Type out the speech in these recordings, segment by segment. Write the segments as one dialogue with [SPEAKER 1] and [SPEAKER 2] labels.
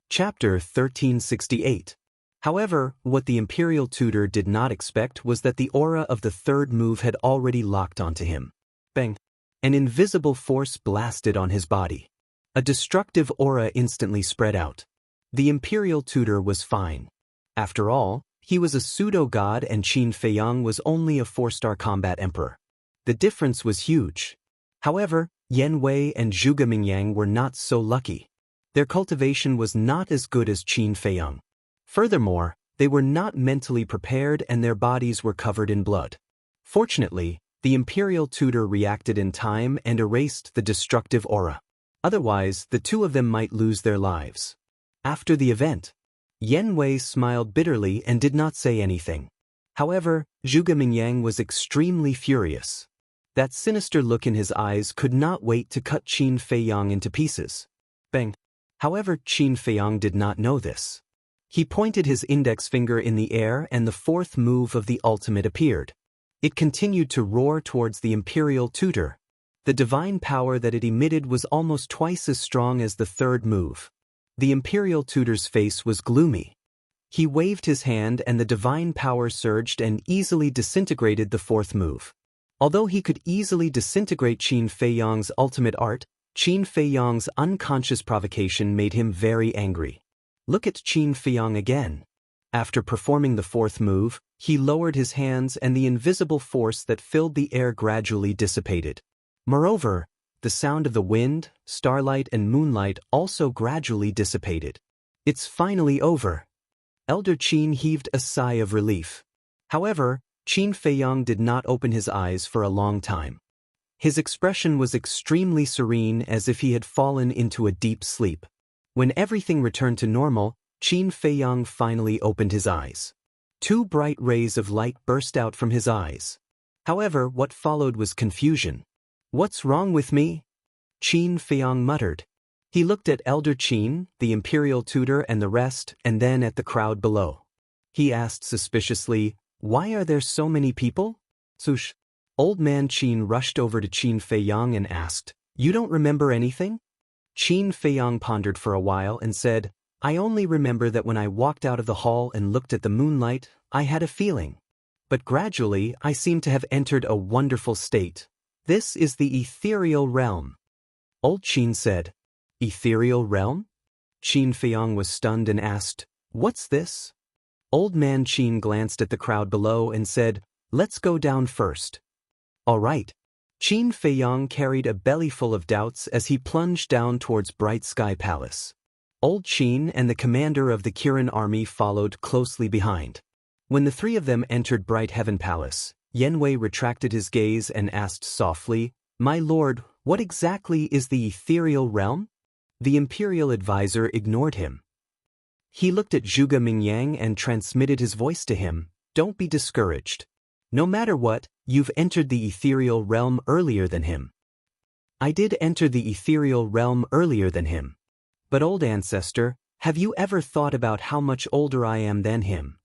[SPEAKER 1] Chapter 1368. However, what the Imperial Tutor did not expect was that the aura of the third move had already locked onto him. Bang! An invisible force blasted on his body. A destructive aura instantly spread out. The Imperial Tutor was fine. After all, he was a pseudo-god and Qin Feiyang was only a 4-star combat emperor. The difference was huge. However, Yan Wei and Zhuge Mingyang were not so lucky. Their cultivation was not as good as Qin Feiyang. Furthermore, they were not mentally prepared and their bodies were covered in blood. Fortunately, the Imperial Tutor reacted in time and erased the destructive aura. Otherwise, the two of them might lose their lives. After the event, Yan Wei smiled bitterly and did not say anything. However, Zhuge Mingyang was extremely furious. That sinister look in his eyes could not wait to cut Qin Feiyang into pieces. Bang! However, Qin Feiyang did not know this. He pointed his index finger in the air and the fourth move of the ultimate appeared. It continued to roar towards the Imperial Tutor. The divine power that it emitted was almost twice as strong as the third move. The Imperial Tutor's face was gloomy. He waved his hand and the divine power surged and easily disintegrated the fourth move. Although he could easily disintegrate Qin Feiyang's ultimate art, Qin Feiyang's unconscious provocation made him very angry. Look at Qin Feiyang again. After performing the fourth move, he lowered his hands and the invisible force that filled the air gradually dissipated. Moreover, the sound of the wind, starlight and moonlight also gradually dissipated. It's finally over. Elder Qin heaved a sigh of relief. However, Qin Feiyang did not open his eyes for a long time. His expression was extremely serene as if he had fallen into a deep sleep. When everything returned to normal, Qin Feiyang finally opened his eyes. Two bright rays of light burst out from his eyes. However, what followed was confusion. "What's wrong with me?" Qin Feiyang muttered. He looked at Elder Qin, the Imperial Tutor and the rest, and then at the crowd below. He asked suspiciously, "Why are there so many people?" "Sush." Old man Qin rushed over to Qin Feiyang and asked, "You don't remember anything?" Qin Feiyang pondered for a while and said, "I only remember that when I walked out of the hall and looked at the moonlight, I had a feeling. But gradually I seem to have entered a wonderful state. This is the ethereal realm." Old Qin said, "Ethereal realm?" Qin Feiyang was stunned and asked, "What's this?" Old man Qin glanced at the crowd below and said, "Let's go down first." "All right." Qin Feiyang carried a bellyful of doubts as he plunged down towards Bright Sky Palace. Old Qin and the commander of the Kirin army followed closely behind. When the three of them entered Bright Heaven Palace, Yan Wei retracted his gaze and asked softly, "My lord, what exactly is the ethereal realm?" The imperial advisor ignored him. He looked at Zhuge Mingyang and transmitted his voice to him, "Don't be discouraged. No matter what, you've entered the ethereal realm earlier than him." "I did enter the ethereal realm earlier than him. But old ancestor, have you ever thought about how much older I am than him?"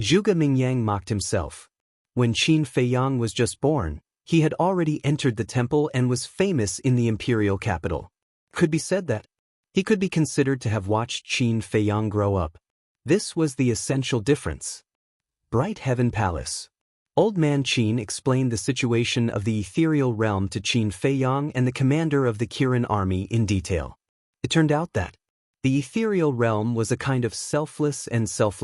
[SPEAKER 1] Zhuge Mingyang mocked himself. When Qin Feiyang was just born, he had already entered the temple and was famous in the imperial capital. Could be said that he could be considered to have watched Qin Feiyang grow up. This was the essential difference. Bright Heaven Palace. Old man Qin explained the situation of the ethereal realm to Qin Feiyang and the commander of the Kirin army in detail. It turned out that the ethereal realm was a kind of selfless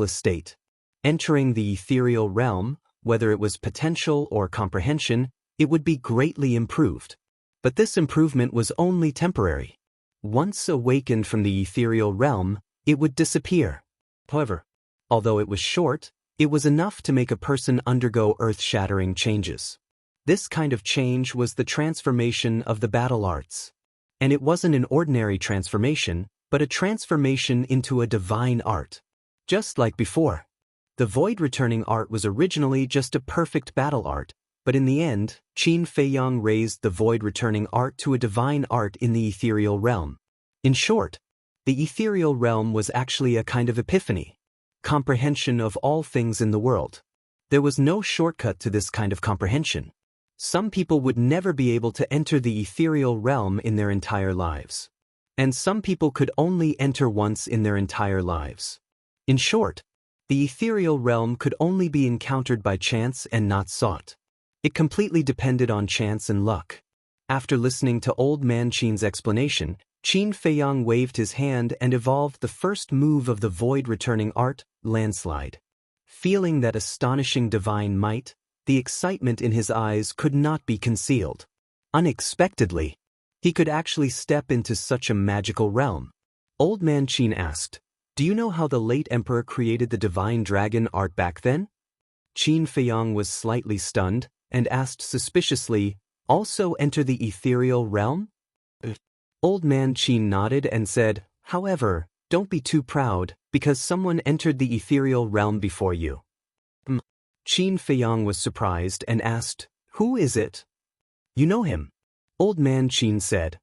[SPEAKER 1] state. Entering the ethereal realm, whether it was potential or comprehension, it would be greatly improved. But this improvement was only temporary. Once awakened from the ethereal realm, it would disappear. However, although it was short, it was enough to make a person undergo earth-shattering changes. This kind of change was the transformation of the battle arts. And it wasn't an ordinary transformation, but a transformation into a divine art. Just like before. The void-returning art was originally just a perfect battle art, but in the end, Qin Feiyang raised the void-returning art to a divine art in the ethereal realm. In short, the ethereal realm was actually a kind of epiphany. Comprehension of all things in the world. There was no shortcut to this kind of comprehension. Some people would never be able to enter the ethereal realm in their entire lives. and some people could only enter once in their entire lives. In short, the ethereal realm could only be encountered by chance and not sought. It completely depended on chance and luck. After listening to Old Man Qin's explanation, Qin Feiyang waved his hand and evolved the first move of the void-returning art, landslide. Feeling that astonishing divine might, the excitement in his eyes could not be concealed. Unexpectedly, he could actually step into such a magical realm. Old Man Qin asked, "Do you know how the late emperor created the divine dragon art back then?" Qin Feiyang was slightly stunned and asked suspiciously, "Also enter the ethereal realm?" Old Man Qin nodded and said, "However, don't be too proud, because someone entered the ethereal realm before you." Qin Feiyang was surprised and asked, "Who is it?" "You know him." Old Man Qin said.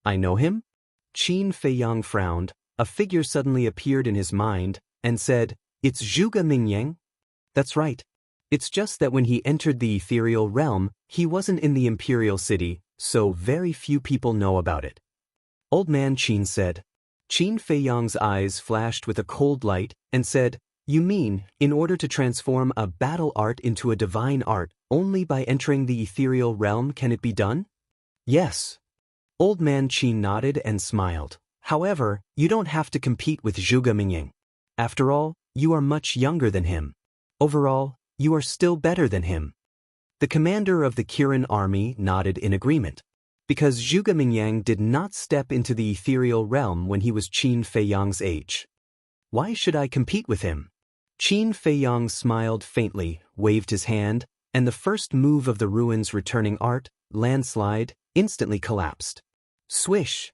[SPEAKER 1] "I know him?" Qin Feiyang frowned. A figure suddenly appeared in his mind and said, "It's Zhuge Mingyang." "That's right. It's just that when he entered the ethereal realm, he wasn't in the imperial city, so very few people know about it." Old Man Qin said. Qin Feiyang's eyes flashed with a cold light and said, "You mean, in order to transform a battle art into a divine art, only by entering the ethereal realm can it be done?" "Yes." Old Man Qin nodded and smiled. "However, you don't have to compete with Zhuge Mingyang. After all, you are much younger than him. Overall, you are still better than him." The commander of the Kirin army nodded in agreement. Because Zhuge Mingyang did not step into the ethereal realm when he was Qin Feiyang's age. "Why should I compete with him?" Qin Feiyang smiled faintly, waved his hand, and the first move of the ruins returning art, landslide, instantly collapsed. Swish!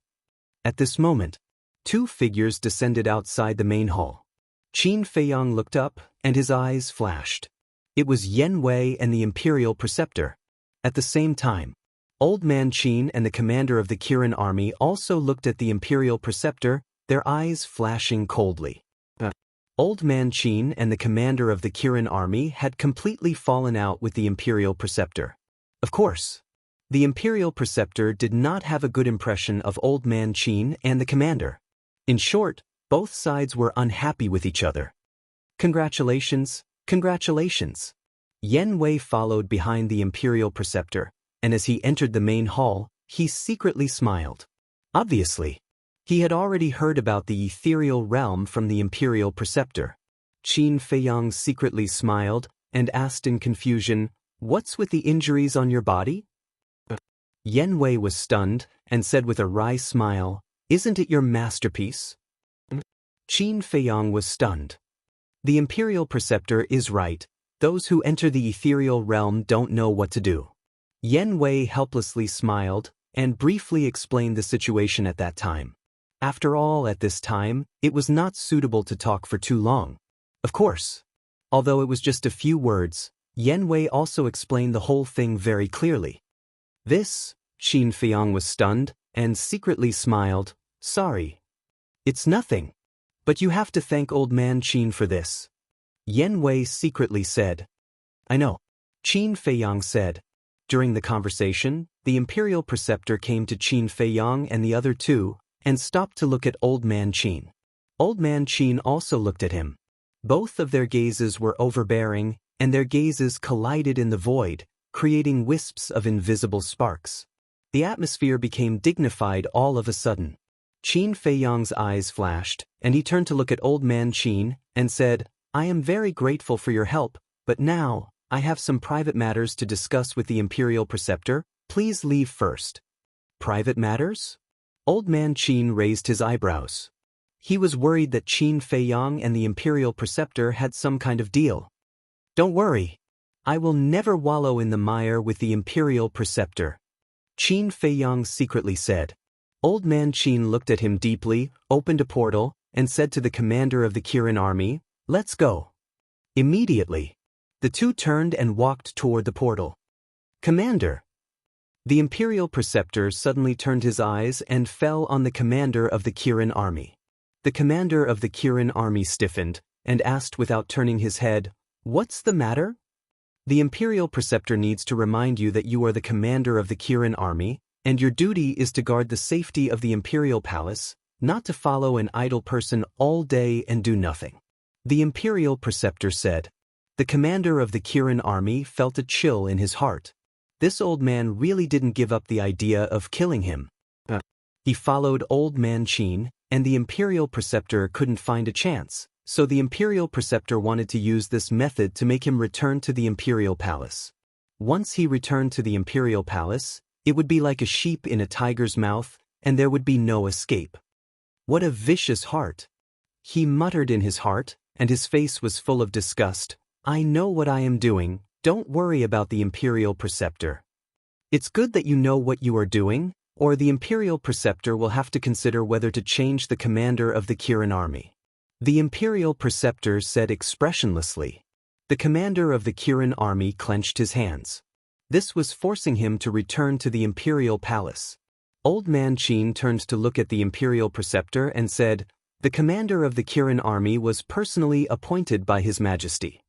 [SPEAKER 1] At this moment, two figures descended outside the main hall. Qin Feiyang looked up, and his eyes flashed. It was Yen Wei and the Imperial Preceptor. At the same time, Old Man Qin and the commander of the Kirin army also looked at the Imperial Preceptor, their eyes flashing coldly. Old Man Qin and the commander of the Kirin army had completely fallen out with the Imperial Preceptor. Of course, the Imperial Preceptor did not have a good impression of Old Man Qin and the commander. In short, both sides were unhappy with each other. "Congratulations, congratulations." Yen Wei followed behind the Imperial Preceptor, and as he entered the main hall, he secretly smiled. Obviously, he had already heard about the ethereal realm from the Imperial Preceptor. Qin Feiyang secretly smiled and asked in confusion, "What's with the injuries on your body?" Yen Wei was stunned and said with a wry smile, "Isn't it your masterpiece?" Qin Feiyang was stunned. The Imperial Preceptor is right. Those who enter the ethereal realm don't know what to do. Yen Wei helplessly smiled and briefly explained the situation at that time. After all, at this time, it was not suitable to talk for too long. Of course, although it was just a few words, Yen Wei also explained the whole thing very clearly. This, Qin Feiyang was stunned and secretly smiled. "Sorry. It's nothing. But you have to thank Old Man Qin for this." Yen Wei secretly said. "I know," Qin Feiyang said. During the conversation, the Imperial Preceptor came to Qin Feiyang and the other two, and stopped to look at Old Man Qin. Old Man Qin also looked at him. Both of their gazes were overbearing, and their gazes collided in the void, creating wisps of invisible sparks. The atmosphere became dignified all of a sudden. Qin Feiyang's eyes flashed, and he turned to look at Old Man Qin and said, "I am very grateful for your help, but now, I have some private matters to discuss with the Imperial Preceptor. Please leave first." "Private matters?" Old Man Qin raised his eyebrows. He was worried that Qin Feiyang and the Imperial Preceptor had some kind of deal. "Don't worry. I will never wallow in the mire with the Imperial Preceptor," Qin Feiyang secretly said. Old Man Qin looked at him deeply, opened a portal, and said to the commander of the Kirin army, "Let's go." Immediately, the two turned and walked toward the portal. "Commander!" The Imperial Preceptor suddenly turned his eyes and fell on the commander of the Kirin army. The commander of the Kirin army stiffened and asked without turning his head, "What's the matter?" "The Imperial Preceptor needs to remind you that you are the commander of the Kirin army, and your duty is to guard the safety of the imperial palace, not to follow an idle person all day and do nothing. The imperial preceptor said. The commander of the Kirin army felt a chill in his heart. This old man really didn't give up the idea of killing him. He followed Old Man Qin, and the imperial preceptor couldn't find a chance, so the imperial preceptor wanted to use this method to make him return to the imperial palace. Once he returned to the imperial palace, it would be like a sheep in a tiger's mouth, and there would be no escape. What a vicious heart! He muttered in his heart, and his face was full of disgust. I know what I am doing, don't worry about the imperial preceptor. It's good that you know what you are doing, or the imperial preceptor will have to consider whether to change the commander of the Kirin army. The imperial preceptor said expressionlessly. The commander of the Kirin army clenched his hands. This was forcing him to return to the imperial palace. Old Man Qin turned to look at the imperial preceptor and said, the commander of the Kirin army was personally appointed by His Majesty.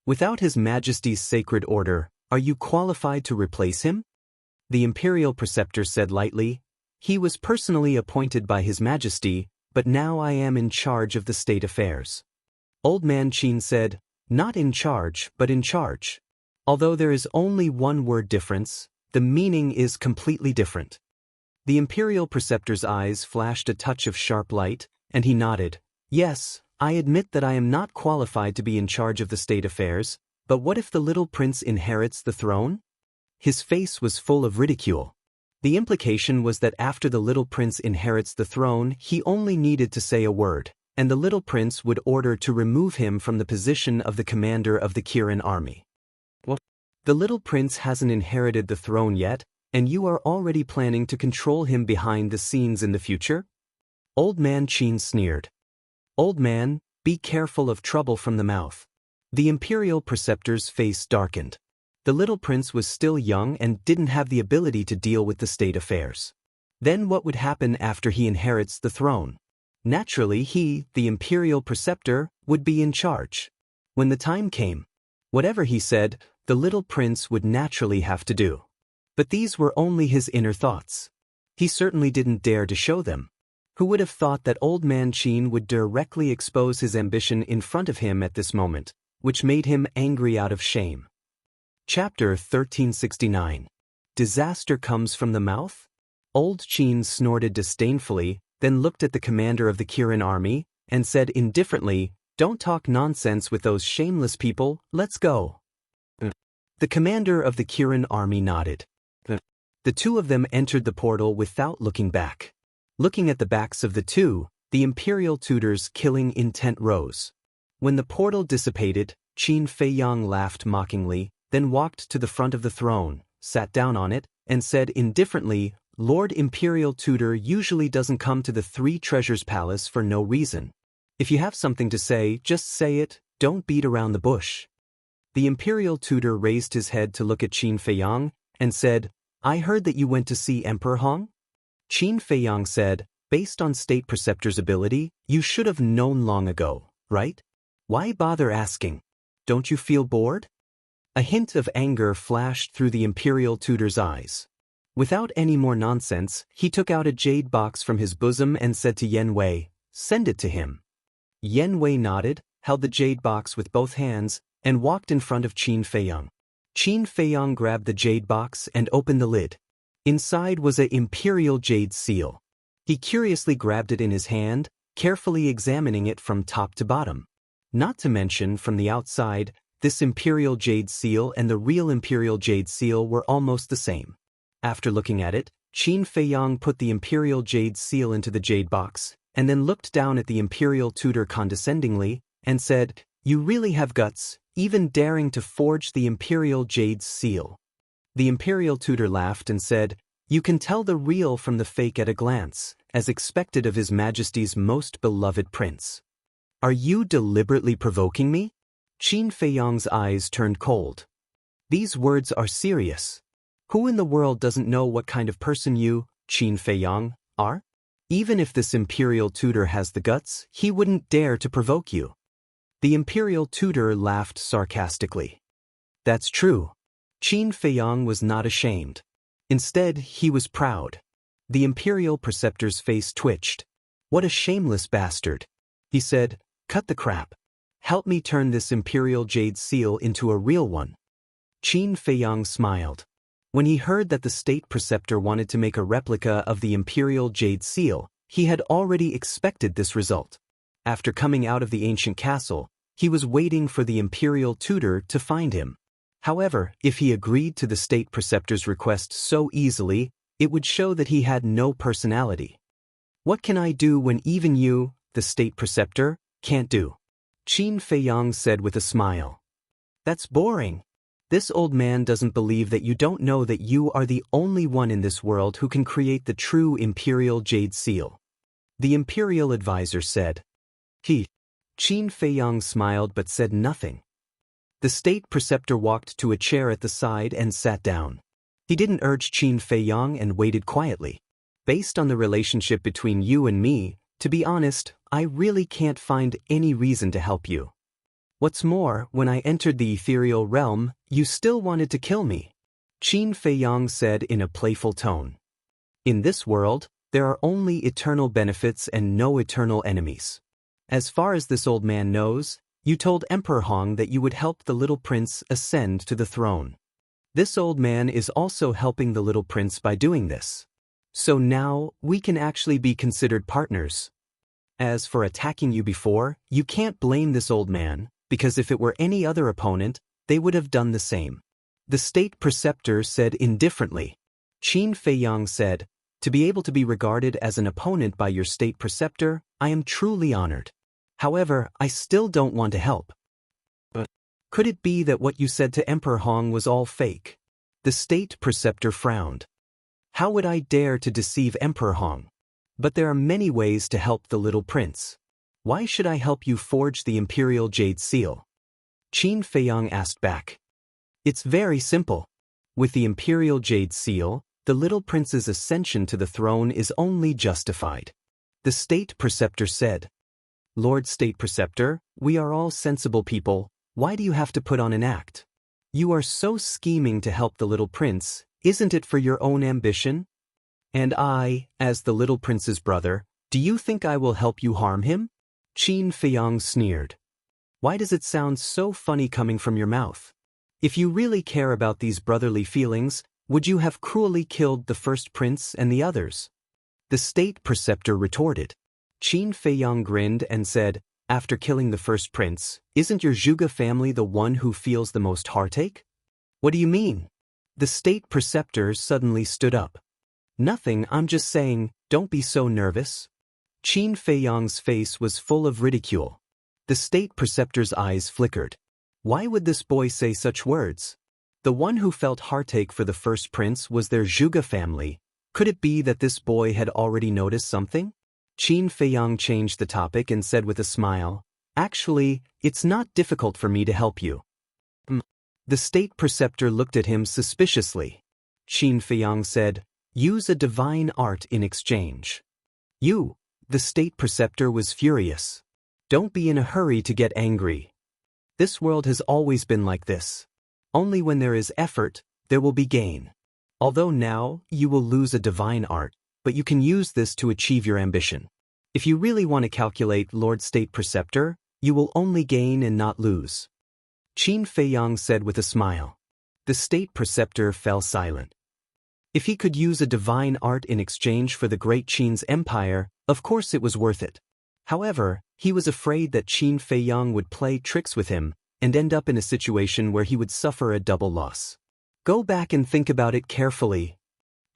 [SPEAKER 1] Without His Majesty's sacred order, are you qualified to replace him? The imperial preceptor said lightly, he was personally appointed by His Majesty, but now I am in charge of the state affairs. Old Man Qin said, not in charge, but in charge. Although there is only one word difference, the meaning is completely different. The imperial preceptor's eyes flashed a touch of sharp light, and he nodded. Yes, I admit that I am not qualified to be in charge of the state affairs, but what if the little prince inherits the throne? His face was full of ridicule. The implication was that after the little prince inherits the throne, he only needed to say a word, and the little prince would order to remove him from the position of the commander of the Kirin army. What? The little prince hasn't inherited the throne yet, and you are already planning to control him behind the scenes in the future? Old Man Qin sneered. Old man, be careful of trouble from the mouth. The imperial preceptor's face darkened. The little prince was still young and didn't have the ability to deal with the state affairs. Then what would happen after he inherits the throne? Naturally he, the imperial preceptor, would be in charge. When the time came, whatever he said, the little prince would naturally have to do. But these were only his inner thoughts. He certainly didn't dare to show them. Who would have thought that Old Man Qin would directly expose his ambition in front of him at this moment, which made him angry out of shame. Chapter 1369. Disaster comes from the mouth? Old Qin snorted disdainfully, then looked at the commander of the Kirin army, and said indifferently, don't talk nonsense with those shameless people, let's go. The commander of the Kirin army nodded. The two of them entered the portal without looking back. Looking at the backs of the two, the imperial tutor's killing intent rose. When the portal dissipated, Qin Feiyang laughed mockingly, then walked to the front of the throne, sat down on it, and said indifferently, Lord Imperial Tutor usually doesn't come to the Three Treasures Palace for no reason. If you have something to say, just say it, don't beat around the bush. The Imperial Tutor raised his head to look at Qin Feiyang, and said, I heard that you went to see Emperor Hong? Qin Feiyang said, based on State Preceptor's ability, you should have known long ago, right? Why bother asking? Don't you feel bored? A hint of anger flashed through the Imperial Tutor's eyes. Without any more nonsense, he took out a jade box from his bosom and said to Yen Wei, send it to him. Yen Wei nodded, held the jade box with both hands, and walked in front of Qin Feiyang. Qin Feiyang grabbed the jade box and opened the lid. Inside was an imperial jade seal. He curiously grabbed it in his hand, carefully examining it from top to bottom. Not to mention, from the outside, this imperial jade seal and the real imperial jade seal were almost the same. After looking at it, Qin Feiyang put the imperial jade seal into the jade box, and then looked down at the imperial tutor condescendingly, and said, you really have guts, even daring to forge the imperial jade seal. The imperial tutor laughed and said, you can tell the real from the fake at a glance, as expected of His Majesty's most beloved prince. Are you deliberately provoking me? Qin Feiyang's eyes turned cold. These words are serious. Who in the world doesn't know what kind of person you, Qin Feiyang, are? Even if this imperial tutor has the guts, he wouldn't dare to provoke you. The imperial tutor laughed sarcastically. That's true. Qin Feiyang was not ashamed. Instead, he was proud. The Imperial Preceptor's face twitched. "What a shameless bastard," he said. "Cut the crap. Help me turn this Imperial Jade Seal into a real one." Qin Feiyang smiled. When he heard that the State Preceptor wanted to make a replica of the Imperial Jade Seal, he had already expected this result. After coming out of the ancient castle, he was waiting for the Imperial Tutor to find him. However, if he agreed to the State Preceptor's request so easily, it would show that he had no personality. "What can I do when even you, the State Preceptor, can't do?" Qin Feiyang said with a smile. "That's boring. This old man doesn't believe that you don't know that you are the only one in this world who can create the true Imperial Jade Seal." The Imperial Advisor said. Qin Feiyang smiled but said nothing. The State Preceptor walked to a chair at the side and sat down. He didn't urge Qin Feiyang and waited quietly. "Based on the relationship between you and me, to be honest, I really can't find any reason to help you. What's more, when I entered the ethereal realm, you still wanted to kill me," Qin Feiyang said in a playful tone. "In this world, there are only eternal benefits and no eternal enemies. As far as this old man knows, you told Emperor Hong that you would help the little prince ascend to the throne. This old man is also helping the little prince by doing this. So now, we can actually be considered partners. As for attacking you before, you can't blame this old man, because if it were any other opponent, they would have done the same," the State Preceptor said indifferently. Qin Feiyang said, "To be able to be regarded as an opponent by your State Preceptor, I am truly honored. However, I still don't want to help." "But could it be that what you said to Emperor Hong was all fake?" The State Preceptor frowned. "How would I dare to deceive Emperor Hong? But there are many ways to help the little prince. Why should I help you forge the Imperial Jade Seal?" Qin Feiyang asked back. "It's very simple. With the Imperial Jade Seal, the little prince's ascension to the throne is only justified," the State Preceptor said. "Lord State Preceptor, we are all sensible people. Why do you have to put on an act? You are so scheming to help the little prince, isn't it for your own ambition? And I, as the little prince's brother, do you think I will help you harm him?" Qin Feiyang sneered. "Why does it sound so funny coming from your mouth? If you really care about these brotherly feelings, would you have cruelly killed the first prince and the others?" The State Preceptor retorted. Qin Feiyang grinned and said, "After killing the first prince, isn't your Zhuge family the one who feels the most heartache?" "What do you mean?" The State Preceptor suddenly stood up. "Nothing, I'm just saying, don't be so nervous." Qin Feiyang's face was full of ridicule. The State Preceptor's eyes flickered. Why would this boy say such words? The one who felt heartache for the first prince was their Zhuge family. Could it be that this boy had already noticed something? Qin Feiyang changed the topic and said with a smile, "Actually, it's not difficult for me to help you." The State Preceptor looked at him suspiciously. Qin Feiyang said, "Use a divine art in exchange." "You," the State Preceptor was furious. "Don't be in a hurry to get angry. This world has always been like this. Only when there is effort, there will be gain. Although now, you will lose a divine art, but you can use this to achieve your ambition. If you really want to calculate, Lord State Preceptor, you will only gain and not lose." Qin Feiyang said with a smile. The State Preceptor fell silent. If he could use a divine art in exchange for the great Qin's empire, of course it was worth it. However, he was afraid that Qin Feiyang would play tricks with him and end up in a situation where he would suffer a double loss. "Go back and think about it carefully."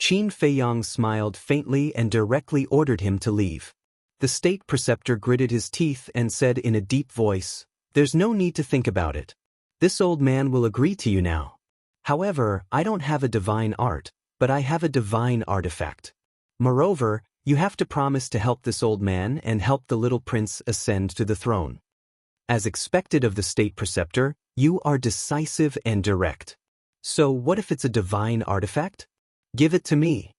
[SPEAKER 1] Qin Feiyang smiled faintly and directly ordered him to leave. The State Preceptor gritted his teeth and said in a deep voice, "There's no need to think about it. This old man will agree to you now. However, I don't have a divine art, but I have a divine artifact. Moreover, you have to promise to help this old man and help the little prince ascend to the throne. As expected of the State Preceptor, you are decisive and direct. So what if it's a divine artifact? Give it to me."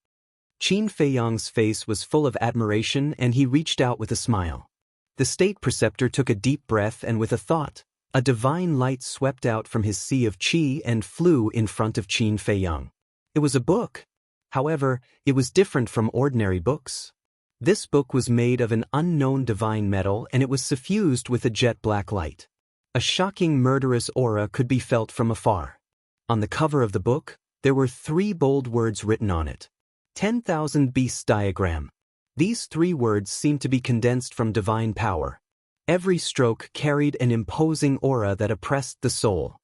[SPEAKER 1] Qin Feiyang's face was full of admiration and he reached out with a smile. The State Preceptor took a deep breath and with a thought, a divine light swept out from his sea of qi and flew in front of Qin Feiyang. It was a book. However, it was different from ordinary books. This book was made of an unknown divine metal and it was suffused with a jet black light. A shocking murderous aura could be felt from afar. On the cover of the book, there were 3 bold words written on it. 10,000 Beasts Diagram. These 3 words seemed to be condensed from divine power. Every stroke carried an imposing aura that oppressed the soul.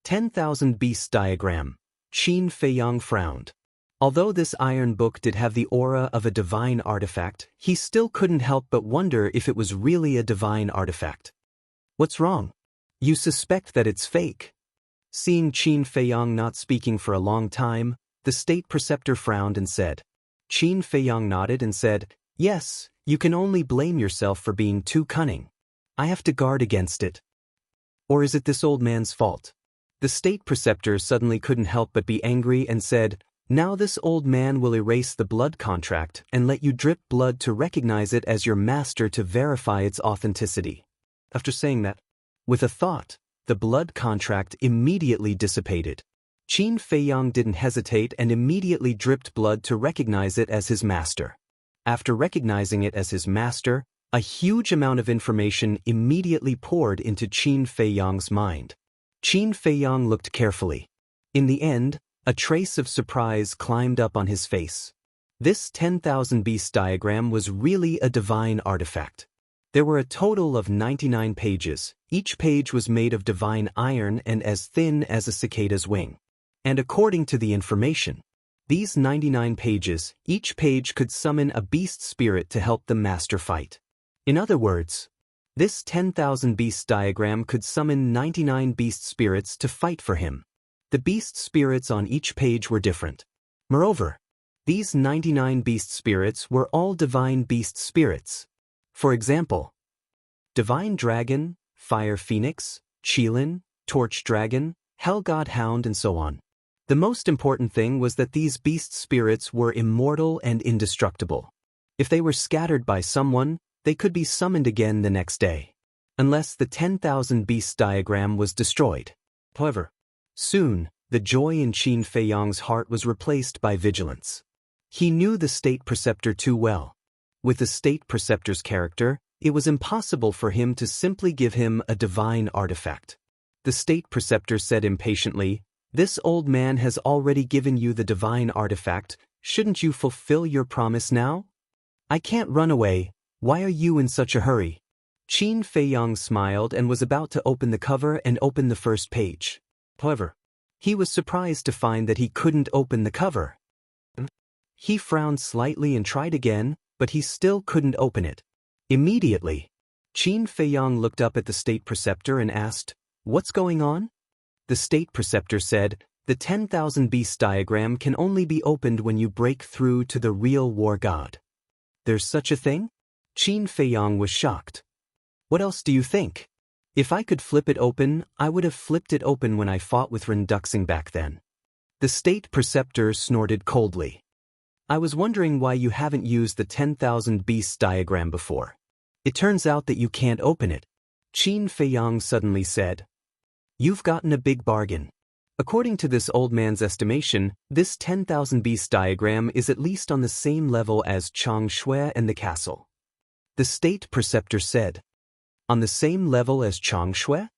[SPEAKER 1] 10,000 Beasts Diagram. Qin Feiyang frowned. Although this iron book did have the aura of a divine artifact, he still couldn't help but wonder if it was really a divine artifact. What's wrong? You suspect that it's fake. Seeing Qin Feiyang not speaking for a long time, the state preceptor frowned and said. Qin Feiyang nodded and said, "Yes, you can only blame yourself for being too cunning. I have to guard against it. Or is it this old man's fault?" The state preceptor suddenly couldn't help but be angry and said, "Now this old man will erase the blood contract and let you drip blood to recognize it as your master to verify its authenticity." After saying that, with a thought, the blood contract immediately dissipated. Qin Feiyang didn't hesitate and immediately dripped blood to recognize it as his master. After recognizing it as his master, a huge amount of information immediately poured into Qin Feiyang's mind. Qin Feiyang looked carefully. In the end, a trace of surprise climbed up on his face. This 10,000 Beasts diagram was really a divine artifact. There were a total of 99 pages. Each page was made of divine iron and as thin as a cicada's wing. And according to the information, these 99 pages, each page could summon a beast spirit to help the master fight. In other words, this 10,000 Beasts diagram could summon 99 beast spirits to fight for him. The beast spirits on each page were different. Moreover, these 99 beast spirits were all divine beast spirits. For example, Divine Dragon, Fire Phoenix, Qilin, Torch Dragon, Hell God Hound, and so on. The most important thing was that these beast spirits were immortal and indestructible. If they were scattered by someone, they could be summoned again the next day, unless the 10,000 Beasts diagram was destroyed. However, soon, the joy in Qin Feiyang's heart was replaced by vigilance. He knew the state preceptor too well. With the state preceptor's character, it was impossible for him to simply give him a divine artifact. The state preceptor said impatiently, "This old man has already given you the divine artifact. Shouldn't you fulfill your promise now?" "I can't run away. Why are you in such a hurry?" Qin Feiyang smiled and was about to open the cover and open the first page. However, he was surprised to find that he couldn't open the cover. He frowned slightly and tried again, but he still couldn't open it. Immediately, Qin Feiyang looked up at the state preceptor and asked, "What's going on?" The state preceptor said, "The 10,000 Beasts diagram can only be opened when you break through to the real war god." "There's such a thing?" Qin Feiyang was shocked. "What else do you think? If I could flip it open, I would have flipped it open when I fought with Renduxing back then." The state preceptor snorted coldly. "I was wondering why you haven't used the 10,000 Beasts diagram before. It turns out that you can't open it." Qin Feiyang suddenly said, "You've gotten a big bargain. According to this old man's estimation, this 10,000 Beasts diagram is at least on the same level as Chang Shui and the castle." The state preceptor said, "On the same level as Chang Shui?"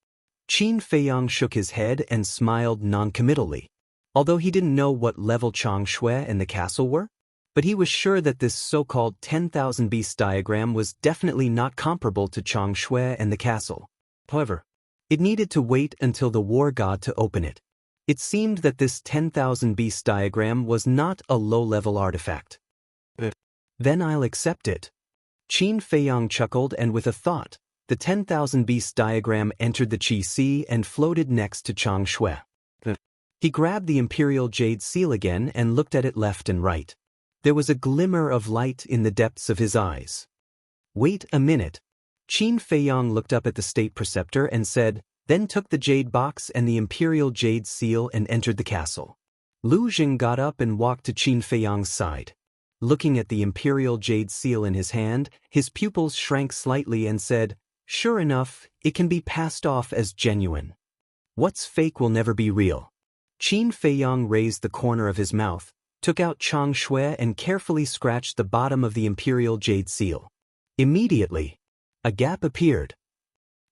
[SPEAKER 1] Qin Feiyang shook his head and smiled noncommittally. Although he didn't know what level Chang Shui and the castle were, but he was sure that this so-called 10,000 Beasts diagram was definitely not comparable to Chang Shui and the castle. However, it needed to wait until the war god to open it. It seemed that this 10,000 Beasts diagram was not a low-level artifact. "Then I'll accept it." Qin Feiyang chuckled and with a thought, the 10,000 Beasts diagram entered the Qi Sea and floated next to Chang Shui. He grabbed the Imperial Jade Seal again and looked at it left and right. There was a glimmer of light in the depths of his eyes. "Wait a minute." Qin Feiyang looked up at the state preceptor and said, then took the jade box and the Imperial Jade Seal and entered the castle. Lu Jing got up and walked to Qin Feiyang's side. Looking at the Imperial Jade Seal in his hand, his pupils shrank slightly and said, "Sure enough, it can be passed off as genuine. What's fake will never be real." Qin Feiyang raised the corner of his mouth. took out Chang Shui and carefully scratched the bottom of the imperial jade seal. Immediately, a gap appeared.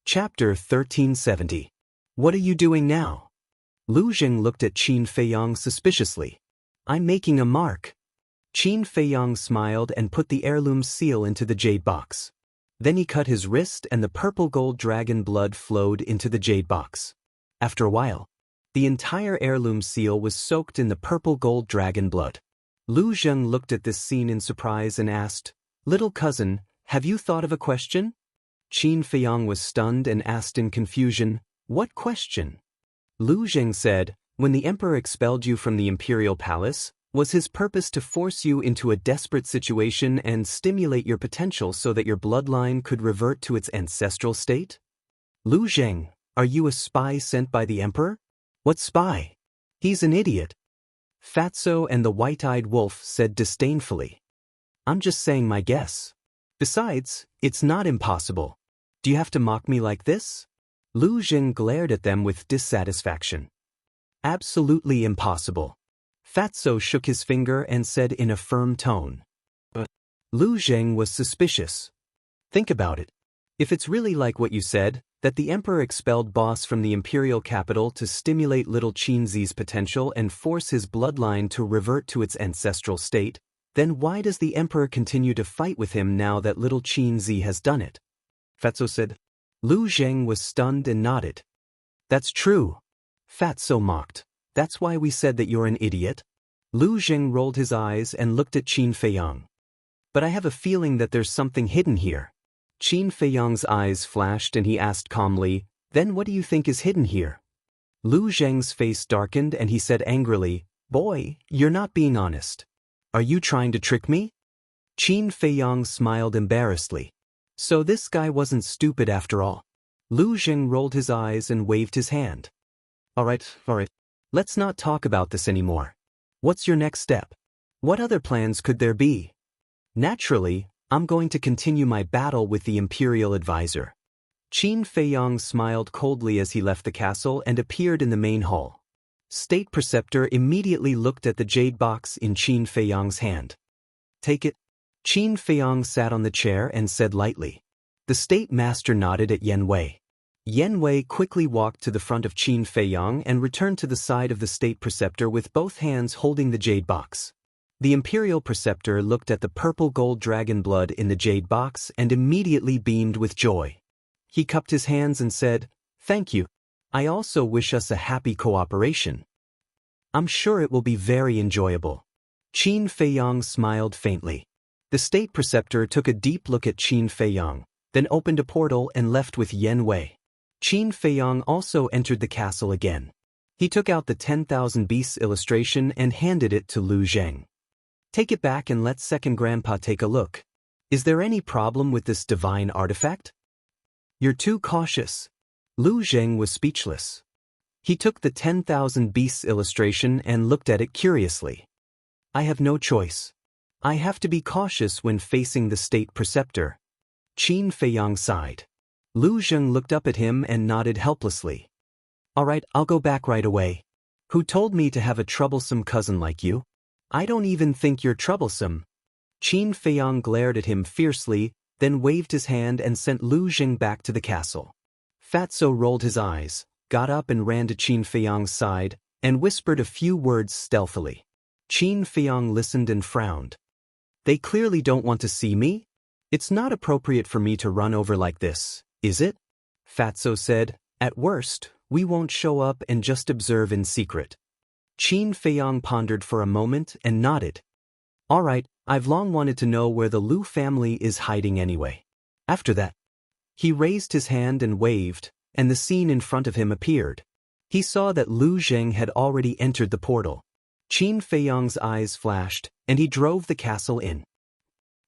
[SPEAKER 1] Chapter 1370. What are you doing now? Lu Jing looked at Qin Feiyang suspiciously. I'm making a mark. Qin Feiyang smiled and put the heirloom seal into the jade box. Then he cut his wrist and the purple gold dragon blood flowed into the jade box. After a while, the entire heirloom seal was soaked in the purple gold dragon blood. Lu Jing looked at this scene in surprise and asked, "Little cousin, have you thought of a question?" Qin Feiyang was stunned and asked in confusion, "What question?" Lu Jing said, "When the emperor expelled you from the imperial palace, was his purpose to force you into a desperate situation and stimulate your potential so that your bloodline could revert to its ancestral state?" "Lu Jing, are you a spy sent by the emperor?" "What spy? He's an idiot." Fatso and the white-eyed wolf said disdainfully. "I'm just saying my guess. Besides, it's not impossible. Do you have to mock me like this?" Lu Jing glared at them with dissatisfaction. "Absolutely impossible." Fatso shook his finger and said in a firm tone. But Lu Jing was suspicious. "Think about it. If it's really like what you said, that the emperor expelled boss from the imperial capital to stimulate little Qinzi's potential and force his bloodline to revert to its ancestral state, then why does the emperor continue to fight with him now that little Qinzi has done it?" Fatso said. Lu Jing was stunned and nodded. "That's true." Fatso mocked. "That's why we said that you're an idiot." Lu Jing rolled his eyes and looked at Qin Feiyang. "But I have a feeling that there's something hidden here." Qin Feiyang's eyes flashed and he asked calmly, "Then what do you think is hidden here?" Lu Jing's face darkened and he said angrily, "Boy, you're not being honest. Are you trying to trick me?" Qin Feiyang smiled embarrassedly. So this guy wasn't stupid after all. Lu Jing rolled his eyes and waved his hand. All right. Let's not talk about this anymore. What's your next step? What other plans could there be? Naturally, I'm going to continue my battle with the imperial advisor. Qin Feiyang smiled coldly as he left the castle and appeared in the main hall. State Preceptor immediately looked at the jade box in Qin Feiyang's hand. "Take it." Qin Feiyang sat on the chair and said lightly. The State Master nodded at Yen Wei. Yen Wei quickly walked to the front of Qin Feiyang and returned to the side of the State Preceptor with both hands holding the jade box. The Imperial Preceptor looked at the purple gold dragon blood in the jade box and immediately beamed with joy. He cupped his hands and said, "Thank you. I also wish us a happy cooperation. I'm sure it will be very enjoyable." Qin Feiyang smiled faintly. The State Preceptor took a deep look at Qin Feiyang, then opened a portal and left with Yen Wei. Qin Feiyang also entered the castle again. He took out the 10,000 beasts illustration and handed it to Lu Jing. "Take it back and let Second Grandpa take a look. Is there any problem with this divine artifact?" "You're too cautious." Lu Jing was speechless. He took the 10,000 beasts illustration and looked at it curiously. "I have no choice. I have to be cautious when facing the State Preceptor." Qin Feiyang sighed. Lu Jing looked up at him and nodded helplessly. "All right, I'll go back right away. Who told me to have a troublesome cousin like you? I don't even think you're troublesome." Qin Feiyang glared at him fiercely, then waved his hand and sent Lu Jing back to the castle. Fatso rolled his eyes, got up and ran to Qin Feiyang's side, and whispered a few words stealthily. Qin Feiyang listened and frowned. "They clearly don't want to see me? It's not appropriate for me to run over like this, is it?" Fatso said, "At worst, we won't show up and just observe in secret." Qin Feiyang pondered for a moment and nodded. "All right, I've long wanted to know where the Lu family is hiding anyway." After that, he raised his hand and waved, and the scene in front of him appeared. He saw that Lu Jing had already entered the portal. Qin Feiyang's eyes flashed, and he drove the castle in.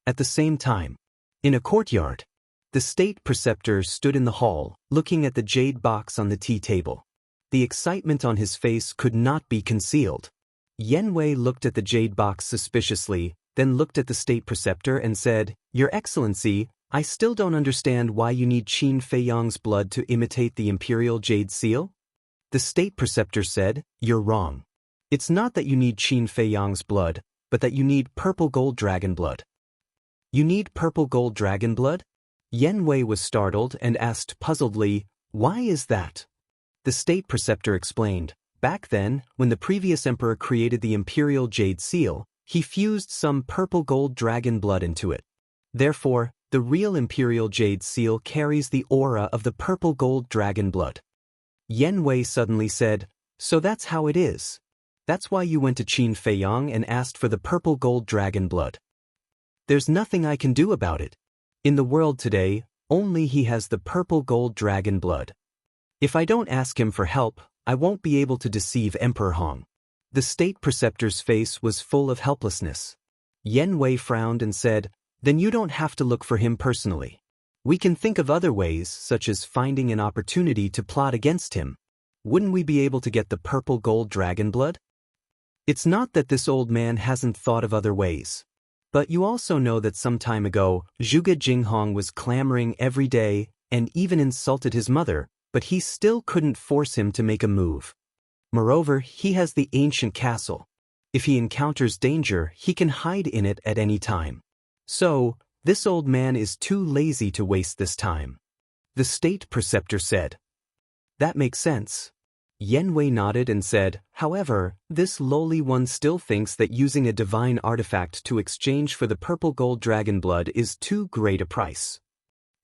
[SPEAKER 1] At the same time, in a courtyard, the State Preceptor stood in the hall, looking at the jade box on the tea table. The excitement on his face could not be concealed. Yen Wei looked at the jade box suspiciously, then looked at the State Preceptor and said, "Your Excellency, I still don't understand why you need Qin Feiyang's blood to imitate the Imperial Jade Seal." The State Preceptor said, "You're wrong. It's not that you need Qin Fei Yang's blood, but that you need purple gold dragon blood. You need purple gold dragon blood? Yen Wei was startled and asked puzzledly, why is that? The state preceptor explained, back then, when the previous emperor created the imperial jade seal, he fused some purple gold dragon blood into it. Therefore, the real imperial jade seal carries the aura of the purple gold dragon blood. Yen Wei suddenly said, so that's how it is. That's why you went to Qin Fei Yang and asked for the purple gold dragon blood. There's nothing I can do about it. In the world today, only he has the purple gold dragon blood. If I don't ask him for help, I won't be able to deceive Emperor Hong. The state preceptor's face was full of helplessness. Yen Wei frowned and said, then you don't have to look for him personally. We can think of other ways, such as finding an opportunity to plot against him. Wouldn't we be able to get the purple gold dragon blood? It's not that this old man hasn't thought of other ways. But you also know that some time ago, Zhuge Jinghong was clamoring every day and even insulted his mother, but he still couldn't force him to make a move. Moreover, he has the ancient castle. If he encounters danger, he can hide in it at any time. So, this old man is too lazy to waste this time. The state preceptor said. That makes sense. Yen Wei nodded and said, however, this lowly one still thinks that using a divine artifact to exchange for the purple gold dragon blood is too great a price.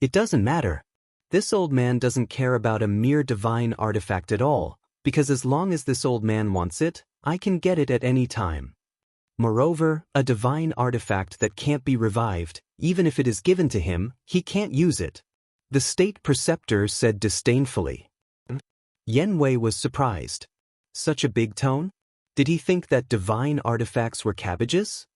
[SPEAKER 1] It doesn't matter. This old man doesn't care about a mere divine artifact at all, because as long as this old man wants it, I can get it at any time. Moreover, a divine artifact that can't be revived, even if it is given to him, he can't use it. The state preceptor said disdainfully. Yen Wei was surprised. Such a big tone? Did he think that divine artifacts were cabbages?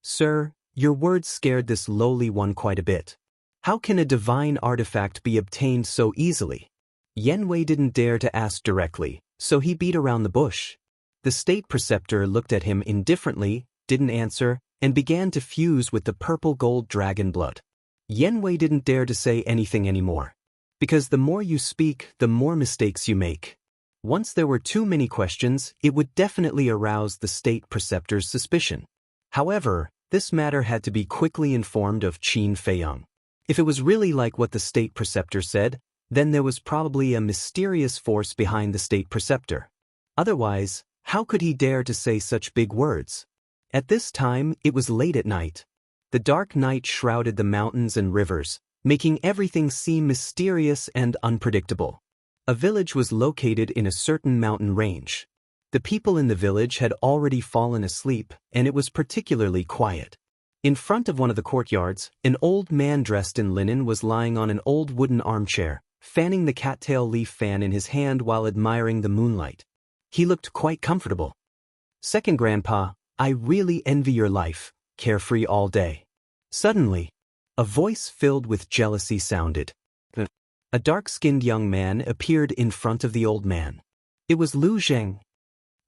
[SPEAKER 1] Sir, your words scared this lowly one quite a bit. How can a divine artifact be obtained so easily? Yen Wei didn't dare to ask directly, so he beat around the bush. The state preceptor looked at him indifferently, didn't answer, and began to fuse with the purple gold dragon blood. Yen Wei didn't dare to say anything anymore. Because the more you speak, the more mistakes you make. Once there were too many questions, it would definitely arouse the state preceptor's suspicion. However, this matter had to be quickly informed of Qin Fei Yang. If it was really like what the state preceptor said, then there was probably a mysterious force behind the state preceptor. Otherwise, how could he dare to say such big words? At this time, it was late at night. The dark night shrouded the mountains and rivers, making everything seem mysterious and unpredictable. A village was located in a certain mountain range. The people in the village had already fallen asleep, and it was particularly quiet. In front of one of the courtyards, an old man dressed in linen was lying on an old wooden armchair, fanning the cattail leaf fan in his hand while admiring the moonlight. He looked quite comfortable. Second Grandpa, I really envy your life, carefree all day. Suddenly, a voice filled with jealousy sounded. A dark-skinned young man appeared in front of the old man. It was Lu Zheng.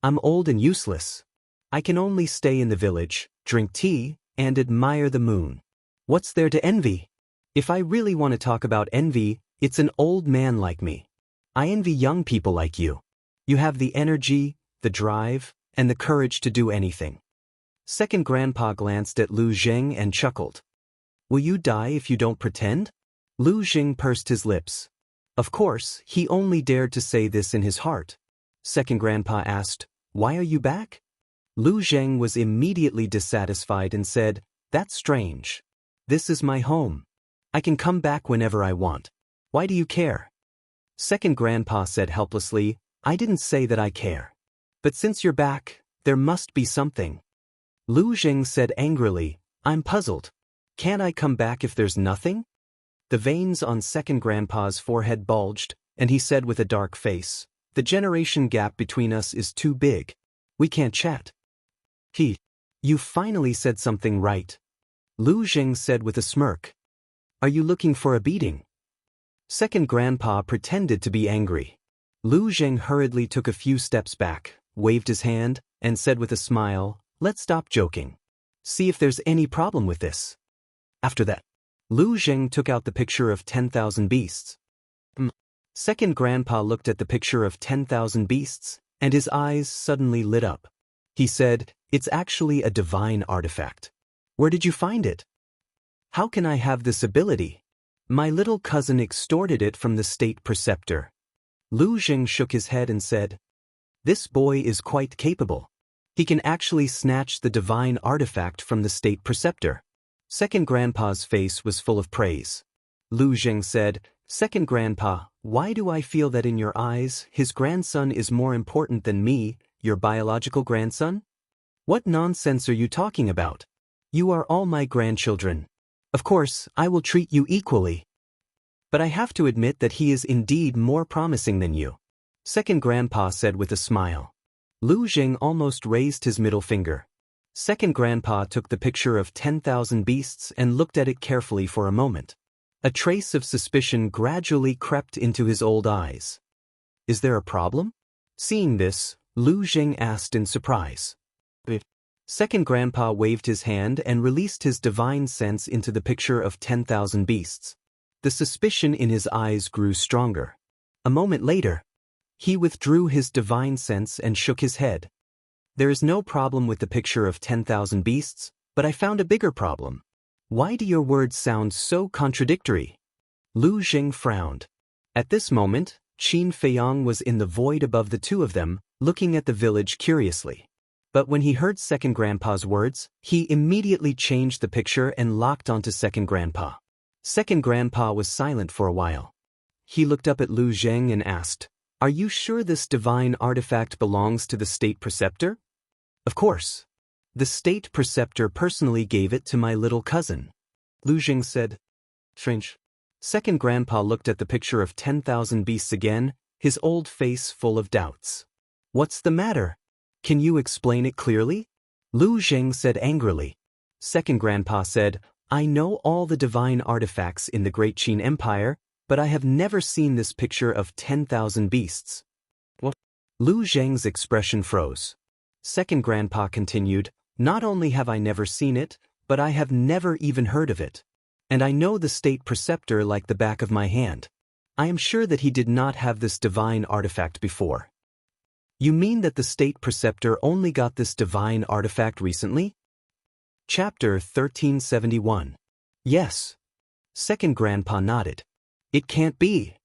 [SPEAKER 1] I'm old and useless. I can only stay in the village, drink tea, and admire the moon. What's there to envy? If I really want to talk about envy, it's an old man like me. I envy young people like you. You have the energy, the drive, and the courage to do anything. Second Grandpa glanced at Lu Zheng and chuckled. Will you die if you don't pretend? Lu Zheng pursed his lips. Of course, he only dared to say this in his heart. Second Grandpa asked, why are you back? Lu Zheng was immediately dissatisfied and said, that's strange. This is my home. I can come back whenever I want. Why do you care? Second Grandpa said helplessly, I didn't say that I care. But since you're back, there must be something. Lu Zheng said angrily, I'm puzzled. Can't I come back if there's nothing? The veins on Second Grandpa's forehead bulged, and he said with a dark face, the generation gap between us is too big. We can't chat. You finally said something right. Lu Zheng said with a smirk. Are you looking for a beating? Second Grandpa pretended to be angry. Lu Zheng hurriedly took a few steps back, waved his hand, and said with a smile, let's stop joking. See if there's any problem with this. After that, Lu Zheng took out the picture of 10,000 beasts. Second Grandpa looked at the picture of 10,000 beasts, and his eyes suddenly lit up. He said, "It's actually a divine artifact. Where did you find it?" "How can I have this ability? My little cousin extorted it from the state preceptor." Lu Jing shook his head and said, "This boy is quite capable. He can actually snatch the divine artifact from the state preceptor." Second Grandpa's face was full of praise. Lu Jing said, "Second Grandpa, why do I feel that in your eyes, his grandson is more important than me, your biological grandson? What nonsense are you talking about? You are all my grandchildren. Of course, I will treat you equally. But I have to admit that he is indeed more promising than you," Second Grandpa said with a smile. Lu Jing almost raised his middle finger. Second Grandpa took the picture of 10,000 beasts and looked at it carefully for a moment. A trace of suspicion gradually crept into his old eyes. "Is there a problem?" Seeing this, Lu Jing asked in surprise. Second Grandpa waved his hand and released his divine sense into the picture of 10,000 beasts. The suspicion in his eyes grew stronger. A moment later, he withdrew his divine sense and shook his head. "There is no problem with the picture of 10,000 beasts, but I found a bigger problem. Why do your words sound so contradictory?" Lu Jing frowned. At this moment, Qin Feiyang was in the void above the two of them, looking at the village curiously. But when he heard Second Grandpa's words, he immediately changed the picture and locked onto Second Grandpa. Second Grandpa was silent for a while. He looked up at Lu Jing and asked, "Are you sure this divine artifact belongs to the state preceptor?" "Of course. The state preceptor personally gave it to my little cousin," Lu Jing said. "Strange." Second Grandpa looked at the picture of 10,000 beasts again, his old face full of doubts. "What's the matter? Can you explain it clearly?" Lu Jing said angrily. Second Grandpa said, "I know all the divine artifacts in the Great Qin Empire, but I have never seen this picture of 10,000 beasts." "What?" Lu Jing's expression froze. Second Grandpa continued, "Not only have I never seen it, but I have never even heard of it. And I know the state preceptor like the back of my hand. I am sure that he did not have this divine artifact before." "You mean that the state preceptor only got this divine artifact recently?" Chapter 1371. "Yes." Second Grandpa nodded. "It can't be.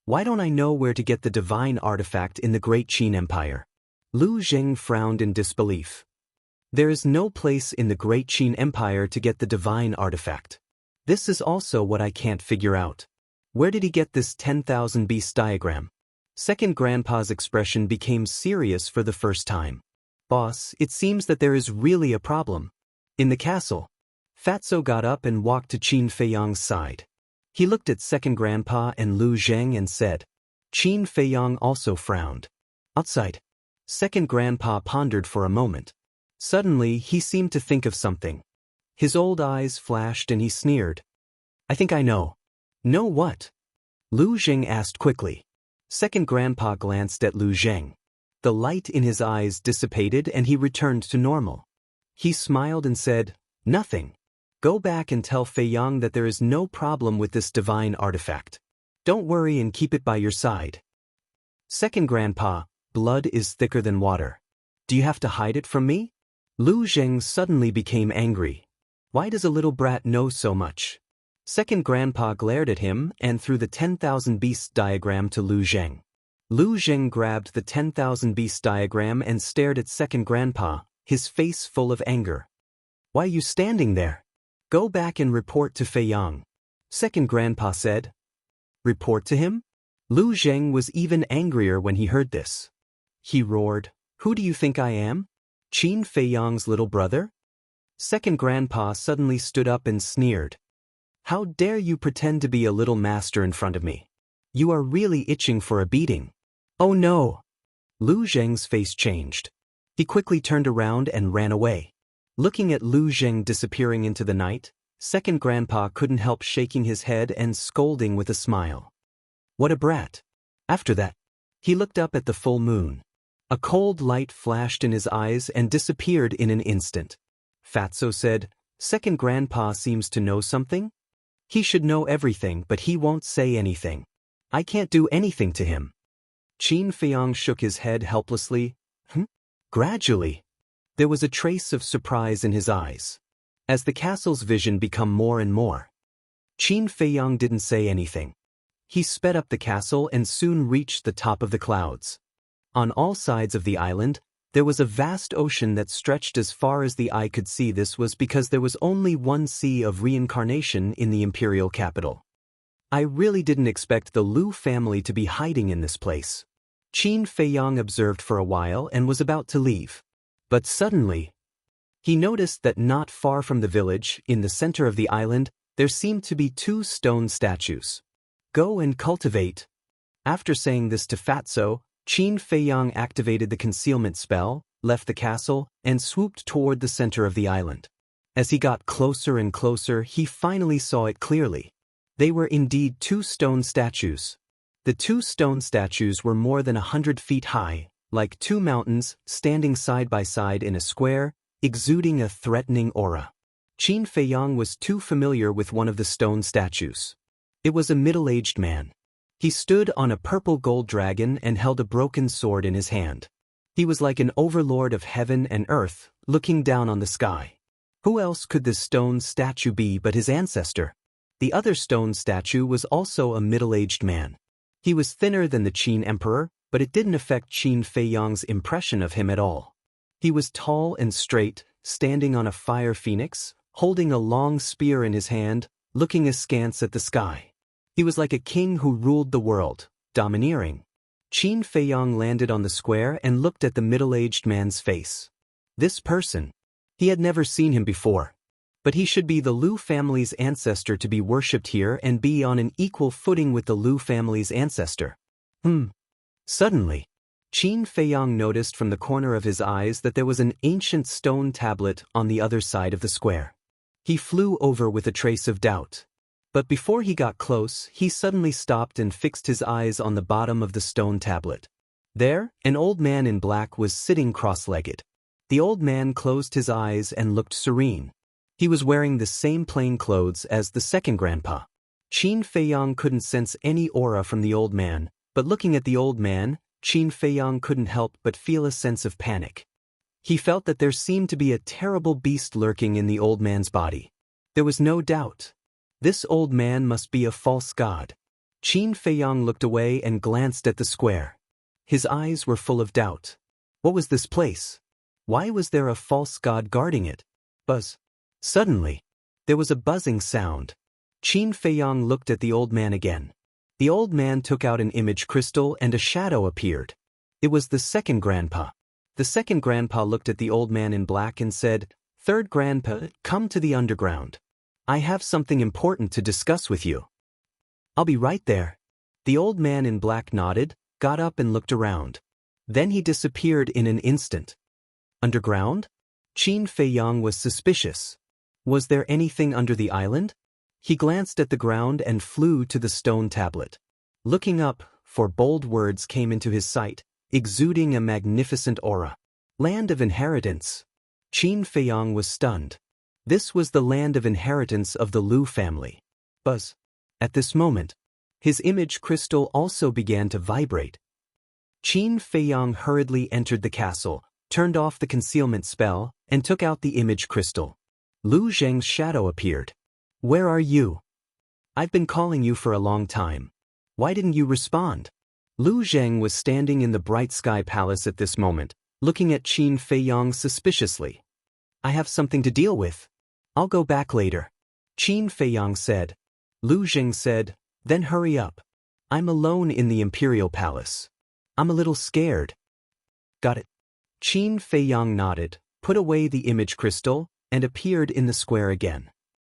[SPEAKER 1] Why don't I know where to get the divine artifact in the Great Qin Empire?" Lu Jing frowned in disbelief. "There is no place in the Great Qin Empire to get the divine artifact. This is also what I can't figure out. Where did he get this 10,000 beasts diagram?" Second Grandpa's expression became serious for the first time. "Boss, it seems that there is really a problem. In the castle." Fatso got up and walked to Qin Feiyang's side. He looked at Second Grandpa and Lu Jing and said. Qin Feiyang also frowned. Outside. Second Grandpa pondered for a moment. Suddenly, he seemed to think of something. His old eyes flashed and he sneered. "I think I know." "Know what?" Lu Jing asked quickly. Second Grandpa glanced at Lu Jing. The light in his eyes dissipated and he returned to normal. He smiled and said, "Nothing. Go back and tell Feiyang that there is no problem with this divine artifact. Don't worry and keep it by your side." Second Grandpa, blood is thicker than water. "Do you have to hide it from me?" Lu Jing suddenly became angry. Why does a little brat know so much? Second Grandpa glared at him and threw the 10,000 beasts diagram to Lu Jing. Lu Jing grabbed the 10,000 beasts diagram and stared at Second Grandpa, his face full of anger. "Why are you standing there? Go back and report to Feiyang," Second Grandpa said. "Report to him?" Lu Jing was even angrier when he heard this. He roared, "Who do you think I am? Qin Feiyang's little brother?" Second Grandpa suddenly stood up and sneered. "How dare you pretend to be a little master in front of me? You are really itching for a beating." "Oh no!" Lu Jing's face changed. He quickly turned around and ran away. Looking at Lu Jing disappearing into the night, Second Grandpa couldn't help shaking his head and scolding with a smile. What a brat. After that, he looked up at the full moon. A cold light flashed in his eyes and disappeared in an instant. Fatso said, "Second Grandpa seems to know something? He should know everything, but he won't say anything. I can't do anything to him." Qin Feiyang shook his head helplessly. Gradually, There was a trace of surprise in his eyes. As the castle's vision became more and more, Qin Feiyang didn't say anything. He sped up the castle and soon reached the top of the clouds. On all sides of the island, there was a vast ocean that stretched as far as the eye could see. This was because there was only one sea of reincarnation in the imperial capital. I really didn't expect the Lu family to be hiding in this place. Qin Feiyang observed for a while and was about to leave. But suddenly, he noticed that not far from the village, in the center of the island, there seemed to be 2 stone statues. Go and cultivate. After saying this to Fatso, Qin Feiyang activated the concealment spell, left the castle, and swooped toward the center of the island. As he got closer and closer, he finally saw it clearly. They were indeed 2 stone statues. The 2 stone statues were more than 100 feet high, like 2 mountains, standing side by side in a square, exuding a threatening aura. Qin Feiyang was too familiar with one of the stone statues. It was a middle-aged man. He stood on a purple gold dragon and held a broken sword in his hand. He was like an overlord of heaven and earth, looking down on the sky. Who else could this stone statue be but his ancestor? The other stone statue was also a middle-aged man. He was thinner than the Qin emperor, but it didn't affect Qin Feiyang's impression of him at all. He was tall and straight, standing on a fire phoenix, holding a long spear in his hand, looking askance at the sky. He was like a king who ruled the world, domineering. Qin Feiyang landed on the square and looked at the middle-aged man's face. This person. He had never seen him before. But he should be the Lu family's ancestor to be worshipped here and be on an equal footing with the Lu family's ancestor. Suddenly, Qin Feiyang noticed from the corner of his eyes that there was an ancient stone tablet on the other side of the square. He flew over with a trace of doubt. But before he got close, he suddenly stopped and fixed his eyes on the bottom of the stone tablet. There, an old man in black was sitting cross-legged. The old man closed his eyes and looked serene. He was wearing the same plain clothes as the second grandpa. Qin Feiyang couldn't sense any aura from the old man, but looking at the old man, Qin Feiyang couldn't help but feel a sense of panic. He felt that there seemed to be a terrible beast lurking in the old man's body. There was no doubt. This old man must be a false god. Qin Feiyang looked away and glanced at the square. His eyes were full of doubt. What was this place? Why was there a false god guarding it? Buzz. Suddenly, there was a buzzing sound. Qin Feiyang looked at the old man again. The old man took out an image crystal and a shadow appeared. It was the second grandpa. The second grandpa looked at the old man in black and said, "Third grandpa, come to the underground. I have something important to discuss with you." "I'll be right there." The old man in black nodded, got up and looked around. Then he disappeared in an instant. Underground? Qin Feiyang was suspicious. Was there anything under the island? He glanced at the ground and flew to the stone tablet. Looking up, 4 bold words came into his sight, exuding a magnificent aura. Land of inheritance. Qin Feiyang was stunned. This was the land of inheritance of the Lu family. Buzz. At this moment, his image crystal also began to vibrate. Qin Feiyang hurriedly entered the castle, turned off the concealment spell, and took out the image crystal. Lu Zheng's shadow appeared. "Where are you? I've been calling you for a long time. Why didn't you respond?" Lu Zheng was standing in the bright sky palace at this moment, looking at Qin Feiyang suspiciously. "I have something to deal with. I'll go back later," Qin Feiyang said. Lu Zheng said, "Then hurry up. I'm alone in the imperial palace. I'm a little scared." "Got it." Qin Feiyang nodded, put away the image crystal, and appeared in the square again.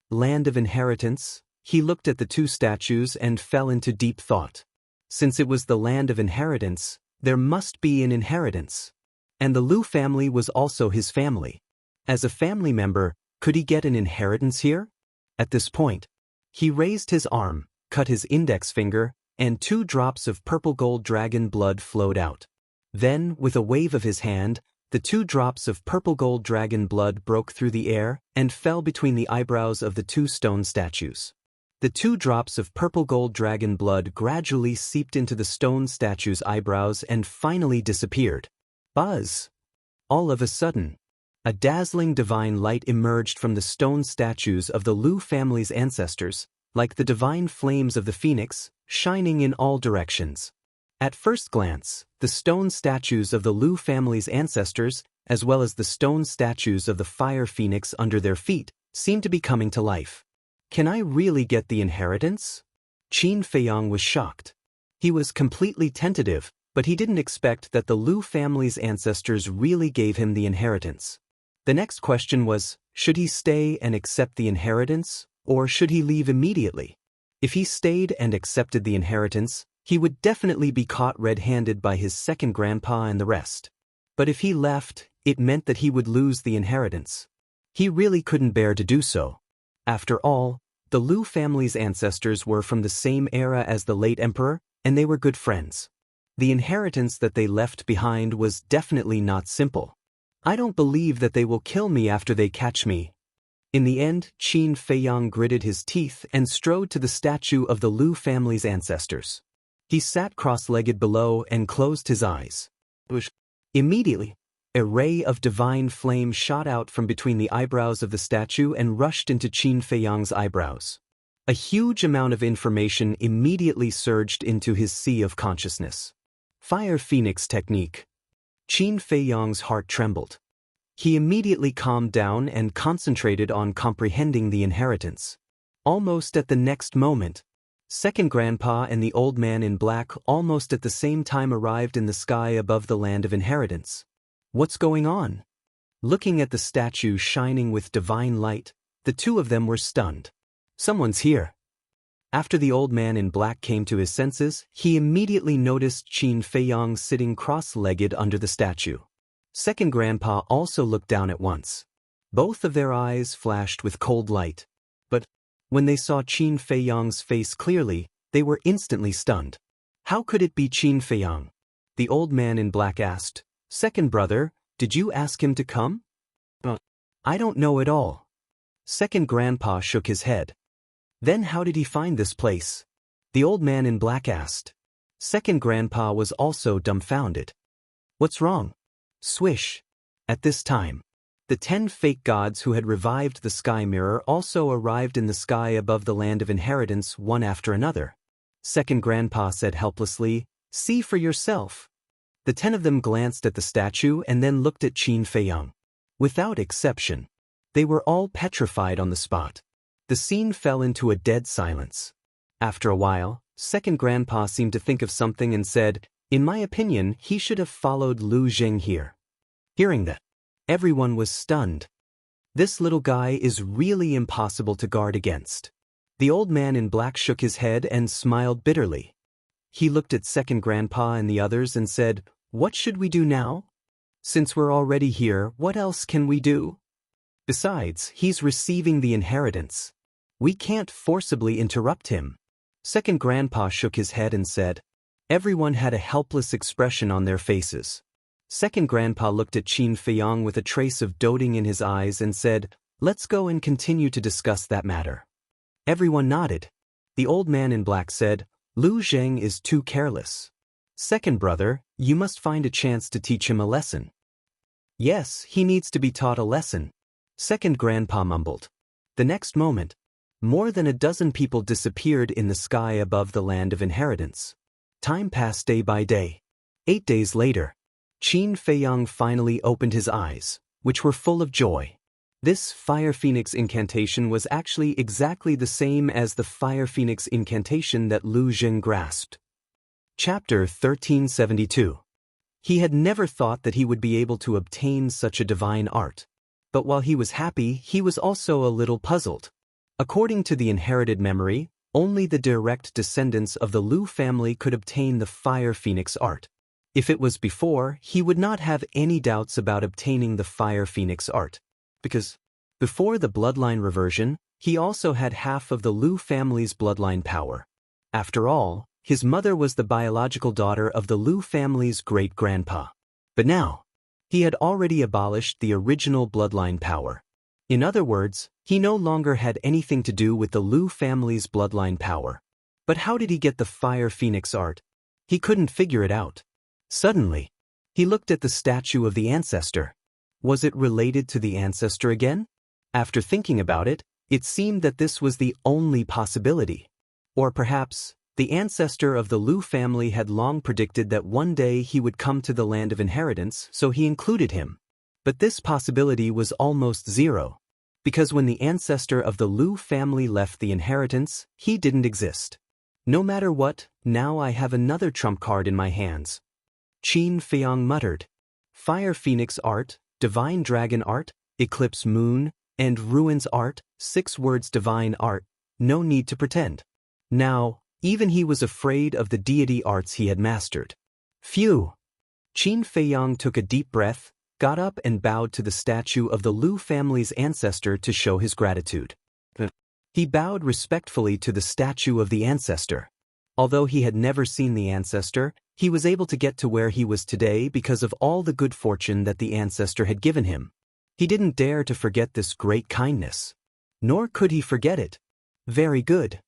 [SPEAKER 1] Land of inheritance. He looked at the 2 statues and fell into deep thought. Since it was the land of inheritance, there must be an inheritance. And the Lu family was also his family. As a family member, could he get an inheritance here? At this point, he raised his arm, cut his index finger, and 2 drops of purple gold dragon blood flowed out. Then, with a wave of his hand, the 2 drops of purple gold dragon blood broke through the air and fell between the eyebrows of the 2 stone statues. The 2 drops of purple gold dragon blood gradually seeped into the stone statue's eyebrows and finally disappeared. Buzz! All of a sudden, A dazzling divine light emerged from the stone statues of the Lu family's ancestors, like the divine flames of the phoenix, shining in all directions. At first glance, the stone statues of the Lu family's ancestors, as well as the stone statues of the fire phoenix under their feet, seemed to be coming to life. Can I really get the inheritance? Qin Feiyang was shocked. He was completely tentative, but he didn't expect that the Lu family's ancestors really gave him the inheritance. The next question was, should he stay and accept the inheritance, or should he leave immediately? If he stayed and accepted the inheritance, he would definitely be caught red-handed by his second grandpa and the rest. But if he left, it meant that he would lose the inheritance. He really couldn't bear to do so. After all, the Lu family's ancestors were from the same era as the late emperor, and they were good friends. The inheritance that they left behind was definitely not simple. I don't believe that they will kill me after they catch me. In the end, Qin Feiyang gritted his teeth and strode to the statue of the Lu family's ancestors. He sat cross-legged below and closed his eyes. Immediately, a ray of divine flame shot out from between the eyebrows of the statue and rushed into Qin Feiyang's eyebrows. A huge amount of information immediately surged into his sea of consciousness. Fire Phoenix technique. Qin Feiyang's heart trembled. He immediately calmed down and concentrated on comprehending the inheritance. Almost at the next moment, Second Grandpa and the old man in black almost at the same time arrived in the sky above the land of inheritance. What's going on? Looking at the statue shining with divine light, the two of them were stunned. Someone's here. After the old man in black came to his senses, he immediately noticed Qin Feiyang sitting cross-legged under the statue. Second Grandpa also looked down at once. Both of their eyes flashed with cold light. But when they saw Qin Feiyang's face clearly, they were instantly stunned. How could it be Qin Feiyang? The old man in black asked. Second brother, did you ask him to come? I don't know at all. Second Grandpa shook his head. Then how did he find this place? The old man in black asked. Second Grandpa was also dumbfounded. What's wrong? Swish. At this time, the 10 fake gods who had revived the sky mirror also arrived in the sky above the land of inheritance one after another. Second Grandpa said helplessly, see for yourself. The 10 of them glanced at the statue and then looked at Qin Feiyang. Without exception, they were all petrified on the spot. The scene fell into a dead silence. After a while, Second Grandpa seemed to think of something and said, in my opinion, he should have followed Lu Zheng here. Hearing that, everyone was stunned. This little guy is really impossible to guard against. The old man in black shook his head and smiled bitterly. He looked at Second Grandpa and the others and said, what should we do now? Since we're already here, what else can we do? Besides, he's receiving the inheritance. We can't forcibly interrupt him. Second Grandpa shook his head and said. Everyone had a helpless expression on their faces. Second Grandpa looked at Qin Feiyang with a trace of doting in his eyes and said, let's go and continue to discuss that matter. Everyone nodded. The old man in black said, Lu Zheng is too careless. Second brother, you must find a chance to teach him a lesson. Yes, he needs to be taught a lesson. Second Grandpa mumbled. The next moment, more than a dozen people disappeared in the sky above the land of inheritance. Time passed day by day. 8 days later, Qin Feiyang finally opened his eyes, which were full of joy. This Fire Phoenix incantation was actually exactly the same as the Fire Phoenix incantation that Lu Zheng grasped. Chapter 1372. He had never thought that he would be able to obtain such a divine art. But while he was happy, he was also a little puzzled. According to the inherited memory, only the direct descendants of the Lu family could obtain the Fire Phoenix art. If it was before, he would not have any doubts about obtaining the Fire Phoenix art. Because, before the bloodline reversion, he also had half of the Lu family's bloodline power. After all, his mother was the biological daughter of the Lu family's great-grandpa. But now, he had already abolished the original bloodline power. In other words, he no longer had anything to do with the Lu family's bloodline power. But how did he get the Fire Phoenix art? He couldn't figure it out. Suddenly, he looked at the statue of the ancestor. Was it related to the ancestor again? After thinking about it, it seemed that this was the only possibility. Or perhaps, the ancestor of the Liu family had long predicted that one day he would come to the land of inheritance, so he included him. But this possibility was almost zero, because when the ancestor of the Liu family left the inheritance, he didn't exist. No matter what, now I have another trump card in my hands. Qin Feiyang muttered. Fire Phoenix art, Divine Dragon art, Eclipse Moon, and Ruins art, 6 words divine art, no need to pretend. Now, even he was afraid of the deity arts he had mastered. Phew! Qin Feiyang took a deep breath, got up and bowed to the statue of the Liu family's ancestor to show his gratitude. He bowed respectfully to the statue of the ancestor. Although he had never seen the ancestor, he was able to get to where he was today because of all the good fortune that the ancestor had given him. He didn't dare to forget this great kindness. Nor could he forget it. Very good.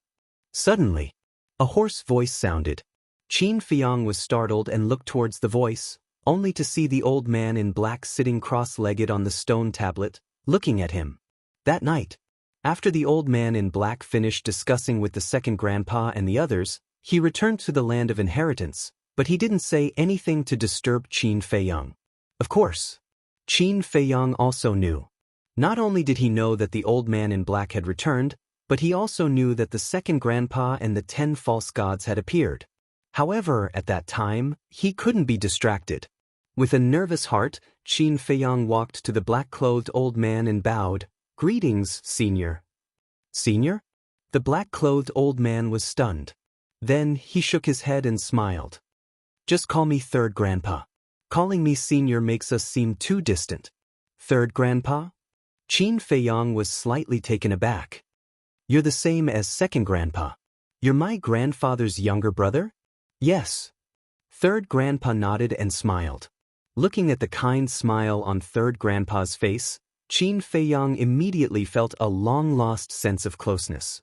[SPEAKER 1] Suddenly, a hoarse voice sounded. Qin Feiyang was startled and looked towards the voice, only to see the old man in black sitting cross-legged on the stone tablet, looking at him. That night, after the old man in black finished discussing with the second grandpa and the others, he returned to the land of inheritance, but he didn't say anything to disturb Qin Feiyang. Of course, Qin Feiyang also knew. Not only did he know that the old man in black had returned, but he also knew that the second grandpa and the 10 false gods had appeared. However, at that time, he couldn't be distracted. With a nervous heart, Qin Feiyang walked to the black-clothed old man and bowed. Greetings, senior. Senior? The black-clothed old man was stunned. Then he shook his head and smiled. Just call me third grandpa. Calling me senior makes us seem too distant. Third grandpa? Qin Feiyang was slightly taken aback. You're the same as second grandpa. You're my grandfather's younger brother? Yes. Third grandpa nodded and smiled. Looking at the kind smile on third grandpa's face, Qin Feiyang immediately felt a long-lost sense of closeness.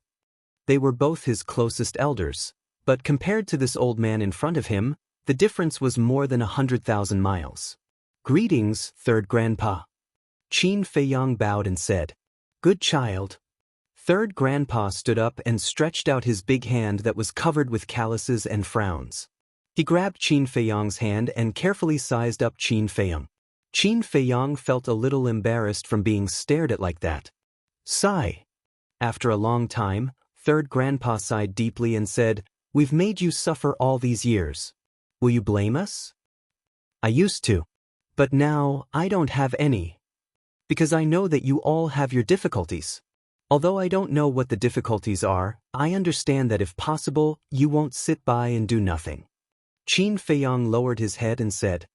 [SPEAKER 1] They were both his closest elders, but compared to this old man in front of him, the difference was more than 100,000 miles. Greetings, third grandpa. Qin Feiyang bowed and said, Good child. Third grandpa stood up and stretched out his big hand that was covered with calluses and frowns. He grabbed Qin Feiyang's hand and carefully sized up Qin Feiyang. Qin Feiyang felt a little embarrassed from being stared at like that. Sigh. After a long time, third grandpa sighed deeply and said, We've made you suffer all these years. Will you blame us? I used to. But now, I don't have any. Because I know that you all have your difficulties. Although I don't know what the difficulties are, I understand that if possible, you won't sit by and do nothing. Qin Feiyang lowered his head and said,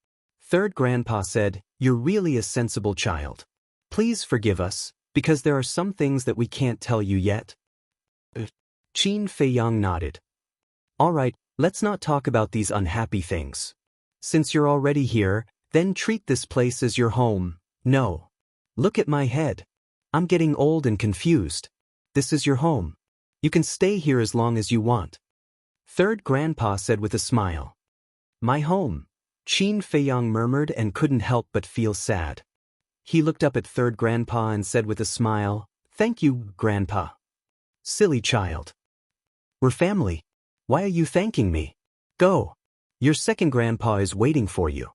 [SPEAKER 1] Third grandpa said, You're really a sensible child. Please forgive us, because there are some things that we can't tell you yet. Qin Feiyang nodded. All right, let's not talk about these unhappy things. Since you're already here, then treat this place as your home. No. Look at my head. I'm getting old and confused. This is your home. You can stay here as long as you want. Third grandpa said with a smile. My home. Qin Feiyang murmured and couldn't help but feel sad. He looked up at third grandpa and said with a smile, Thank you, grandpa. Silly child. We're family. Why are you thanking me? Go. Your second grandpa is waiting for you.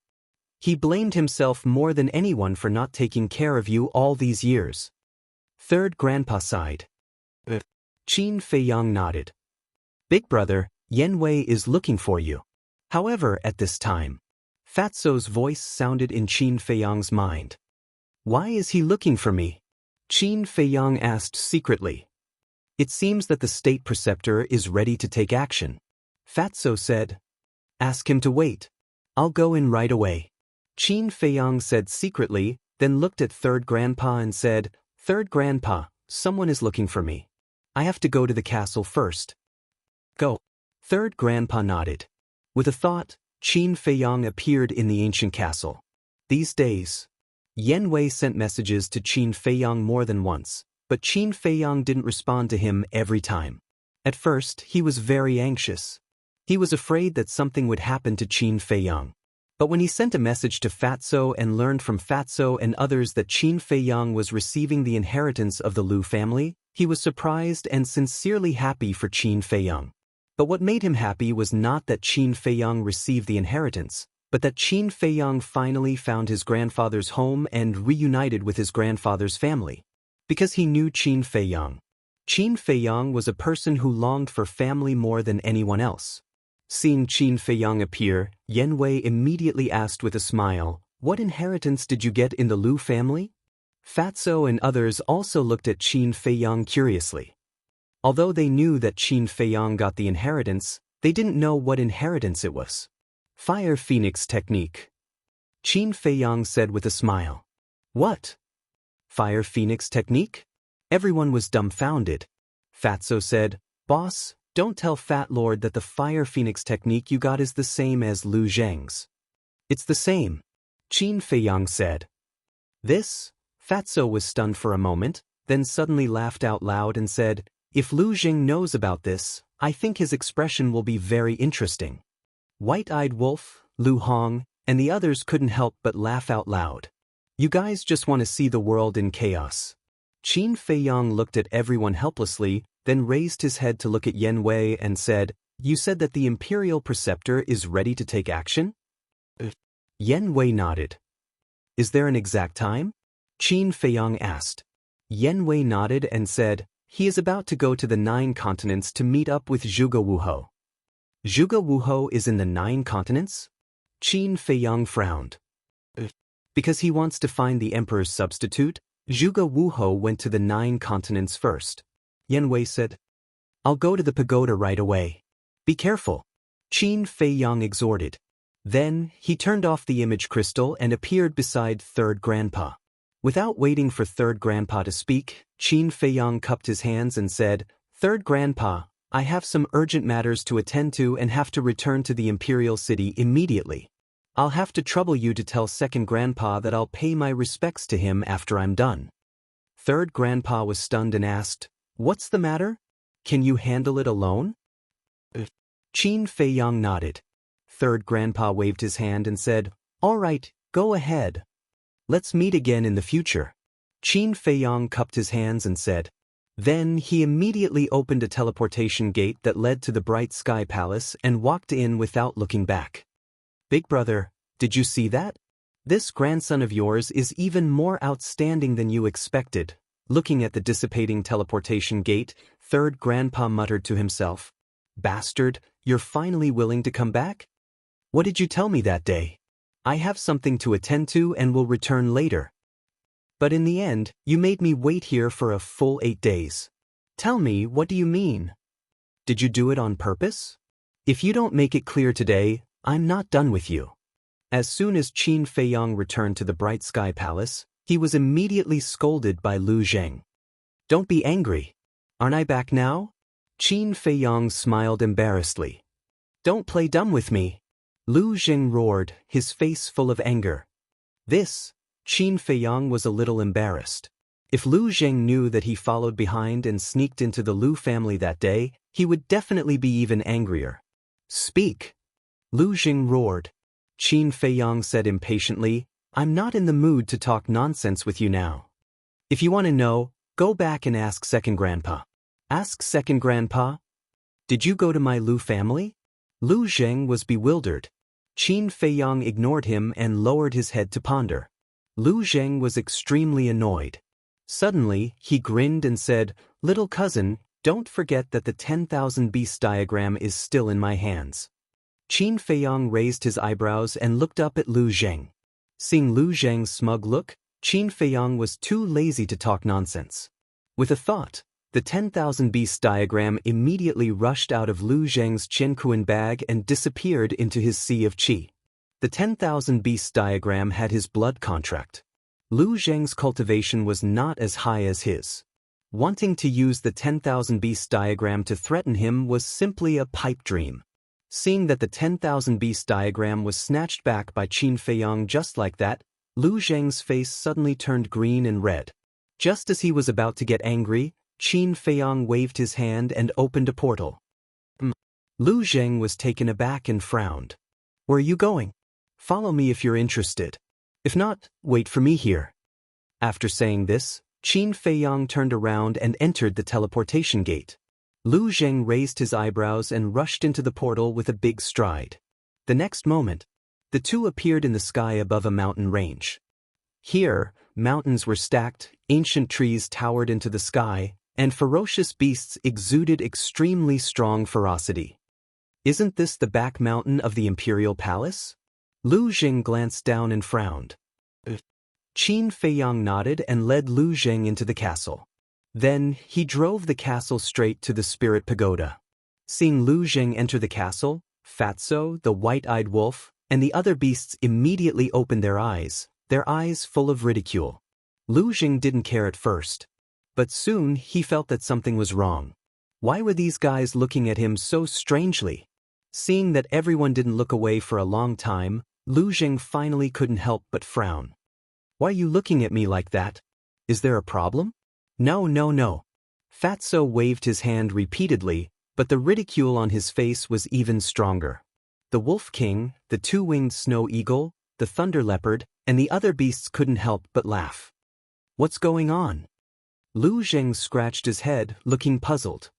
[SPEAKER 1] He blamed himself more than anyone for not taking care of you all these years. Third grandpa sighed. Qin Feiyang nodded. Big brother, Yan Wei is looking for you. However, at this time, Fatso's voice sounded in Qin Feiyang's mind. Why is he looking for me? Qin Feiyang asked secretly. It seems that the state preceptor is ready to take action. Fatso said. Ask him to wait. I'll go in right away. Qin Feiyang said secretly, then looked at third grandpa and said, Third grandpa, someone is looking for me. I have to go to the castle first. Go. Third grandpa nodded. With a thought, Qin Feiyang appeared in the ancient castle. These days, Yan Wei sent messages to Qin Feiyang more than once, but Qin Feiyang didn't respond to him every time. At first, he was very anxious. He was afraid that something would happen to Qin Feiyang. But when he sent a message to Fatso and learned from Fatso and others that Qin Feiyang was receiving the inheritance of the Lu family, he was surprised and sincerely happy for Qin Feiyang. But what made him happy was not that Qin Feiyang received the inheritance, but that Qin Feiyang finally found his grandfather's home and reunited with his grandfather's family. Because he knew Qin Feiyang. Qin Feiyang was a person who longed for family more than anyone else. Seeing Qin Feiyang appear, Yan Wei immediately asked with a smile, "What inheritance did you get in the Lu family?" Fatso and others also looked at Qin Feiyang curiously. Although they knew that Qin Feiyang got the inheritance, they didn't know what inheritance it was. Fire Phoenix Technique. Qin Feiyang said with a smile. What? Fire Phoenix Technique? Everyone was dumbfounded. Fatso said, "Boss, don't tell Fat Lord that the Fire Phoenix Technique you got is the same as Lu Zheng's." "It's the same," Qin Feiyang said. "This?" Fatso was stunned for a moment, then suddenly laughed out loud and said, "If Lu Zheng knows about this, I think his expression will be very interesting." White-Eyed Wolf, Lu Hong, and the others couldn't help but laugh out loud. "You guys just want to see the world in chaos." Qin Feiyang looked at everyone helplessly, then raised his head to look at Yan Wei and said, "You said that the Imperial Preceptor is ready to take action?" Yan Wei nodded. "Is there an exact time?" Qin Feiyang asked. Yan Wei nodded and said, "He is about to go to the 9 continents to meet up with Zhuge Wuhou." "Zhuge Wuhou is in the 9 continents?" Qin Feiyang frowned. "Because he wants to find the Emperor's substitute, Zhuge Wuhou went to the 9 continents first." Yan Wei said, "I'll go to the pagoda right away. Be careful," Qin Feiyang exhorted. Then, he turned off the image crystal and appeared beside Third Grandpa. Without waiting for Third Grandpa to speak, Qin Feiyang cupped his hands and said, "Third Grandpa, I have some urgent matters to attend to and have to return to the Imperial City immediately. I'll have to trouble you to tell Second Grandpa that I'll pay my respects to him after I'm done." Third Grandpa was stunned and asked, "What's the matter? Can you handle it alone?" Qin Feiyang nodded. Third Grandpa waved his hand and said, "All right, go ahead. Let's meet again in the future." Qin Feiyang cupped his hands and said. Then he immediately opened a teleportation gate that led to the Bright Sky Palace and walked in without looking back. "Big brother, did you see that? This grandson of yours is even more outstanding than you expected." Looking at the dissipating teleportation gate, Third Grandpa muttered to himself, "Bastard, you're finally willing to come back? What did you tell me that day? I have something to attend to and will return later. But in the end, you made me wait here for a full 8 days. Tell me, what do you mean? Did you do it on purpose? If you don't make it clear today, I'm not done with you." As soon as Qin Feiyang returned to the Bright Sky Palace, he was immediately scolded by Lu Zheng. "Don't be angry. Aren't I back now?" Qin Feiyang smiled embarrassedly. "Don't play dumb with me," Lu Zheng roared, his face full of anger. Qin Feiyang was a little embarrassed. If Lu Zheng knew that he followed behind and sneaked into the Lu family that day, he would definitely be even angrier. "Speak," Lu Zheng roared. Qin Feiyang said impatiently, "I'm not in the mood to talk nonsense with you now. If you want to know, go back and ask Second Grandpa." "Ask Second Grandpa? Did you go to my Lu family?" Lu Zheng was bewildered. Qin Feiyang ignored him and lowered his head to ponder. Lu Zheng was extremely annoyed. Suddenly, he grinned and said, "Little cousin, don't forget that the 10,000 beast diagram is still in my hands." Qin Feiyang raised his eyebrows and looked up at Lu Zheng. Seeing Lu Zheng's smug look, Qin Feiyang was too lazy to talk nonsense. With a thought, the 10,000 beast diagram immediately rushed out of Lu Zheng's Qianquan bag and disappeared into his sea of qi. The 10,000 beasts diagram had his blood contract. Lu Zheng's cultivation was not as high as his. Wanting to use the 10,000 beasts diagram to threaten him was simply a pipe dream. Seeing that the 10,000 beasts diagram was snatched back by Qin Feiyang just like that, Lu Zheng's face suddenly turned green and red. Just as he was about to get angry, Qin Feiyang waved his hand and opened a portal. Lu Zheng was taken aback and frowned. "Where are you going?" Follow me if you're interested. If not, wait for me here. After saying this, Qin Feiyang turned around and entered the teleportation gate. Lu Zheng raised his eyebrows and rushed into the portal with a big stride. The next moment, the two appeared in the sky above a mountain range. Here, mountains were stacked, ancient trees towered into the sky, and ferocious beasts exuded extremely strong ferocity. Isn't this the back mountain of the Imperial Palace? Lu Zheng glanced down and frowned. Qin Feiyang nodded and led Lu Zheng into the castle. Then, he drove the castle straight to the Spirit Pagoda. Seeing Lu Zheng enter the castle, Fatso, the white-eyed wolf, and the other beasts immediately opened their eyes full of ridicule. Lu Zheng didn't care at first. But soon he felt that something was wrong. Why were these guys looking at him so strangely? Seeing that everyone didn't look away for a long time, Lu Zheng finally couldn't help but frown. Why are you looking at me like that? Is there a problem? No. Fatso waved his hand repeatedly, but the ridicule on his face was even stronger. The Wolf King, the two-winged snow eagle, the thunder leopard, and the other beasts couldn't help but laugh. What's going on? Lu Zheng scratched his head, looking puzzled.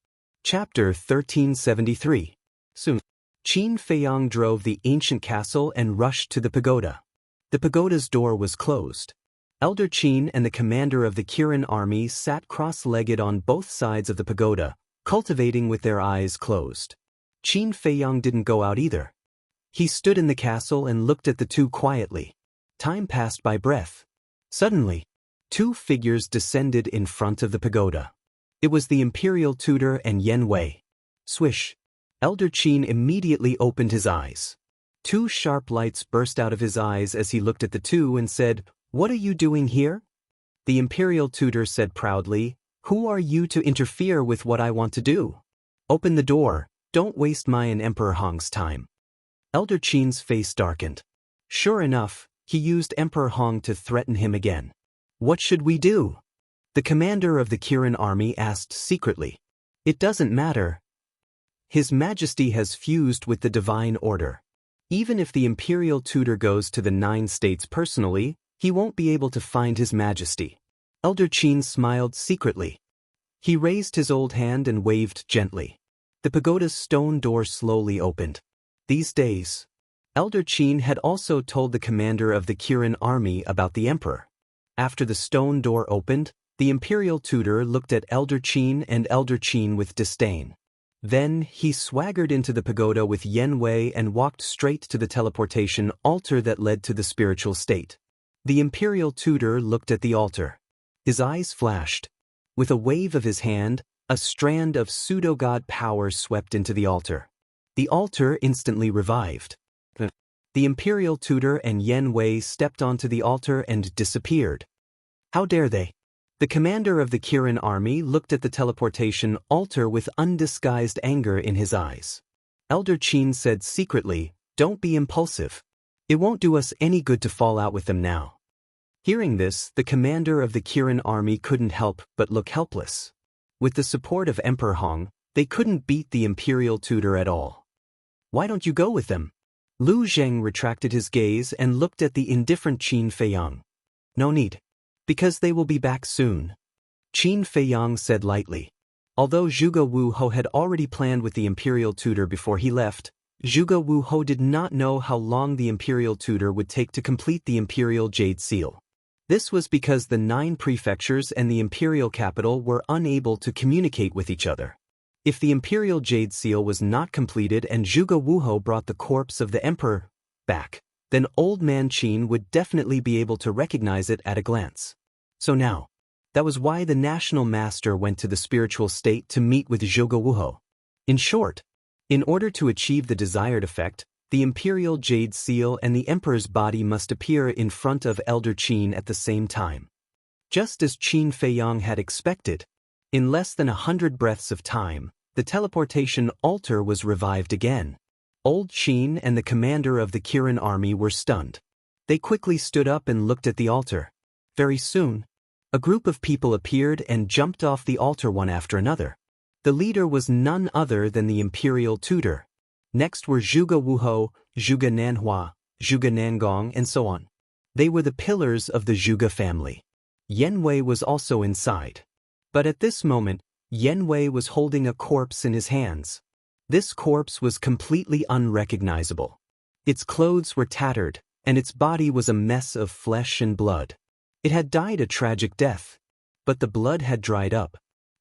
[SPEAKER 1] Chapter 1373. Soon, Qin Feiyang drove the ancient castle and rushed to the pagoda. The pagoda's door was closed. Elder Qin and the commander of the Kirin army sat cross-legged on both sides of the pagoda, cultivating with their eyes closed. Qin Feiyang didn't go out either. He stood in the castle and looked at the two quietly. Time passed by breath. Suddenly, two figures descended in front of the pagoda. It was the imperial tutor and Yen Wei. Swish! Elder Qin immediately opened his eyes. Two sharp lights burst out of his eyes as he looked at the two and said, "What are you doing here?" The imperial tutor said proudly, "Who are you to interfere with what I want to do? Open the door, don't waste my and Emperor Hong's time." Elder Qin's face darkened. Sure enough, he used Emperor Hong to threaten him again. "What should we do?" The commander of the Kirin army asked secretly. "It doesn't matter. His Majesty has fused with the divine order. Even if the imperial tutor goes to the 9 states personally, he won't be able to find His Majesty." Elder Qin smiled secretly. He raised his old hand and waved gently. The pagoda's stone door slowly opened. These days, Elder Qin had also told the commander of the Kirin army about the emperor. After the stone door opened, the imperial tutor looked at Elder Qin and Elder Qin with disdain. Then he swaggered into the pagoda with Yen Wei and walked straight to the teleportation altar that led to the spiritual state. The imperial tutor looked at the altar. His eyes flashed. With a wave of his hand, a strand of pseudo-god power swept into the altar. The altar instantly revived. The imperial tutor and Yen Wei stepped onto the altar and disappeared. How dare they? The commander of the Kirin army looked at the teleportation altar with undisguised anger in his eyes. Elder Qin said secretly, "Don't be impulsive. It won't do us any good to fall out with them now." Hearing this, the commander of the Kirin army couldn't help but look helpless. With the support of Emperor Hong, they couldn't beat the imperial tutor at all. "Why don't you go with them?" Lu Zheng retracted his gaze and looked at the indifferent Qin Feiyang. "No need. Because they will be back soon," Qin Feiyang said lightly. Although Zhuge Wu Ho had already planned with the imperial tutor before he left, Zhuge Wu Ho did not know how long the imperial tutor would take to complete the imperial jade seal. This was because the 9 prefectures and the imperial capital were unable to communicate with each other. If the imperial jade seal was not completed and Zhuge Wu Ho brought the corpse of the emperor back, then Old Man Qin would definitely be able to recognize it at a glance. So now, that was why the national master went to the spiritual state to meet with Zhuge Wu Ho. In short, in order to achieve the desired effect, the imperial jade seal and the emperor's body must appear in front of Elder Qin at the same time. Just as Qin Feiyang had expected, in less than 100 breaths of time, the teleportation altar was revived again. Old Qin and the commander of the Kirin army were stunned. They quickly stood up and looked at the altar. Very soon, a group of people appeared and jumped off the altar one after another. The leader was none other than the imperial tutor. Next were Zhuge Wu Ho, Zhuge Nanhua, Zhuge Nangong, and so on. They were the pillars of the Zhuge family. Yan Wei was also inside. But at this moment, Yan Wei was holding a corpse in his hands. This corpse was completely unrecognizable. Its clothes were tattered, and its body was a mess of flesh and blood. It had died a tragic death. But the blood had dried up.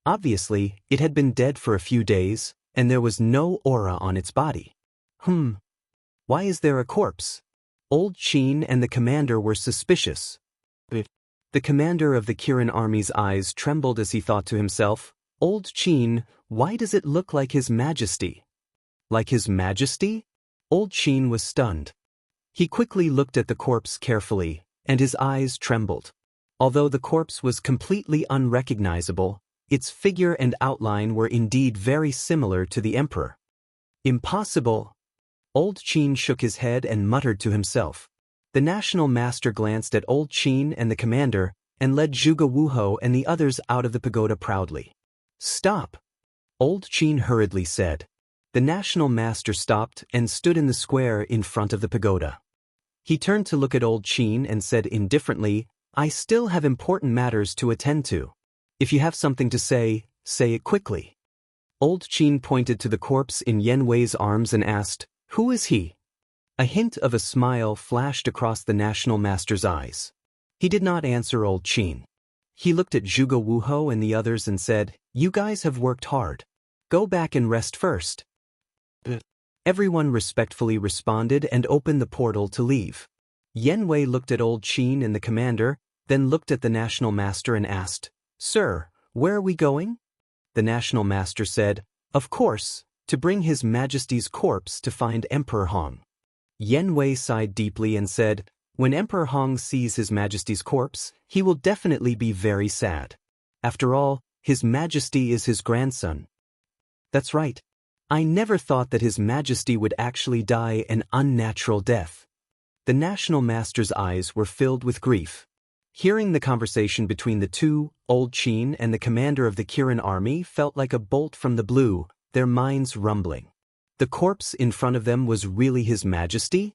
[SPEAKER 1] Obviously, it had been dead for a few days, and there was no aura on its body. Why is there a corpse? Old Qin and the commander were suspicious. The commander of the Kirin army's eyes trembled as he thought to himself, Old Qin, why does it look like His Majesty? Like His Majesty? Old Qin was stunned. He quickly looked at the corpse carefully, and his eyes trembled. Although the corpse was completely unrecognizable, its figure and outline were indeed very similar to the emperor. Impossible! Old Qin shook his head and muttered to himself. The national master glanced at Old Qin and the commander, and led Zhuge Wuhou and the others out of the pagoda proudly. Stop! Old Qin hurriedly said. The national master stopped and stood in the square in front of the pagoda. He turned to look at Old Qin and said indifferently, I still have important matters to attend to. If you have something to say it quickly. Old Qin pointed to the corpse in Yan Wei's arms and asked, Who is he? A hint of a smile flashed across the national master's eyes. He did not answer Old Qin. He looked at Zhuge Wuhou and the others and said, You guys have worked hard. Go back and rest first. Everyone respectfully responded and opened the portal to leave. Yan Wei looked at Old Qin and the commander, then looked at the national master and asked, Sir, where are we going? The national master said, Of course, to bring His Majesty's corpse to find Emperor Hong. Yan Wei sighed deeply and said, When Emperor Hong sees His Majesty's corpse, he will definitely be very sad. After all, His Majesty is his grandson. That's right. I never thought that His Majesty would actually die an unnatural death. The national master's eyes were filled with grief. Hearing the conversation between the two, Old Qin and the commander of the Kirin army felt like a bolt from the blue, their minds rumbling. The corpse in front of them was really His Majesty?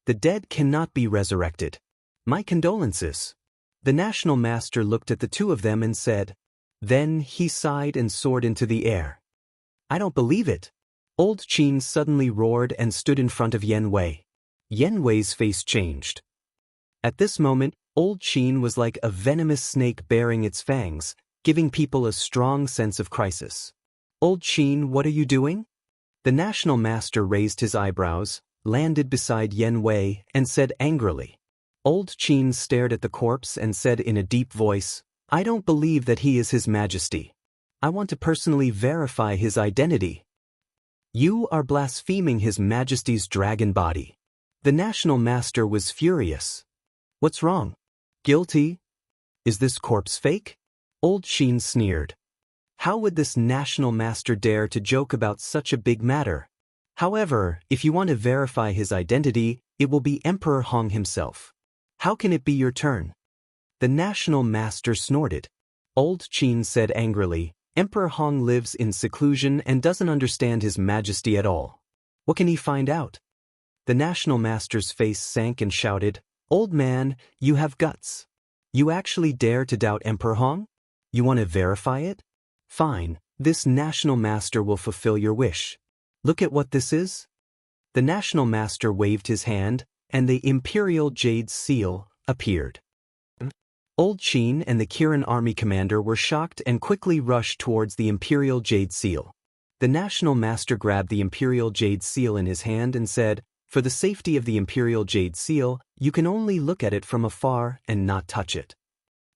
[SPEAKER 1] The dead cannot be resurrected. My condolences. The national master looked at the two of them and said. Then he sighed and soared into the air. I don't believe it. Old Qin suddenly roared and stood in front of Yan Wei. Yan Wei's face changed. At this moment, Old Qin was like a venomous snake baring its fangs, giving people a strong sense of crisis. Old Qin, what are you doing? The national master raised his eyebrows, landed beside Yan Wei, and said angrily. Old Qin stared at the corpse and said in a deep voice, I don't believe that he is His Majesty. I want to personally verify his identity. You are blaspheming His Majesty's dragon body. The national master was furious. What's wrong? Guilty? Is this corpse fake? Old Qin sneered. How would this national master dare to joke about such a big matter? However, if you want to verify his identity, it will be Emperor Hong himself. How can it be your turn? The national master snorted. Old Qin said angrily, Emperor Hong lives in seclusion and doesn't understand His Majesty at all. What can he find out? The national master's face sank and shouted, Old man, you have guts. You actually dare to doubt Emperor Hong? You want to verify it? Fine, this national master will fulfill your wish. Look at what this is. The national master waved his hand, and the imperial jade seal appeared. Old Qin and the Kirin army commander were shocked and quickly rushed towards the imperial jade seal. The national master grabbed the imperial jade seal in his hand and said, For the safety of the imperial jade seal, you can only look at it from afar and not touch it.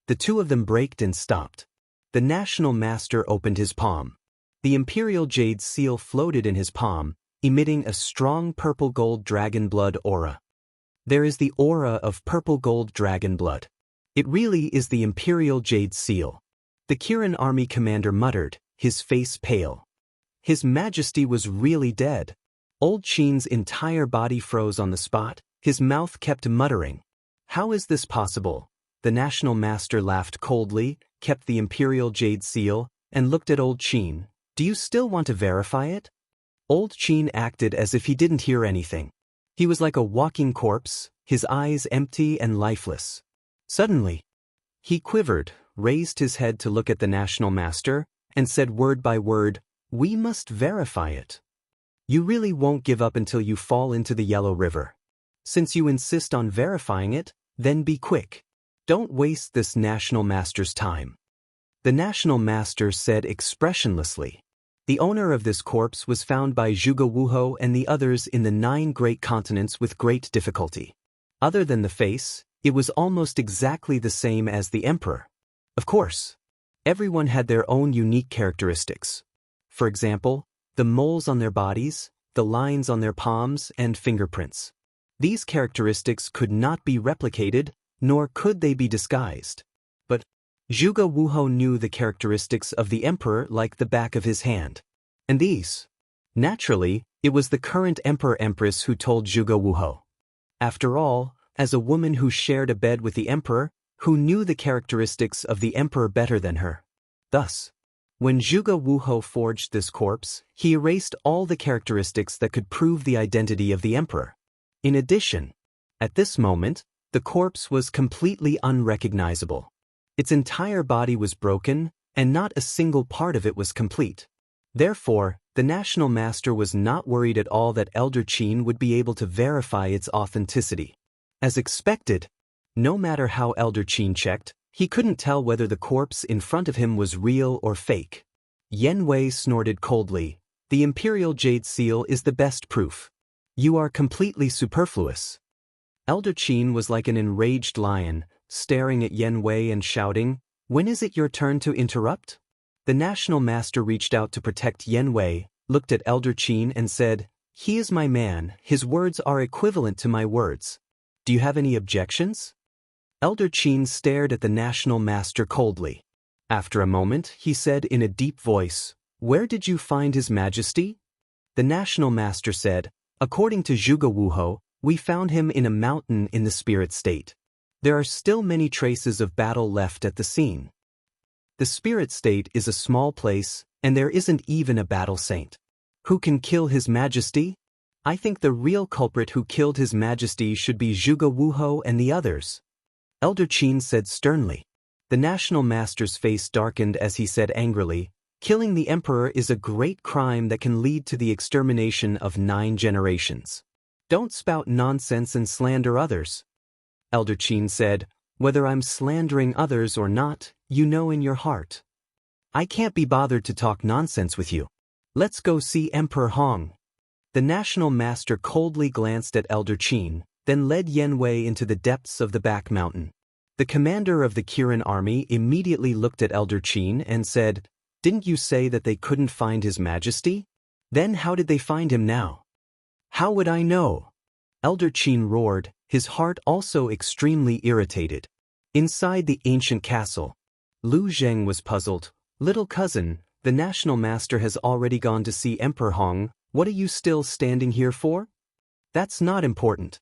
[SPEAKER 1] The two of them braked and stopped. The national master opened his palm. The imperial jade seal floated in his palm, emitting a strong purple-gold dragon blood aura. There is the aura of purple-gold dragon blood. It really is the imperial jade seal. The Kirin army commander muttered, his face pale. His Majesty was really dead. Old Qin's entire body froze on the spot, his mouth kept muttering. How is this possible? The national master laughed coldly, kept the imperial jade seal, and looked at Old Qin. Do you still want to verify it? Old Qin acted as if he didn't hear anything. He was like a walking corpse, his eyes empty and lifeless. Suddenly, he quivered, raised his head to look at the national master, and said word by word, "We must verify it. You really won't give up until you fall into the Yellow River. Since you insist on verifying it, then be quick. Don't waste this national master's time." The national master said expressionlessly, "The owner of this corpse was found by Zhuge Wuho and the others in the 9 great continents with great difficulty. Other than the face, it was almost exactly the same as the emperor. Of course, everyone had their own unique characteristics. For example, the moles on their bodies, the lines on their palms, and fingerprints. These characteristics could not be replicated, nor could they be disguised. But Zhuge Wuho knew the characteristics of the emperor like the back of his hand. And these, naturally, it was the current emperor-empress who told Zhuge Wuho. After all, as a woman who shared a bed with the emperor, who knew the characteristics of the emperor better than her. Thus, when Zhuge Wuho forged this corpse, he erased all the characteristics that could prove the identity of the emperor. In addition, at this moment, the corpse was completely unrecognizable. Its entire body was broken, and not a single part of it was complete. Therefore, the national master was not worried at all that Elder Qin would be able to verify its authenticity. As expected, no matter how Elder Qin checked, he couldn't tell whether the corpse in front of him was real or fake. Yen Wei snorted coldly, "The imperial jade seal is the best proof. You are completely superfluous." Elder Qin was like an enraged lion, staring at Yen Wei and shouting, "When is it your turn to interrupt?" The national master reached out to protect Yen Wei, looked at Elder Qin and said, "He is my man, his words are equivalent to my words. Do you have any objections?" Elder Qin stared at the national master coldly. After a moment, he said in a deep voice, "Where did you find His Majesty?" The national master said, "According to Zhuge Wuho, we found him in a mountain in the spirit state. There are still many traces of battle left at the scene. The spirit state is a small place, and there isn't even a battle saint. Who can kill His Majesty? I think the real culprit who killed His Majesty should be Zhuge Wuho and the others." Elder Qin said sternly. The national master's face darkened as he said angrily, "Killing the emperor is a great crime that can lead to the extermination of 9 generations. Don't spout nonsense and slander others." Elder Qin said, "Whether I'm slandering others or not, you know in your heart. I can't be bothered to talk nonsense with you. Let's go see Emperor Hong." The national master coldly glanced at Elder Qin, then led Yen Wei into the depths of the back mountain. The commander of the Kirin army immediately looked at Elder Qin and said, "Didn't you say that they couldn't find His Majesty? Then how did they find him now?" "How would I know?" Elder Qin roared, his heart also extremely irritated. Inside the ancient castle, Lu Zheng was puzzled. "Little cousin, the national master has already gone to see Emperor Hong. What are you still standing here for?" "That's not important."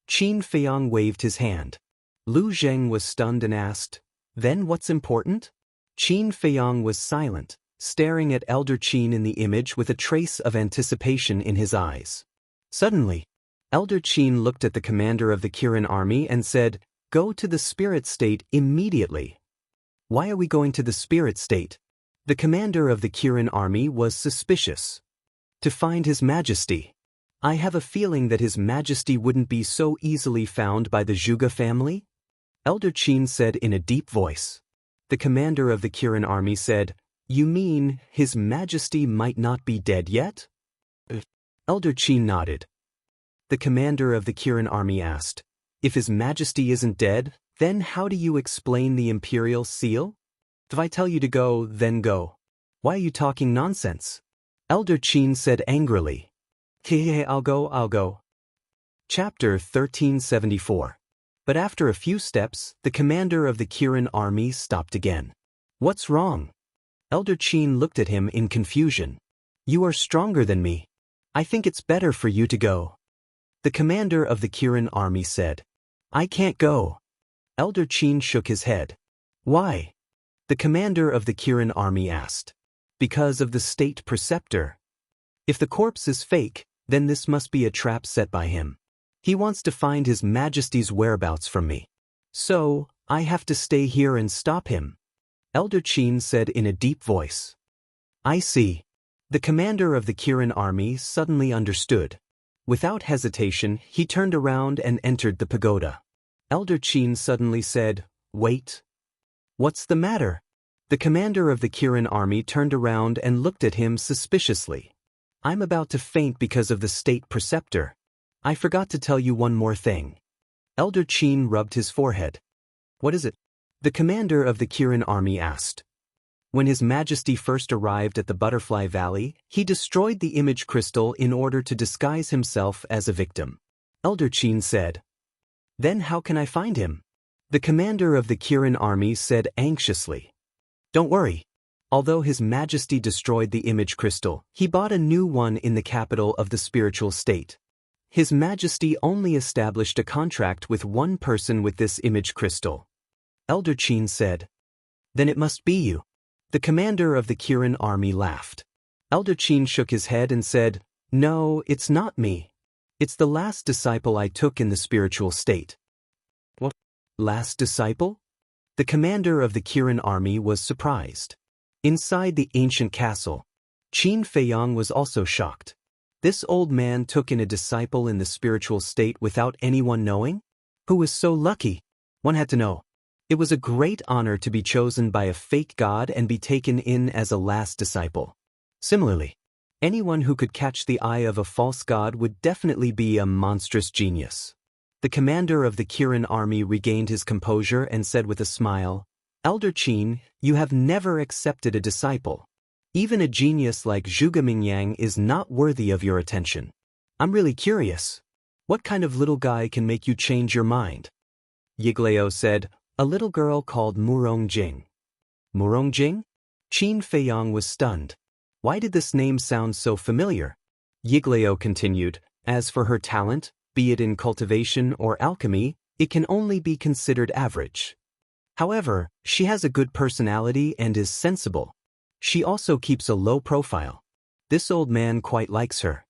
[SPEAKER 1] Qin Feiyang waved his hand. Lu Zheng was stunned and asked, "Then what's important?" Qin Feiyang was silent, staring at Elder Qin in the image with a trace of anticipation in his eyes. Suddenly, Elder Qin looked at the commander of the Kirin army and said, "Go to the spirit state immediately." "Why are we going to the spirit state?" The commander of the Kirin army was suspicious. "To find His Majesty. I have a feeling that His Majesty wouldn't be so easily found by the Zhuge family?" Elder Qin said in a deep voice. The commander of the Kirin army said, "You mean His Majesty might not be dead yet?" Elder Qin nodded. The commander of the Kirin army asked, "If His Majesty isn't dead, then how do you explain the imperial seal? If I tell you to go, then go. Why are you talking nonsense?" Elder Qin said angrily. "Hehe, I'll go. Chapter 1374. But after a few steps, the commander of the Kirin army stopped again. "What's wrong?" Elder Qin looked at him in confusion. "You are stronger than me. I think it's better for you to go." The commander of the Kirin army said, "I can't go." Elder Qin shook his head. "Why?" The commander of the Kirin army asked. "Because of the state preceptor. If the corpse is fake, then this must be a trap set by him. He wants to find His Majesty's whereabouts from me. So, I have to stay here and stop him. Elder Qin said in a deep voice. I see. The commander of the Kirin army suddenly understood. Without hesitation, he turned around and entered the pagoda. Elder Qin suddenly said, Wait. What's the matter? The commander of the Kirin army turned around and looked at him suspiciously. I'm about to faint because of the state preceptor. I forgot to tell you one more thing. Elder Qin rubbed his forehead. What is it? The commander of the Kirin army asked. When His Majesty first arrived at the Butterfly Valley, he destroyed the image crystal in order to disguise himself as a victim. Elder Qin said. Then how can I find him? The commander of the Kirin army said anxiously. Don't worry. Although His Majesty destroyed the image crystal, he bought a new one in the capital of the spiritual state. His Majesty only established a contract with one person with this image crystal. Elder Qin said. Then it must be you. The commander of the Kirin army laughed. Elder Qin shook his head and said, No, it's not me. It's the last disciple I took in the spiritual state. What? Last disciple? The commander of the Kirin army was surprised. Inside the ancient castle, Qin Feiyang was also shocked. This old man took in a disciple in the spiritual state without anyone knowing? Who was so lucky? One had to know. It was a great honor to be chosen by a fake god and be taken in as a last disciple. Similarly, anyone who could catch the eye of a false god would definitely be a monstrous genius. The commander of the Kirin army regained his composure and said with a smile, Elder Qin, you have never accepted a disciple. Even a genius like Zhuge Mingyang is not worthy of your attention. I'm really curious. What kind of little guy can make you change your mind? Yiglao said, a little girl called Murong Jing. Murong Jing? Qin Feiyang was stunned. Why did this name sound so familiar? Yiglao continued, as for her talent, be it in cultivation or alchemy, it can only be considered average. However, she has a good personality and is sensible. She also keeps a low profile. This old man quite likes her.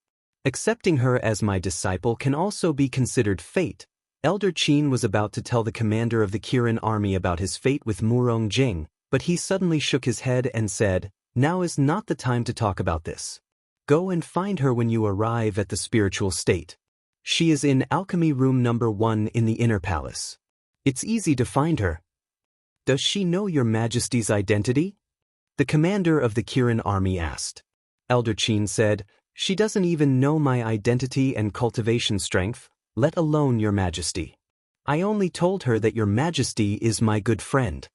[SPEAKER 1] Accepting her as my disciple can also be considered fate. Elder Qin was about to tell the commander of the Kirin army about his fate with Murong Jing, but he suddenly shook his head and said, Now is not the time to talk about this. Go and find her when you arrive at the spiritual state. She is in alchemy room number 1 in the inner palace. It's easy to find her. Does she know your Majesty's identity? The commander of the Kirin army asked. Elder Qin said, She doesn't even know my identity and cultivation strength, let alone your Majesty. I only told her that your Majesty is my good friend.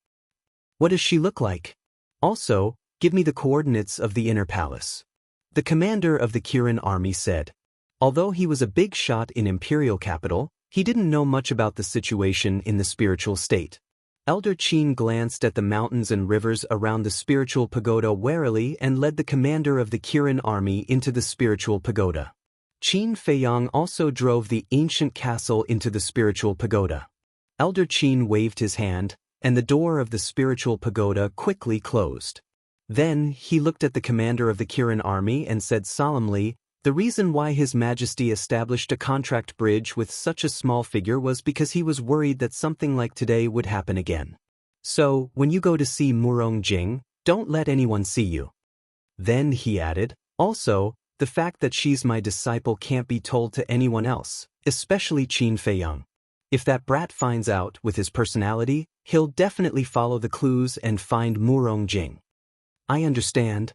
[SPEAKER 1] What does she look like? Also, give me the coordinates of the inner palace. The commander of the Kirin army said. Although he was a big shot in imperial capital, he didn't know much about the situation in the spiritual state. Elder Qin glanced at the mountains and rivers around the spiritual pagoda warily and led the commander of the Kirin army into the spiritual pagoda. Qin Feiyang also drove the ancient castle into the spiritual pagoda. Elder Qin waved his hand, and the door of the spiritual pagoda quickly closed. Then he looked at the commander of the Kirin army and said solemnly, The reason why His Majesty established a contract bridge with such a small figure was because he was worried that something like today would happen again. So, when you go to see Murong Jing, don't let anyone see you. Then he added, Also, the fact that she's my disciple can't be told to anyone else, especially Qin Feiyang. If that brat finds out with his personality, he'll definitely follow the clues and find Murong Jing. I understand.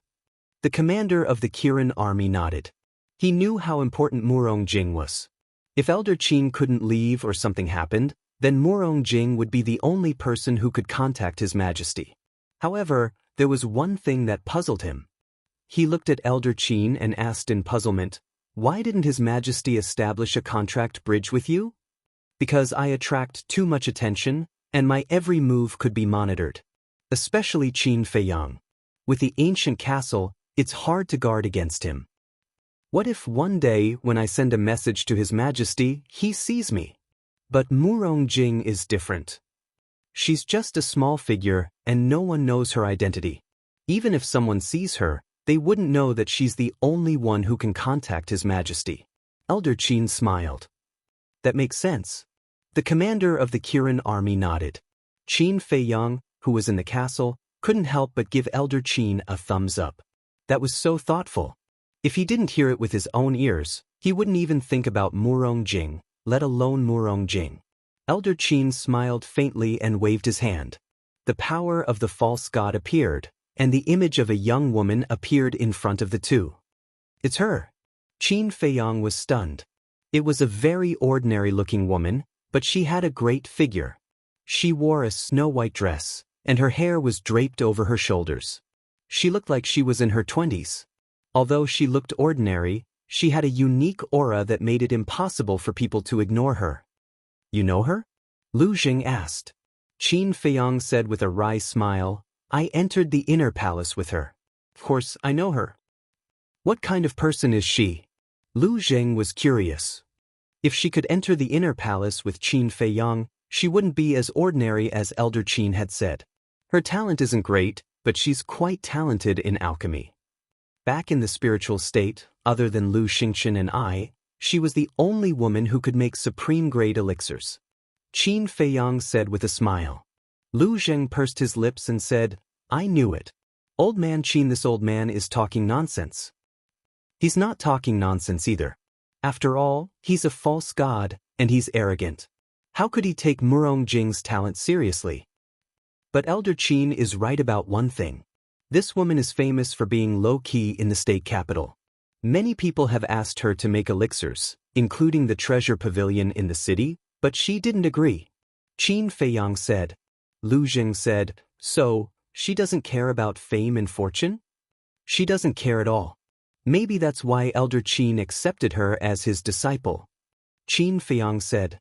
[SPEAKER 1] The commander of the Kirin army nodded. He knew how important Murong Jing was. If Elder Qin couldn't leave or something happened, then Murong Jing would be the only person who could contact His Majesty. However, there was one thing that puzzled him. He looked at Elder Qin and asked in puzzlement, Why didn't His Majesty establish a contract bridge with you? Because I attract too much attention, and my every move could be monitored. Especially Qin Feiyang. With the ancient castle, it's hard to guard against him. What if one day, when I send a message to His Majesty, he sees me? But Murong Jing is different. She's just a small figure, and no one knows her identity. Even if someone sees her, they wouldn't know that she's the only one who can contact His Majesty. Elder Qin smiled. That makes sense. The commander of the Kirin army nodded. Qin Feiyang, who was in the castle, couldn't help but give Elder Qin a thumbs up. That was so thoughtful. If he didn't hear it with his own ears, he wouldn't even think about Murong Jing, let alone Murong Jing. Elder Qin smiled faintly and waved his hand. The power of the false god appeared, and the image of a young woman appeared in front of the two. It's her. Qin Feiyang was stunned. It was a very ordinary-looking woman, but she had a great figure. She wore a snow-white dress, and her hair was draped over her shoulders. She looked like she was in her 20s. Although she looked ordinary, she had a unique aura that made it impossible for people to ignore her. You know her? Lu Jing asked. Qin Feiyang said with a wry smile, I entered the inner palace with her. Of course, I know her. What kind of person is she? Lu Jing was curious. If she could enter the inner palace with Qin Feiyang, she wouldn't be as ordinary as Elder Qin had said. Her talent isn't great, but she's quite talented in alchemy. Back in the spiritual state, other than Lu Xingchen and I, she was the only woman who could make supreme-grade elixirs. Qin Feiyang said with a smile. Lu Zheng pursed his lips and said, I knew it. Old man Qin, this old man is talking nonsense. He's not talking nonsense either. After all, he's a false god, and he's arrogant. How could he take Murong Jing's talent seriously? But Elder Qin is right about one thing. This woman is famous for being low-key in the state capital. Many people have asked her to make elixirs, including the treasure pavilion in the city, but she didn't agree. Qin Feiyang said. Lu Jing said, so, she doesn't care about fame and fortune? She doesn't care at all. Maybe that's why Elder Qin accepted her as his disciple. Qin Feiyang said.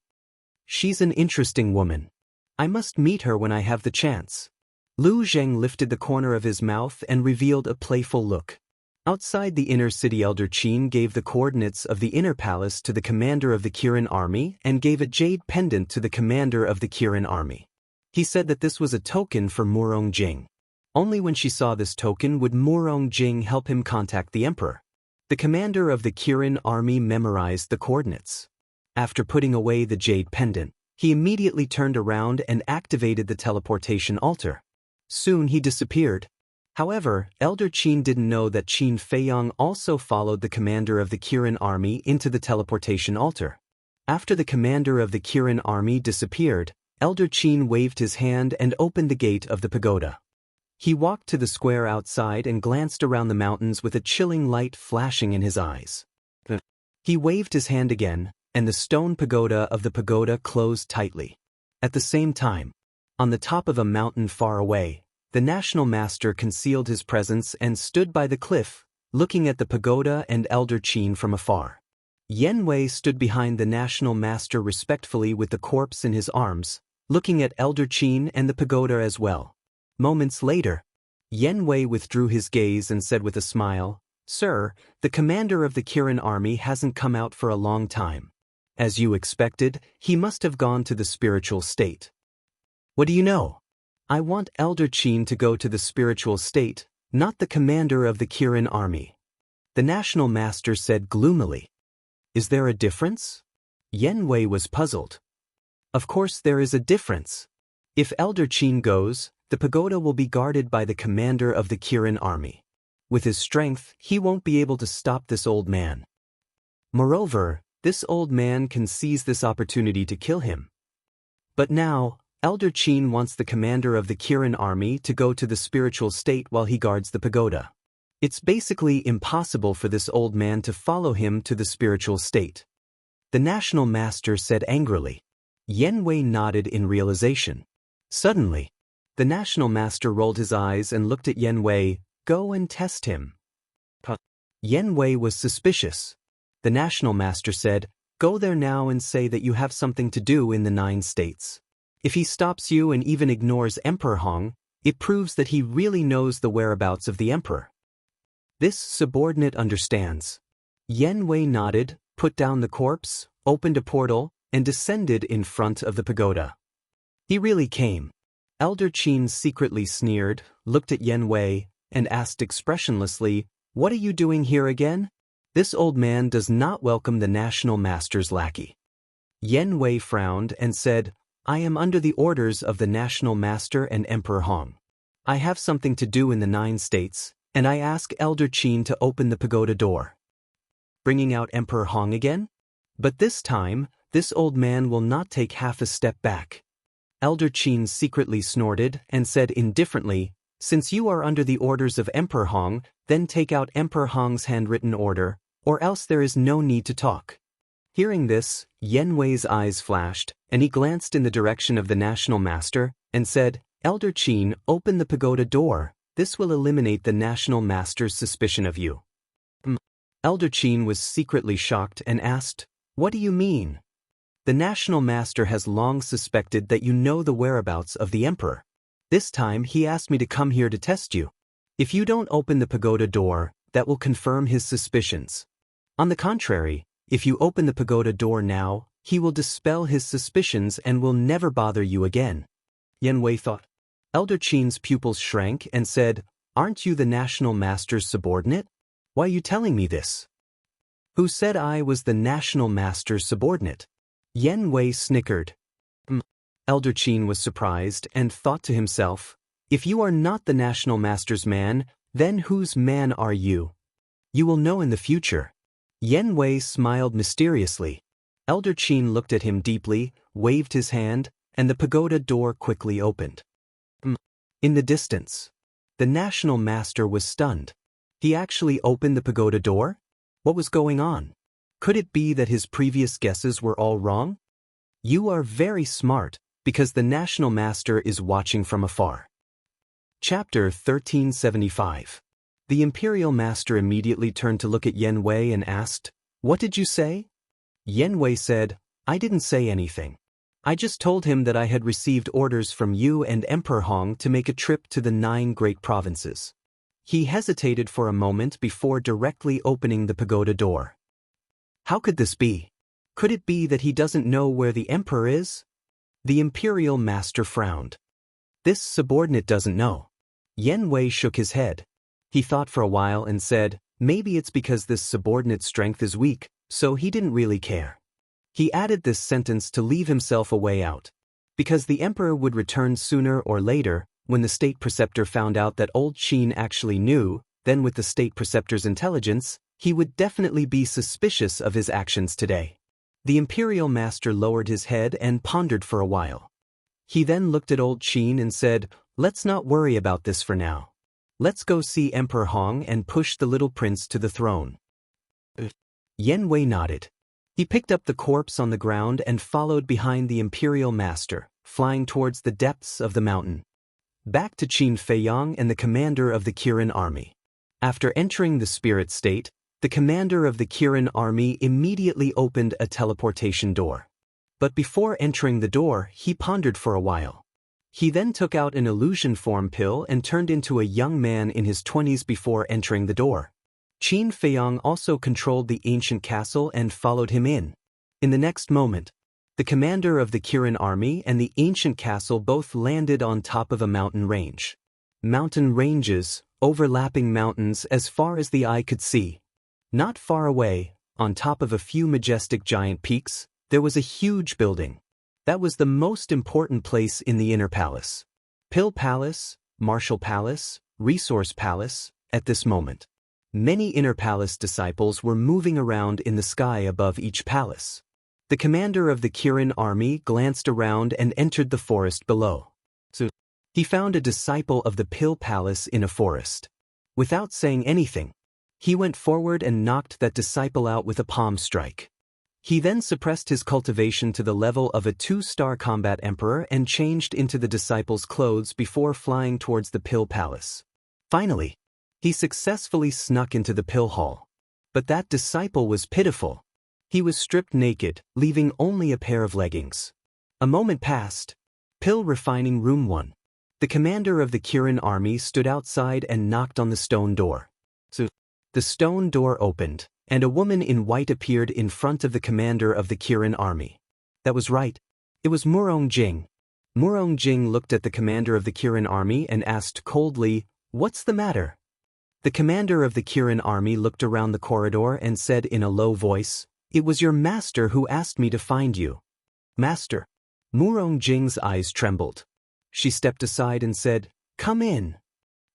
[SPEAKER 1] She's an interesting woman. I must meet her when I have the chance. Lu Zheng lifted the corner of his mouth and revealed a playful look. Outside the inner city, Elder Qin gave the coordinates of the inner palace to the commander of the Kirin army and gave a jade pendant to the commander of the Kirin army. He said that this was a token for Murong Jing. Only when she saw this token would Murong Jing help him contact the emperor. The commander of the Kirin army memorized the coordinates. After putting away the jade pendant, he immediately turned around and activated the teleportation altar. Soon he disappeared. However, Elder Qin didn't know that Qin Feiyang also followed the commander of the Kirin army into the teleportation altar. After the commander of the Kirin army disappeared, Elder Qin waved his hand and opened the gate of the pagoda. He walked to the square outside and glanced around the mountains with a chilling light flashing in his eyes. He waved his hand again, and the stone pagoda of the pagoda closed tightly. At the same time, on the top of a mountain far away, the national master concealed his presence and stood by the cliff, looking at the pagoda and Elder Qin from afar. Yen Wei stood behind the national master respectfully with the corpse in his arms, looking at Elder Qin and the pagoda as well. Moments later, Yen Wei withdrew his gaze and said with a smile, Sir, the commander of the Kirin army hasn't come out for a long time. As you expected, he must have gone to the spiritual state. What do you know? I want Elder Qin to go to the spiritual state, not the commander of the Kirin army. The national master said gloomily. Is there a difference? Yen Wei was puzzled. Of course there is a difference. If Elder Qin goes, the pagoda will be guarded by the commander of the Kirin army. With his strength, he won't be able to stop this old man. Moreover, this old man can seize this opportunity to kill him. But now, Elder Qin wants the commander of the Kirin army to go to the spiritual state while he guards the pagoda. It's basically impossible for this old man to follow him to the spiritual state. The national master said angrily. Yen Wei nodded in realization. Suddenly, the national master rolled his eyes and looked at Yen Wei. Go and test him. Yen Wei was suspicious. The national master said, Go there now and say that you have something to do in the 9 states. If he stops you and even ignores Emperor Hong, it proves that he really knows the whereabouts of the emperor. This subordinate understands. Yen Wei nodded, put down the corpse, opened a portal, and descended in front of the pagoda. He really came. Elder Qin secretly sneered, looked at Yen Wei, and asked expressionlessly, What are you doing here again? This old man does not welcome the national master's lackey. Yen Wei frowned and said, I am under the orders of the National Master and Emperor Hong. I have something to do in the 9 states, and I ask Elder Qin to open the pagoda door. Bringing out Emperor Hong again? But this time, this old man will not take half a step back. Elder Qin secretly snorted and said indifferently, Since you are under the orders of Emperor Hong, then take out Emperor Hong's handwritten order, or else there is no need to talk. Hearing this, Yen Wei's eyes flashed, and he glanced in the direction of the National Master, and said, Elder Qin, open the pagoda door. This will eliminate the National Master's suspicion of you. Elder Qin was secretly shocked and asked, What do you mean? The National Master has long suspected that you know the whereabouts of the Emperor. This time he asked me to come here to test you. If you don't open the pagoda door, that will confirm his suspicions. On the contrary, if you open the pagoda door now, he will dispel his suspicions and will never bother you again. Yen Wei thought. Elder Qin's pupils shrank and said, Aren't you the National Master's subordinate? Why are you telling me this? Who said I was the National Master's subordinate? Yen Wei snickered. Elder Qin was surprised and thought to himself, If you are not the National Master's man, then whose man are you? You will know in the future. Yen Wei smiled mysteriously. Elder Qin looked at him deeply, waved his hand, and the pagoda door quickly opened. In the distance, the National Master was stunned. He actually opened the pagoda door? What was going on? Could it be that his previous guesses were all wrong? You are very smart, because the National Master is watching from afar. Chapter 1375. The Imperial Master immediately turned to look at Yen Wei and asked, What did you say? Yen Wei said, I didn't say anything. I just told him that I had received orders from you and Emperor Hong to make a trip to the 9 great provinces. He hesitated for a moment before directly opening the pagoda door. How could this be? Could it be that he doesn't know where the Emperor is? The Imperial Master frowned. This subordinate doesn't know. Yen Wei shook his head. He thought for a while and said, Maybe it's because this subordinate's strength is weak, so he didn't really care. He added this sentence to leave himself a way out. Because the Emperor would return sooner or later, when the State Preceptor found out that old Qin actually knew, then with the State Preceptor's intelligence, he would definitely be suspicious of his actions today. The Imperial Master lowered his head and pondered for a while. He then looked at old Qin and said, Let's not worry about this for now. Let's go see Emperor Hong and push the little prince to the throne. Yen Wei nodded. He picked up the corpse on the ground and followed behind the Imperial Master, flying towards the depths of the mountain. Back to Qin Feiyang and the commander of the Kirin army. After entering the spirit state, the commander of the Kirin army immediately opened a teleportation door. But before entering the door, he pondered for a while. He then took out an illusion form pill and turned into a young man in his 20s before entering the door. Qin Feiyang also controlled the ancient castle and followed him in. In the next moment, the commander of the Kirin army and the ancient castle both landed on top of a mountain range. Mountain ranges, overlapping mountains as far as the eye could see. Not far away, on top of a few majestic giant peaks, there was a huge building. That was the most important place in the Inner Palace. Pill Palace, Martial Palace, Resource Palace, at this moment. Many Inner Palace disciples were moving around in the sky above each palace. The commander of the Kirin army glanced around and entered the forest below. So, he found a disciple of the Pill Palace in a forest. Without saying anything, he went forward and knocked that disciple out with a palm strike. He then suppressed his cultivation to the level of a 2-star combat emperor and changed into the disciple's clothes before flying towards the Pill Palace. Finally, he successfully snuck into the pill hall. But that disciple was pitiful. He was stripped naked, leaving only a pair of leggings. A moment passed. Pill Refining Room 1. The commander of the Kirin army stood outside and knocked on the stone door. So, the stone door opened, and a woman in white appeared in front of the commander of the Kirin army. That was right. It was Murong Jing. Murong Jing looked at the commander of the Kirin army and asked coldly, What's the matter? The commander of the Kirin army looked around the corridor and said in a low voice, It was your master who asked me to find you. Master. Murong Jing's eyes trembled. She stepped aside and said, "Come in."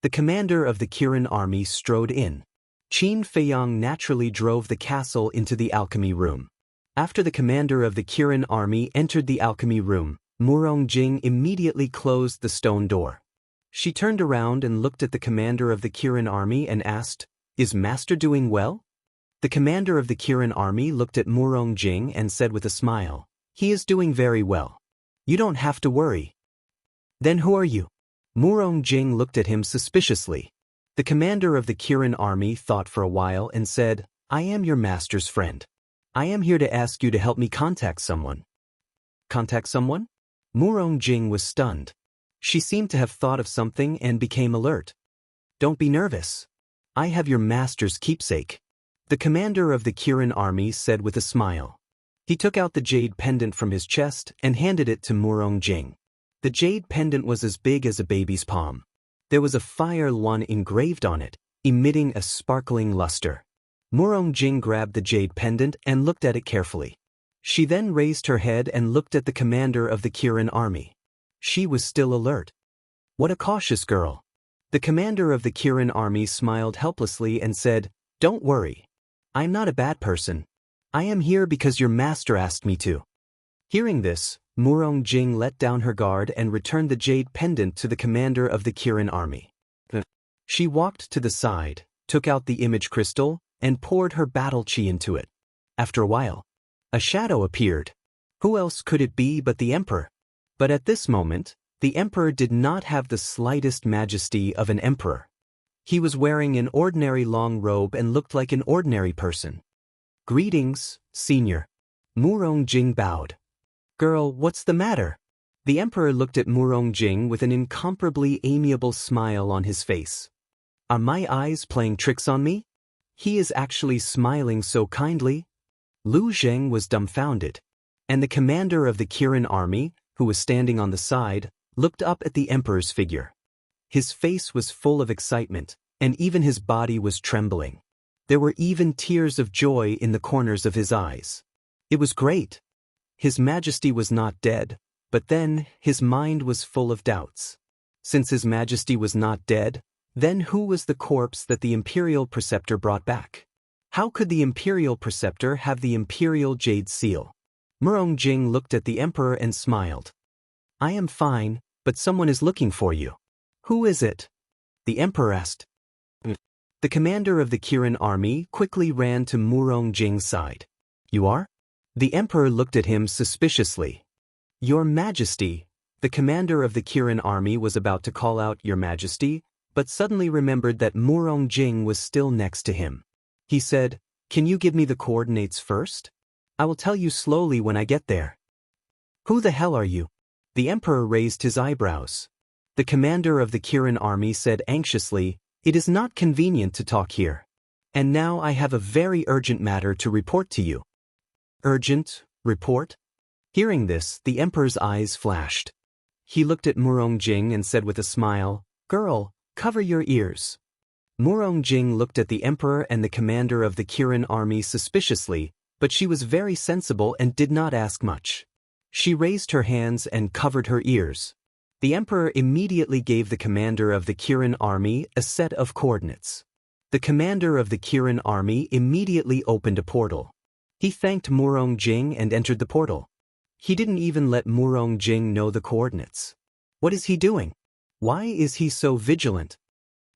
[SPEAKER 1] The commander of the Kirin army strode in. Qin Feiyang naturally drove the castle into the alchemy room. After the commander of the Kirin army entered the alchemy room, Murong Jing immediately closed the stone door. She turned around and looked at the commander of the Kirin army and asked, "Is Master doing well?" The commander of the Kirin army looked at Murong Jing and said with a smile, "He is doing very well. You don't have to worry." "Then who are you?" Murong Jing looked at him suspiciously. The commander of the Kirin army thought for a while and said, "I am your master's friend. I am here to ask you to help me contact someone." "Contact someone?" Murong Jing was stunned. She seemed to have thought of something and became alert. "Don't be nervous. I have your master's keepsake," the commander of the Kirin army said with a smile. He took out the jade pendant from his chest and handed it to Murong Jing. The jade pendant was as big as a baby's palm. There was a fire one engraved on it, emitting a sparkling luster. Murong Jing grabbed the jade pendant and looked at it carefully. She then raised her head and looked at the commander of the Kirin army. She was still alert. "What a cautious girl." The commander of the Kirin army smiled helplessly and said, "Don't worry. I'm not a bad person. I am here because your master asked me to." Hearing this, Murong Jing let down her guard and returned the jade pendant to the commander of the Kirin army. She walked to the side, took out the image crystal, and poured her battle chi into it. After a while, a shadow appeared. Who else could it be but the emperor? But at this moment, the emperor did not have the slightest majesty of an emperor. He was wearing an ordinary long robe and looked like an ordinary person. "Greetings, senior." Murong Jing bowed. "Girl, what's the matter?" The emperor looked at Murong Jing with an incomparably amiable smile on his face. "Are my eyes playing tricks on me? He is actually smiling so kindly." Lu Zheng was dumbfounded. And the commander of the Kirin army, who was standing on the side, looked up at the emperor's figure. His face was full of excitement, and even his body was trembling. There were even tears of joy in the corners of his eyes. It was great. His Majesty was not dead, but then his mind was full of doubts. Since His Majesty was not dead, then who was the corpse that the Imperial Preceptor brought back? How could the Imperial Preceptor have the Imperial Jade Seal? Murong Jing looked at the Emperor and smiled. "I am fine, but someone is looking for you." "Who is it?" the Emperor asked. The commander of the Kirin army quickly ran to Murong Jing's side. "You are?" The Emperor looked at him suspiciously. "Your Majesty." The commander of the Kirin army was about to call out "Your Majesty," but suddenly remembered that Murong Jing was still next to him. He said, "Can you give me the coordinates first? I will tell you slowly when I get there." "Who the hell are you?" The Emperor raised his eyebrows. The commander of the Kirin army said anxiously, "It is not convenient to talk here. And now I have a very urgent matter to report to you." "Urgent? Report?" Hearing this, the Emperor's eyes flashed. He looked at Murong Jing and said with a smile, "Girl, cover your ears." Murong Jing looked at the Emperor and the commander of the Kirin army suspiciously, but she was very sensible and did not ask much. She raised her hands and covered her ears. The Emperor immediately gave the commander of the Kirin army a set of coordinates. The commander of the Kirin army immediately opened a portal. He thanked Murong Jing and entered the portal. He didn't even let Murong Jing know the coordinates. What is he doing? Why is he so vigilant?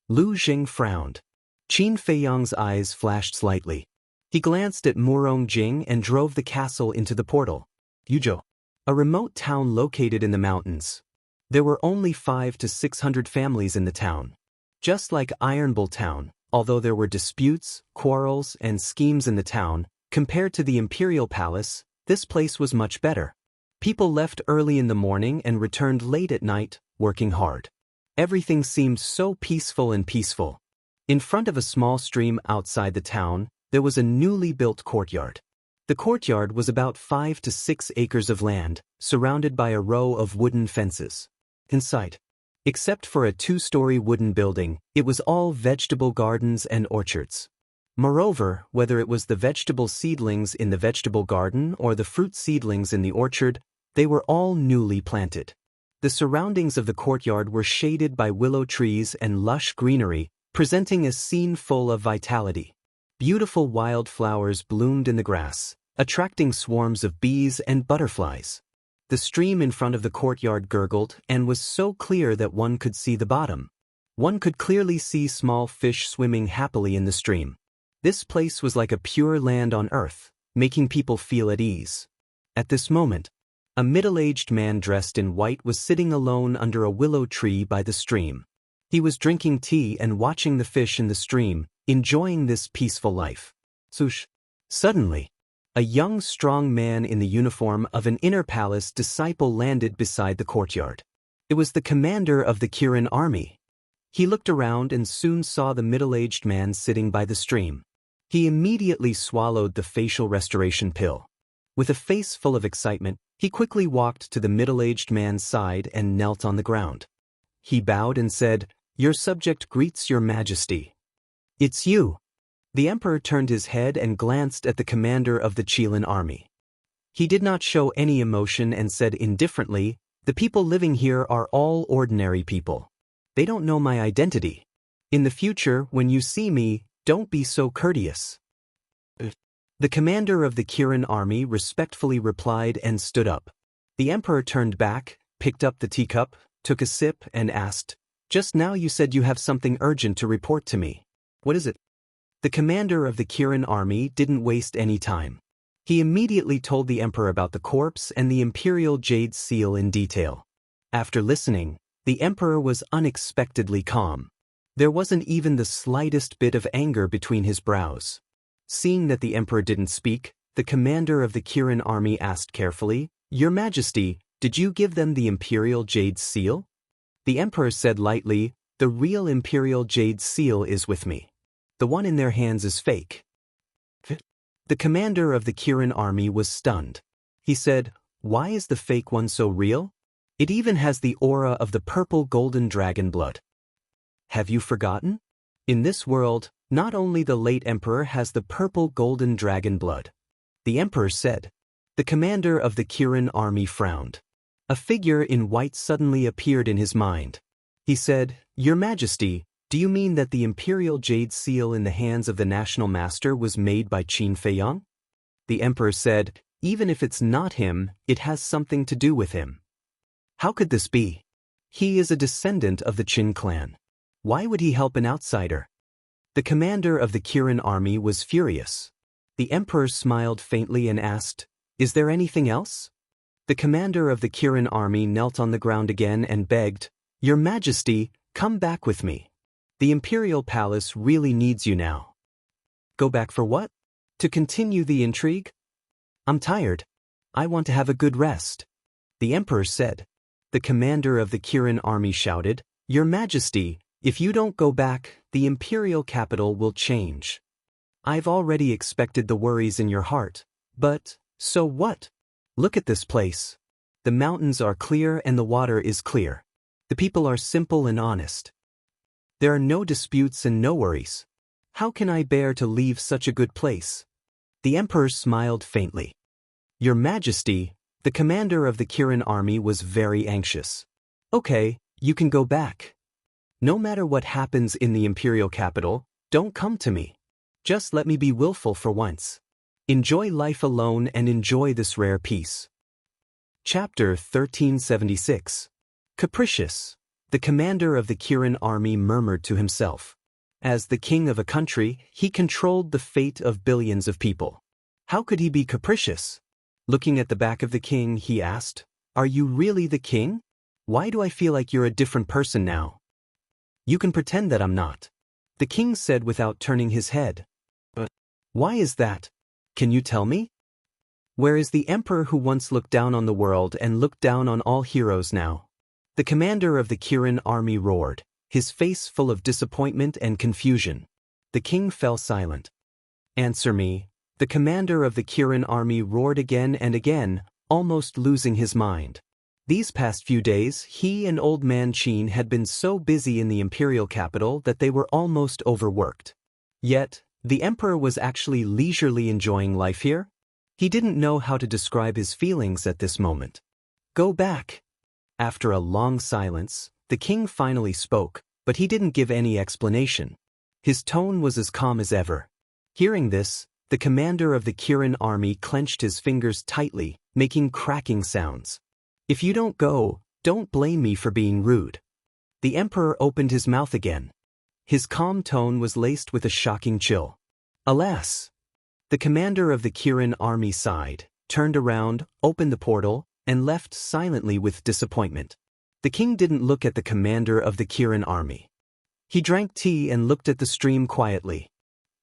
[SPEAKER 1] Lu Zheng frowned. Qin Feiyang's eyes flashed slightly. He glanced at Murong Jing and drove the castle into the portal. Yuzhou, a remote town located in the mountains. There were only 500 to 600 families in the town. Just like Ironbull Town, although there were disputes, quarrels, and schemes in the town, compared to the Imperial Palace, this place was much better. People left early in the morning and returned late at night, working hard. Everything seemed so peaceful and peaceful. In front of a small stream outside the town, there was a newly built courtyard. The courtyard was about 5 to 6 acres of land, surrounded by a row of wooden fences. Inside, except for a 2-story wooden building, it was all vegetable gardens and orchards. Moreover, whether it was the vegetable seedlings in the vegetable garden or the fruit seedlings in the orchard, They were all newly planted. The surroundings of the courtyard were shaded by willow trees and lush greenery, presenting a scene full of vitality. Beautiful wild flowers bloomed in the grass, attracting swarms of bees and butterflies. The stream in front of the courtyard gurgled and was so clear that one could see the bottom. One could clearly see small fish swimming happily in the stream. This place was like a pure land on earth, making people feel at ease. At this moment, a middle-aged man dressed in white was sitting alone under a willow tree by the stream. He was drinking tea and watching the fish in the stream, enjoying this peaceful life. Suddenly, a young, strong man in the uniform of an inner palace disciple landed beside the courtyard. It was the commander of the Kirin army. He looked around and soon saw the middle-aged man sitting by the stream. He immediately swallowed the facial restoration pill. With a face full of excitement, he quickly walked to the middle-aged man's side and knelt on the ground. He bowed and said, "Your subject greets your majesty." "It's you." The emperor turned his head and glanced at the commander of the Qilin army. He did not show any emotion and said indifferently, "The people living here are all ordinary people. They don't know my identity. In the future, when you see me, don't be so courteous." The commander of the Kirin army respectfully replied and stood up. The emperor turned back, picked up the teacup, took a sip, and asked, "Just now you said you have something urgent to report to me. What is it?" The commander of the Kirin army didn't waste any time. He immediately told the emperor about the corpse and the imperial jade seal in detail. After listening, the emperor was unexpectedly calm. There wasn't even the slightest bit of anger between his brows. Seeing that the emperor didn't speak, the commander of the Kirin army asked carefully, "Your Majesty, did you give them the imperial jade seal?" The emperor said lightly, "The real imperial jade seal is with me. The one in their hands is fake." The commander of the Kirin army was stunned. He said, "Why is the fake one so real? It even has the aura of the purple golden dragon blood. Have you forgotten? In this world, not only the late emperor has the purple golden dragon blood." The emperor said. The commander of the Kirin army frowned. A figure in white suddenly appeared in his mind. He said, "Your Majesty, do you mean that the imperial jade seal in the hands of the national master was made by Qin Feiyang?" The emperor said, "Even if it's not him, it has something to do with him." "How could this be? He is a descendant of the Qin clan. Why would he help an outsider?" The commander of the Kirin army was furious. The emperor smiled faintly and asked, "Is there anything else?" The commander of the Kirin army knelt on the ground again and begged, "Your Majesty, come back with me. The imperial palace really needs you now." "Go back for what? To continue the intrigue? I'm tired. I want to have a good rest," the emperor said. The commander of the Kirin army shouted, "Your Majesty, if you don't go back, the imperial capital will change. I've already expected the worries in your heart, but so what? Look at this place. The mountains are clear and the water is clear. The people are simple and honest. There are no disputes and no worries. How can I bear to leave such a good place?" The emperor smiled faintly. "Your Majesty," the commander of the Kirin army was very anxious. "Okay, you can go back. No matter what happens in the imperial capital, don't come to me. Just let me be willful for once. Enjoy life alone and enjoy this rare peace." Chapter 1376. Capricious. The commander of the Kirin army murmured to himself. As the king of a country, he controlled the fate of billions of people. How could he be capricious? Looking at the back of the king, he asked, "Are you really the king? Why do I feel like you're a different person now?" "You can pretend that I'm not," the king said without turning his head. "But why is that? Can you tell me? Where is the emperor who once looked down on the world and looked down on all heroes now?" The commander of the Kirin army roared, his face full of disappointment and confusion. The king fell silent. "Answer me," the commander of the Kirin army roared again and again, almost losing his mind. These past few days, he and Old Man Qin had been so busy in the imperial capital that they were almost overworked. Yet, the emperor was actually leisurely enjoying life here. He didn't know how to describe his feelings at this moment. Go back. After a long silence, the king finally spoke, but he didn't give any explanation. His tone was as calm as ever. Hearing this, the commander of the Kirin army clenched his fingers tightly, making cracking sounds. If you don't go, don't blame me for being rude. The emperor opened his mouth again. His calm tone was laced with a shocking chill. Alas! The commander of the Kirin army sighed, turned around, opened the portal, and left silently with disappointment. The king didn't look at the commander of the Kirin army. He drank tea and looked at the stream quietly.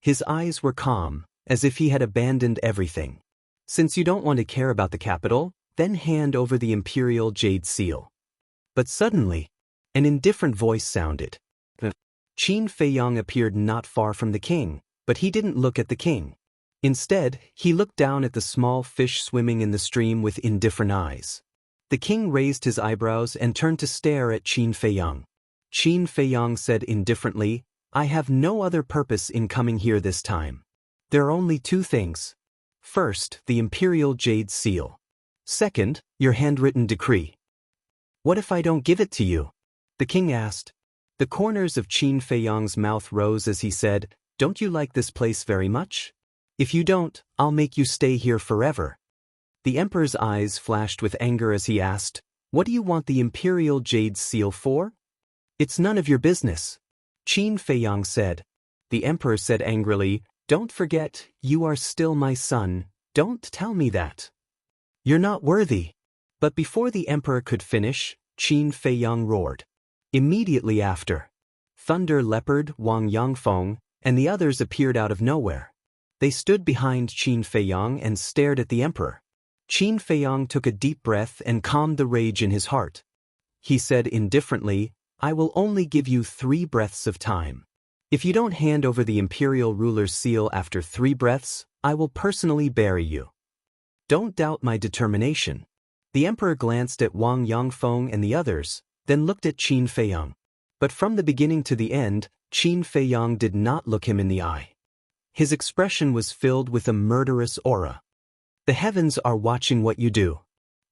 [SPEAKER 1] His eyes were calm, as if he had abandoned everything. Since you don't want to care about the capital, then hand over the imperial jade seal. But suddenly, an indifferent voice sounded. Qin Feiyang appeared not far from the king, but he didn't look at the king. Instead, he looked down at the small fish swimming in the stream with indifferent eyes. The king raised his eyebrows and turned to stare at Qin Feiyang. Qin Feiyang said indifferently, I have no other purpose in coming here this time. There are only two things. First, the imperial jade seal. Second, your handwritten decree. What if I don't give it to you? The king asked. The corners of Qin Feiyang's mouth rose as he said, Don't you like this place very much? If you don't, I'll make you stay here forever. The emperor's eyes flashed with anger as he asked, What do you want the imperial jade seal for? It's none of your business. Qin Feiyang said. The emperor said angrily, Don't forget, you are still my son, don't tell me that. You're not worthy. But before the emperor could finish, Qin Feiyang roared. Immediately after, Thunder Leopard, Wang Yangfeng, and the others appeared out of nowhere. They stood behind Qin Feiyang and stared at the emperor. Qin Feiyang took a deep breath and calmed the rage in his heart. He said indifferently, I will only give you 3 breaths of time. If you don't hand over the imperial ruler's seal after 3 breaths, I will personally bury you. Don't doubt my determination. The emperor glanced at Wang Yangfeng and the others, then looked at Qin Feiyang. But from the beginning to the end, Qin Feiyang did not look him in the eye. His expression was filled with a murderous aura. The heavens are watching what you do.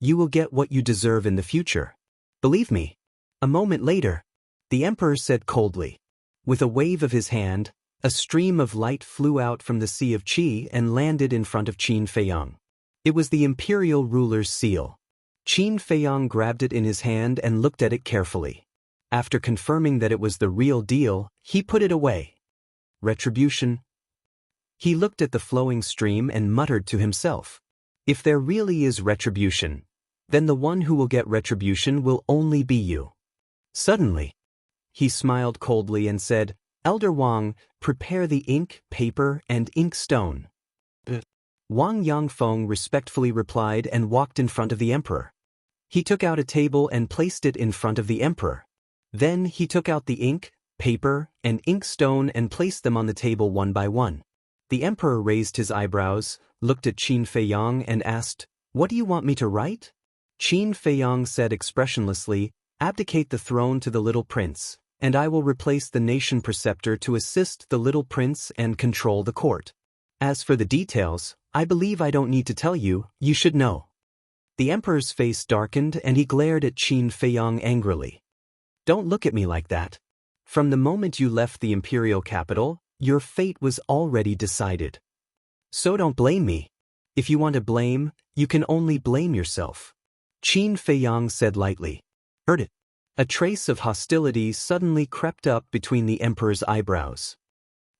[SPEAKER 1] You will get what you deserve in the future. Believe me. A moment later, the emperor said coldly. With a wave of his hand, a stream of light flew out from the Sea of Qi and landed in front of Qin Feiyang. It was the imperial ruler's seal. Qin Feiyang grabbed it in his hand and looked at it carefully. After confirming that it was the real deal, he put it away. Retribution. He looked at the flowing stream and muttered to himself. If there really is retribution, then the one who will get retribution will only be you. Suddenly, he smiled coldly and said, Elder Wang, prepare the ink, paper, and ink stone. Wang Yangfeng respectfully replied and walked in front of the emperor. He took out a table and placed it in front of the emperor. Then he took out the ink, paper, and ink stone and placed them on the table one by one. The emperor raised his eyebrows, looked at Qin Feiyang and asked, What do you want me to write? Qin Feiyang said expressionlessly, Abdicate the throne to the little prince, and I will replace the nation preceptor to assist the little prince and control the court. As for the details, I believe I don't need to tell you, you should know. The emperor's face darkened and he glared at Qin Feiyang angrily. Don't look at me like that. From the moment you left the imperial capital, your fate was already decided. So don't blame me. If you want to blame, you can only blame yourself. Qin Feiyang said lightly. Heard it. A trace of hostility suddenly crept up between the emperor's eyebrows.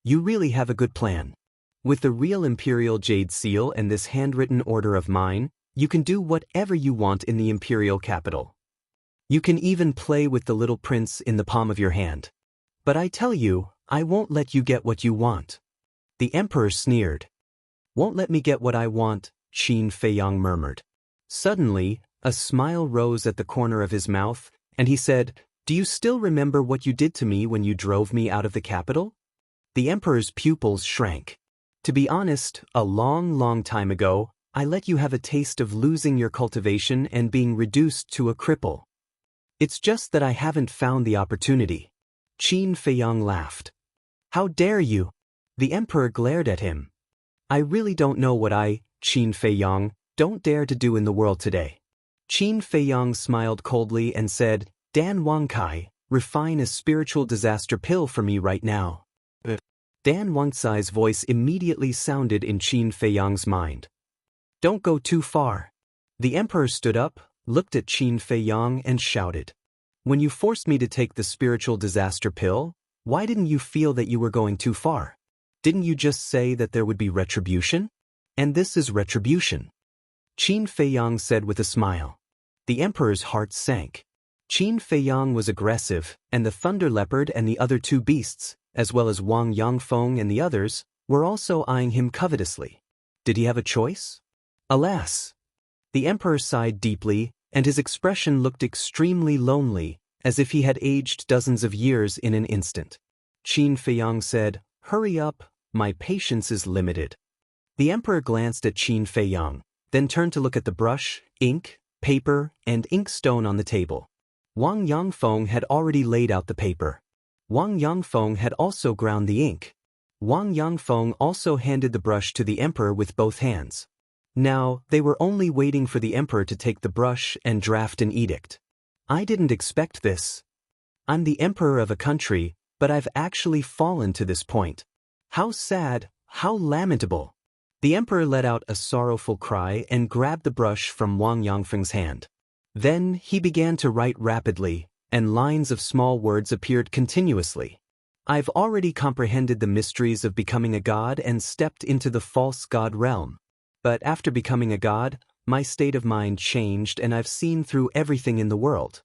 [SPEAKER 1] You really have a good plan. With the real imperial jade seal and this handwritten order of mine, you can do whatever you want in the imperial capital. You can even play with the little prince in the palm of your hand. But I tell you, I won't let you get what you want. The emperor sneered. Won't let me get what I want, Qin Feiyang murmured. Suddenly, a smile rose at the corner of his mouth, and he said, Do you still remember what you did to me when you drove me out of the capital? The emperor's pupils shrank. To be honest, a long time ago, I let you have a taste of losing your cultivation and being reduced to a cripple. It's just that I haven't found the opportunity. Qin Feiyang laughed. How dare you? The emperor glared at him. I really don't know what I, Qin Feiyang, don't dare to do in the world today. Qin Feiyang smiled coldly and said, Dan Wangkai, refine a spiritual disaster pill for me right now. Dan Wangcai's voice immediately sounded in Qin Feiyang's mind. Don't go too far. The emperor stood up, looked at Qin Feiyang and shouted. When you forced me to take the spiritual disaster pill, why didn't you feel that you were going too far? Didn't you just say that there would be retribution? And this is retribution. Qin Feiyang said with a smile. The emperor's heart sank. Qin Feiyang was aggressive, and the thunder leopard and the other two beasts, as well as Wang Yangfeng and the others, were also eyeing him covetously. Did he have a choice? Alas! The emperor sighed deeply, and his expression looked extremely lonely, as if he had aged dozens of years in an instant. Qin Feiyang said, Hurry up, my patience is limited. The emperor glanced at Qin Feiyang, then turned to look at the brush, ink, paper, and inkstone on the table. Wang Yangfeng had already laid out the paper. Wang Yangfeng had also ground the ink. Wang Yangfeng also handed the brush to the emperor with both hands. Now, they were only waiting for the emperor to take the brush and draft an edict. I didn't expect this. I'm the emperor of a country, but I've actually fallen to this point. How sad, how lamentable. The emperor let out a sorrowful cry and grabbed the brush from Wang Yangfeng's hand. Then he began to write rapidly, and lines of small words appeared continuously. I've already comprehended the mysteries of becoming a god and stepped into the false god realm. But after becoming a god, my state of mind changed and I've seen through everything in the world.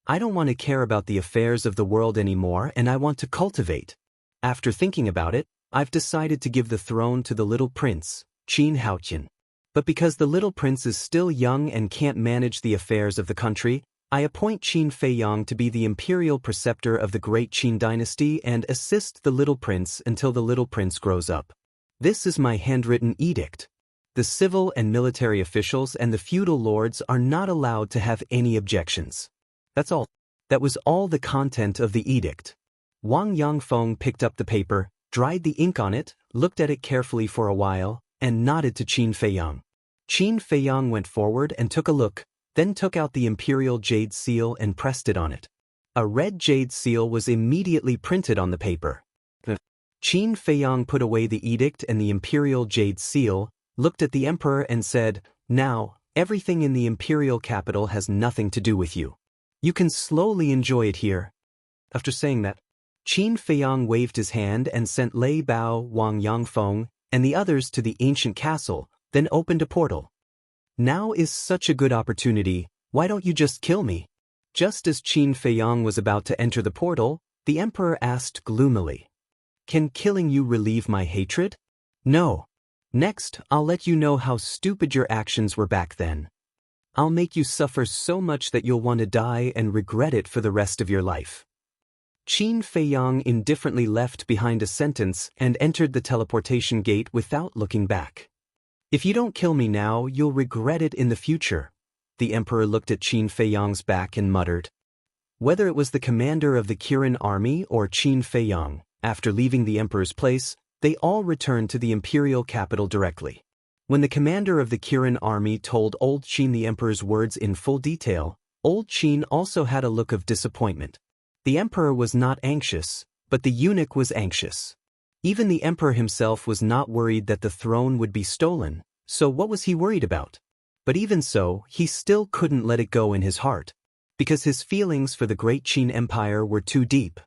[SPEAKER 1] I don't want to care about the affairs of the world anymore and I want to cultivate. After thinking about it, I've decided to give the throne to the little prince, Qin Haotian. But because the little prince is still young and can't manage the affairs of the country, I appoint Qin Feiyang to be the imperial preceptor of the great Qin dynasty and assist the little prince until the little prince grows up. This is my handwritten edict. The civil and military officials and the feudal lords are not allowed to have any objections. That's all. That was all the content of the edict. Wang Yangfeng picked up the paper, dried the ink on it, looked at it carefully for a while, and nodded to Qin Feiyang. Qin Feiyang went forward and took a look, then took out the imperial jade seal and pressed it on it. A red jade seal was immediately printed on the paper. Qin Feiyang put away the edict and the imperial jade seal, looked at the emperor and said, Now, everything in the imperial capital has nothing to do with you. You can slowly enjoy it here. After saying that, Qin Feiyang waved his hand and sent Lei Bao, Wang Yangfeng, and the others to the ancient castle, then opened a portal. Now is such a good opportunity, why don't you just kill me? Just as Qin Feiyang was about to enter the portal, the emperor asked gloomily. Can killing you relieve my hatred? No. Next, I'll let you know how stupid your actions were back then. I'll make you suffer so much that you'll want to die and regret it for the rest of your life. Qin Feiyang indifferently left behind a sentence and entered the teleportation gate without looking back. If you don't kill me now, you'll regret it in the future. The emperor looked at Qin Feiyang's back and muttered. Whether it was the commander of the Kirin army or Qin Feiyang, after leaving the emperor's place, they all returned to the imperial capital directly. When the commander of the Kirin army told Old Qin the emperor's words in full detail, Old Qin also had a look of disappointment. The emperor was not anxious, but the eunuch was anxious. Even the emperor himself was not worried that the throne would be stolen, so what was he worried about? But even so, he still couldn't let it go in his heart, because his feelings for the great Qin Empire were too deep.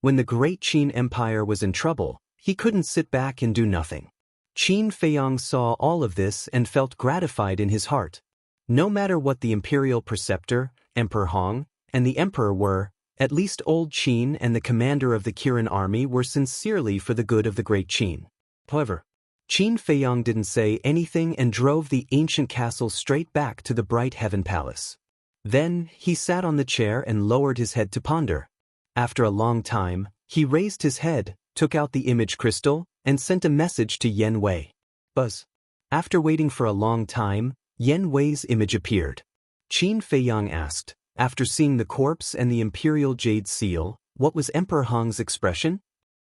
[SPEAKER 1] When the great Qin Empire was in trouble, he couldn't sit back and do nothing. Qin Feiyang saw all of this and felt gratified in his heart. No matter what the imperial preceptor, Emperor Hong, and the emperor were, at least Old Qin and the commander of the Kirin army were sincerely for the good of the great Qin. However, Qin Feiyang didn't say anything and drove the ancient castle straight back to the bright heaven palace. Then, he sat on the chair and lowered his head to ponder. After a long time, he raised his head, took out the image crystal, and sent a message to Yen Wei. Buzz. After waiting for a long time, Yen Wei's image appeared. Qin Feiyang asked, after seeing the corpse and the imperial jade seal, what was Emperor Hong's expression?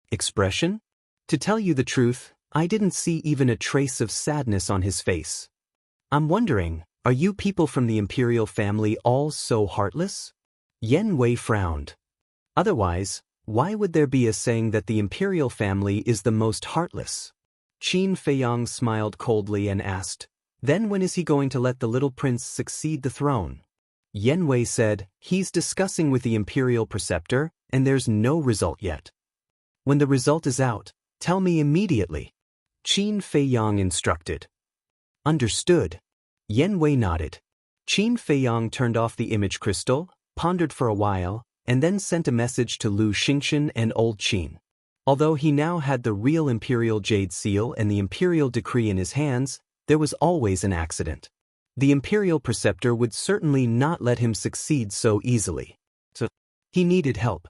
[SPEAKER 1] Expression? To tell you the truth, I didn't see even a trace of sadness on his face. I'm wondering, Are you people from the imperial family all so heartless? Yen Wei frowned. Otherwise, why would there be a saying that the imperial family is the most heartless? Qin Feiyang smiled coldly and asked, then when is he going to let the little prince succeed the throne? Yen Wei said, he's discussing with the imperial preceptor, and there's no result yet. When the result is out, tell me immediately. Qin Feiyang instructed. Understood. Yen Wei nodded. Qin Feiyang turned off the image crystal, pondered for a while, and then sent a message to Lu Xingchen and Old Qin. Although he now had the real imperial jade seal and the imperial decree in his hands, there was always an accident. The imperial preceptor would certainly not let him succeed so easily. So, he needed help.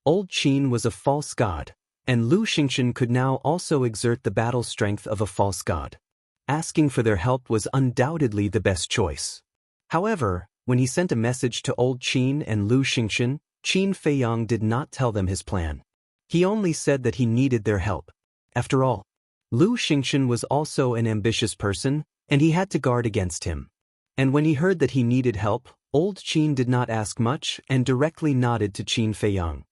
[SPEAKER 1] Old Qin was a false god, and Lu Xingchen could now also exert the battle strength of a false god. Asking for their help was undoubtedly the best choice. However, when he sent a message to Old Qin and Lu Xingchen, Qin Feiyang did not tell them his plan. He only said that he needed their help. After all, Lu Xingchen was also an ambitious person, and he had to guard against him. And when he heard that he needed help, Old Qin did not ask much and directly nodded to Qin Feiyang.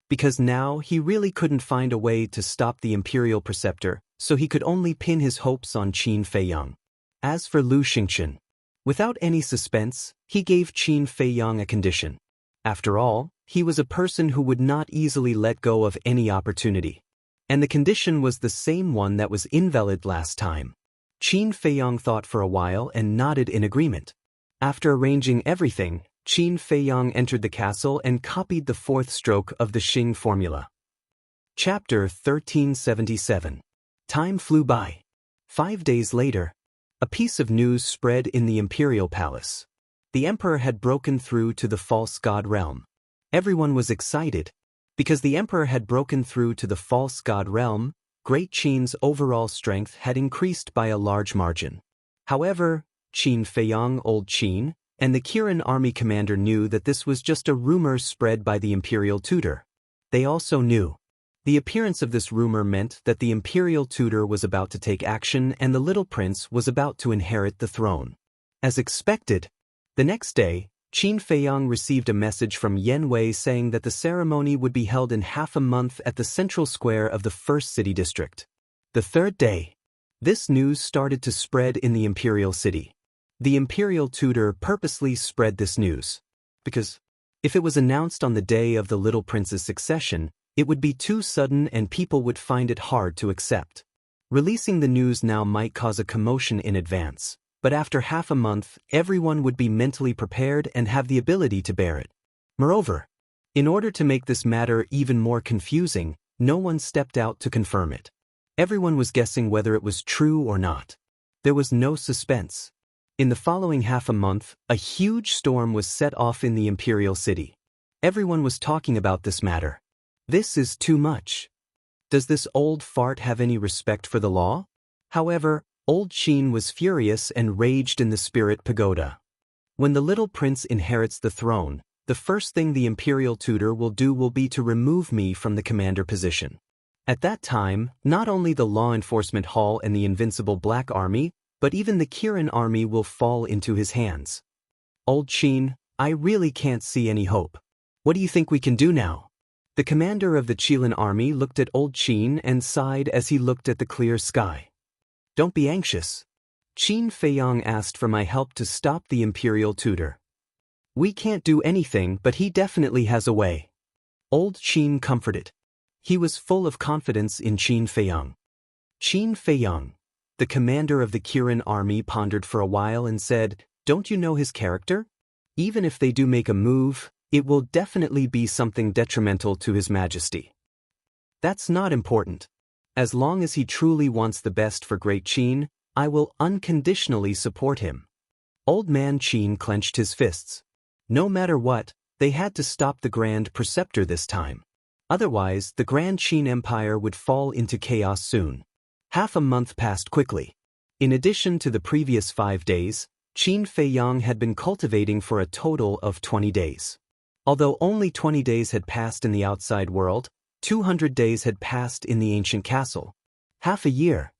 [SPEAKER 1] Because now he really couldn't find a way to stop the imperial preceptor, so he could only pin his hopes on Qin Feiyang. As for Lu Xingchen, without any suspense, he gave Qin Feiyang a condition. After all, he was a person who would not easily let go of any opportunity. And the condition was the same one that was invalid last time. Qin Feiyang thought for a while and nodded in agreement. After arranging everything, Qin Feiyang entered the castle and copied the fourth stroke of the Xing formula. Chapter 1377. Time flew by. 5 days later, a piece of news spread in the imperial palace. The emperor had broken through to the false god realm. Everyone was excited. Because the emperor had broken through to the false god realm, Great Qin's overall strength had increased by a large margin. However, Qin Feiyang, Old Qin, and the Kirin army commander knew that this was just a rumor spread by the imperial tutor. They also knew. The appearance of this rumor meant that the imperial tutor was about to take action and the little prince was about to inherit the throne. As expected, the next day, Qin Feiyang received a message from Yen Wei saying that the ceremony would be held in half a month at the central square of the first city district. The third day, this news started to spread in the imperial city. The imperial tutor purposely spread this news, because if it was announced on the day of the little prince's succession, it would be too sudden and people would find it hard to accept. Releasing the news now might cause a commotion in advance, but after half a month, everyone would be mentally prepared and have the ability to bear it. Moreover, in order to make this matter even more confusing, no one stepped out to confirm it. Everyone was guessing whether it was true or not. There was no suspense. In the following half a month, a huge storm was set off in the imperial city. Everyone was talking about this matter. This is too much. Does this old fart have any respect for the law? However, Old Qin was furious and raged in the spirit pagoda. When the little prince inherits the throne, the first thing the imperial tutor will do will be to remove me from the commander position. At that time, not only the law enforcement hall and the invincible Black Army, but even the Kirin army will fall into his hands. Old Qin, I really can't see any hope. What do you think we can do now? The commander of the Qilin army looked at Old Qin and sighed as he looked at the clear sky. Don't be anxious. Qin Feiyang asked for my help to stop the imperial tutor. We can't do anything, but he definitely has a way. Old Qin comforted. He was full of confidence in Qin Feiyang. Qin Feiyang, the commander of the Kirin army, pondered for a while and said, don't you know his character? Even if they do make a move, it will definitely be something detrimental to His Majesty. That's not important. As long as he truly wants the best for Great Qin, I will unconditionally support him. Old Man Qin clenched his fists. No matter what, they had to stop the Grand Preceptor this time. Otherwise, the Grand Qin Empire would fall into chaos soon. Half a month passed quickly. In addition to the previous 5 days, Qin Feiyang had been cultivating for a total of 20 days. Although only 20 days had passed in the outside world, 200 days had passed in the ancient castle. Half a year.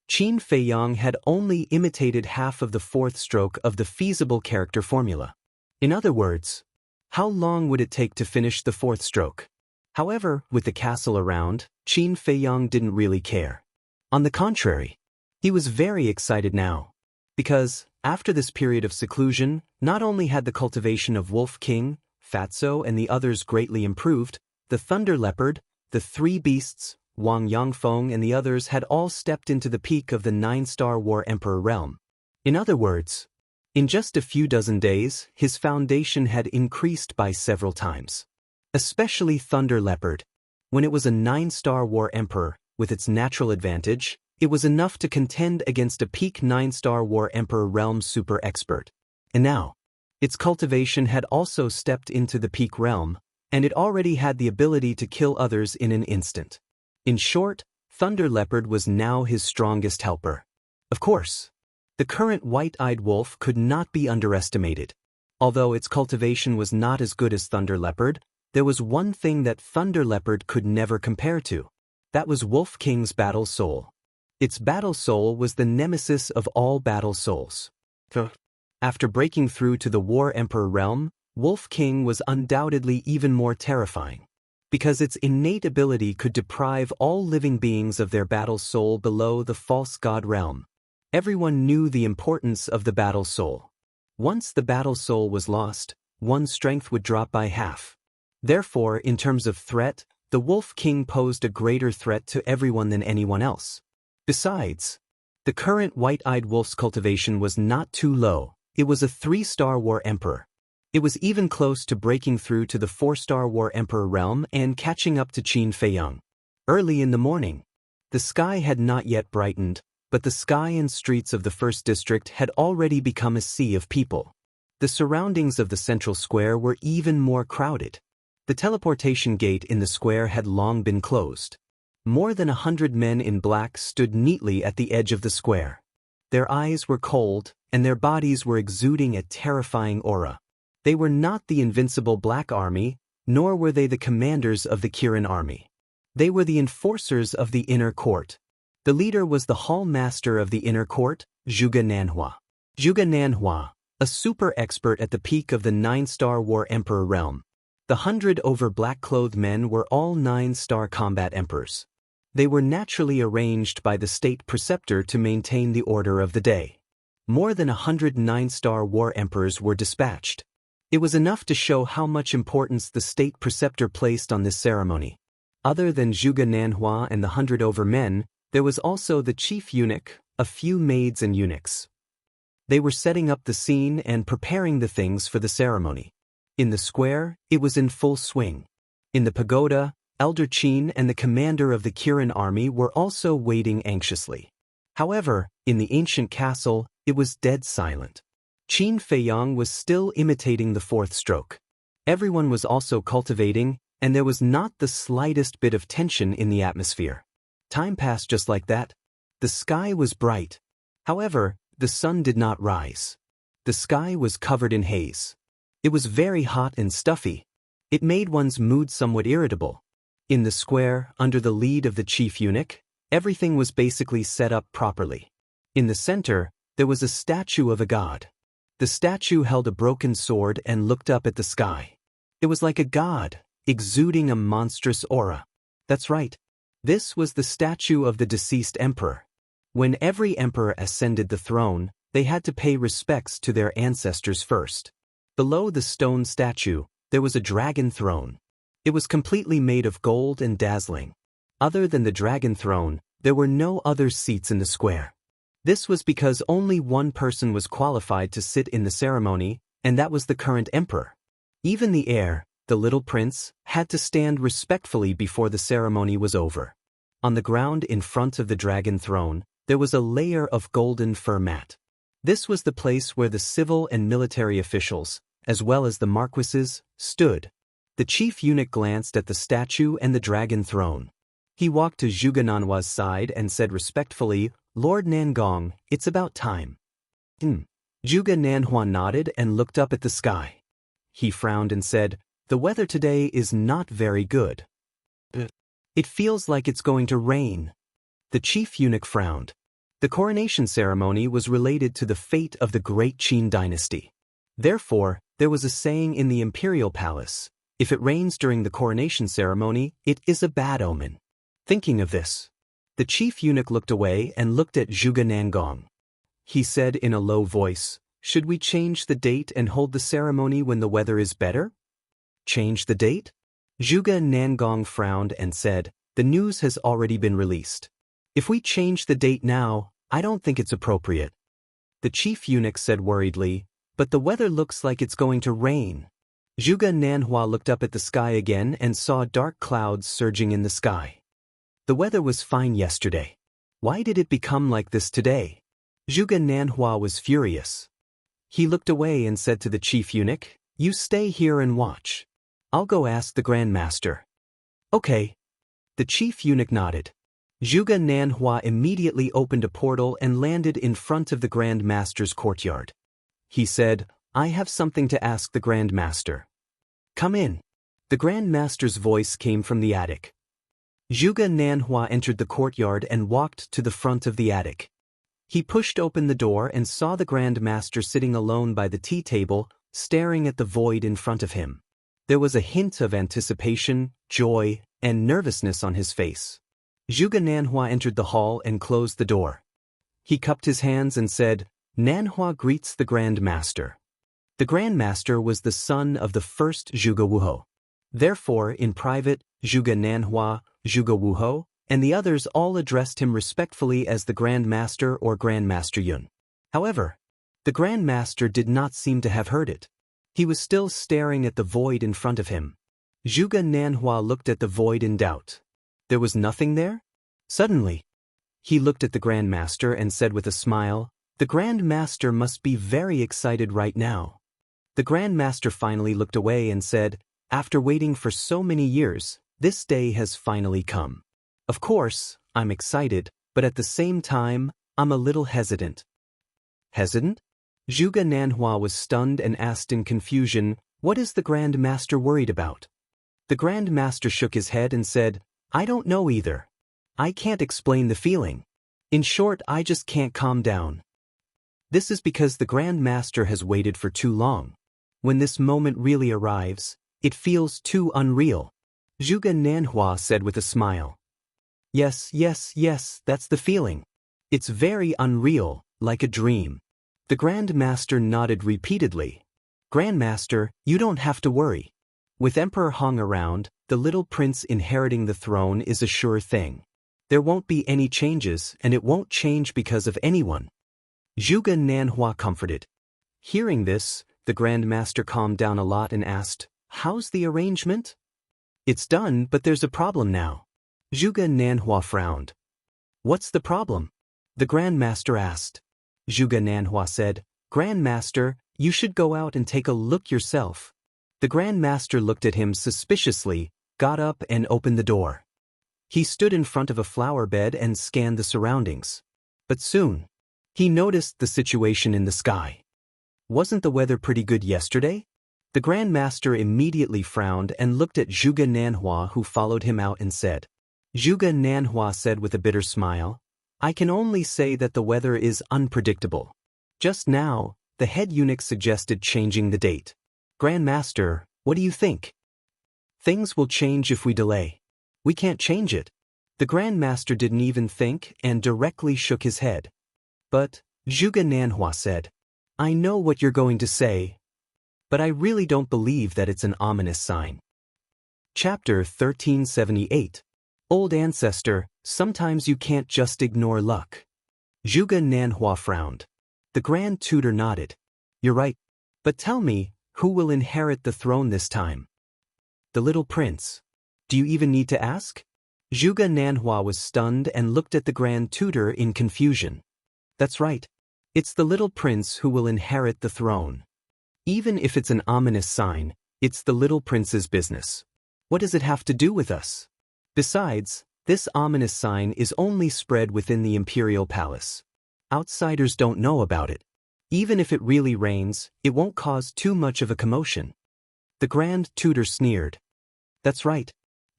[SPEAKER 1] Qin Feiyang had only imitated half of the fourth stroke of the feasible character formula. In other words, how long would it take to finish the fourth stroke? However, with the castle around, Qin Feiyang didn't really care. On the contrary, he was very excited now. Because, after this period of seclusion, not only had the cultivation of Wolf King, Fatso and the others greatly improved, the Thunder Leopard, the three beasts, Wang Yangfeng and the others had all stepped into the peak of the 9-star War Emperor realm. In other words, in just a few dozen days, his foundation had increased by several times. Especially Thunder Leopard. When it was a 9-star War Emperor, with its natural advantage, it was enough to contend against a peak 9-star War Emperor realm super expert. And now, its cultivation had also stepped into the peak realm, and it already had the ability to kill others in an instant. In short, Thunder Leopard was now his strongest helper. Of course, the current white-eyed wolf could not be underestimated. Although its cultivation was not as good as Thunder Leopard, there was one thing that Thunder Leopard could never compare to. That was Wolf King's battle soul. Its battle soul was the nemesis of all battle souls. After breaking through to the War Emperor realm, Wolf King was undoubtedly even more terrifying, because its innate ability could deprive all living beings of their battle soul below the false god realm. Everyone knew the importance of the battle soul. Once the battle soul was lost, one's strength would drop by half. Therefore, in terms of threat, the Wolf King posed a greater threat to everyone than anyone else. Besides, the current white-eyed wolf's cultivation was not too low. It was a 3-star War Emperor. It was even close to breaking through to the 4-star War Emperor realm and catching up to Qin Feiyang. Early in the morning, the sky had not yet brightened, but the sky and streets of the first district had already become a sea of people. The surroundings of the central square were even more crowded. The teleportation gate in the square had long been closed. More than 100 men in black stood neatly at the edge of the square. Their eyes were cold, and their bodies were exuding a terrifying aura. They were not the invincible Black Army, nor were they the commanders of the Kirin Army. They were the enforcers of the inner court. The leader was the hall master of the inner court, Zhuge Nanhua. Zhuge Nanhua, a super expert at the peak of the 9-star War Emperor realm. The 100 over black-clothed men were all 9-star combat emperors. They were naturally arranged by the state preceptor to maintain the order of the day. More than 100 9-star war emperors were dispatched. It was enough to show how much importance the state preceptor placed on this ceremony. Other than Zhuge Nanhua and the 100 over men, there was also the chief eunuch, a few maids and eunuchs. They were setting up the scene and preparing the things for the ceremony. In the square, it was in full swing. In the pagoda, Elder Qin and the commander of the Kirin army were also waiting anxiously. However, in the ancient castle, it was dead silent. Qin Feiyang was still imitating the fourth stroke. Everyone was also cultivating, and there was not the slightest bit of tension in the atmosphere. Time passed just like that. The sky was bright. However, the sun did not rise. The sky was covered in haze. It was very hot and stuffy. It made one's mood somewhat irritable. In the square, under the lead of the chief eunuch, everything was basically set up properly. In the center, there was a statue of a god. The statue held a broken sword and looked up at the sky. It was like a god, exuding a monstrous aura. That's right. This was the statue of the deceased emperor. When every emperor ascended the throne, they had to pay respects to their ancestors first. Below the stone statue, there was a dragon throne. It was completely made of gold and dazzling. Other than the dragon throne, there were no other seats in the square. This was because only one person was qualified to sit in the ceremony, and that was the current emperor. Even the heir, the little prince, had to stand respectfully before the ceremony was over. On the ground in front of the dragon throne, there was a layer of golden fur mat. This was the place where the civil and military officials, as well as the marquises, stood. The chief eunuch glanced at the statue and the dragon throne. He walked to Zhuge Nanhua's side and said respectfully, "Lord Nangong, it's about time." Zhuge Nanhua nodded and looked up at the sky. He frowned and said, "The weather today is not very good. It feels like it's going to rain." The chief eunuch frowned. The coronation ceremony was related to the fate of the great Qin dynasty. Therefore, there was a saying in the imperial palace, if it rains during the coronation ceremony, it is a bad omen. Thinking of this, the chief eunuch looked away and looked at Zhuge Nangong. He said in a low voice, "Should we change the date and hold the ceremony when the weather is better?" Change the date? Zhuge Nangong frowned and said, "The news has already been released. If we change the date now, I don't think it's appropriate." The chief eunuch said worriedly, "But the weather looks like it's going to rain." Zhuge Nanhua looked up at the sky again and saw dark clouds surging in the sky. The weather was fine yesterday. Why did it become like this today? Zhuge Nanhua was furious. He looked away and said to the chief eunuch, "You stay here and watch. I'll go ask the Grand Master." "Okay." The chief eunuch nodded. Zhuge Nanhua immediately opened a portal and landed in front of the Grand Master's courtyard. He said, "I have something to ask the Grand Master." "Come in." The Grand Master's voice came from the attic. Zhuge Nanhua entered the courtyard and walked to the front of the attic. He pushed open the door and saw the Grand Master sitting alone by the tea table, staring at the void in front of him. There was a hint of anticipation, joy, and nervousness on his face. Zhuge Nanhua entered the hall and closed the door. He cupped his hands and said, "Nanhua greets the Grand Master." The Grand Master was the son of the first Zhuge Wuhou. Therefore, in private, Zhuge Nanhua, Zhuge Wuhou, and the others all addressed him respectfully as the Grand Master or Grand Master Yun. However, the Grand Master did not seem to have heard it. He was still staring at the void in front of him. Zhuge Nanhua looked at the void in doubt. There was nothing there? Suddenly, he looked at the Grand Master and said with a smile, "The Grand Master must be very excited right now." The Grand Master finally looked away and said, "After waiting for so many years, this day has finally come. Of course, I'm excited, but at the same time, I'm a little hesitant." Hesitant? Zhuge Nanhua was stunned and asked in confusion, "What is the Grand Master worried about?" The Grand Master shook his head and said, "I don't know either. I can't explain the feeling. In short, I just can't calm down." This is because the Grand Master has waited for too long. When this moment really arrives, it feels too unreal. Zhuge Nanhua said with a smile. Yes, that's the feeling. It's very unreal, like a dream." The Grand Master nodded repeatedly. "Grand Master, you don't have to worry. With Emperor Hong around, the little prince inheriting the throne is a sure thing. There won't be any changes, and it won't change because of anyone." Zhuge Nanhua comforted. Hearing this, the Grand Master calmed down a lot and asked, "How's the arrangement?" "It's done, but there's a problem now." Zhuge Nanhua frowned. "What's the problem?" the Grand Master asked. Zhuge Nanhua said, "Grand Master, you should go out and take a look yourself." The Grand Master looked at him suspiciously, got up and opened the door. He stood in front of a flower bed and scanned the surroundings. But soon, he noticed the situation in the sky. Wasn't the weather pretty good yesterday? The Grand Master immediately frowned and looked at Zhuge Nanhua, who followed him out, and said. Zhuge Nanhua said with a bitter smile, "I can only say that the weather is unpredictable. Just now, the head eunuch suggested changing the date. Grand Master, what do you think?" "Things will change if we delay. We can't change it." The Grand Master didn't even think and directly shook his head. "But," Zhuge Nanhua said, "I know what you're going to say, but I really don't believe that it's an ominous sign." Chapter 1378. Old Ancestor, Sometimes You Can't Just Ignore Luck. Zhuge Nanhua frowned. The Grand Tutor nodded. "You're right. But tell me, who will inherit the throne this time?" "The little prince. Do you even need to ask?" Zhuge Nanhua was stunned and looked at the Grand Tutor in confusion. "That's right. It's the little prince who will inherit the throne. Even if it's an ominous sign, it's the little prince's business. What does it have to do with us? Besides, this ominous sign is only spread within the imperial palace. Outsiders don't know about it. Even if it really rains, it won't cause too much of a commotion." The Grand Tutor sneered. "That's right."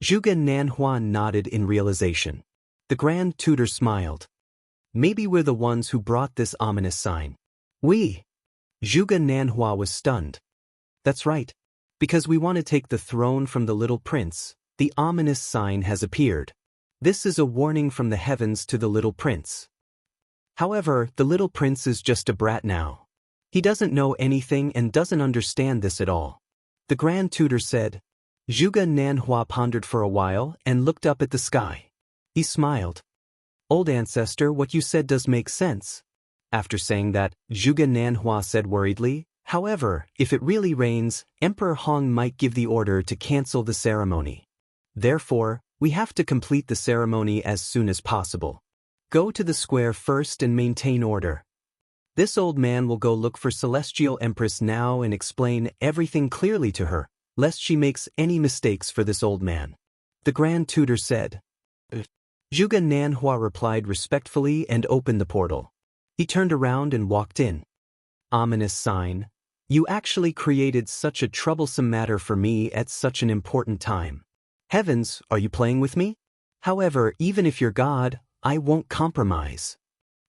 [SPEAKER 1] Zhuge Nanhua nodded in realization. The Grand Tutor smiled. Maybe we're the ones who brought this ominous sign. We. Zhuge Nanhua was stunned. That's right. Because we want to take the throne from the little prince, the ominous sign has appeared. This is a warning from the heavens to the little prince. However, the little prince is just a brat now. He doesn't know anything and doesn't understand this at all. The Grand Tutor said. Zhuge Nanhua pondered for a while and looked up at the sky. He smiled. Old ancestor, what you said does make sense. After saying that, Zhuge Nanhua said worriedly, however, if it really rains, Emperor Hong might give the order to cancel the ceremony. Therefore, we have to complete the ceremony as soon as possible. Go to the square first and maintain order. This old man will go look for Celestial Empress now and explain everything clearly to her, lest she makes any mistakes for this old man. The Grand Tutor said. Zhuge Nanhua replied respectfully and opened the portal. He turned around and walked in. Ominous sign. You actually created such a troublesome matter for me at such an important time. Heavens, are you playing with me? However, even if you're God, I won't compromise.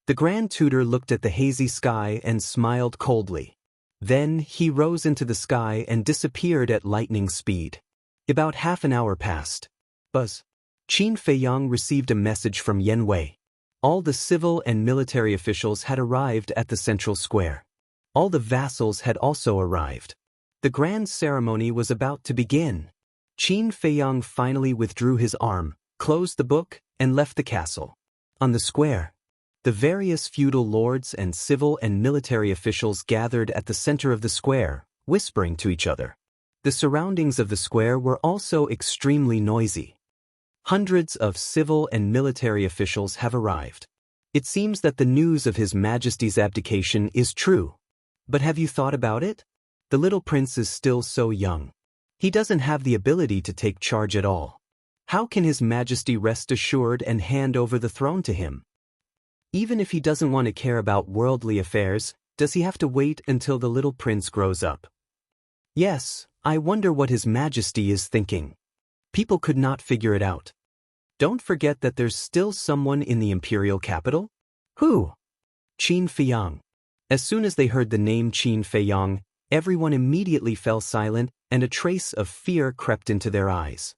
[SPEAKER 1] The Grand Tutor looked at the hazy sky and smiled coldly. Then he rose into the sky and disappeared at lightning speed. About half an hour passed. Buzz. Qin Feiyang received a message from Yen Wei. All the civil and military officials had arrived at the central square. All the vassals had also arrived. The grand ceremony was about to begin. Qin Feiyang finally withdrew his arm, closed the book, and left the castle. On the square, the various feudal lords and civil and military officials gathered at the center of the square, whispering to each other. The surroundings of the square were also extremely noisy. Hundreds of civil and military officials have arrived. It seems that the news of His Majesty's abdication is true. But have you thought about it? The little prince is still so young. He doesn't have the ability to take charge at all. How can His Majesty rest assured and hand over the throne to him? Even if he doesn't want to care about worldly affairs, does he have to wait until the little prince grows up? Yes, I wonder what His Majesty is thinking. People could not figure it out. Don't forget that there's still someone in the imperial capital? Who? Qin Feiyang. As soon as they heard the name Qin Feiyang, everyone immediately fell silent and a trace of fear crept into their eyes.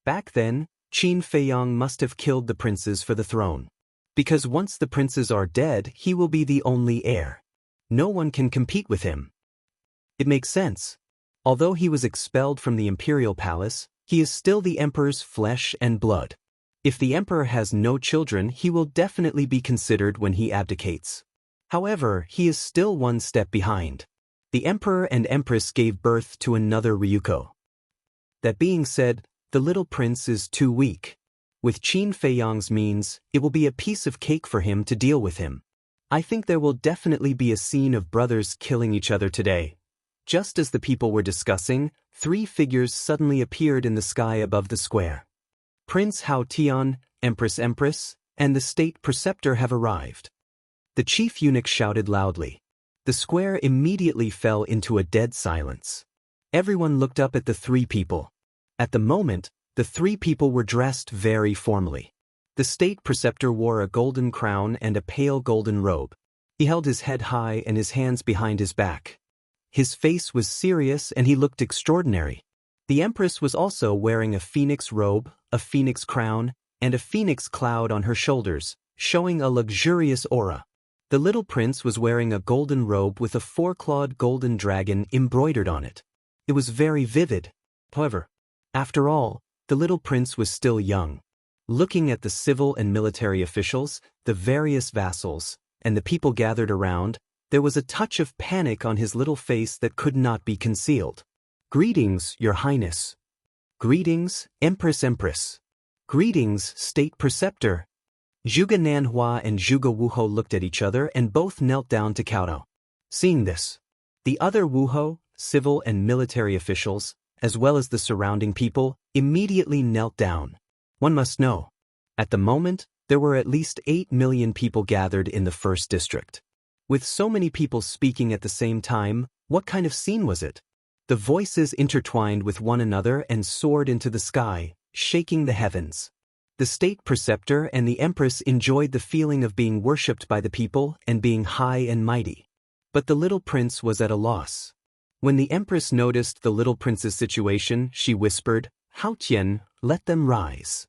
[SPEAKER 1] Back then, Qin Feiyang must have killed the princes for the throne. Because once the princes are dead, he will be the only heir. No one can compete with him. It makes sense. Although he was expelled from the imperial palace, he is still the emperor's flesh and blood. If the emperor has no children, he will definitely be considered when he abdicates. However, he is still one step behind. The emperor and empress gave birth to another Ryuko. That being said, the little prince is too weak. With Qin Feiyang's means, it will be a piece of cake for him to deal with him. I think there will definitely be a scene of brothers killing each other today. Just as the people were discussing, 3 figures suddenly appeared in the sky above the square. Prince Hao Tian, Empress, and the state preceptor have arrived. The chief eunuch shouted loudly. The square immediately fell into a dead silence. Everyone looked up at the 3 people. At the moment, the 3 people were dressed very formally. The state preceptor wore a golden crown and a pale golden robe. He held his head high and his hands behind his back. His face was serious and he looked extraordinary. The empress was also wearing a phoenix robe, a phoenix crown, and a phoenix cloud on her shoulders, showing a luxurious aura. The little prince was wearing a golden robe with a 4-clawed golden dragon embroidered on it. It was very vivid. However, after all, the little prince was still young. Looking at the civil and military officials, the various vassals, and the people gathered around, there was a touch of panic on his little face that could not be concealed. Greetings, Your Highness. Greetings, Empress. Greetings, State Preceptor. Zhuge Nanhua and Zhuge Wuhou looked at each other and both knelt down to kowtow. Seeing this, the other Wuhou, civil and military officials, as well as the surrounding people, immediately knelt down. One must know, at the moment, there were at least 8 million people gathered in the first district. With so many people speaking at the same time, what kind of scene was it? The voices intertwined with one another and soared into the sky, shaking the heavens. The state preceptor and the empress enjoyed the feeling of being worshipped by the people and being high and mighty. But the little prince was at a loss. When the empress noticed the little prince's situation, she whispered, "Hao Tian, let them rise."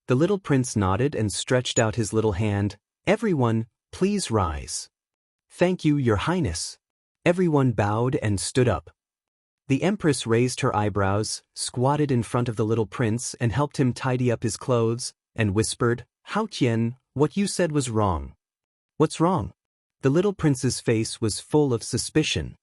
[SPEAKER 1] The little prince nodded and stretched out his little hand. "Everyone, please rise." "Thank you, Your Highness." Everyone bowed and stood up. The empress raised her eyebrows, squatted in front of the little prince and helped him tidy up his clothes, and whispered, "Hao Tian, what you said was wrong." "What's wrong?" The little prince's face was full of suspicion.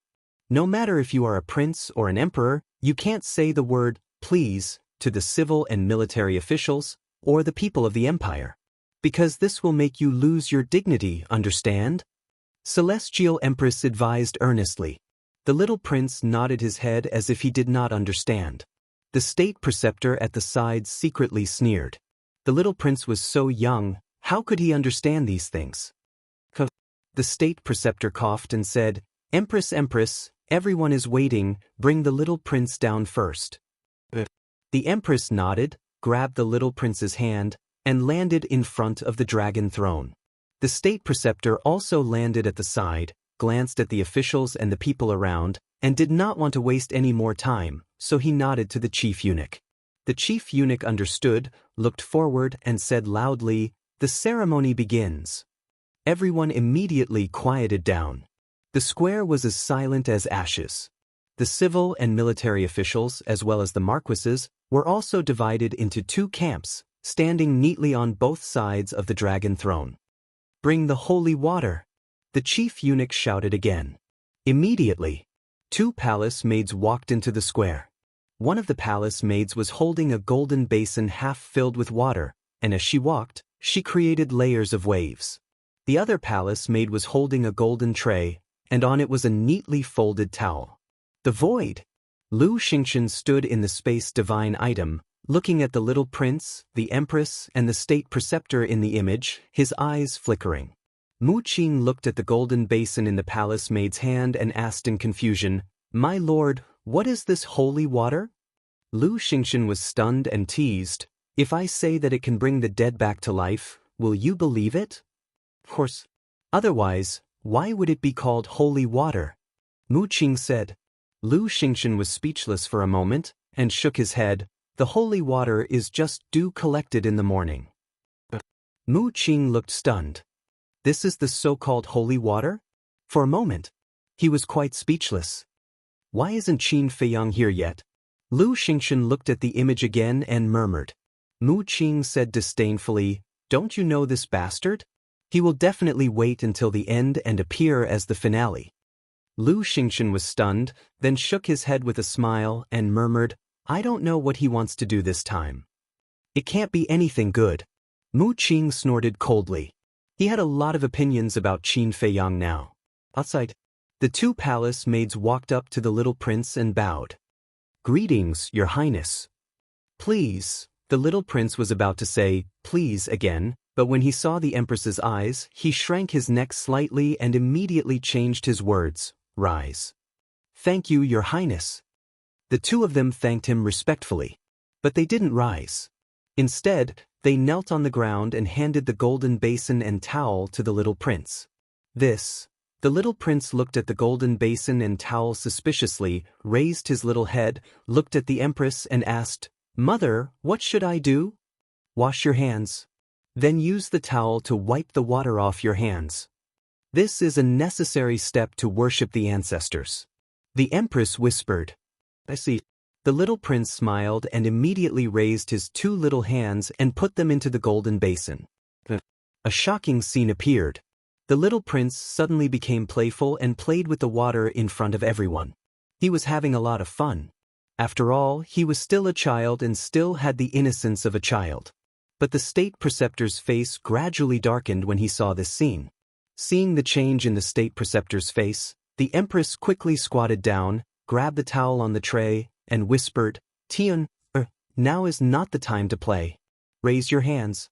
[SPEAKER 1] "No matter if you are a prince or an emperor, you can't say the word, please, to the civil and military officials, or the people of the empire. Because this will make you lose your dignity, understand?" Celestial Empress advised earnestly. The little prince nodded his head as if he did not understand. The state preceptor at the side secretly sneered. The little prince was so young, how could he understand these things? The state preceptor coughed and said, "Empress, Empress, everyone is waiting, bring the little prince down first." The empress nodded, grabbed the little prince's hand, and landed in front of the dragon throne. The state preceptor also landed at the side, glanced at the officials and the people around, and did not want to waste any more time, so he nodded to the chief eunuch. The chief eunuch understood, looked forward, and said loudly, "The ceremony begins." Everyone immediately quieted down. The square was as silent as ashes. The civil and military officials, as well as the marquises, were also divided into two camps, standing neatly on both sides of the dragon throne. "Bring the holy water!" The chief eunuch shouted again. Immediately, two palace maids walked into the square. One of the palace maids was holding a golden basin half filled with water, and as she walked, she created layers of waves. The other palace maid was holding a golden tray, and on it was a neatly folded towel. The void! Lu Xingchen stood in the space divine item, looking at the little prince, the empress, and the state preceptor in the image, his eyes flickering. Mu Qing looked at the golden basin in the palace maid's hand and asked in confusion, "My lord, what is this holy water?" Lu Xingchen was stunned and teased, "If I say that it can bring the dead back to life, will you believe it?" "Of course. Otherwise, why would it be called holy water?" Mu Qing said. Lu Xingchen was speechless for a moment, and shook his head. "The holy water is just dew collected in the morning." Mu Qing looked stunned. "This is the so-called holy water?" For a moment, he was quite speechless. "Why isn't Qin Feiyang here yet?" Lu Xingchen looked at the image again and murmured. Mu Qing said disdainfully, "Don't you know this bastard? He will definitely wait until the end and appear as the finale." Lu Xingchen was stunned, then shook his head with a smile and murmured, "I don't know what he wants to do this time. It can't be anything good." Mu Qing snorted coldly. He had a lot of opinions about Qin Feiyang now. Outside, the two palace maids walked up to the little prince and bowed. "Greetings, Your Highness." "Please," the little prince was about to say, "please" again, but when he saw the empress's eyes, he shrank his neck slightly and immediately changed his words, "Rise." "Thank you, Your Highness." The two of them thanked him respectfully. But they didn't rise. Instead, they knelt on the ground and handed the golden basin and towel to the little prince. The little prince looked at the golden basin and towel suspiciously, raised his little head, looked at the empress and asked, "Mother, what should I do?" "Wash your hands. Then use the towel to wipe the water off your hands. This is a necessary step to worship the ancestors." The empress whispered, "I see." The little prince smiled and immediately raised his two little hands and put them into the golden basin. A shocking scene appeared. The little prince suddenly became playful and played with the water in front of everyone. He was having a lot of fun. After all, he was still a child and still had the innocence of a child. But the state preceptor's face gradually darkened when he saw this scene. Seeing the change in the state preceptor's face, the empress quickly squatted down, grabbed the towel on the tray, and whispered, "Tian, now is not the time to play. Raise your hands."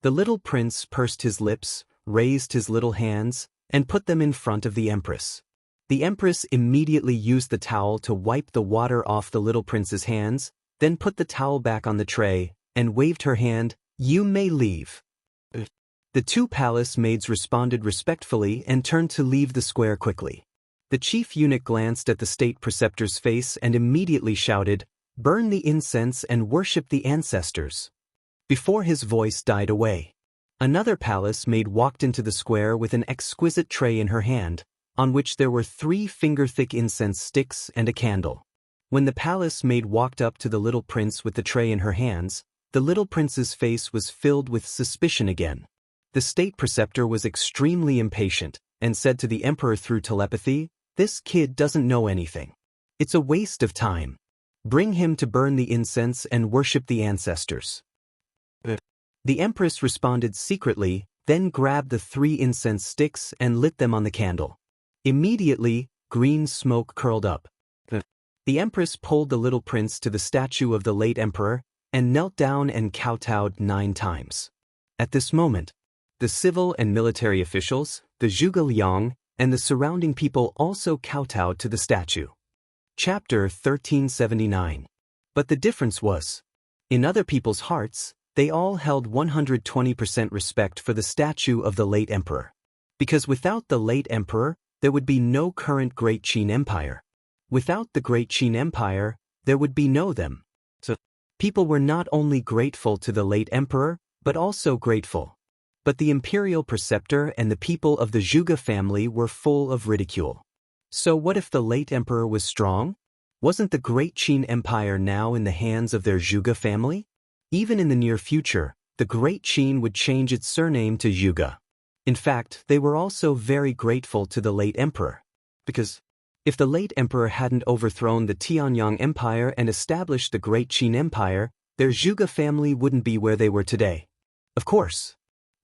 [SPEAKER 1] The little prince pursed his lips, raised his little hands, and put them in front of the empress. The empress immediately used the towel to wipe the water off the little prince's hands, then put the towel back on the tray, and waved her hand. "You may leave." The two palace maids responded respectfully and turned to leave the square quickly. The chief eunuch glanced at the state preceptor's face and immediately shouted, "Burn the incense and worship the ancestors." Before his voice died away, another palace maid walked into the square with an exquisite tray in her hand, on which there were 3 finger-thick incense sticks and a candle. When the palace maid walked up to the little prince with the tray in her hands, the little prince's face was filled with suspicion again. The state preceptor was extremely impatient and said to the emperor through telepathy, "This kid doesn't know anything. It's a waste of time. Bring him to burn the incense and worship the ancestors." The empress responded secretly, then grabbed the 3 incense sticks and lit them on the candle. Immediately, green smoke curled up. The empress pulled the little prince to the statue of the late emperor and knelt down and kowtowed 9 times. At this moment, the civil and military officials, the Zhuge Liang, and the surrounding people also kowtowed to the statue. Chapter 1379. But the difference was, in other people's hearts, they all held 120% respect for the statue of the late emperor. Because without the late emperor, there would be no current Great Qin Empire. Without the Great Qin Empire, there would be no them. So, people were not only grateful to the late emperor, but also grateful. But the imperial preceptor and the people of the Zhuge family were full of ridicule. So what if the late emperor was strong? Wasn't the Great Qin Empire now in the hands of their Zhuge family? Even in the near future, the Great Qin would change its surname to Zhuge. In fact, they were also very grateful to the late emperor. Because if the late emperor hadn't overthrown the Tianyang Empire and established the Great Qin Empire, their Zhuge family wouldn't be where they were today. Of course,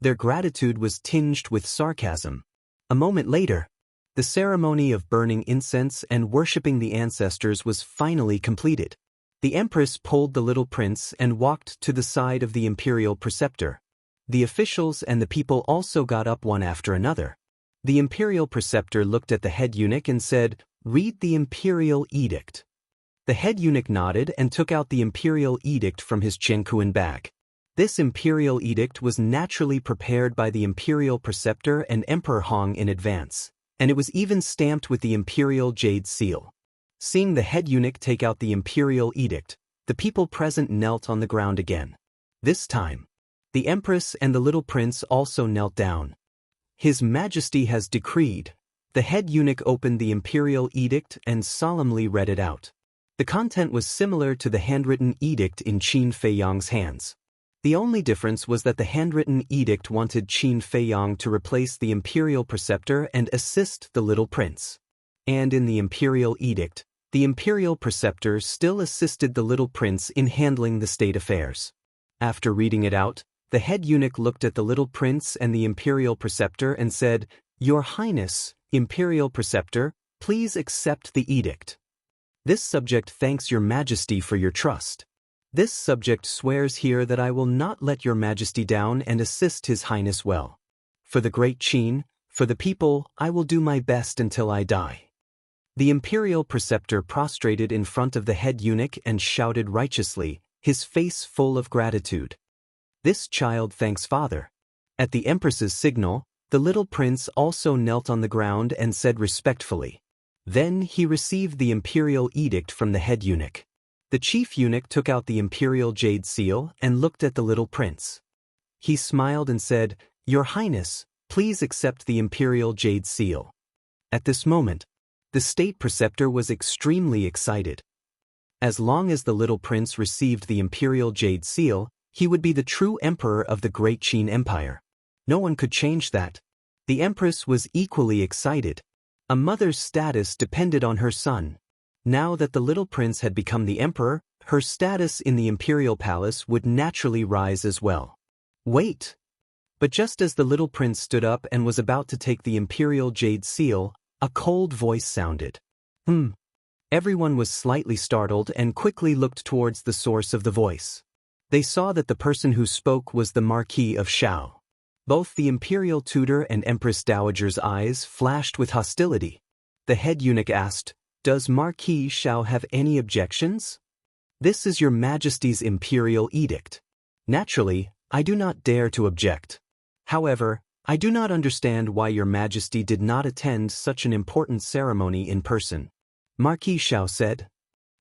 [SPEAKER 1] their gratitude was tinged with sarcasm. A moment later, the ceremony of burning incense and worshipping the ancestors was finally completed. The empress pulled the little prince and walked to the side of the imperial preceptor. The officials and the people also got up one after another. The imperial preceptor looked at the head eunuch and said, "Read the imperial edict." The head eunuch nodded and took out the imperial edict from his Chenkuan bag. This imperial edict was naturally prepared by the imperial preceptor and Emperor Hong in advance, and it was even stamped with the imperial jade seal. Seeing the head eunuch take out the imperial edict, the people present knelt on the ground again. This time, the empress and the little prince also knelt down. "His Majesty has decreed." The head eunuch opened the imperial edict and solemnly read it out. The content was similar to the handwritten edict in Qin Feiyang's hands. The only difference was that the handwritten edict wanted Qin Feiyang to replace the imperial preceptor and assist the little prince. And in the imperial edict, the imperial preceptor still assisted the little prince in handling the state affairs. After reading it out, the head eunuch looked at the little prince and the imperial preceptor and said, "Your Highness, imperial preceptor, please accept the edict. This subject thanks your Majesty for your trust. This subject swears here that I will not let your Majesty down and assist His Highness well. For the Great Qin, for the people, I will do my best until I die." The imperial preceptor prostrated in front of the head eunuch and shouted righteously, his face full of gratitude, "This child thanks Father." At the empress's signal, the little prince also knelt on the ground and said respectfully. Then he received the imperial edict from the head eunuch. The chief eunuch took out the imperial jade seal and looked at the little prince. He smiled and said, "Your Highness, please accept the imperial jade seal." At this moment, the state preceptor was extremely excited. As long as the little prince received the imperial jade seal, he would be the true emperor of the Great Qin Empire. No one could change that. The empress was equally excited. A mother's status depended on her son. Now that the little prince had become the emperor, her status in the imperial palace would naturally rise as well. Wait! But just as the little prince stood up and was about to take the imperial jade seal, a cold voice sounded. Everyone was slightly startled and quickly looked towards the source of the voice. They saw that the person who spoke was the Marquis of Shao. Both the imperial tutor and Empress Dowager's eyes flashed with hostility. The head eunuch asked, "Does Marquis Shao have any objections?" "This is your Majesty's imperial edict." Naturally, I do not dare to object. However, I do not understand why your majesty did not attend such an important ceremony in person. Marquis Xiao said.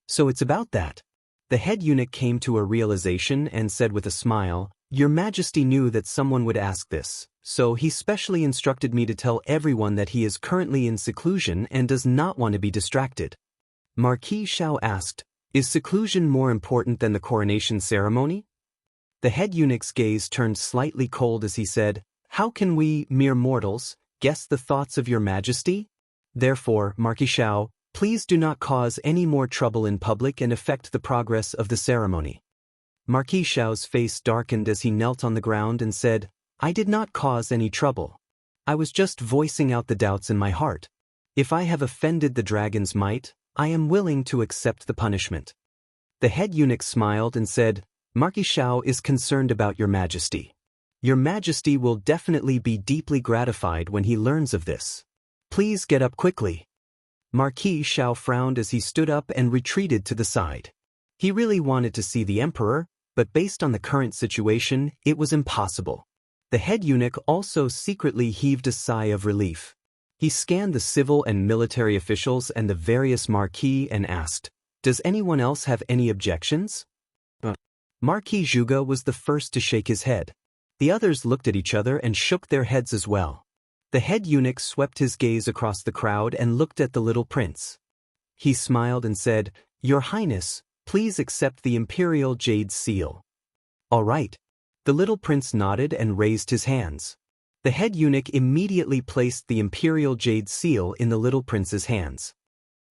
[SPEAKER 1] So it's about that. The head eunuch came to a realization and said with a smile, Your Majesty knew that someone would ask this, so he specially instructed me to tell everyone that he is currently in seclusion and does not want to be distracted. Marquis Xiao asked, Is seclusion more important than the coronation ceremony? The head eunuch's gaze turned slightly cold as he said, How can we, mere mortals, guess the thoughts of your majesty? Therefore, Marquis Xiao, please do not cause any more trouble in public and affect the progress of the ceremony. Marquis Xiao's face darkened as he knelt on the ground and said, I did not cause any trouble. I was just voicing out the doubts in my heart. If I have offended the dragon's might, I am willing to accept the punishment. The head eunuch smiled and said, Marquis Xiao is concerned about your majesty. Your majesty will definitely be deeply gratified when he learns of this. Please get up quickly. Marquis Xiao frowned as he stood up and retreated to the side. He really wanted to see the emperor, but based on the current situation, it was impossible. The head eunuch also secretly heaved a sigh of relief. He scanned the civil and military officials and the various marquis and asked, Does anyone else have any objections? Marquis Zhuge was the first to shake his head. The others looked at each other and shook their heads as well. The head eunuch swept his gaze across the crowd and looked at the little prince. He smiled and said, Your Highness, please accept the imperial jade seal. All right. The little prince nodded and raised his hands. The head eunuch immediately placed the imperial jade seal in the little prince's hands.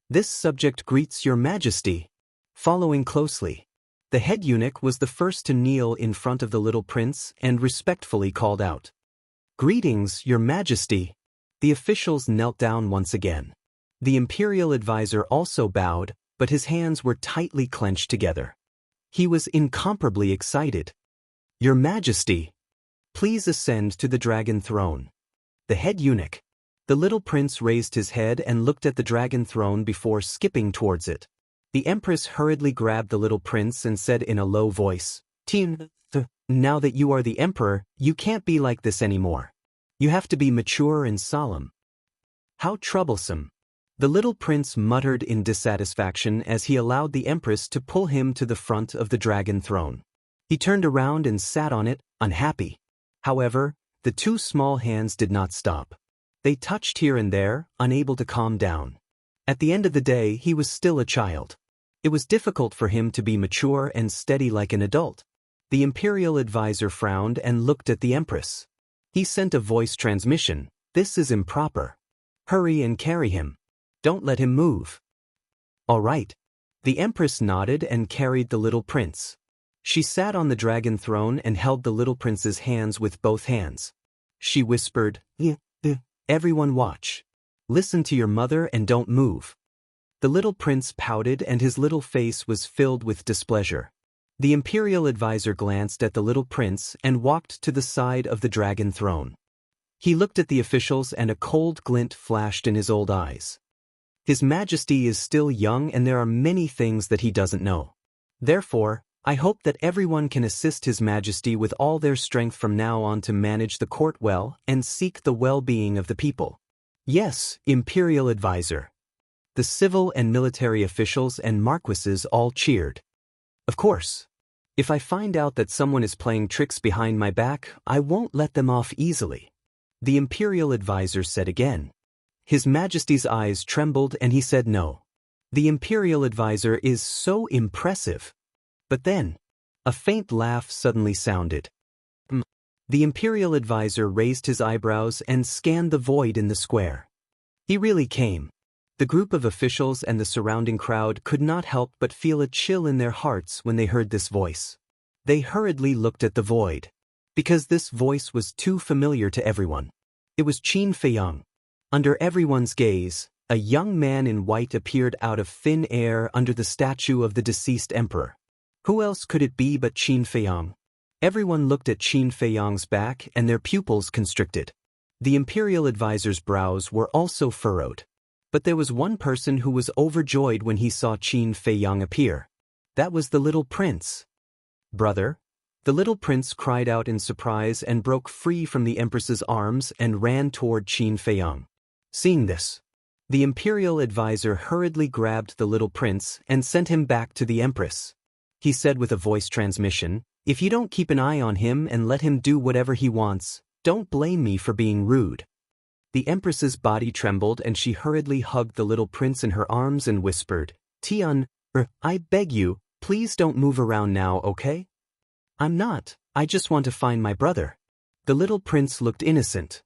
[SPEAKER 1] This subject greets your majesty. Following closely. The head eunuch was the first to kneel in front of the little prince and respectfully called out. Greetings, your majesty. The officials knelt down once again. The imperial advisor also bowed, but his hands were tightly clenched together. He was incomparably excited. Your majesty, please ascend to the dragon throne. The head eunuch. The little prince raised his head and looked at the dragon throne before skipping towards it. The empress hurriedly grabbed the little prince and said in a low voice, Now that you are the emperor, you can't be like this anymore. You have to be mature and solemn. How troublesome. The little prince muttered in dissatisfaction as he allowed the empress to pull him to the front of the dragon throne. He turned around and sat on it, unhappy. However, the two small hands did not stop. They touched here and there, unable to calm down. At the end of the day, he was still a child. It was difficult for him to be mature and steady like an adult. The imperial advisor frowned and looked at the empress. He sent a voice transmission, This is improper. Hurry and carry him. Don't let him move. All right. The empress nodded and carried the little prince. She sat on the dragon throne and held the little prince's hands with both hands. She whispered, Everyone watch. Listen to your mother and don't move. The little prince pouted and his little face was filled with displeasure. The imperial advisor glanced at the little prince and walked to the side of the dragon throne. He looked at the officials and a cold glint flashed in his old eyes. His Majesty is still young and there are many things that he doesn't know. Therefore, I hope that everyone can assist His Majesty with all their strength from now on to manage the court well and seek the well-being of the people. Yes, Imperial Advisor. The civil and military officials and marquises all cheered. Of course. If I find out that someone is playing tricks behind my back, I won't let them off easily. The Imperial Advisor said again. His Majesty's eyes trembled and he said no. The Imperial Advisor is so impressive. But then, a faint laugh suddenly sounded. The Imperial Advisor raised his eyebrows and scanned the void in the square. He really came. The group of officials and the surrounding crowd could not help but feel a chill in their hearts when they heard this voice. They hurriedly looked at the void. Because this voice was too familiar to everyone. It was Qin Feiyang. Under everyone's gaze, a young man in white appeared out of thin air under the statue of the deceased emperor. Who else could it be but Qin Feiyang? Everyone looked at Qin Feiyang's back and their pupils constricted. The Imperial Advisor's brows were also furrowed. But there was one person who was overjoyed when he saw Qin Feiyang appear. That was the little prince. Brother, The little prince cried out in surprise and broke free from the empress's arms and ran toward Qin Feiyang. Seeing this, the imperial advisor hurriedly grabbed the little prince and sent him back to the empress. He said with a voice transmission, "If you don't keep an eye on him and let him do whatever he wants, don't blame me for being rude." The empress's body trembled and she hurriedly hugged the little prince in her arms and whispered, "Tian, I beg you, please don't move around now, okay? I'm not, I just want to find my brother." The little prince looked innocent.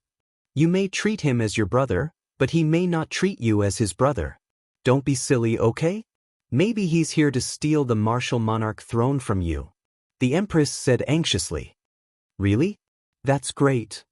[SPEAKER 1] "You may treat him as your brother, but he may not treat you as his brother. Don't be silly, okay? Maybe he's here to steal the martial monarch throne from you." The empress said anxiously. "Really? That's great.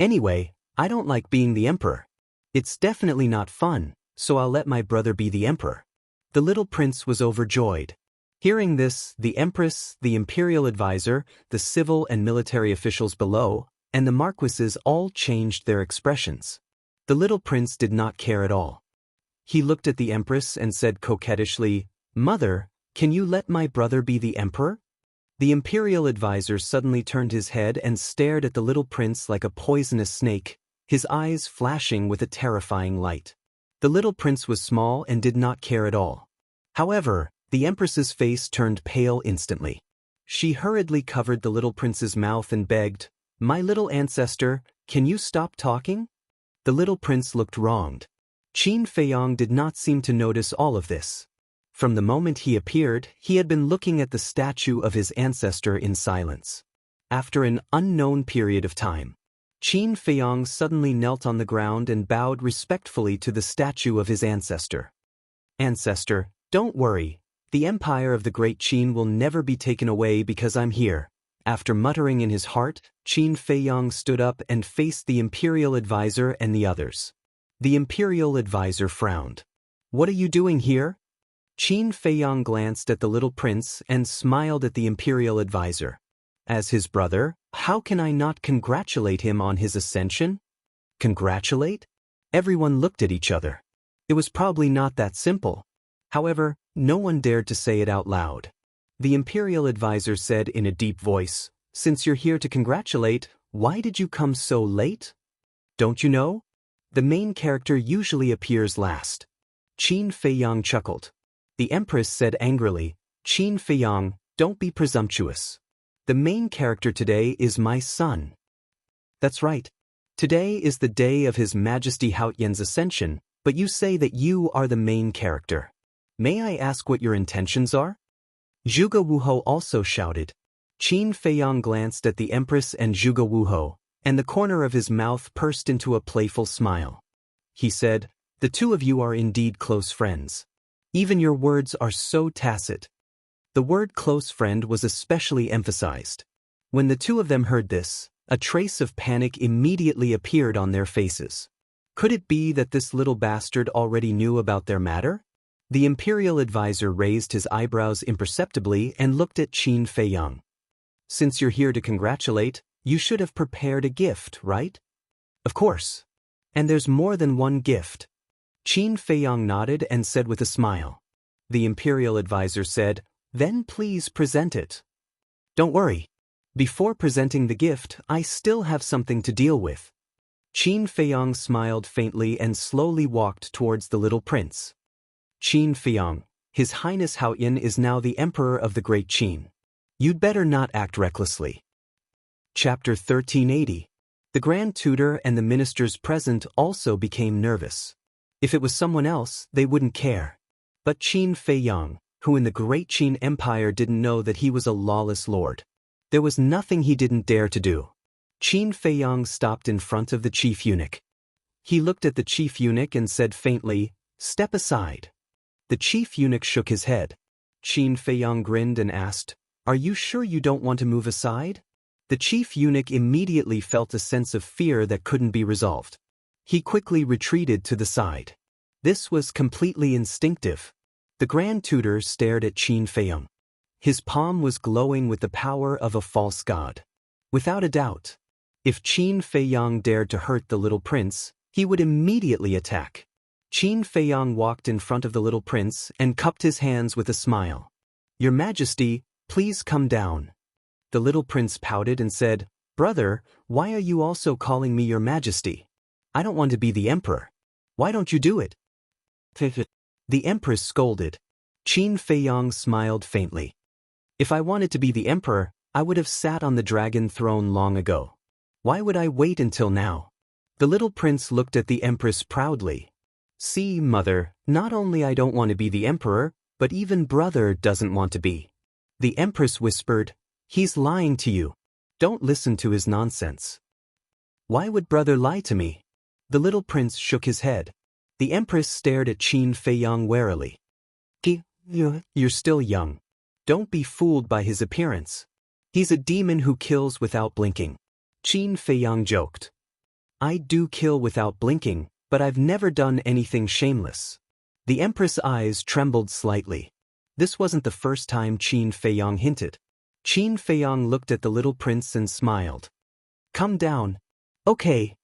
[SPEAKER 1] Anyway, I don't like being the emperor. It's definitely not fun, so I'll let my brother be the emperor." The little prince was overjoyed. Hearing this, the empress, the imperial advisor, the civil and military officials below, and the marquises all changed their expressions. The little prince did not care at all. He looked at the empress and said coquettishly, "Mother, can you let my brother be the emperor?" The imperial advisor suddenly turned his head and stared at the little prince like a poisonous snake, his eyes flashing with a terrifying light. The little prince was small and did not care at all. However, the empress's face turned pale instantly. She hurriedly covered the little prince's mouth and begged, "My little ancestor, can you stop talking?" The little prince looked wronged. Qin Feiyang did not seem to notice all of this. From the moment he appeared, he had been looking at the statue of his ancestor in silence. After an unknown period of time, Qin Feiyang suddenly knelt on the ground and bowed respectfully to the statue of his ancestor. "Ancestor, don't worry. The empire of the great Qin will never be taken away because I'm here." After muttering in his heart, Qin Feiyang stood up and faced the imperial advisor and the others. The imperial advisor frowned. "What are you doing here?" Qin Feiyang glanced at the little prince and smiled at the imperial advisor. "As his brother, how can I not congratulate him on his ascension?" Congratulate? Everyone looked at each other. It was probably not that simple. However, no one dared to say it out loud. The imperial advisor said in a deep voice, "Since you're here to congratulate, why did you come so late?" "Don't you know? The main character usually appears last." Qin Feiyang chuckled. The empress said angrily, "Qin Feiyang, don't be presumptuous. The main character today is my son." "That's right. Today is the day of His Majesty Haotian's ascension, but you say that you are the main character. May I ask what your intentions are?" Zhuge Wuhou also shouted. Qin Feiyang glanced at the empress and Zhuge Wuhou, and the corner of his mouth pursed into a playful smile. He said, "The two of you are indeed close friends. Even your words are so tacit." The word close friend was especially emphasized. When the two of them heard this, a trace of panic immediately appeared on their faces. Could it be that this little bastard already knew about their matter? The imperial advisor raised his eyebrows imperceptibly and looked at Qin Feiyang. "Since you're here to congratulate, you should have prepared a gift, right?" "Of course. And there's more than one gift." Qin Feiyang nodded and said with a smile. The imperial advisor said, "Then please present it." "Don't worry. Before presenting the gift, I still have something to deal with." Qin Feiyang smiled faintly and slowly walked towards the little prince. "Qin Feiyang, His Highness Haotian is now the Emperor of the Great Qin. You'd better not act recklessly." Chapter 1380. The Grand Tutor and the ministers present also became nervous. If it was someone else, they wouldn't care. But Qin Feiyang, who in the Great Qin Empire didn't know that he was a lawless lord. There was nothing he didn't dare to do. Qin Feiyang stopped in front of the chief eunuch. He looked at the chief eunuch and said faintly, "Step aside." The chief eunuch shook his head. Qin Feiyang grinned and asked, "Are you sure you don't want to move aside?" The chief eunuch immediately felt a sense of fear that couldn't be resolved. He quickly retreated to the side. This was completely instinctive. The Grand Tutor stared at Qin Feiyang. His palm was glowing with the power of a false god. Without a doubt, if Qin Feiyang dared to hurt the little prince, he would immediately attack. Qin Feiyang walked in front of the little prince and cupped his hands with a smile. "Your Majesty, please come down." The little prince pouted and said, "Brother, why are you also calling me your majesty? I don't want to be the emperor. Why don't you do it?" The empress scolded. Qin Feiyang smiled faintly. "If I wanted to be the emperor, I would have sat on the dragon throne long ago. Why would I wait until now?" The little prince looked at the empress proudly. "See, mother, not only I don't want to be the emperor, but even brother doesn't want to be." The empress whispered, "He's lying to you. Don't listen to his nonsense." "Why would brother lie to me?" The little prince shook his head. The empress stared at Qin Feiyang warily. You're still young. Don't be fooled by his appearance. He's a demon who kills without blinking." Qin Feiyang joked. "I do kill without blinking, but I've never done anything shameless." The empress' eyes trembled slightly. This wasn't the first time Qin Feiyang hinted. Qin Feiyang looked at the little prince and smiled. "Come down." "Okay."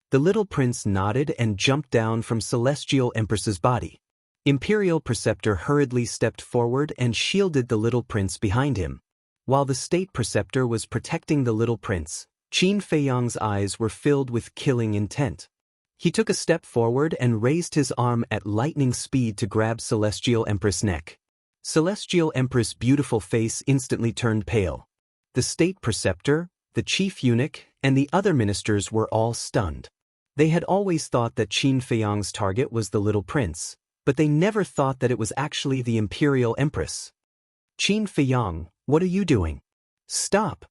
[SPEAKER 1] The little prince nodded and jumped down from Celestial Empress's body. Imperial Preceptor hurriedly stepped forward and shielded the little prince behind him. While the State Preceptor was protecting the little prince, Qin Feiyang's eyes were filled with killing intent. He took a step forward and raised his arm at lightning speed to grab Celestial Empress' neck. Celestial Empress' beautiful face instantly turned pale. The State Preceptor, the Chief Eunuch, and the other ministers were all stunned. They had always thought that Qin Feiyang's target was the little prince, but they never thought that it was actually the Imperial Empress. "Qin Feiyang, what are you doing? Stop!"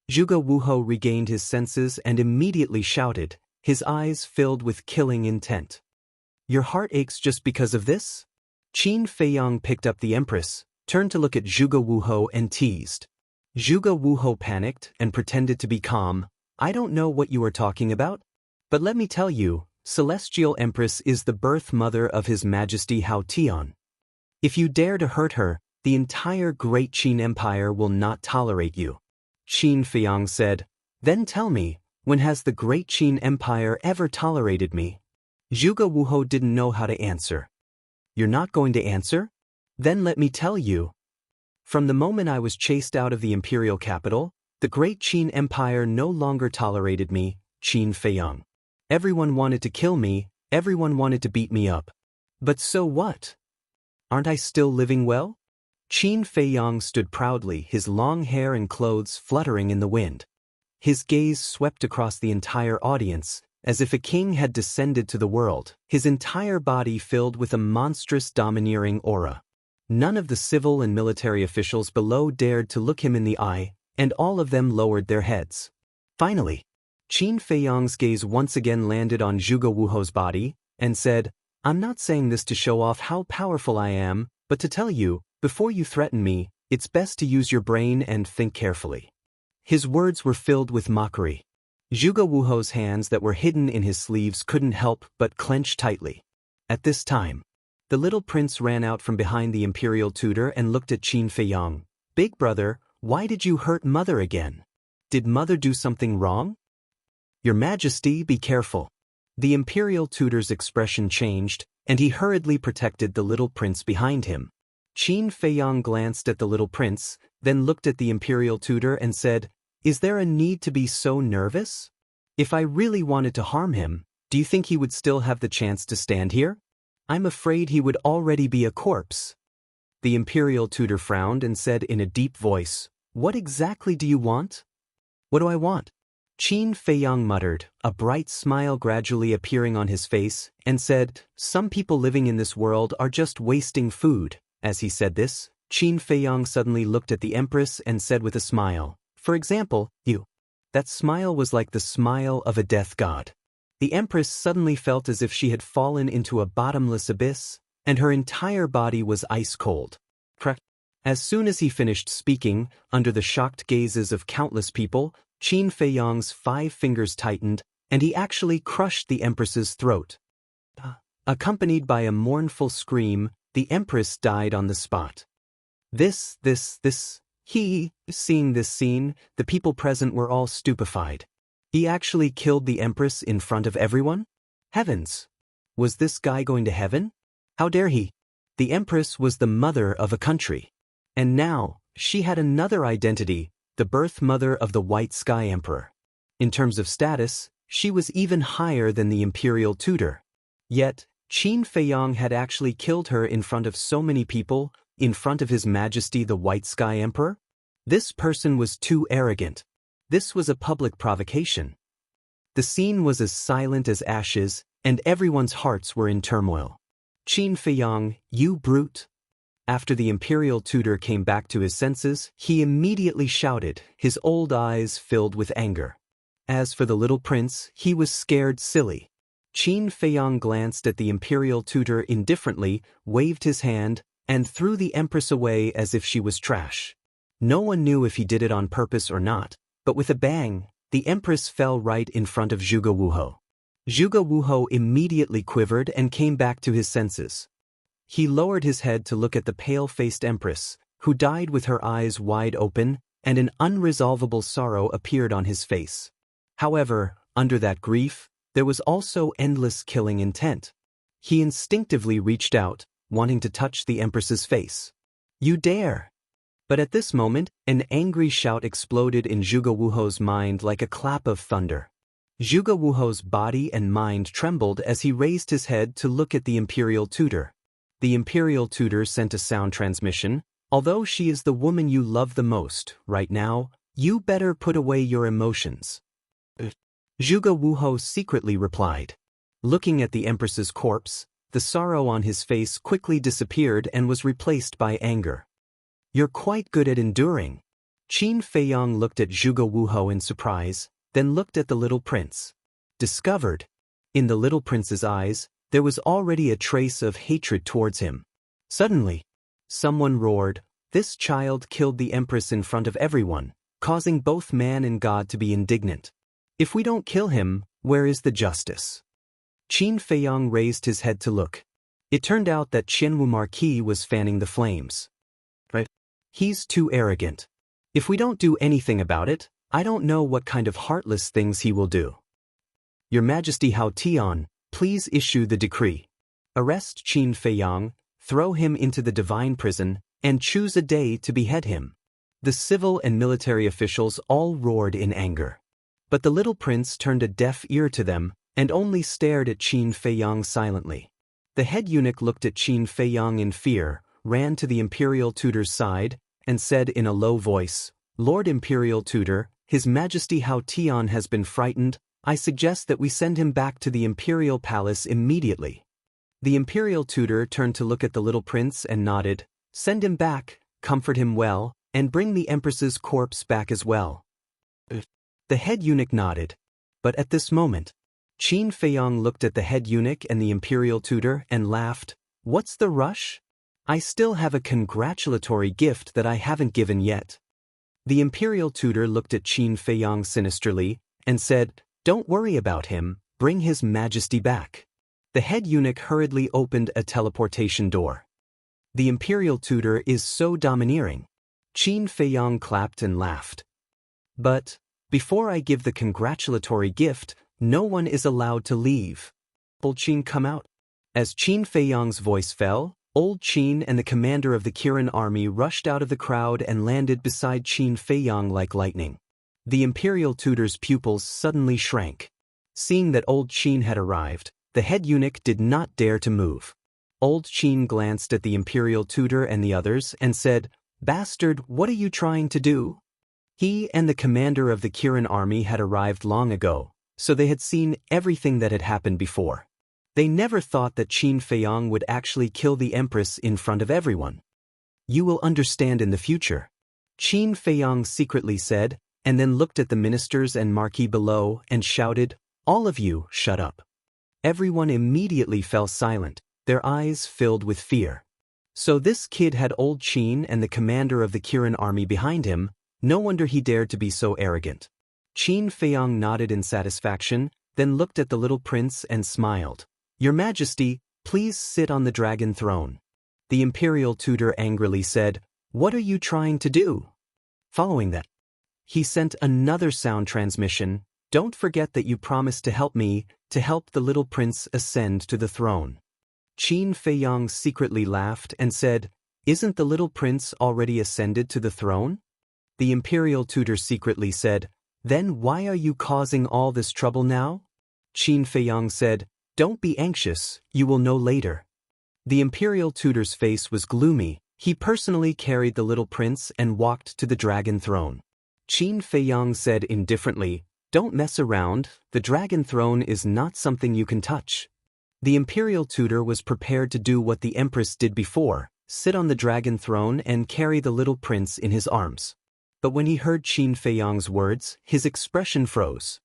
[SPEAKER 1] Zhuge Wuhou regained his senses and immediately shouted, his eyes filled with killing intent. "Your heart aches just because of this?" Qin Feiyang picked up the empress, turned to look at Zhuge Wuhou and teased. Zhuge Wuhou panicked and pretended to be calm. "I don't know what you are talking about. But let me tell you, Celestial Empress is the birth mother of His Majesty Hao Tian. If you dare to hurt her, the entire Great Qin Empire will not tolerate you." Qin Feiyang said, "Then tell me, when has the Great Qin Empire ever tolerated me?" Zhuge Wuhou didn't know how to answer. "You're not going to answer? Then let me tell you. From the moment I was chased out of the imperial capital, the Great Qin Empire no longer tolerated me, Qin Feiyang. Everyone wanted to kill me, everyone wanted to beat me up. But so what? Aren't I still living well?" Qin Feiyang stood proudly, his long hair and clothes fluttering in the wind. His gaze swept across the entire audience, as if a king had descended to the world, his entire body filled with a monstrous domineering aura. None of the civil and military officials below dared to look him in the eye, and all of them lowered their heads. Finally, Qin Feiyang's gaze once again landed on Zhuge Wuhou's body, and said, "I'm not saying this to show off how powerful I am, but to tell you, before you threaten me, it's best to use your brain and think carefully." His words were filled with mockery. Zhuge Wuhou's hands that were hidden in his sleeves couldn't help but clench tightly. At this time, the little prince ran out from behind the imperial tutor and looked at Qin Feiyang. "Big brother, why did you hurt mother again? Did mother do something wrong?" "Your Majesty, be careful." The imperial tutor's expression changed, and he hurriedly protected the little prince behind him. Qin Feiyang glanced at the little prince, then looked at the imperial tutor and said, "Is there a need to be so nervous? If I really wanted to harm him, do you think he would still have the chance to stand here? I'm afraid he would already be a corpse." The imperial tutor frowned and said in a deep voice, "What exactly do you want?" "What do I want?" Qin Feiyang muttered, a bright smile gradually appearing on his face, and said, "Some people living in this world are just wasting food." As he said this, Qin Feiyang suddenly looked at the empress and said with a smile, "For example, you." That smile was like the smile of a death god. The empress suddenly felt as if she had fallen into a bottomless abyss, and her entire body was ice cold. As soon as he finished speaking, under the shocked gazes of countless people, Qin Feiyang's 5 fingers tightened, and he actually crushed the empress's throat. Accompanied by a mournful scream, the empress died on the spot. Seeing this scene, the people present were all stupefied. He actually killed the empress in front of everyone? Heavens! Was this guy going to heaven? How dare he? The empress was the mother of a country. And now, she had another identity, the birth mother of the White Sky Emperor. In terms of status, she was even higher than the imperial tutor. Yet, Qin Feiyang had actually killed her in front of so many people, in front of His Majesty the White Sky Emperor? This person was too arrogant. This was a public provocation. The scene was as silent as ashes, and everyone's hearts were in turmoil. Qin Feiyang, you brute! After the imperial tutor came back to his senses, he immediately shouted, his old eyes filled with anger. As for the little prince, he was scared silly. Qin Feiyang glanced at the imperial tutor indifferently, waved his hand, and threw the empress away as if she was trash. No one knew if he did it on purpose or not, but with a bang, the empress fell right in front of Zhuge Wuhou. Zhuge Wuhou immediately quivered and came back to his senses. He lowered his head to look at the pale-faced empress, who died with her eyes wide open, and an unresolvable sorrow appeared on his face. However, under that grief, there was also endless killing intent. He instinctively reached out, wanting to touch the empress's face. You dare! But at this moment, an angry shout exploded in Zhuge Wuhou's mind like a clap of thunder. Zhuge Wuhou's body and mind trembled as he raised his head to look at the imperial tutor. The imperial tutor sent a sound transmission. Although she is the woman you love the most, right now, you better put away your emotions. Zhuge Wuhou secretly replied. Looking at the empress's corpse, the sorrow on his face quickly disappeared and was replaced by anger. You're quite good at enduring. Qin Feiyang looked at Zhuge Wuhou in surprise, then looked at the little prince. Discovered. In the little prince's eyes, there was already a trace of hatred towards him. Suddenly, someone roared, this child killed the empress in front of everyone, causing both man and God to be indignant. If we don't kill him, where is the justice? Qin Feiyang raised his head to look. It turned out that Qianwu Marquis was fanning the flames. Right? He's too arrogant. If we don't do anything about it, I don't know what kind of heartless things he will do. Your Majesty Hao Tian, please issue the decree. Arrest Qin Feiyang, throw him into the divine prison, and choose a day to behead him. The civil and military officials all roared in anger. But the little prince turned a deaf ear to them, and only stared at Qin Feiyang silently. The head eunuch looked at Qin Feiyang in fear, ran to the imperial tutor's side, and said in a low voice, Lord Imperial Tutor, His Majesty Hao Tian has been frightened. I suggest that we send him back to the imperial palace immediately. The imperial tutor turned to look at the little prince and nodded. Send him back, comfort him well, and bring the empress's corpse back as well. The head eunuch nodded. But at this moment, Qin Feiyang looked at the head eunuch and the imperial tutor and laughed. What's the rush? I still have a congratulatory gift that I haven't given yet. The imperial tutor looked at Qin Feiyang sinisterly and said, Don't worry about him, bring His Majesty back. The head eunuch hurriedly opened a teleportation door. The imperial tutor is so domineering. Qin Feiyang clapped and laughed. But, before I give the congratulatory gift, no one is allowed to leave. Old Qin come out. As Qin Feiyang's voice fell, Old Qin and the commander of the Kirin army rushed out of the crowd and landed beside Qin Feiyang like lightning. The imperial tutor's pupils suddenly shrank. Seeing that Old Qin had arrived, the head eunuch did not dare to move. Old Qin glanced at the imperial tutor and the others and said, Bastard, what are you trying to do? He and the commander of the Kirin army had arrived long ago, so they had seen everything that had happened before. They never thought that Qin Feiyang would actually kill the empress in front of everyone. You will understand in the future, Qin Feiyang secretly said, and then looked at the ministers and marquis below and shouted, All of you, shut up. Everyone immediately fell silent, their eyes filled with fear. So this kid had Old Qin and the commander of the Kirin army behind him. No wonder he dared to be so arrogant. Qin Feiyang nodded in satisfaction, then looked at the little prince and smiled. Your Majesty, please sit on the dragon throne. The imperial tutor angrily said, What are you trying to do? Following that, he sent another sound transmission. Don't forget that you promised to help me, to help the little prince ascend to the throne. Qin Feiyang secretly laughed and said, Isn't the little prince already ascended to the throne? The imperial tutor secretly said, "Then why are you causing all this trouble now?" Qin Feiyang said, "Don't be anxious, you will know later." The imperial tutor's face was gloomy. He personally carried the little prince and walked to the dragon throne. Qin Feiyang said indifferently, "Don't mess around, the dragon throne is not something you can touch." The imperial tutor was prepared to do what the empress did before, sit on the dragon throne and carry the little prince in his arms. But when he heard Qin Feiyang's words, his expression froze.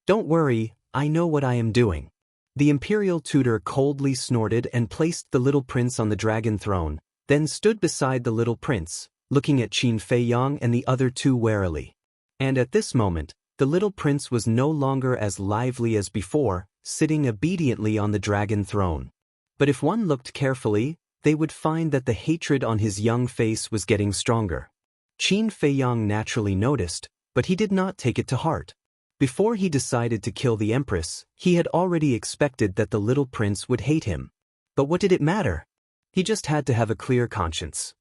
[SPEAKER 1] "Don't worry, I know what I am doing." The imperial tutor coldly snorted and placed the little prince on the dragon throne, then stood beside the little prince, looking at Qin Feiyang and the other two warily. And at this moment, the little prince was no longer as lively as before, sitting obediently on the dragon throne. But if one looked carefully, they would find that the hatred on his young face was getting stronger. Qin Feiyang naturally noticed, but he did not take it to heart. Before he decided to kill the empress, he had already expected that the little prince would hate him. But what did it matter? He just had to have a clear conscience.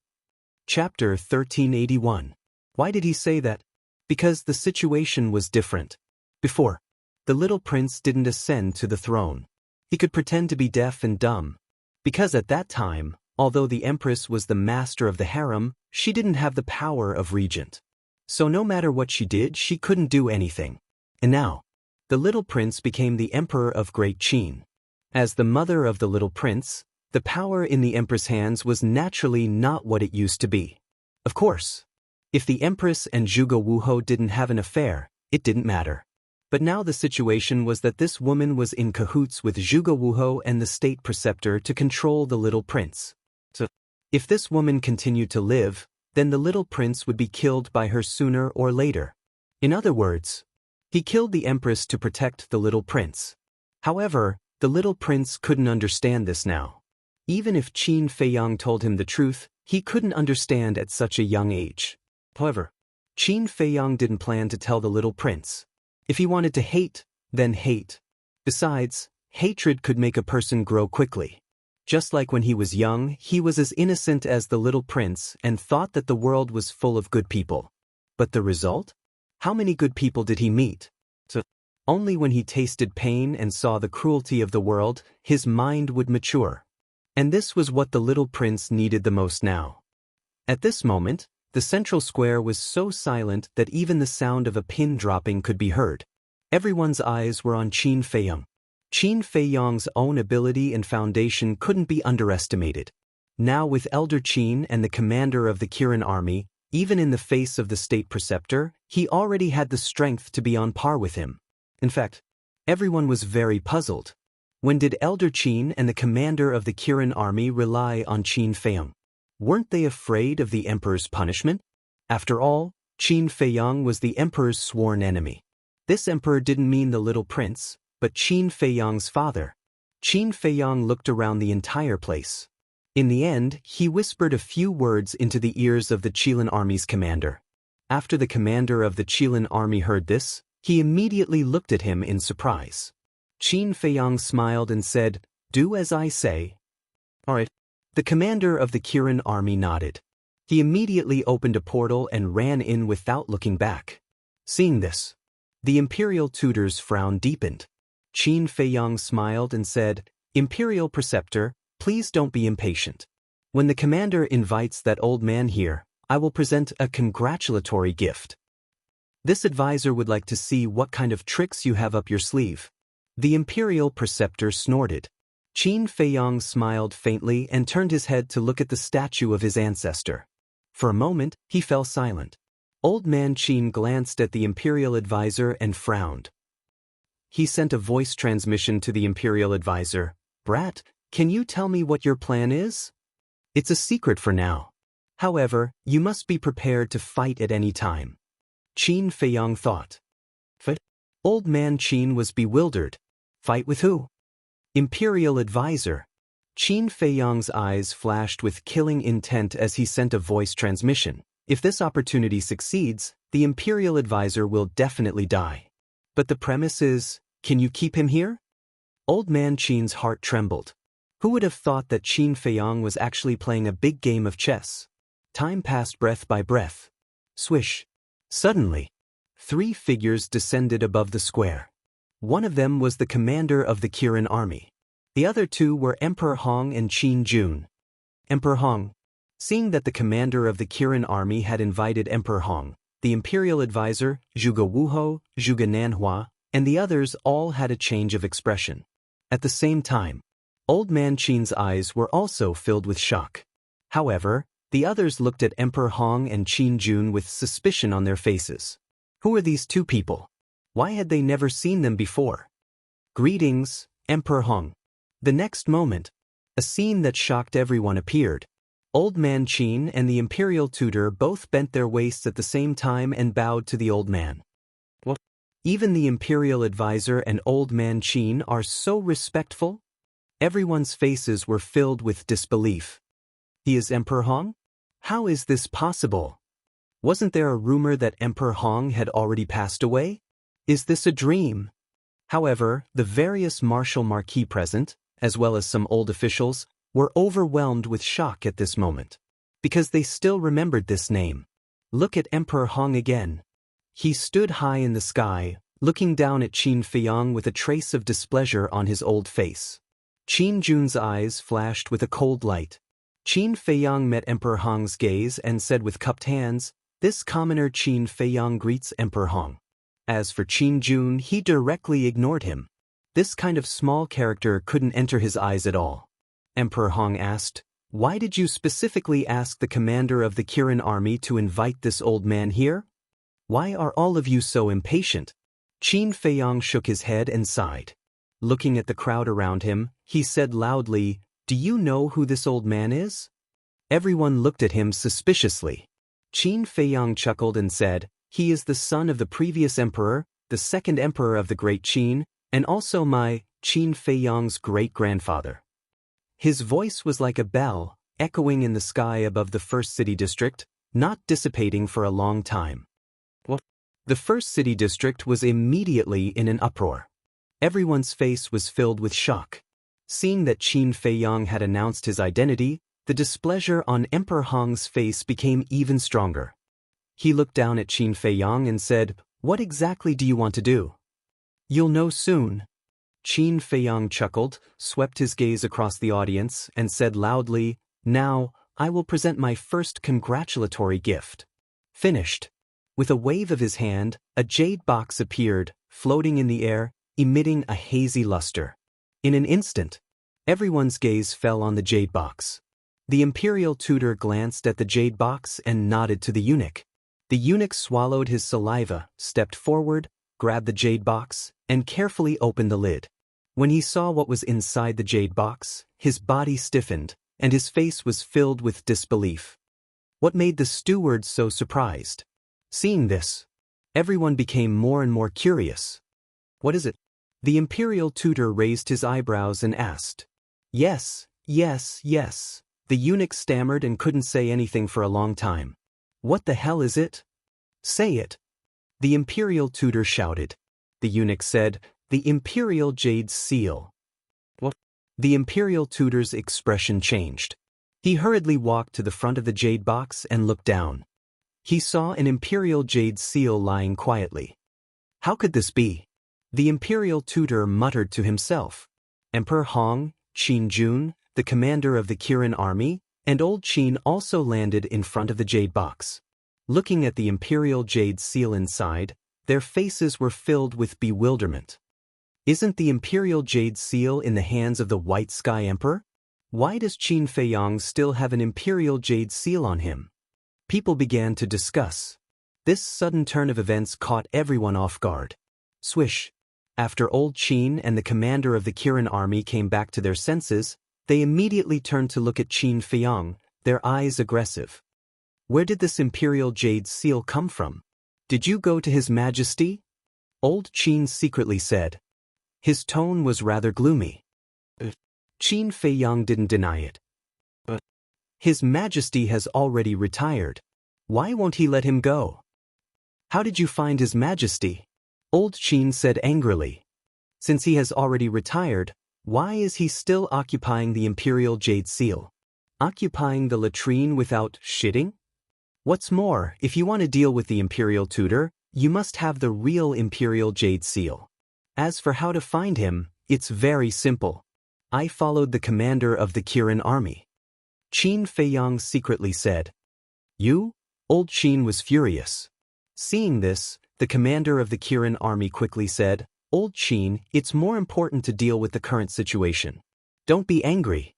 [SPEAKER 1] Chapter 1381. Why did he say that? Because the situation was different. Before, the little prince didn't ascend to the throne. He could pretend to be deaf and dumb. Because at that time, although the empress was the master of the harem, she didn't have the power of regent. So no matter what she did, she couldn't do anything. And now, the little prince became the emperor of Great Qin. As the mother of the little prince, the power in the empress' hands was naturally not what it used to be. Of course, if the empress and Zhuge Wuhou didn't have an affair, it didn't matter. But now the situation was that this woman was in cahoots with Zhuge Wuhou and the state preceptor to control the little prince. So, if this woman continued to live, then the little prince would be killed by her sooner or later. In other words, he killed the empress to protect the little prince. However, the little prince couldn't understand this now. Even if Qin Feiyang told him the truth, he couldn't understand at such a young age. However, Qin Feiyang didn't plan to tell the little prince. If he wanted to hate, then hate. Besides, hatred could make a person grow quickly. Just like when he was young, he was as innocent as the little prince and thought that the world was full of good people. But the result? How many good people did he meet? So, only when he tasted pain and saw the cruelty of the world, his mind would mature. And this was what the little prince needed the most now. At this moment, the central square was so silent that even the sound of a pin dropping could be heard. Everyone's eyes were on Qin Feiyang. Qin Feiyang's own ability and foundation couldn't be underestimated. Now with Elder Qin and the commander of the Kirin army, even in the face of the state preceptor, he already had the strength to be on par with him. In fact, everyone was very puzzled. When did Elder Qin and the commander of the Kirin army rely on Qin Feiyang? Weren't they afraid of the emperor's punishment? After all, Qin Feiyang was the emperor's sworn enemy. This emperor didn't mean the little prince, but Qin Feiyang's father. Qin Feiyang looked around the entire place. In the end, he whispered a few words into the ears of the Qilin army's commander. After the commander of the Qilin army heard this, he immediately looked at him in surprise. Qin Feiyang smiled and said, "Do as I say." "All right." The commander of the Kirin army nodded. He immediately opened a portal and ran in without looking back. Seeing this, the imperial tutor's frown deepened. Qin Feiyang smiled and said, "Imperial preceptor, please don't be impatient. When the commander invites that old man here, I will present a congratulatory gift. This advisor would like to see what kind of tricks you have up your sleeve." The imperial preceptor snorted. Qin Feiyang smiled faintly and turned his head to look at the statue of his ancestor. For a moment, he fell silent. Old man Qin glanced at the imperial advisor and frowned. He sent a voice transmission to the imperial advisor. "Brat, can you tell me what your plan is? It's a secret for now. However, you must be prepared to fight at any time." Qin Feiyang thought. Fight? Old man Qin was bewildered. Fight with who? Imperial advisor. Qin Feiyang's eyes flashed with killing intent as he sent a voice transmission. If this opportunity succeeds, the imperial advisor will definitely die. But the premise is, can you keep him here? Old man Qin's heart trembled. Who would have thought that Qin Feiyang was actually playing a big game of chess? Time passed breath by breath. Swish. Suddenly, 3 figures descended above the square. One of them was the commander of the Kirin army. The other 2 were Emperor Hong and Qin Jun. Emperor Hong. Seeing that the commander of the Kirin army had invited Emperor Hong, the imperial advisor, Zhuge Wuhou, Zhuge Nanhua, and the others all had a change of expression. At the same time, Old Man Qin's eyes were also filled with shock. However, the others looked at Emperor Hong and Qin Jun with suspicion on their faces. Who were these 2 people? Why had they never seen them before? Greetings, Emperor Hong. The next moment, a scene that shocked everyone appeared. Old Man Qin and the imperial tutor both bent their waists at the same time and bowed to the old man. What? Even the imperial advisor and Old Man Qin are so respectful? Everyone's faces were filled with disbelief. He is Emperor Hong? How is this possible? Wasn't there a rumor that Emperor Hong had already passed away? Is this a dream? However, the various marquis present, as well as some old officials, were overwhelmed with shock at this moment, because they still remembered this name. Look at Emperor Hong again. He stood high in the sky, looking down at Qin Feiyang with a trace of displeasure on his old face. Qin Jun's eyes flashed with a cold light. Qin Feiyang met Emperor Hong's gaze and said with cupped hands, "This commoner Qin Feiyang greets Emperor Hong." As for Qin Jun, he directly ignored him. This kind of small character couldn't enter his eyes at all. Emperor Hong asked, "Why did you specifically ask the commander of the Kirin army to invite this old man here? Why are all of you so impatient?" Qin Feiyang shook his head and sighed. Looking at the crowd around him, he said loudly, "Do you know who this old man is?" Everyone looked at him suspiciously. Qin Feiyang chuckled and said, "He is the son of the previous emperor, the second emperor of the Great Qin, and also my, Qin Feiyang's great-grandfather." His voice was like a bell, echoing in the sky above the first city district, not dissipating for a long time. What? The first city district was immediately in an uproar. Everyone's face was filled with shock. Seeing that Qin Feiyang had announced his identity, the displeasure on Emperor Hong's face became even stronger. He looked down at Qin Feiyang and said, "What exactly do you want to do?" "You'll know soon." Qin Feiyang chuckled, swept his gaze across the audience, and said loudly, "Now, I will present my first congratulatory gift." Finished. With a wave of his hand, a jade box appeared, floating in the air, emitting a hazy luster. In an instant, everyone's gaze fell on the jade box. The imperial tutor glanced at the jade box and nodded to the eunuch. The eunuch swallowed his saliva, stepped forward, grabbed the jade box, and carefully opened the lid. When he saw what was inside the jade box, his body stiffened, and his face was filled with disbelief. What made the steward so surprised? Seeing this, everyone became more and more curious. "What is it?" The imperial tutor raised his eyebrows and asked. "Yes, yes, yes." The eunuch stammered and couldn't say anything for a long time. "What the hell is it? Say it." The imperial tutor shouted. The eunuch said, "The imperial jade seal." What? The imperial tutor's expression changed. He hurriedly walked to the front of the jade box and looked down. He saw an imperial jade seal lying quietly. How could this be? The imperial tutor muttered to himself. Emperor Hong, Qin Jun, the commander of the Kirin army, and old Qin also landed in front of the jade box. Looking at the imperial jade seal inside, their faces were filled with bewilderment. Isn't the imperial jade seal in the hands of the White Sky Emperor? Why does Qin Feiyang still have an imperial jade seal on him? People began to discuss. This sudden turn of events caught everyone off guard. Swish. After old Qin and the commander of the Kirin army came back to their senses, they immediately turned to look at Qin Feiyang, their eyes aggressive. "Where did this imperial jade seal come from? Did you go to His Majesty?" Old Qin secretly said. His tone was rather gloomy. Qin Feiyang didn't deny it. "But His Majesty has already retired. Why won't he let him go?" "How did you find His Majesty?" Old Qin said angrily. "Since he has already retired, why is he still occupying the imperial jade seal? Occupying the latrine without shitting?" What's more, if you want to deal with the imperial tutor, you must have the real imperial jade seal. As for how to find him, it's very simple. I followed the commander of the Kirin army. Qin Feiyang secretly said. You? Old Qin was furious. Seeing this, the commander of the Kirin army quickly said, Old Qin, it's more important to deal with the current situation. Don't be angry.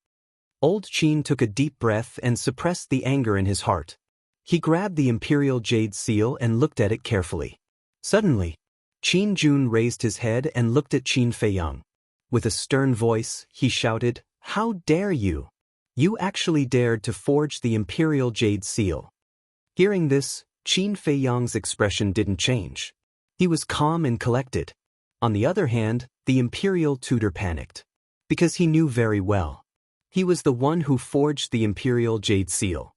[SPEAKER 1] Old Qin took a deep breath and suppressed the anger in his heart. He grabbed the imperial jade seal and looked at it carefully. Suddenly, Qin Jun raised his head and looked at Qin Feiyang. With a stern voice, he shouted, How dare you? You actually dared to forge the imperial jade seal. Hearing this, Qin Feiyang's expression didn't change. He was calm and collected. On the other hand, the imperial tutor panicked. Because he knew very well. He was the one who forged the imperial jade seal.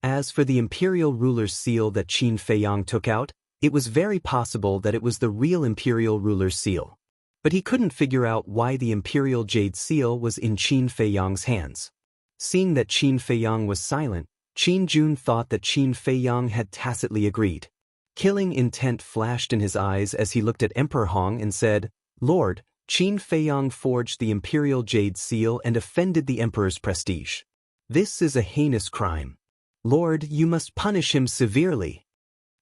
[SPEAKER 1] As for the imperial ruler's seal that Qin Feiyang took out, it was very possible that it was the real imperial ruler's seal. But he couldn't figure out why the imperial jade seal was in Qin Feiyang's hands. Seeing that Qin Feiyang was silent, Qin Jun thought that Qin Feiyang had tacitly agreed. Killing intent flashed in his eyes as he looked at Emperor Hong and said, Lord, Qin Feiyang forged the imperial jade seal and offended the emperor's prestige. This is a heinous crime. Lord, you must punish him severely.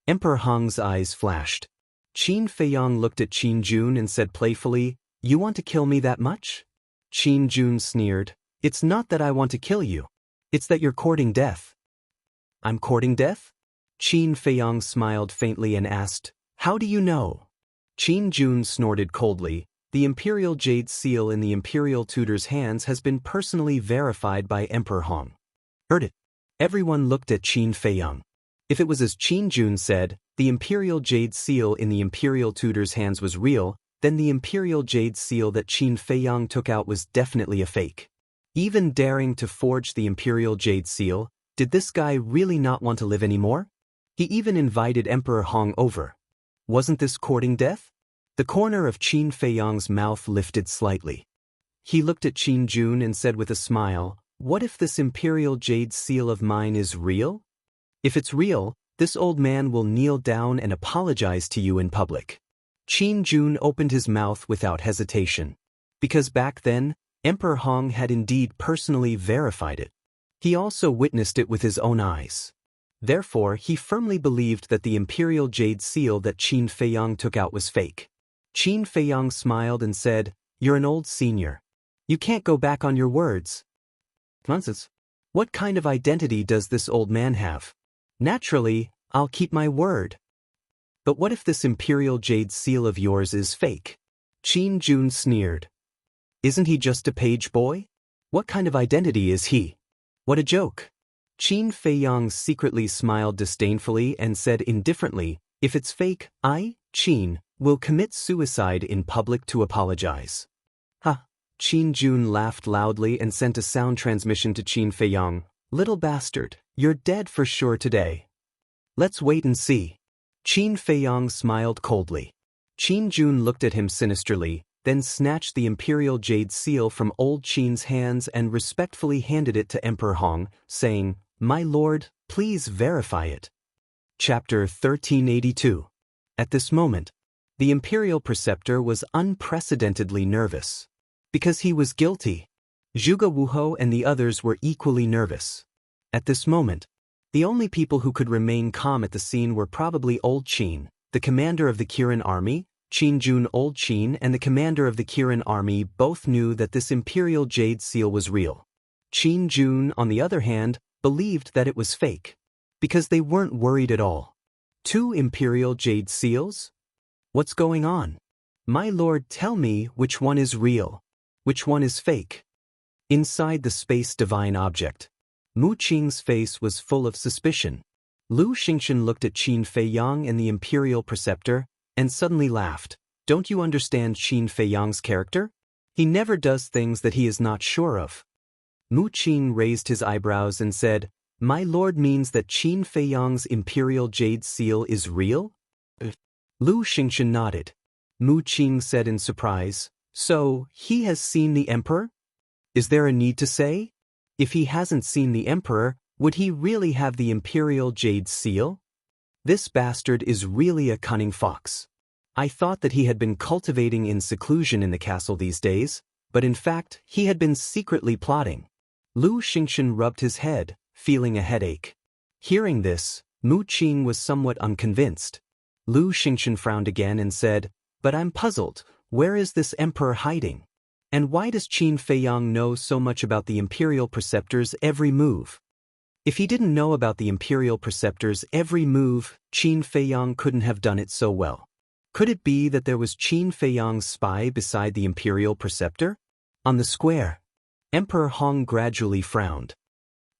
[SPEAKER 1] Emperor Hong's eyes flashed. Qin Feiyang looked at Qin Jun and said playfully, You want to kill me that much? Qin Jun sneered, It's not that I want to kill you. It's that you're courting death. I'm courting death? Qin Feiyang smiled faintly and asked, How do you know? Qin Jun snorted coldly, The imperial jade seal in the imperial tutor's hands has been personally verified by Emperor Hong. Heard it. Everyone looked at Qin Feiyang. If it was as Qin Jun said, the imperial jade seal in the imperial tutor's hands was real, then the imperial jade seal that Qin Feiyang took out was definitely a fake. Even daring to forge the imperial jade seal, did this guy really not want to live anymore? He even invited Emperor Hong over. Wasn't this courting death? The corner of Qin Feiyang's mouth lifted slightly. He looked at Qin Jun and said with a smile, What if this imperial jade seal of mine is real? If it's real, this old man will kneel down and apologize to you in public. Qin Jun opened his mouth without hesitation. Because back then, Emperor Hong had indeed personally verified it. He also witnessed it with his own eyes. Therefore, he firmly believed that the imperial jade seal that Qin Feiyang took out was fake. Qin Feiyang smiled and said, You're an old senior. You can't go back on your words. Nonsense. What kind of identity does this old man have? Naturally, I'll keep my word. But what if this imperial jade seal of yours is fake? Qin Jun sneered. Isn't he just a page boy? What kind of identity is he? What a joke. Qin Feiyang secretly smiled disdainfully and said indifferently, If it's fake, I, Qin, will commit suicide in public to apologize. Ha! Qin Jun laughed loudly and sent a sound transmission to Qin Feiyang. Little bastard, you're dead for sure today. Let's wait and see. Qin Feiyang smiled coldly. Qin Jun looked at him sinisterly, then snatched the imperial jade seal from old Qin's hands and respectfully handed it to Emperor Hong, saying, My lord, please verify it. Chapter 1382. At this moment, the imperial preceptor was unprecedentedly nervous. Because he was guilty. Zhuge Wuhou and the others were equally nervous. At this moment, the only people who could remain calm at the scene were probably Old Qin, the commander of the Kirin army. Qin Jun, Old Qin, and the commander of the Kirin army both knew that this imperial jade seal was real. Qin Jun, on the other hand, believed that it was fake. Because they weren't worried at all. 2 imperial jade seals? What's going on? My lord, tell me which one is real. Which one is fake? Inside the space divine object, Mu Qing's face was full of suspicion. Lu Xingchen looked at Qin Feiyang and the imperial preceptor, and suddenly laughed. Don't you understand Qin Feiyang's character? He never does things that he is not sure of. Mu Qing raised his eyebrows and said, My lord means that Qin Feiyang's imperial jade seal is real? Lu Xingchen nodded. Mu Qing said in surprise, So, he has seen the emperor? Is there a need to say? If he hasn't seen the emperor, Would he really have the imperial jade seal? This bastard is really a cunning fox. I thought that he had been cultivating in seclusion in the castle these days, but in fact he had been secretly plotting. Lu Xingchen rubbed his head, feeling a headache. Hearing this, Mu Qing was somewhat unconvinced. Lu Xingchen frowned again and said, "But I'm puzzled, where is this emperor hiding? And why does Qin Feiyang know so much about the imperial preceptor's every move?" If he didn't know about the imperial preceptor's every move, Qin Feiyang couldn't have done it so well. Could it be that there was Qin Feiyang's spy beside the imperial preceptor? On the square, Emperor Hong gradually frowned.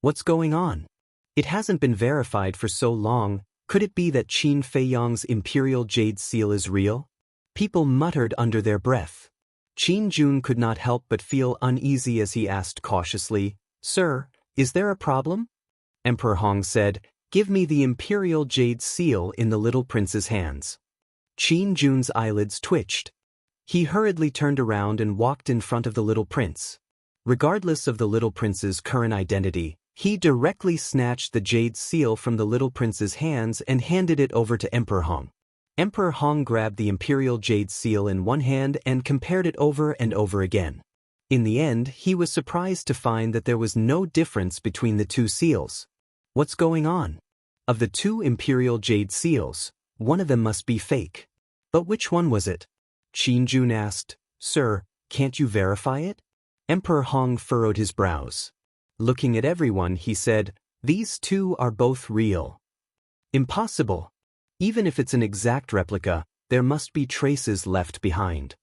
[SPEAKER 1] What's going on? It hasn't been verified for so long. Could it be that Qin Feiyang's imperial jade seal is real? People muttered under their breath. Qin Jun could not help but feel uneasy as he asked cautiously, "Sir, is there a problem?" Emperor Hong said, "Give me the imperial jade seal in the little prince's hands." Qin Jun's eyelids twitched. He hurriedly turned around and walked in front of the little prince. Regardless of the little prince's current identity, he directly snatched the jade seal from the little prince's hands and handed it over to Emperor Hong. Emperor Hong grabbed the imperial jade seal in one hand and compared it over and over again. In the end, he was surprised to find that there was no difference between the two seals. What's going on? Of the two imperial jade seals, one of them must be fake. But which one was it? Qin Jun asked, "Sir, can't you verify it?" Emperor Hong furrowed his brows. Looking at everyone, he said, "These two are both real." Impossible. Even if it's an exact replica, there must be traces left behind.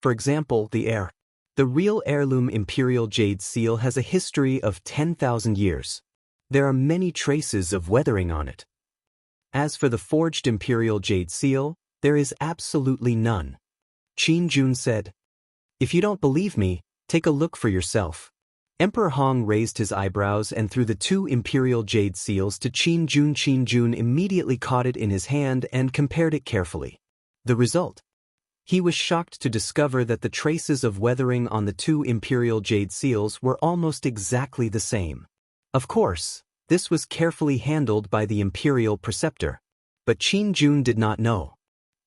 [SPEAKER 1] For example, the real heirloom imperial jade seal has a history of 10,000 years. There are many traces of weathering on it. As for the forged imperial jade seal, there is absolutely none. Qin Jun said, "If you don't believe me, take a look for yourself." Emperor Hong raised his eyebrows and threw the two imperial jade seals to Qin Jun. Qin Jun immediately caught it in his hand and compared it carefully. The result? He was shocked to discover that the traces of weathering on the two imperial jade seals were almost exactly the same. Of course, this was carefully handled by the imperial preceptor. But Qin Jun did not know.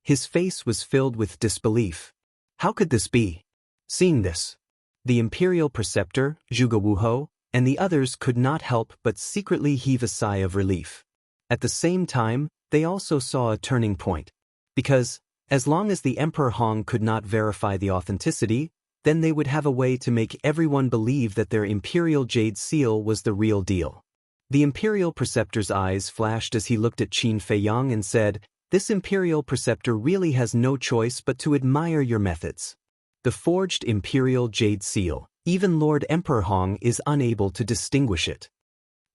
[SPEAKER 1] His face was filled with disbelief. How could this be? Seeing this, the imperial preceptor, Zhuge Wuhou, and the others could not help but secretly heave a sigh of relief. At the same time, they also saw a turning point. Because, as long as the Emperor Hong could not verify the authenticity, then they would have a way to make everyone believe that their imperial jade seal was the real deal. The imperial preceptor's eyes flashed as he looked at Qin Feiyang and said, "This imperial preceptor really has no choice but to admire your methods." The forged imperial jade seal, even Lord Emperor Hong is unable to distinguish it.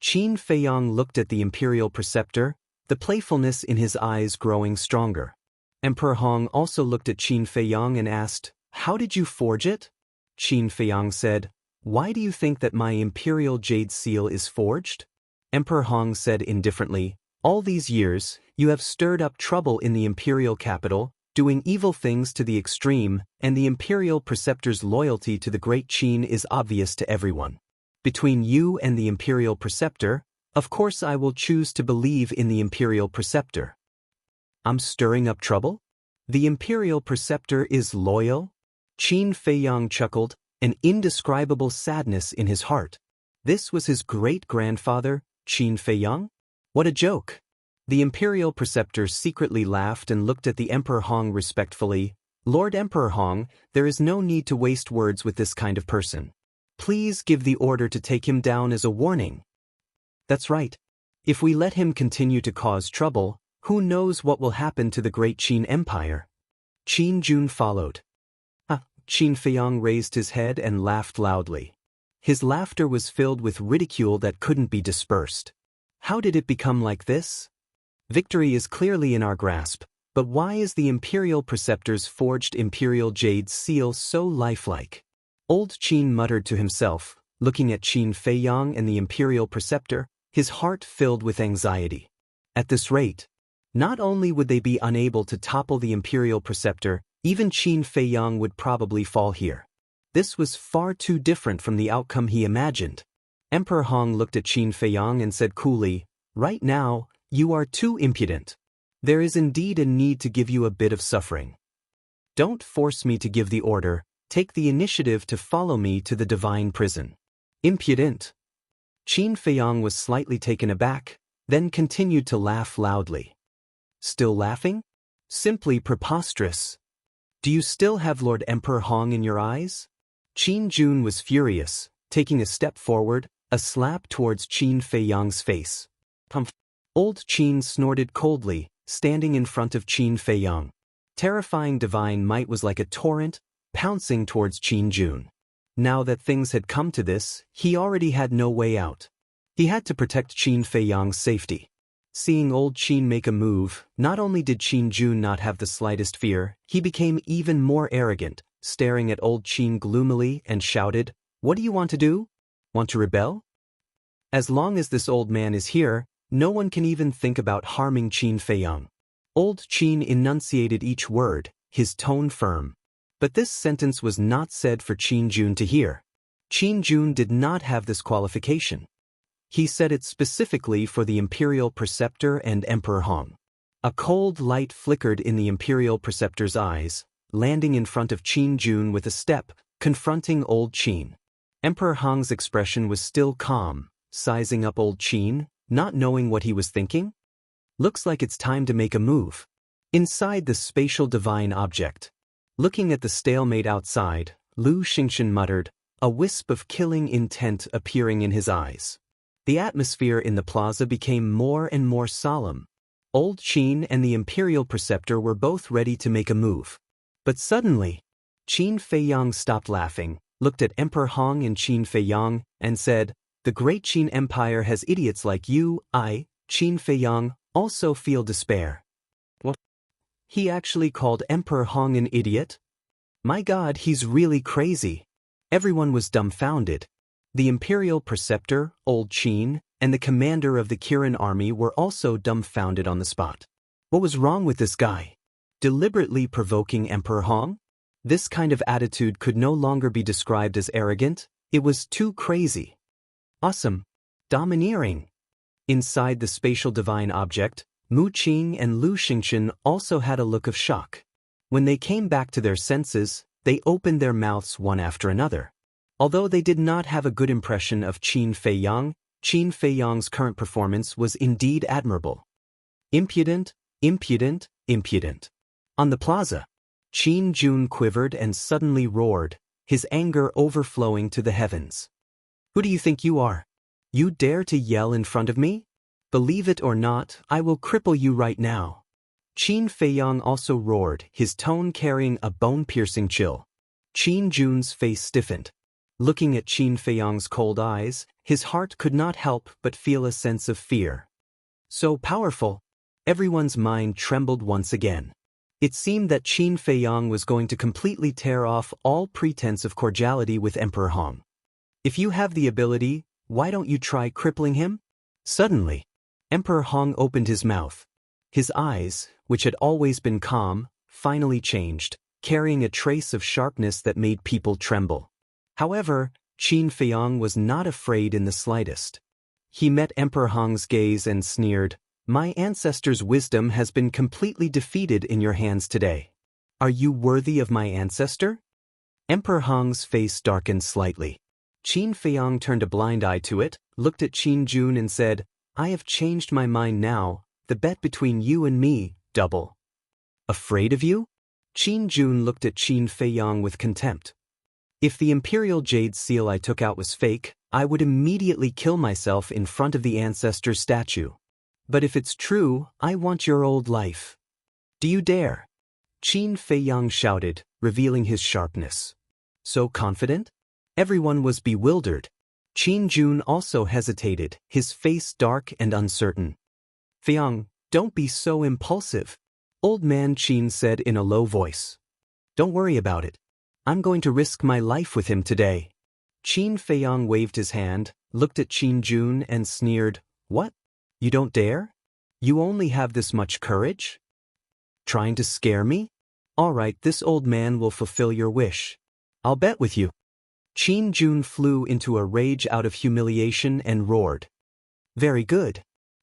[SPEAKER 1] Qin Feiyang looked at the imperial preceptor, the playfulness in his eyes growing stronger. Emperor Hong also looked at Qin Feiyang and asked, "How did you forge it?" Qin Feiyang said, "Why do you think that my imperial jade seal is forged?" Emperor Hong said indifferently, "All these years, you have stirred up trouble in the imperial capital, doing evil things to the extreme, and the imperial preceptor's loyalty to the great Qin is obvious to everyone. Between you and the imperial preceptor, of course I will choose to believe in the imperial preceptor." I'm stirring up trouble? The imperial preceptor is loyal? Qin Feiyang chuckled, an indescribable sadness in his heart. This was his great-grandfather, Qin Feiyang? What a joke! The imperial preceptor secretly laughed and looked at the Emperor Hong respectfully. "Lord Emperor Hong, there is no need to waste words with this kind of person. Please give the order to take him down as a warning." That's right. If we let him continue to cause trouble, who knows what will happen to the great Qin Empire? Qin Jun followed. Qin Feiyang raised his head and laughed loudly. His laughter was filled with ridicule that couldn't be dispersed. How did it become like this? Victory is clearly in our grasp, but why is the imperial preceptor's forged imperial jade seal so lifelike? Old Qin muttered to himself, looking at Qin Feiyang and the imperial preceptor, his heart filled with anxiety. At this rate, not only would they be unable to topple the imperial preceptor, even Qin Feiyang would probably fall here. This was far too different from the outcome he imagined. Emperor Hong looked at Qin Feiyang and said coolly, "Right now, you are too impudent. There is indeed a need to give you a bit of suffering. Don't force me to give the order, take the initiative to follow me to the divine prison." Impudent. Qin Feiyang was slightly taken aback, then continued to laugh loudly. Still laughing? Simply preposterous. Do you still have Lord Emperor Hong in your eyes? Qin Jun was furious, taking a step forward, a slap towards Qin Feiyang's face. Pumph. Old Qin snorted coldly, standing in front of Qin Feiyang. Terrifying divine might was like a torrent, pouncing towards Qin Jun. Now that things had come to this, he already had no way out. He had to protect Qin Feiyang's safety. Seeing old Qin make a move, not only did Qin Jun not have the slightest fear, he became even more arrogant, staring at old Qin gloomily and shouted, "What do you want to do? Want to rebel? As long as this old man is here, no one can even think about harming Qin Feiyang." Old Qin enunciated each word, his tone firm. But this sentence was not said for Qin Jun to hear. Qin Jun did not have this qualification. He said it specifically for the Imperial Preceptor and Emperor Hong. A cold light flickered in the Imperial Preceptor's eyes, landing in front of Qin Jun with a step, confronting old Qin. Emperor Hong's expression was still calm, sizing up old Qin, not knowing what he was thinking. Looks like it's time to make a move. Inside the spatial divine object. Looking at the stalemate outside, Lu Xingchen muttered, a wisp of killing intent appearing in his eyes. The atmosphere in the plaza became more and more solemn. Old Qin and the Imperial Preceptor were both ready to make a move. But suddenly, Qin Feiyang stopped laughing, looked at Emperor Hong and Qin Feiyang, and said, "The great Qin Empire has idiots like you. I, Qin Feiyang, also feel despair." What? He actually called Emperor Hong an idiot? My God, he's really crazy. Everyone was dumbfounded. The Imperial Preceptor, old Qin, and the commander of the Kirin army were also dumbfounded on the spot. What was wrong with this guy? Deliberately provoking Emperor Hong? This kind of attitude could no longer be described as arrogant. It was too crazy. Awesome. Domineering. Inside the spatial divine object, Mu Qing and Lu Xingchen also had a look of shock. When they came back to their senses, they opened their mouths one after another. Although they did not have a good impression of Qin Feiyang's current performance was indeed admirable. Impudent, impudent, impudent. On the plaza, Qin Jun quivered and suddenly roared, his anger overflowing to the heavens. "Who do you think you are? You dare to yell in front of me? Believe it or not, I will cripple you right now." Qin Feiyang also roared, his tone carrying a bone-piercing chill. Qin Jun's face stiffened. Looking at Qin Feiyang's cold eyes, his heart could not help but feel a sense of fear. So powerful. Everyone's mind trembled once again. It seemed that Qin Feiyang was going to completely tear off all pretense of cordiality with Emperor Hong. If you have the ability, why don't you try crippling him? Suddenly, Emperor Hong opened his mouth. His eyes, which had always been calm, finally changed, carrying a trace of sharpness that made people tremble. However, Qin Feiyang was not afraid in the slightest. He met Emperor Hong's gaze and sneered, "My ancestors' wisdom has been completely defeated in your hands today. Are you worthy of my ancestor?" Emperor Hong's face darkened slightly. Qin Feiyang turned a blind eye to it, looked at Qin Jun and said, "I have changed my mind now. The bet between you and me, double." "Afraid of you?" Qin Jun looked at Qin Feiyang with contempt. "If the Imperial Jade Seal I took out was fake, I would immediately kill myself in front of the ancestor statue. But if it's true, I want your old life. Do you dare?" Qin Feiyang shouted, revealing his sharpness. So confident? Everyone was bewildered. Qin Jun also hesitated, his face dark and uncertain. "Feiyang, don't be so impulsive," Old Man Qin said in a low voice. "Don't worry about it. I'm going to risk my life with him today." Qin Feiyang waved his hand, looked at Qin Jun and sneered, "What? You don't dare? You only have this much courage? Trying to scare me? All right, this old man will fulfill your wish. I'll bet with you." Qin Jun flew into a rage out of humiliation and roared. Very good.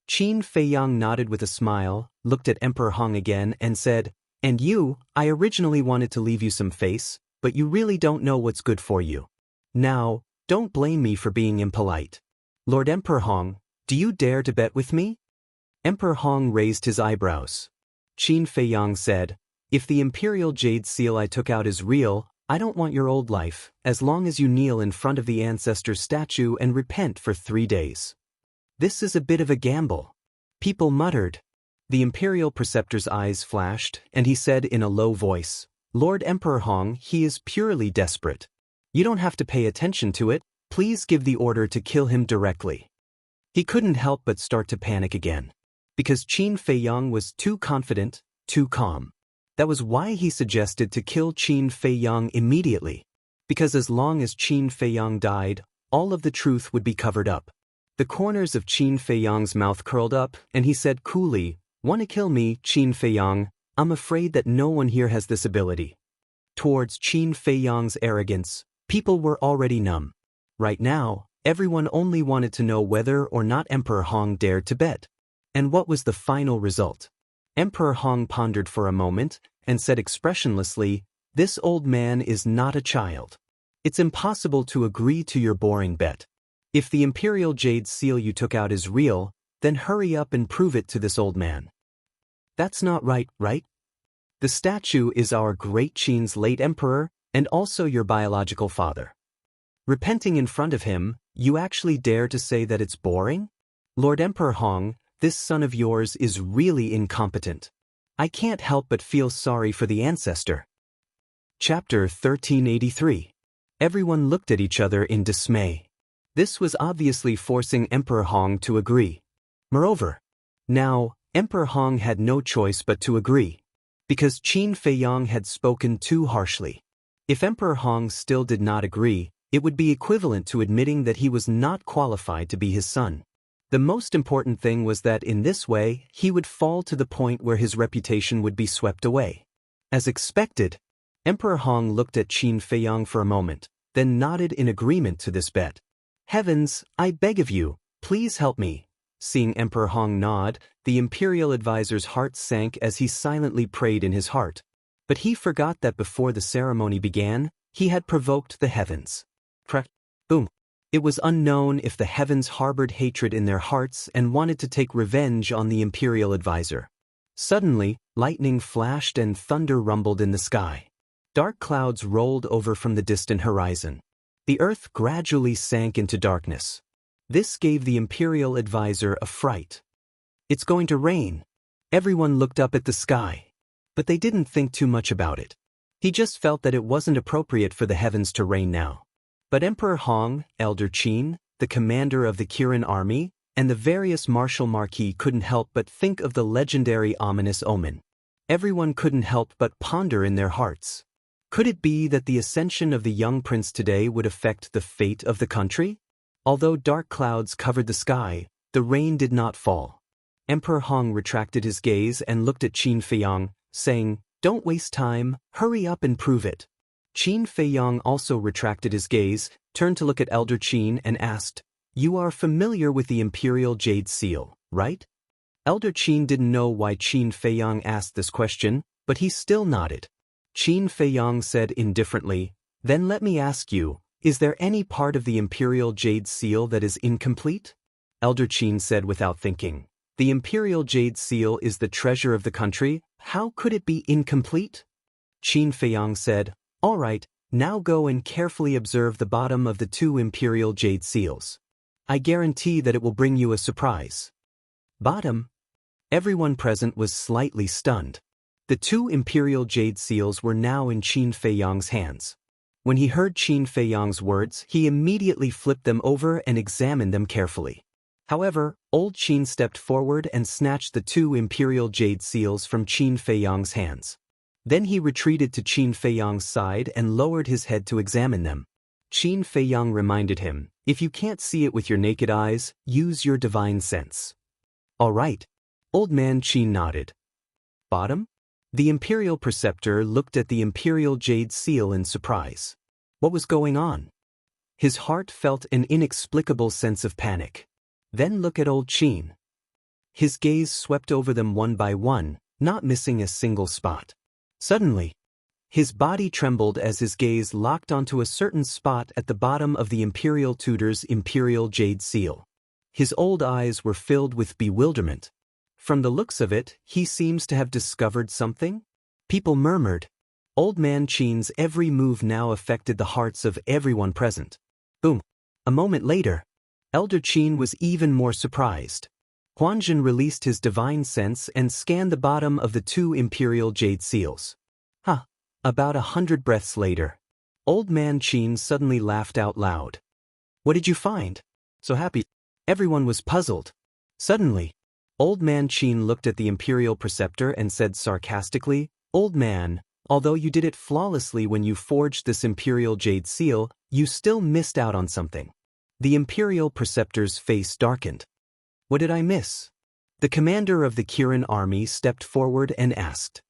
[SPEAKER 1] Qin Feiyang nodded with a smile, looked at Emperor Hong again and said, and you, I originally wanted to leave you some face, but you really don't know what's good for you. Now, don't blame me for being impolite. Lord Emperor Hong, do you dare to bet with me? Emperor Hong raised his eyebrows. Qin Feiyang said, if the imperial jade seal I took out is real, I don't want your old life, as long as you kneel in front of the ancestor's statue and repent for 3 days. This is a bit of a gamble. People muttered. The imperial preceptor's eyes flashed, and he said in a low voice, Lord Emperor Hong, he is purely desperate. You don't have to pay attention to it, please give the order to kill him directly. He couldn't help but start to panic again. Because Qin Feiyang was too confident, too calm. That was why he suggested to kill Qin Feiyang immediately. Because as long as Qin Feiyang died, all of the truth would be covered up. The corners of Qin Feiyang's mouth curled up, and he said coolly, "Want to kill me, Qin Feiyang? I'm afraid that no one here has this ability." Towards Qin Feiyang's arrogance, people were already numb. Right now, everyone only wanted to know whether or not Emperor Hong dared to bet. And what was the final result? Emperor Hong pondered for a moment and said expressionlessly, "This old man is not a child. It's impossible to agree to your boring bet. If the imperial jade seal you took out is real, then hurry up and prove it to this old man." That's not right, right? The statue is our great Qin's late emperor and also your biological father. Repenting in front of him, you actually dare to say that it's boring? Lord Emperor Hong, this son of yours is really incompetent. I can't help but feel sorry for the ancestor. Chapter 1383. Everyone looked at each other in dismay. This was obviously forcing Emperor Hong to agree. Moreover, now, Emperor Hong had no choice but to agree. Because Qin Feiyang had spoken too harshly. If Emperor Hong still did not agree, it would be equivalent to admitting that he was not qualified to be his son. The most important thing was that in this way, he would fall to the point where his reputation would be swept away. As expected, Emperor Hong looked at Qin Feiyang for a moment, then nodded in agreement to this bet. Heavens, I beg of you, please help me. Seeing Emperor Hong nod, the imperial advisor's heart sank as he silently prayed in his heart. But he forgot that before the ceremony began, he had provoked the heavens. Crack, boom. It was unknown if the heavens harbored hatred in their hearts and wanted to take revenge on the imperial advisor. Suddenly, lightning flashed and thunder rumbled in the sky. Dark clouds rolled over from the distant horizon. The earth gradually sank into darkness. This gave the imperial advisor a fright. It's going to rain. Everyone looked up at the sky. But they didn't think too much about it. He just felt that it wasn't appropriate for the heavens to rain now. But Emperor Hong, Elder Qin, the commander of the Kirin army, and the various martial marquis couldn't help but think of the legendary ominous omen. Everyone couldn't help but ponder in their hearts. Could it be that the ascension of the young prince today would affect the fate of the country? Although dark clouds covered the sky, the rain did not fall. Emperor Hong retracted his gaze and looked at Qin Feiyang, saying, "Don't waste time, hurry up and prove it." Qin Feiyang also retracted his gaze, turned to look at Elder Qin and asked, "You are familiar with the imperial jade seal, right?" Elder Qin didn't know why Qin Feiyang asked this question, but he still nodded. Qin Feiyang said indifferently, "Then let me ask you, is there any part of the imperial jade seal that is incomplete?" Elder Qin said without thinking, "The imperial jade seal is the treasure of the country, how could it be incomplete?" Qin Feiyang said, "All right, now go and carefully observe the bottom of the 2 imperial jade seals. I guarantee that it will bring you a surprise." Bottom? Everyone present was slightly stunned. The 2 imperial jade seals were now in Qin Feiyang's hands. When he heard Qin Feiyang's words, he immediately flipped them over and examined them carefully. However, old Qin stepped forward and snatched the 2 imperial jade seals from Qin Feiyang's hands. Then he retreated to Qin Feiyang's side and lowered his head to examine them. Qin Feiyang reminded him, "If you can't see it with your naked eyes, use your divine sense." "All right." Old man Qin nodded. Bottom? The imperial preceptor looked at the imperial jade seal in surprise. What was going on? His heart felt an inexplicable sense of panic. Then look at old Qin. His gaze swept over them one by one, not missing a single spot. Suddenly, his body trembled as his gaze locked onto a certain spot at the bottom of the Imperial Tutor's Imperial Jade Seal. His old eyes were filled with bewilderment. From the looks of it, he seems to have discovered something? People murmured. Old Man Qin's every move now affected the hearts of everyone present. Boom. A moment later, Elder Qin was even more surprised. Huanzhen released his divine sense and scanned the bottom of the 2 Imperial Jade Seals. About 100 breaths later, Old Man Qin suddenly laughed out loud. What did you find? So happy. Everyone was puzzled. Suddenly, Old Man Qin looked at the Imperial Preceptor and said sarcastically, Old man, although you did it flawlessly when you forged this Imperial Jade Seal, you still missed out on something. The Imperial Preceptor's face darkened. What did I miss? The commander of the Kirin army stepped forward and asked.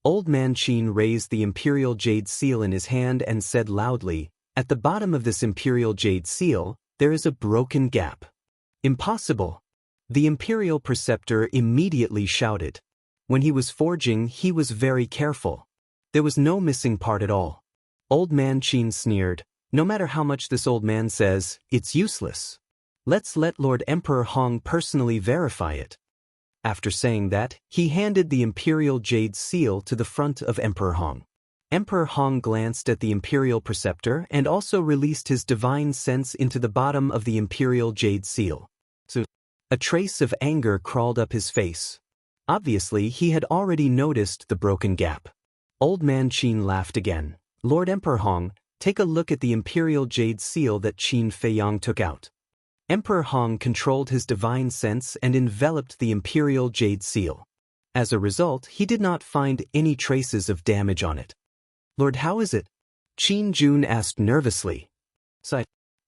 [SPEAKER 1] Old Man Qin raised the Imperial Jade Seal in his hand and said loudly, At the bottom of this Imperial Jade Seal, there is a broken gap. Impossible. The Imperial Preceptor immediately shouted. When he was forging, he was very careful. There was no missing part at all. Old Man Qin sneered, No matter how much this old man says, it's useless. Let's let Lord Emperor Hong personally verify it. After saying that, he handed the Imperial Jade Seal to the front of Emperor Hong. Emperor Hong glanced at the Imperial Preceptor and also released his divine sense into the bottom of the Imperial Jade Seal. So, a trace of anger crawled up his face. Obviously, he had already noticed the broken gap. Old Man Qin laughed again. Lord Emperor Hong, take a look at the Imperial Jade Seal that Qin Feiyang took out. Emperor Hong controlled his divine sense and enveloped the Imperial Jade Seal. As a result, he did not find any traces of damage on it. Lord, how is it? Qin Jun asked nervously.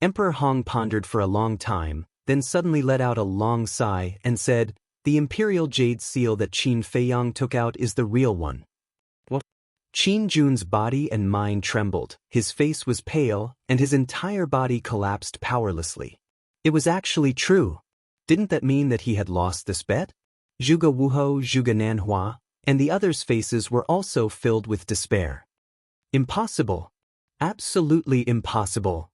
[SPEAKER 1] Emperor Hong pondered for a long time, then suddenly let out a long sigh and said, The Imperial Jade Seal that Qin Feiyang took out is the real one. What? Qin Jun's body and mind trembled, his face was pale, and his entire body collapsed powerlessly. It was actually true. Didn't that mean that he had lost this bet? Zhuge Wuhou, Zhuge Nanhua, and the others' faces were also filled with despair. Impossible. Absolutely impossible.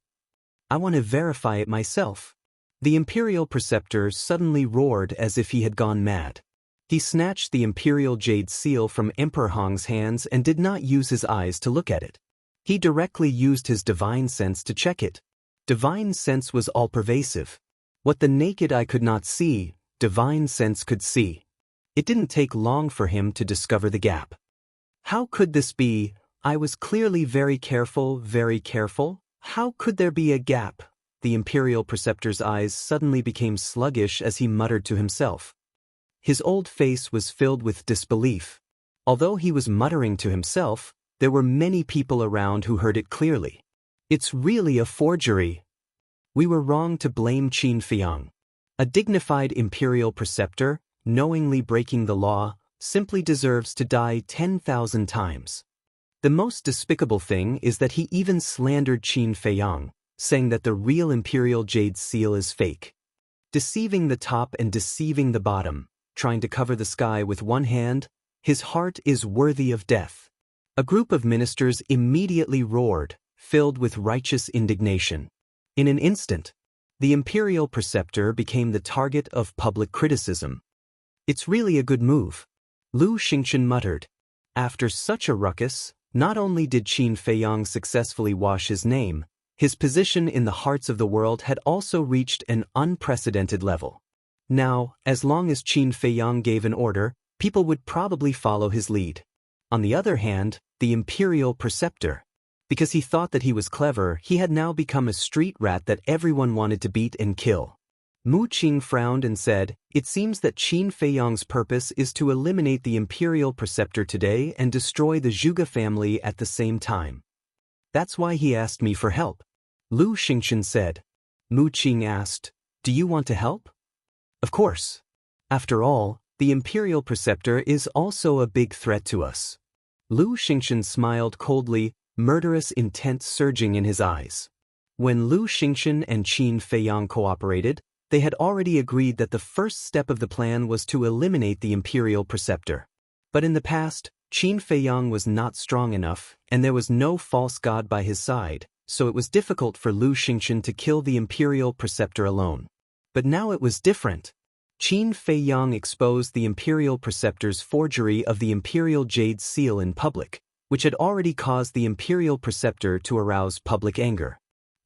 [SPEAKER 1] I want to verify it myself. The Imperial Preceptor suddenly roared as if he had gone mad. He snatched the Imperial Jade Seal from Emperor Hong's hands and did not use his eyes to look at it. He directly used his divine sense to check it. Divine sense was all-pervasive. What the naked eye could not see, divine sense could see. It didn't take long for him to discover the gap. How could this be? I was clearly very careful, very careful. How could there be a gap? The Imperial Preceptor's eyes suddenly became sluggish as he muttered to himself. His old face was filled with disbelief. Although he was muttering to himself, there were many people around who heard it clearly. It's really a forgery. We were wrong to blame Qin Feiyang. A dignified Imperial Preceptor, knowingly breaking the law, simply deserves to die 10,000 times. The most despicable thing is that he even slandered Qin Feiyang, saying that the real Imperial Jade Seal is fake. Deceiving the top and deceiving the bottom, trying to cover the sky with one hand, his heart is worthy of death. A group of ministers immediately roared, filled with righteous indignation. In an instant, the Imperial Preceptor became the target of public criticism. It's really a good move, Lu Xingchen muttered. After such a ruckus, not only did Qin Feiyang successfully wash his name, his position in the hearts of the world had also reached an unprecedented level. Now, as long as Qin Feiyang gave an order, people would probably follow his lead. On the other hand, the Imperial Preceptor, because he thought that he was clever, he had now become a street rat that everyone wanted to beat and kill. Mu Qing frowned and said, It seems that Qin Feiyang's purpose is to eliminate the Imperial Preceptor today and destroy the Zhuge family at the same time. That's why he asked me for help. Lu Xingchen said. Mu Qing asked, Do you want to help? Of course. After all, the Imperial Preceptor is also a big threat to us. Lu Xingchen smiled coldly, murderous intent surging in his eyes. When Lu Xingchen and Qin Feiyang cooperated, they had already agreed that the first step of the plan was to eliminate the imperial preceptor. But in the past, Qin Feiyang was not strong enough, and there was no false god by his side, so it was difficult for Lu Xingchen to kill the imperial preceptor alone. But now it was different. Qin Feiyang exposed the imperial preceptor's forgery of the imperial jade seal in public, which had already caused the imperial preceptor to arouse public anger.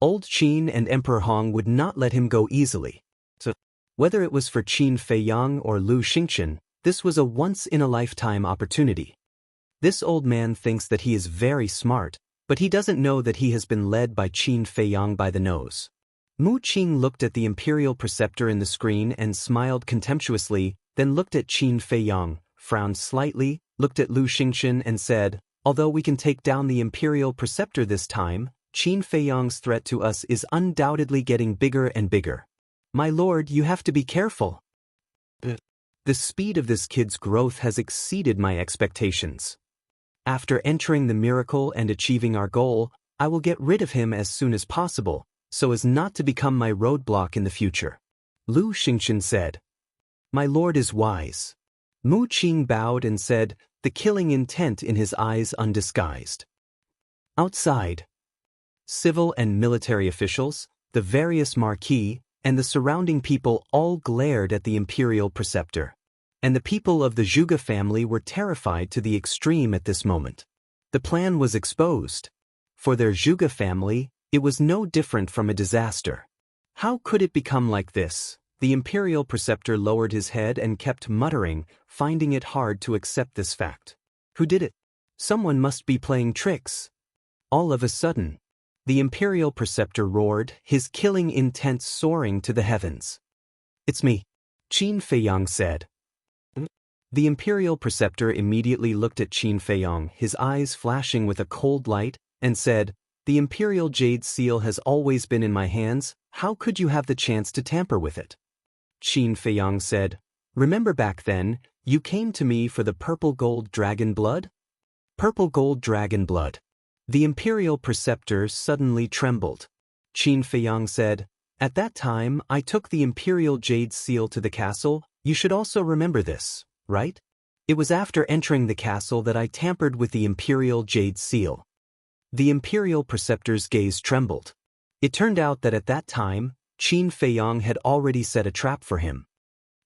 [SPEAKER 1] Old Qin and Emperor Hong would not let him go easily. So, whether it was for Qin Feiyang or Lu Xingchen, this was a once-in-a-lifetime opportunity. This old man thinks that he is very smart, but he doesn't know that he has been led by Qin Feiyang by the nose. Mu Qing looked at the imperial preceptor in the screen and smiled contemptuously, then looked at Qin Feiyang, frowned slightly, looked at Lu Xingchen and said, "Although we can take down the imperial preceptor this time, Qin Feiyang's threat to us is undoubtedly getting bigger and bigger. My lord, you have to be careful. The speed of this kid's growth has exceeded my expectations. After entering the miracle and achieving our goal, I will get rid of him as soon as possible, so as not to become my roadblock in the future." Lu Xingchen said. "My lord is wise." Mu Qing bowed and said, the killing intent in his eyes undisguised. Outside, civil and military officials, the various marquis, and the surrounding people all glared at the imperial preceptor. And the people of the Zhuge family were terrified to the extreme at this moment. The plan was exposed. For their Zhuge family, it was no different from a disaster. How could it become like this? The imperial preceptor lowered his head and kept muttering, finding it hard to accept this fact. Who did it? Someone must be playing tricks. All of a sudden, the imperial preceptor roared, his killing intent soaring to the heavens. "It's me," Qin Feiyang said. The imperial preceptor immediately looked at Qin Feiyang, his eyes flashing with a cold light, and said, "The imperial jade seal has always been in my hands. How could you have the chance to tamper with it?" Qin Feiyang said, "Remember back then, you came to me for the purple gold dragon blood?" Purple gold dragon blood. The imperial preceptor suddenly trembled. Qin Feiyang said, "At that time, I took the imperial jade seal to the castle. You should also remember this, right? It was after entering the castle that I tampered with the imperial jade seal." The imperial preceptor's gaze trembled. It turned out that at that time, Qin Feiyang had already set a trap for him.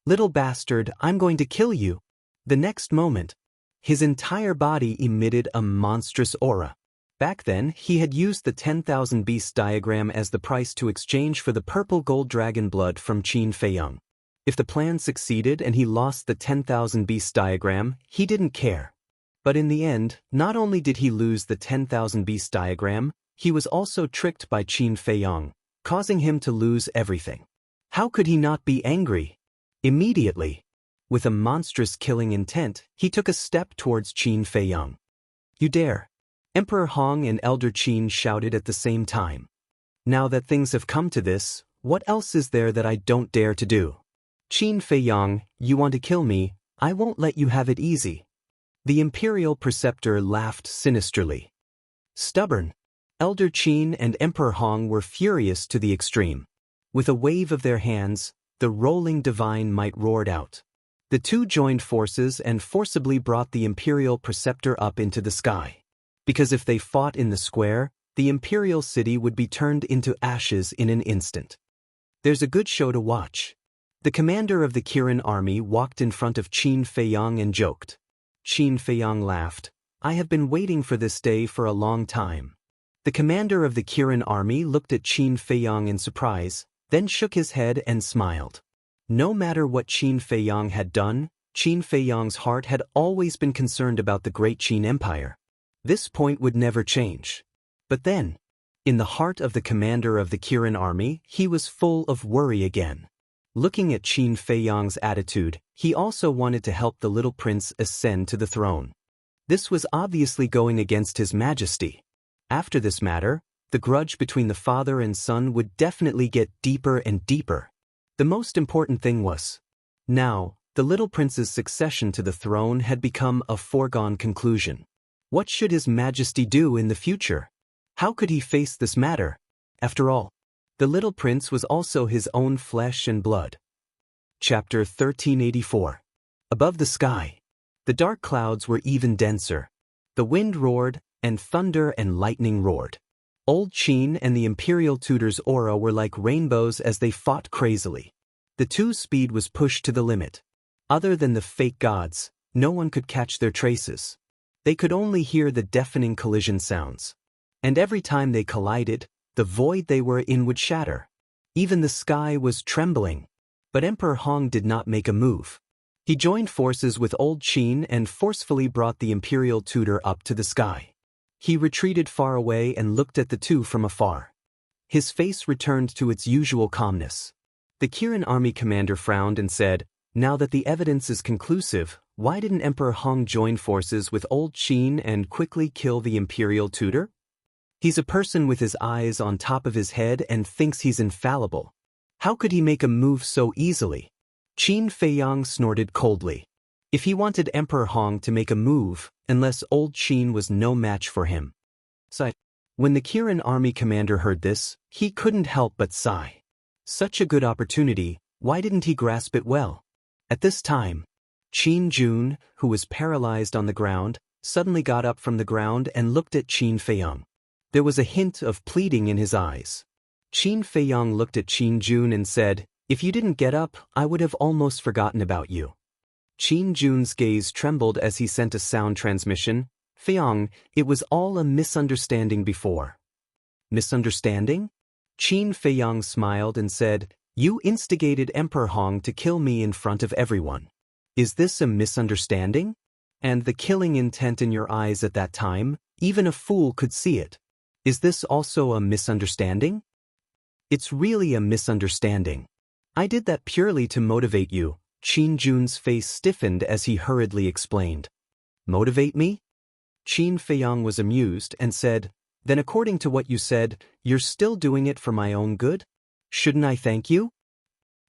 [SPEAKER 1] "Little bastard, I'm going to kill you." The next moment, his entire body emitted a monstrous aura. Back then, he had used the 10,000 beasts diagram as the price to exchange for the purple gold dragon blood from Qin Feiyang. If the plan succeeded and he lost the 10,000 beasts diagram, he didn't care. But in the end, not only did he lose the 10,000 beasts diagram, he was also tricked by Qin Feiyang, causing him to lose everything. How could he not be angry? Immediately, with a monstrous killing intent, he took a step towards Qin Feiyang. "You dare!" Emperor Hong and Elder Qin shouted at the same time. "Now that things have come to this, what else is there that I don't dare to do? Qin Feiyang, you want to kill me, I won't let you have it easy." The imperial preceptor laughed sinisterly. Stubborn, Elder Qin and Emperor Hong were furious to the extreme. With a wave of their hands, the rolling divine might roared out. The two joined forces and forcibly brought the imperial preceptor up into the sky. Because if they fought in the square, the imperial city would be turned into ashes in an instant. There's a good show to watch. The commander of the Kirin army walked in front of Qin Feiyang and joked. Qin Feiyang laughed. "I have been waiting for this day for a long time." The commander of the Kirin army looked at Qin Feiyang in surprise, then shook his head and smiled. No matter what Qin Feiyang had done, Qin Feiyang's heart had always been concerned about the great Qin Empire. This point would never change. But then, in the heart of the commander of the Kirin army, he was full of worry again. Looking at Qin Feiyang's attitude, he also wanted to help the little prince ascend to the throne. This was obviously going against his majesty. After this matter, the grudge between the father and son would definitely get deeper and deeper. The most important thing was, now, the little prince's succession to the throne had become a foregone conclusion. What should his majesty do in the future? How could he face this matter? After all, the little prince was also his own flesh and blood. Chapter 1384. Above the sky, the dark clouds were even denser. The wind roared, and thunder and lightning roared. Old Qin and the Imperial Tutor's aura were like rainbows as they fought crazily. The two's speed was pushed to the limit. Other than the fake gods, no one could catch their traces. They could only hear the deafening collision sounds. And every time they collided, the void they were in would shatter. Even the sky was trembling. But Emperor Hong did not make a move. He joined forces with Old Qin and forcefully brought the Imperial Tutor up to the sky. He retreated far away and looked at the two from afar. His face returned to its usual calmness. The Kirin army commander frowned and said, "Now that the evidence is conclusive, why didn't Emperor Hong join forces with Old Qin and quickly kill the Imperial Tutor? He's a person with his eyes on top of his head and thinks he's infallible. How could he make a move so easily?" Qin Feiyang snorted coldly. If he wanted Emperor Hong to make a move, unless Old Qin was no match for him. When the Kirin army commander heard this, he couldn't help but sigh. Such a good opportunity, why didn't he grasp it well? At this time, Qin Jun, who was paralyzed on the ground, suddenly got up from the ground and looked at Qin Feiyang. There was a hint of pleading in his eyes. Qin Feiyang looked at Qin Jun and said, "If you didn't get up, I would have almost forgotten about you." Qin Jun's gaze trembled as he sent a sound transmission. "Feiyang, it was all a misunderstanding before." "Misunderstanding?" Qin Feiyang smiled and said, "You instigated Emperor Hong to kill me in front of everyone. Is this a misunderstanding? And the killing intent in your eyes at that time, even a fool could see it. Is this also a misunderstanding?" "It's really a misunderstanding. I did that purely to motivate you." Qin Jun's face stiffened as he hurriedly explained. "Motivate me?" Qin Feiyang was amused and said, "Then according to what you said, you're still doing it for my own good? Shouldn't I thank you?"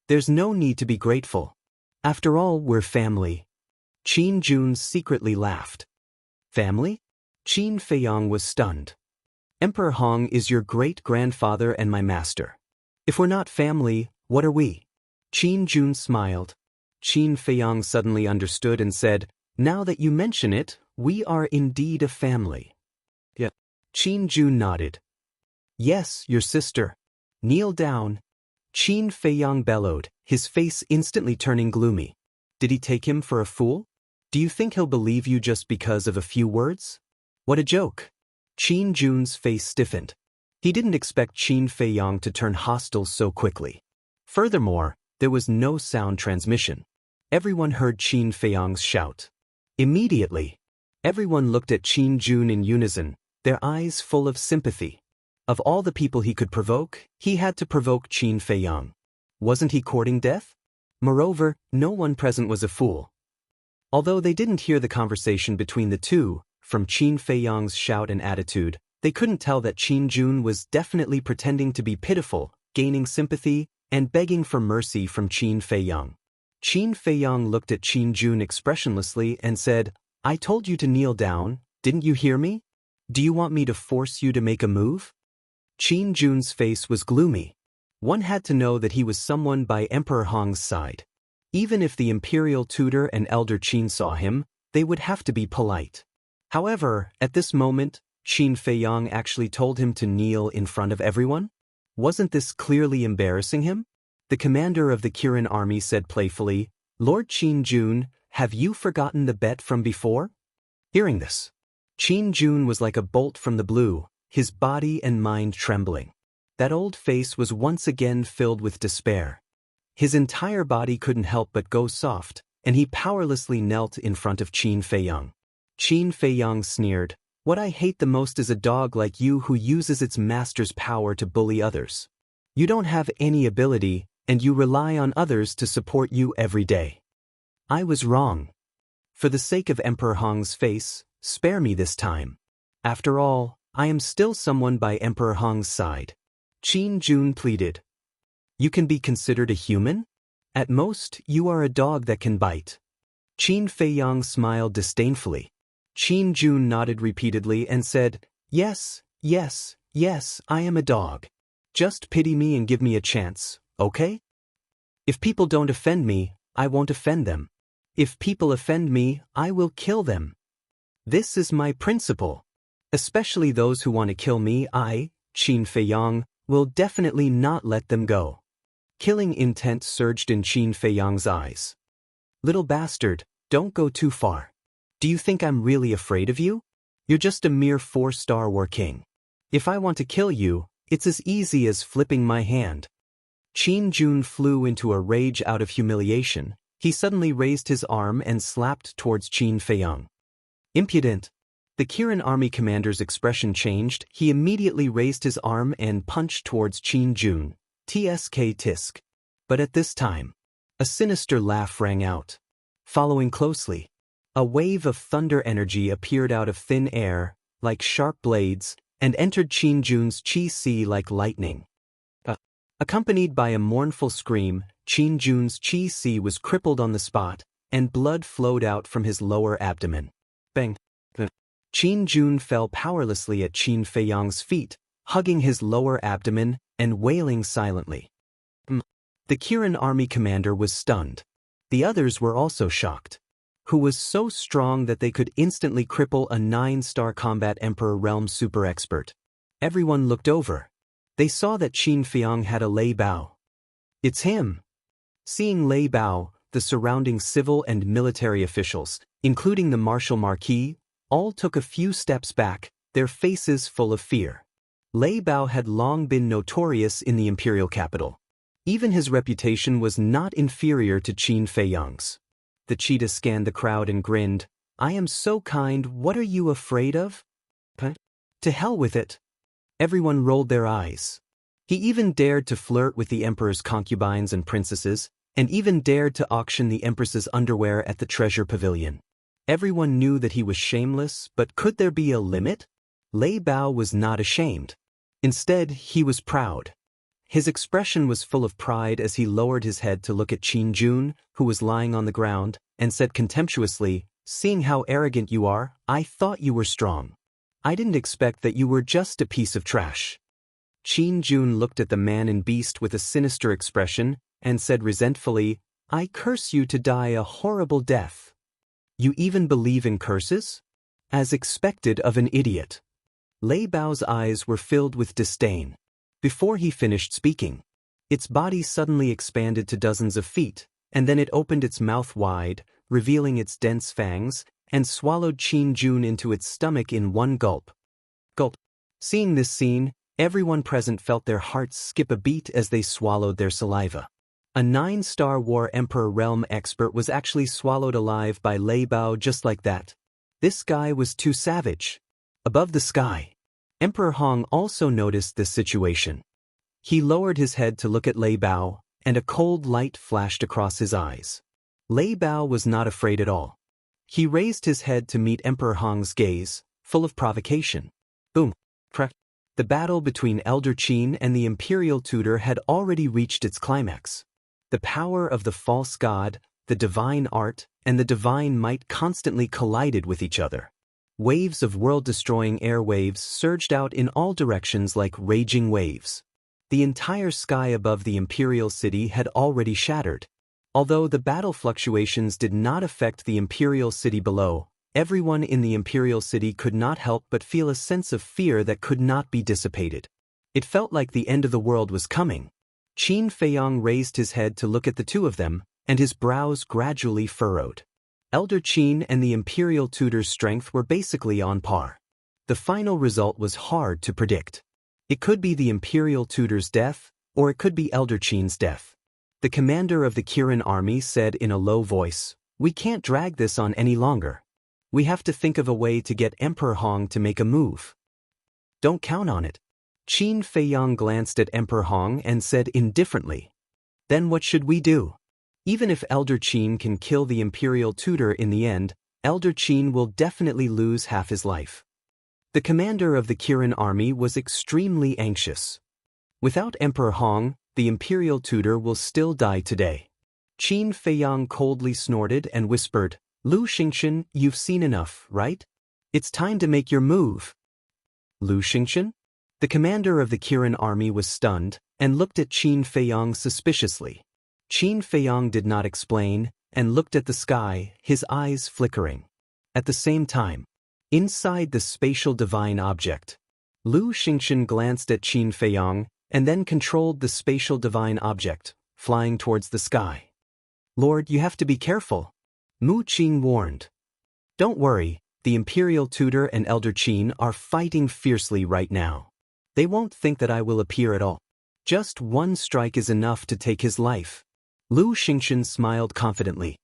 [SPEAKER 1] "There's no need to be grateful. After all, we're family." Qin Jun secretly laughed. "Family?" Qin Feiyang was stunned. "Emperor Hong is your great-grandfather and my master. If we're not family, what are we?" Qin Jun smiled. Qin Feiyang suddenly understood and said, "Now that you mention it, we are indeed a family." Yeah. Qin Jun nodded. "Yes, your sister. Kneel down." Qin Feiyang bellowed, his face instantly turning gloomy. "Did he take him for a fool? Do you think he'll believe you just because of a few words? What a joke." Qin Jun's face stiffened. He didn't expect Qin Feiyang to turn hostile so quickly. Furthermore, there was no sound transmission. Everyone heard Qin Feiyang's shout. Immediately, everyone looked at Qin Jun in unison, their eyes full of sympathy. Of all the people he could provoke, he had to provoke Qin Feiyang. Wasn't he courting death? Moreover, no one present was a fool. Although they didn't hear the conversation between the two, from Qin Feiyang's shout and attitude, they couldn't tell that Qin Jun was definitely pretending to be pitiful, gaining sympathy, and begging for mercy from Qin Feiyang. Qin Feiyang looked at Qin Jun expressionlessly and said, "I told you to kneel down, didn't you hear me? Do you want me to force you to make a move?" Qin Jun's face was gloomy. One had to know that he was someone by Emperor Hong's side. Even if the Imperial Tutor and Elder Qin saw him, they would have to be polite. However, at this moment, Qin Feiyang actually told him to kneel in front of everyone? Wasn't this clearly embarrassing him? The commander of the Kirin army said playfully, "Lord Qin Jun, have you forgotten the bet from before?" Hearing this, Qin Jun was like a bolt from the blue, his body and mind trembling. That old face was once again filled with despair. His entire body couldn't help but go soft, and he powerlessly knelt in front of Qin Feiyang. Qin Feiyang sneered, "What I hate the most is a dog like you who uses its master's power to bully others. You don't have any ability, and you rely on others to support you every day. I was wrong. For the sake of Emperor Hong's face, spare me this time. After all, I am still someone by Emperor Hong's side." Qin Jun pleaded. "You can be considered a human? At most, you are a dog that can bite." Qin Feiyang smiled disdainfully. Qin Jun nodded repeatedly and said, "Yes, yes, yes, I am a dog." Just pity me and give me a chance, okay? If people don't offend me, I won't offend them. If people offend me, I will kill them. This is my principle. Especially those who want to kill me, I, Qin Feiyang, will definitely not let them go. Killing intent surged in Qin Feiyang's eyes. Little bastard, don't go too far. Do you think I'm really afraid of you? You're just a mere 4-star war king. If I want to kill you, it's as easy as flipping my hand. Qin Jun flew into a rage out of humiliation. He suddenly raised his arm and slapped towards Qin Feiyang. Impudent. The Kirin army commander's expression changed. He immediately raised his arm and punched towards Qin Jun. Tsk tisk. But at this time, a sinister laugh rang out. Following closely, a wave of thunder energy appeared out of thin air, like sharp blades, and entered Qin Jun's Qi like lightning. Accompanied by a mournful scream, Qin Jun's Qi was crippled on the spot, and blood flowed out from his lower abdomen. Bang! Qin Jun fell powerlessly at Qin Feiyang's feet, hugging his lower abdomen and wailing silently. The Kirin army commander was stunned. The others were also shocked. Who was so strong that they could instantly cripple a 9-star combat Emperor Realm super expert? Everyone looked over. They saw that Qin Feiyang had a Lei Bao. It's him. Seeing Lei Bao, the surrounding civil and military officials, including the Marshal Marquis, all took a few steps back, their faces full of fear. Lei Bao had long been notorious in the imperial capital. Even his reputation was not inferior to Qin Feiyang's. The cheetah scanned the crowd and grinned. I am so kind, what are you afraid of? To hell with it. Everyone rolled their eyes. He even dared to flirt with the emperor's concubines and princesses, and even dared to auction the empress's underwear at the treasure pavilion. Everyone knew that he was shameless, but could there be a limit? Lei Bao was not ashamed. Instead, he was proud. His expression was full of pride as he lowered his head to look at Qin Jun, who was lying on the ground, and said contemptuously, seeing how arrogant you are, I thought you were strong. I didn't expect that you were just a piece of trash. Qin Jun looked at the man and beast with a sinister expression, and said resentfully, I curse you to die a horrible death. You even believe in curses? As expected of an idiot. Lei Bao's eyes were filled with disdain. Before he finished speaking, its body suddenly expanded to dozens of feet, and then it opened its mouth wide, revealing its dense fangs, and swallowed Qin Jun into its stomach in one gulp. Gulp. Seeing this scene, everyone present felt their hearts skip a beat as they swallowed their saliva. A 9-star War Emperor Realm expert was actually swallowed alive by Lei Bao just like that. This guy was too savage. Above the sky, Emperor Hong also noticed this situation. He lowered his head to look at Lei Bao, and a cold light flashed across his eyes. Lei Bao was not afraid at all. He raised his head to meet Emperor Hong's gaze, full of provocation. Boom. Crack. The battle between Elder Qin and the imperial tutor had already reached its climax. The power of the false god, the divine art, and the divine might constantly collided with each other. Waves of world-destroying air waves surged out in all directions like raging waves. The entire sky above the imperial city had already shattered. Although the battle fluctuations did not affect the imperial city below, everyone in the imperial city could not help but feel a sense of fear that could not be dissipated. It felt like the end of the world was coming. Qin Feiyang raised his head to look at the two of them, and his brows gradually furrowed. Elder Qin and the imperial tutor's strength were basically on par. The final result was hard to predict. It could be the imperial tutor's death, or it could be Elder Qin's death. The commander of the Kirin army said in a low voice, "We can't drag this on any longer. We have to think of a way to get Emperor Hong to make a move." "Don't count on it." Qin Feiyang glanced at Emperor Hong and said indifferently, "Then what should we do? Even if Elder Qin can kill the imperial tutor in the end, Elder Qin will definitely lose half his life." The commander of the Kirin army was extremely anxious. Without Emperor Hong, the imperial tutor will still die today. Qin Feiyang coldly snorted and whispered, "Lu Xingchen, you've seen enough, right? It's time to make your move." Lu Xingchen? The commander of the Kirin army was stunned and looked at Qin Feiyong suspiciously. Qin Feiyong did not explain and looked at the sky, his eyes flickering. At the same time, inside the spatial divine object, Lu Xingchen glanced at Qin Feiyong and then controlled the spatial divine object, flying towards the sky. "Lord, you have to be careful," Mu Qin warned. "Don't worry, the Imperial Tutor and Elder Qin are fighting fiercely right now. They won't think that I will appear at all. Just one strike is enough to take his life." Lu Xingchen smiled confidently.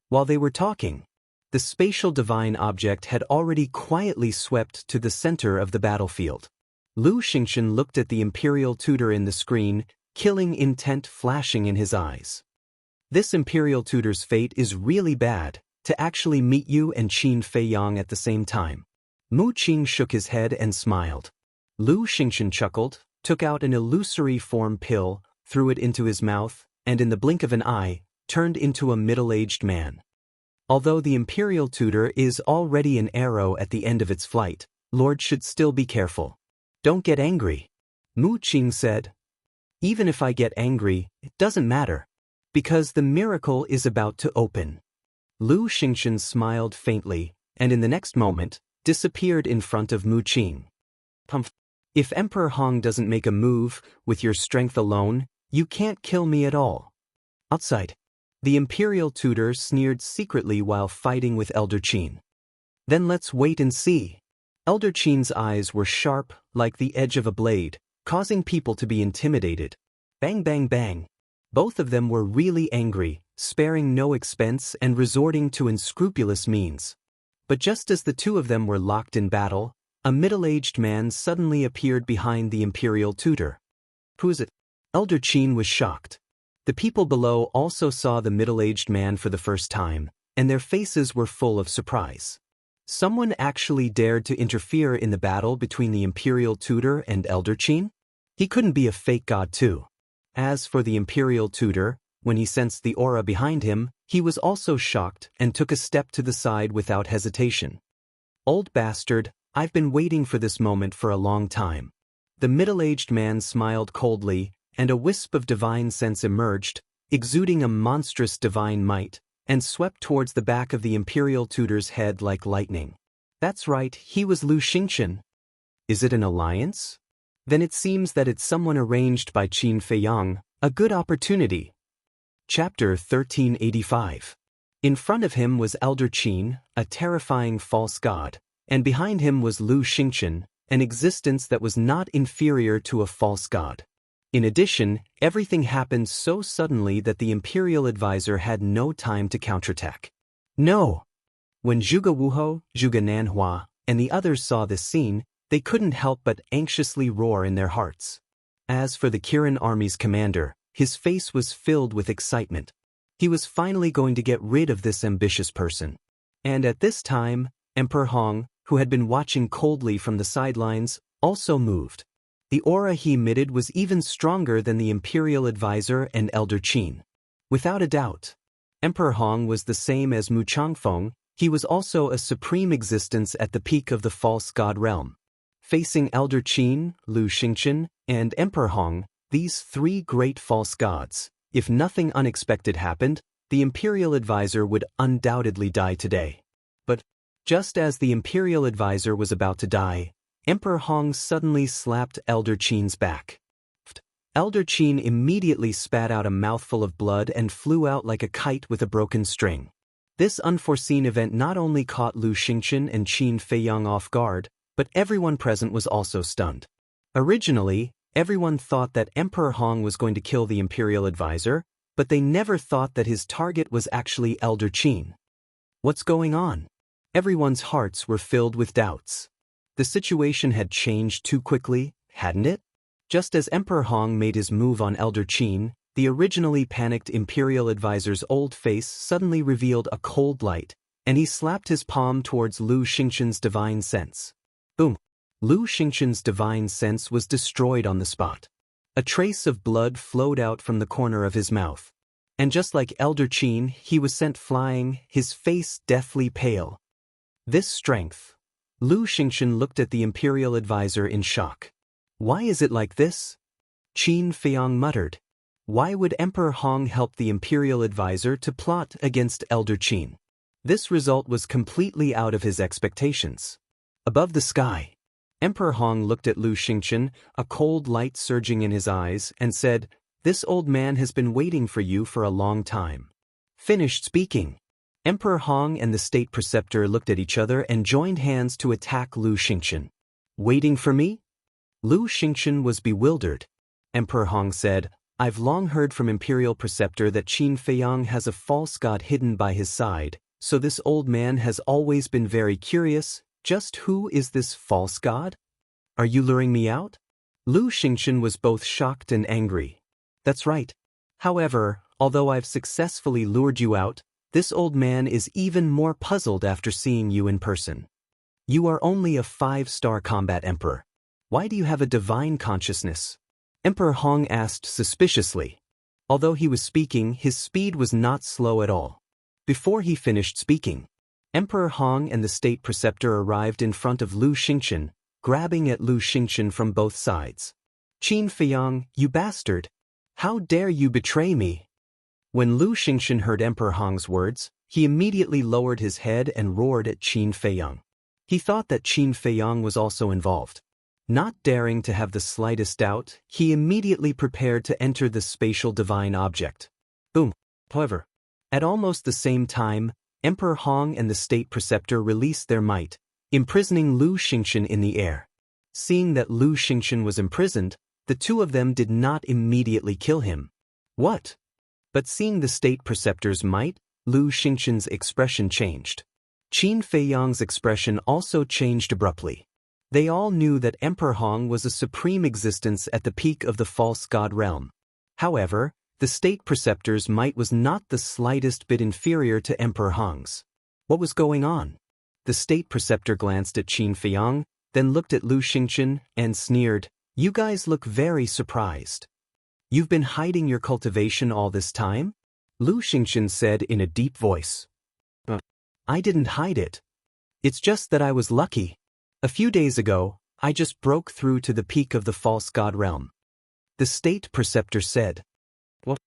[SPEAKER 1] While they were talking, the spatial divine object had already quietly swept to the center of the battlefield. Lu Xingchen looked at the Imperial Tutor in the screen, killing intent flashing in his eyes. "This Imperial Tutor's fate is really bad, to actually meet you and Qin Feiyong at the same time." Mu Qin shook his head and smiled. Lu Xingchen chuckled, took out an illusory form pill, threw it into his mouth, and in the blink of an eye, turned into a middle-aged man. Although the Imperial Tutor is already an arrow at the end of its flight, Lord should still be careful. "Don't get angry," Mu Qin said. "Even if I get angry, it doesn't matter, because the miracle is about to open." Lu Xingchen smiled faintly, and in the next moment, disappeared in front of Mu Qin. "If Emperor Hong doesn't make a move, with your strength alone, you can't kill me at all." Outside, the Imperial Tutor sneered secretly while fighting with Elder Qin. "Then let's wait and see." Elder Qin's eyes were sharp, like the edge of a blade, causing people to be intimidated. Bang bang bang. Both of them were really angry, sparing no expense and resorting to unscrupulous means. But just as the two of them were locked in battle, a middle-aged man suddenly appeared behind the Imperial Tutor. "Who is it?" Elder Qin was shocked. The people below also saw the middle-aged man for the first time, and their faces were full of surprise. Someone actually dared to interfere in the battle between the Imperial Tutor and Elder Qin? He couldn't be a fake god too. As for the Imperial Tutor, when he sensed the aura behind him, he was also shocked and took a step to the side without hesitation. "Old bastard, I've been waiting for this moment for a long time." The middle-aged man smiled coldly, and a wisp of divine sense emerged, exuding a monstrous divine might, and swept towards the back of the Imperial Tutor's head like lightning. That's right, he was Lu Xingchen. Is it an alliance? Then it seems that it's someone arranged by Qin Feiyong, a good opportunity. Chapter 1385. In front of him was Elder Qin, a terrifying false god, and behind him was Lu Xingchen, an existence that was not inferior to a false god. In addition, everything happened so suddenly that the Imperial Advisor had no time to counterattack. No! When Zhuge Wuhou, Zhuge Nanhua, and the others saw this scene, they couldn't help but anxiously roar in their hearts. As for the Kirin army's commander, his face was filled with excitement. He was finally going to get rid of this ambitious person. And at this time, Emperor Hong, who had been watching coldly from the sidelines, also moved. The aura he emitted was even stronger than the Imperial Advisor and Elder Qin. Without a doubt, Emperor Hong was the same as Mu Changfeng. He was also a supreme existence at the peak of the false god realm. Facing Elder Qin, Lu Xingchen, and Emperor Hong, these three great false gods, if nothing unexpected happened, the Imperial Advisor would undoubtedly die today. But just as the Imperial Advisor was about to die, Emperor Hong suddenly slapped Elder Qin's back. Elder Qin immediately spat out a mouthful of blood and flew out like a kite with a broken string. This unforeseen event not only caught Lu Xingchen and Qin Feiyong off guard, but everyone present was also stunned. Originally, everyone thought that Emperor Hong was going to kill the Imperial Advisor, but they never thought that his target was actually Elder Qin. What's going on? Everyone's hearts were filled with doubts. The situation had changed too quickly, hadn't it? Just as Emperor Hong made his move on Elder Qin, the originally panicked Imperial Advisor's old face suddenly revealed a cold light, and he slapped his palm towards Lu Xingchen's divine sense. Boom! Lu Xingchen's divine sense was destroyed on the spot. A trace of blood flowed out from the corner of his mouth. And just like Elder Qin, he was sent flying, his face deathly pale. This strength. Lu Xingchen looked at the Imperial Advisor in shock. Why is it like this? Qin Feiyang muttered. Why would Emperor Hong help the imperial advisor to plot against Elder Qin? This result was completely out of his expectations. Above the sky, Emperor Hong looked at Lu Xingchen, a cold light surging in his eyes, and said, "This old man has been waiting for you for a long time." Finished speaking, Emperor Hong and the state preceptor looked at each other and joined hands to attack Lu Xingchen. Waiting for me? Lu Xingchen was bewildered. Emperor Hong said, "I've long heard from Imperial Preceptor that Qin Feiyang has a false god hidden by his side, so this old man has always been very curious. Just who is this false god? Are you luring me out?" Lu Xingchen was both shocked and angry. "That's right. However, although I've successfully lured you out, this old man is even more puzzled after seeing you in person. You are only a 5-star combat emperor. Why do you have a divine consciousness?" Emperor Hong asked suspiciously. Although he was speaking, his speed was not slow at all. Before he finished speaking, Emperor Hong and the state preceptor arrived in front of Lu Xingchen, grabbing at Lu Xingchen from both sides. "Qin Feiyang, you bastard! How dare you betray me?" When Lu Xingchen heard Emperor Hong's words, he immediately lowered his head and roared at Qin Feiyang. He thought that Qin Feiyang was also involved. Not daring to have the slightest doubt, he immediately prepared to enter the spatial divine object. Boom! However, at almost the same time, Emperor Hong and the state preceptor released their might, imprisoning Lu Xingchen in the air. Seeing that Lu Xingchen was imprisoned, the two of them did not immediately kill him. What? But seeing the state preceptor's might, Lu Xingchen's expression changed. Qin Feiyang's expression also changed abruptly. They all knew that Emperor Hong was a supreme existence at the peak of the false god realm. However, the state preceptor's might was not the slightest bit inferior to Emperor Hong's. What was going on? The state preceptor glanced at Qin Feiyang, then looked at Lu Xingchen and sneered, "You guys look very surprised. You've been hiding your cultivation all this time?" Lu Xingchen said in a deep voice. "I didn't hide it. It's just that I was lucky. A few days ago, I just broke through to the peak of the false god realm." The state preceptor said. What?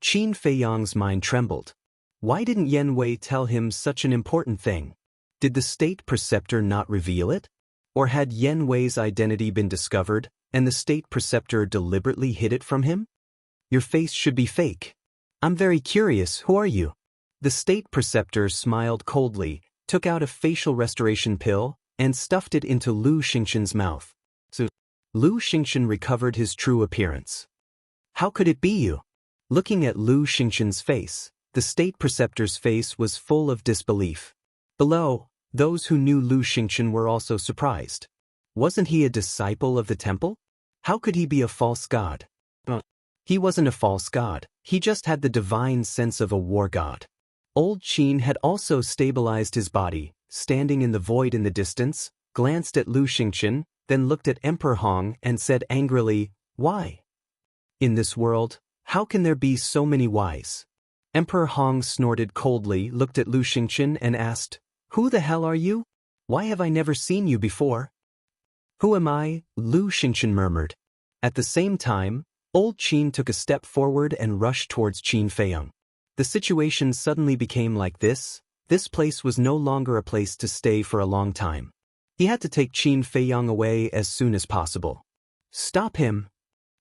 [SPEAKER 1] Qin Feiyang's mind trembled. Why didn't Yen Wei tell him such an important thing? Did the state preceptor not reveal it? Or had Yen Wei's identity been discovered, and the state preceptor deliberately hid it from him? "Your face should be fake. I'm very curious, who are you?" The state preceptor smiled coldly, took out a facial restoration pill, and stuffed it into Lu Xingchen's mouth. So, Lu Xingchen recovered his true appearance. "How could it be you?" Looking at Lu Xingchen's face, the state preceptor's face was full of disbelief. Below, those who knew Lu Xingchen were also surprised. Wasn't he a disciple of the temple? How could he be a false god? He wasn't a false god, he just had the divine sense of a war god. Old Qin had also stabilized his body, standing in the void in the distance, glanced at Lu Xingchen, then looked at Emperor Hong and said angrily, "Why? In this world, how can there be so many whys?" Emperor Hong snorted coldly, looked at Lu Xingchen and asked, "Who the hell are you? Why have I never seen you before?" "Who am I?" Lu Xingchen murmured. At the same time, Old Qin took a step forward and rushed towards Qin Feiyang. The situation suddenly became like this. This place was no longer a place to stay for a long time. He had to take Qin Feiyang away as soon as possible. "Stop him!"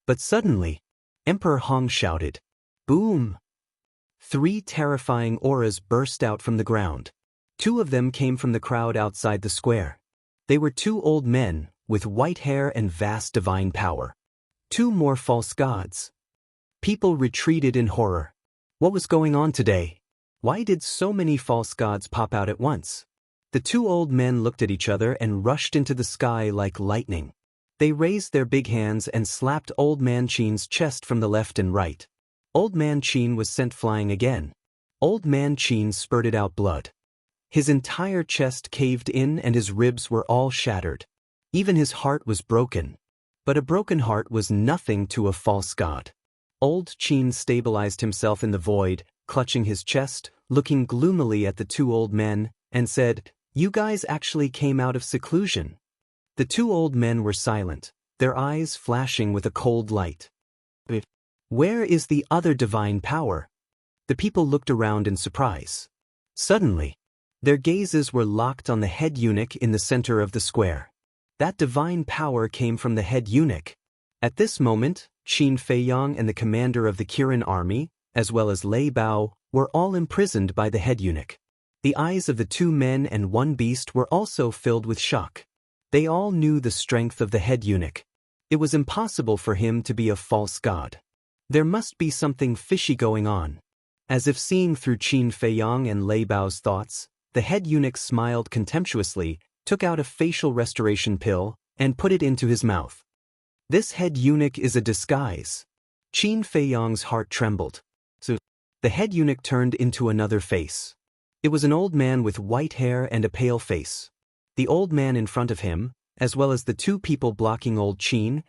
[SPEAKER 1] But suddenly, Emperor Hong shouted. Boom! 3 terrifying auras burst out from the ground. 2 of them came from the crowd outside the square. They were 2 old men, with white hair and vast divine power. 2 more false gods. People retreated in horror. What was going on today? Why did so many false gods pop out at once? The 2 old men looked at each other and rushed into the sky like lightning. They raised their big hands and slapped Old Man Qin's chest from the left and right. Old Man Qin was sent flying again. Old Man Qin spurted out blood. His entire chest caved in and his ribs were all shattered. Even his heart was broken. But a broken heart was nothing to a false god. Old Qin stabilized himself in the void, clutching his chest, looking gloomily at the 2 old men, and said, "You guys actually came out of seclusion." The 2 old men were silent. their eyes flashing with a cold light. Where is the other divine power? The people looked around in surprise. Suddenly, their gazes were locked on the head eunuch in the center of the square. That divine power came from the head eunuch. At this moment, Qin Feiyang and the commander of the Kirin army, as well as Lei Bao, were all imprisoned by the head eunuch. The eyes of the two men and one beast were also filled with shock. They all knew the strength of the head eunuch. It was impossible for him to be a false god. There must be something fishy going on. As if seeing through Qin Feiyang and Lei Bao's thoughts, the head eunuch smiled contemptuously, took out a facial restoration pill, and put it into his mouth. This head eunuch is a disguise. Qin Feiyang's heart trembled. So, the head eunuch turned into another face. It was an old man with white hair and a pale face. The old man in front of him, as well as the two people blocking old Qin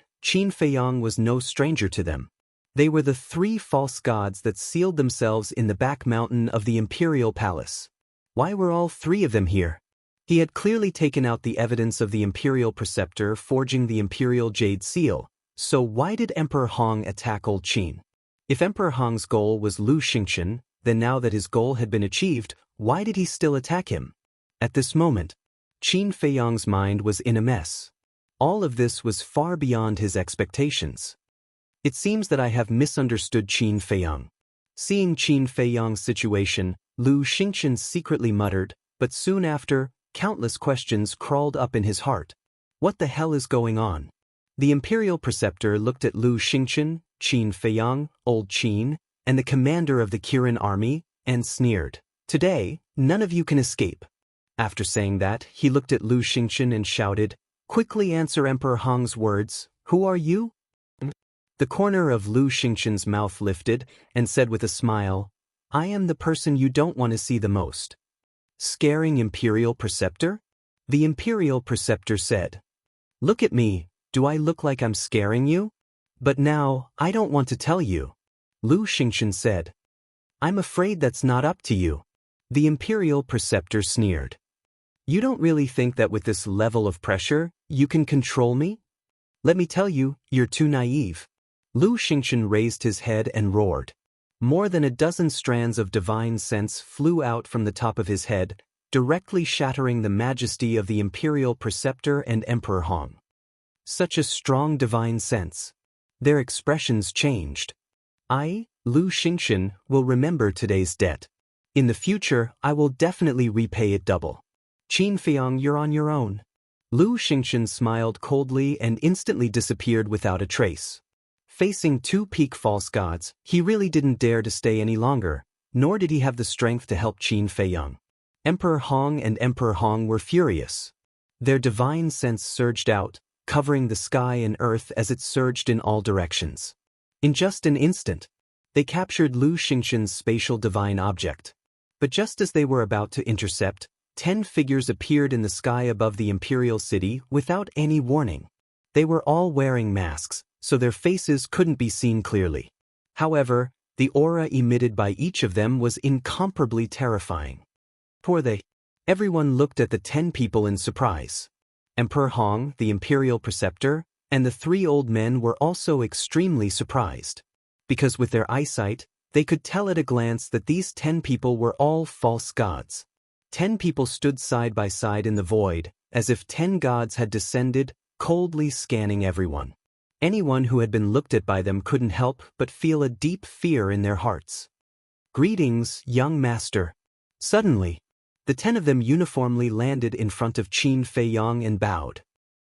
[SPEAKER 1] Feiyang was no stranger to them. They were the three false gods that sealed themselves in the back mountain of the imperial palace. Why were all three of them here? He had clearly taken out the evidence of the imperial preceptor forging the imperial jade seal, so why did Emperor Hong attack old Qin? If Emperor Hong's goal was Lu Xingchen, then now that his goal had been achieved, why did he still attack him? At this moment, Qin Feiyang's mind was in a mess. All of this was far beyond his expectations. It seems that I have misunderstood Qin Feiyang. Seeing Qin Feiyang's situation, Lu Xingchen secretly muttered, but soon after, countless questions crawled up in his heart. What the hell is going on? The imperial preceptor looked at Lu Xingchen, Qin Feiyang, old Qin, and the commander of the Kirin army, and sneered. Today, none of you can escape. After saying that, he looked at Lu Xingchen and shouted, "Quickly answer Emperor Hong's words. Who are you?" The corner of Lu Xingchen's mouth lifted and said with a smile, "I am the person you don't want to see the most." Scaring imperial preceptor? The imperial preceptor said, "Look at me, do I look like I'm scaring you? But now, I don't want to tell you." Lu Xingchen said, "I'm afraid that's not up to you." The imperial preceptor sneered. "You don't really think that with this level of pressure, you can control me? Let me tell you, you're too naive." Lu Xingchen raised his head and roared. More than a dozen strands of divine sense flew out from the top of his head, directly shattering the majesty of the imperial preceptor and Emperor Hong. Such a strong divine sense. Their expressions changed. "I, Lu Xingchen, will remember today's debt. In the future, I will definitely repay it double. Qin Feiyang, you're on your own." Lu Xingchen smiled coldly and instantly disappeared without a trace. Facing two peak false gods, he really didn't dare to stay any longer, nor did he have the strength to help Qin Feiyang. Emperor Hong and Emperor Hong were furious. Their divine sense surged out, covering the sky and earth as it surged in all directions. In just an instant, they captured Lu Xingchen's spatial divine object. But just as they were about to intercept, 10 figures appeared in the sky above the imperial city without any warning. They were all wearing masks, so their faces couldn't be seen clearly. However, the aura emitted by each of them was incomparably terrifying. Everyone looked at the 10 people in surprise. Emperor Hong, the imperial preceptor, and the 3 old men were also extremely surprised. Because with their eyesight, they could tell at a glance that these 10 people were all false gods. 10 people stood side by side in the void, as if 10 gods had descended, coldly scanning everyone. Anyone who had been looked at by them couldn't help but feel a deep fear in their hearts. "Greetings, young master." Suddenly, the 10 of them uniformly landed in front of Qin Feiyang and bowed.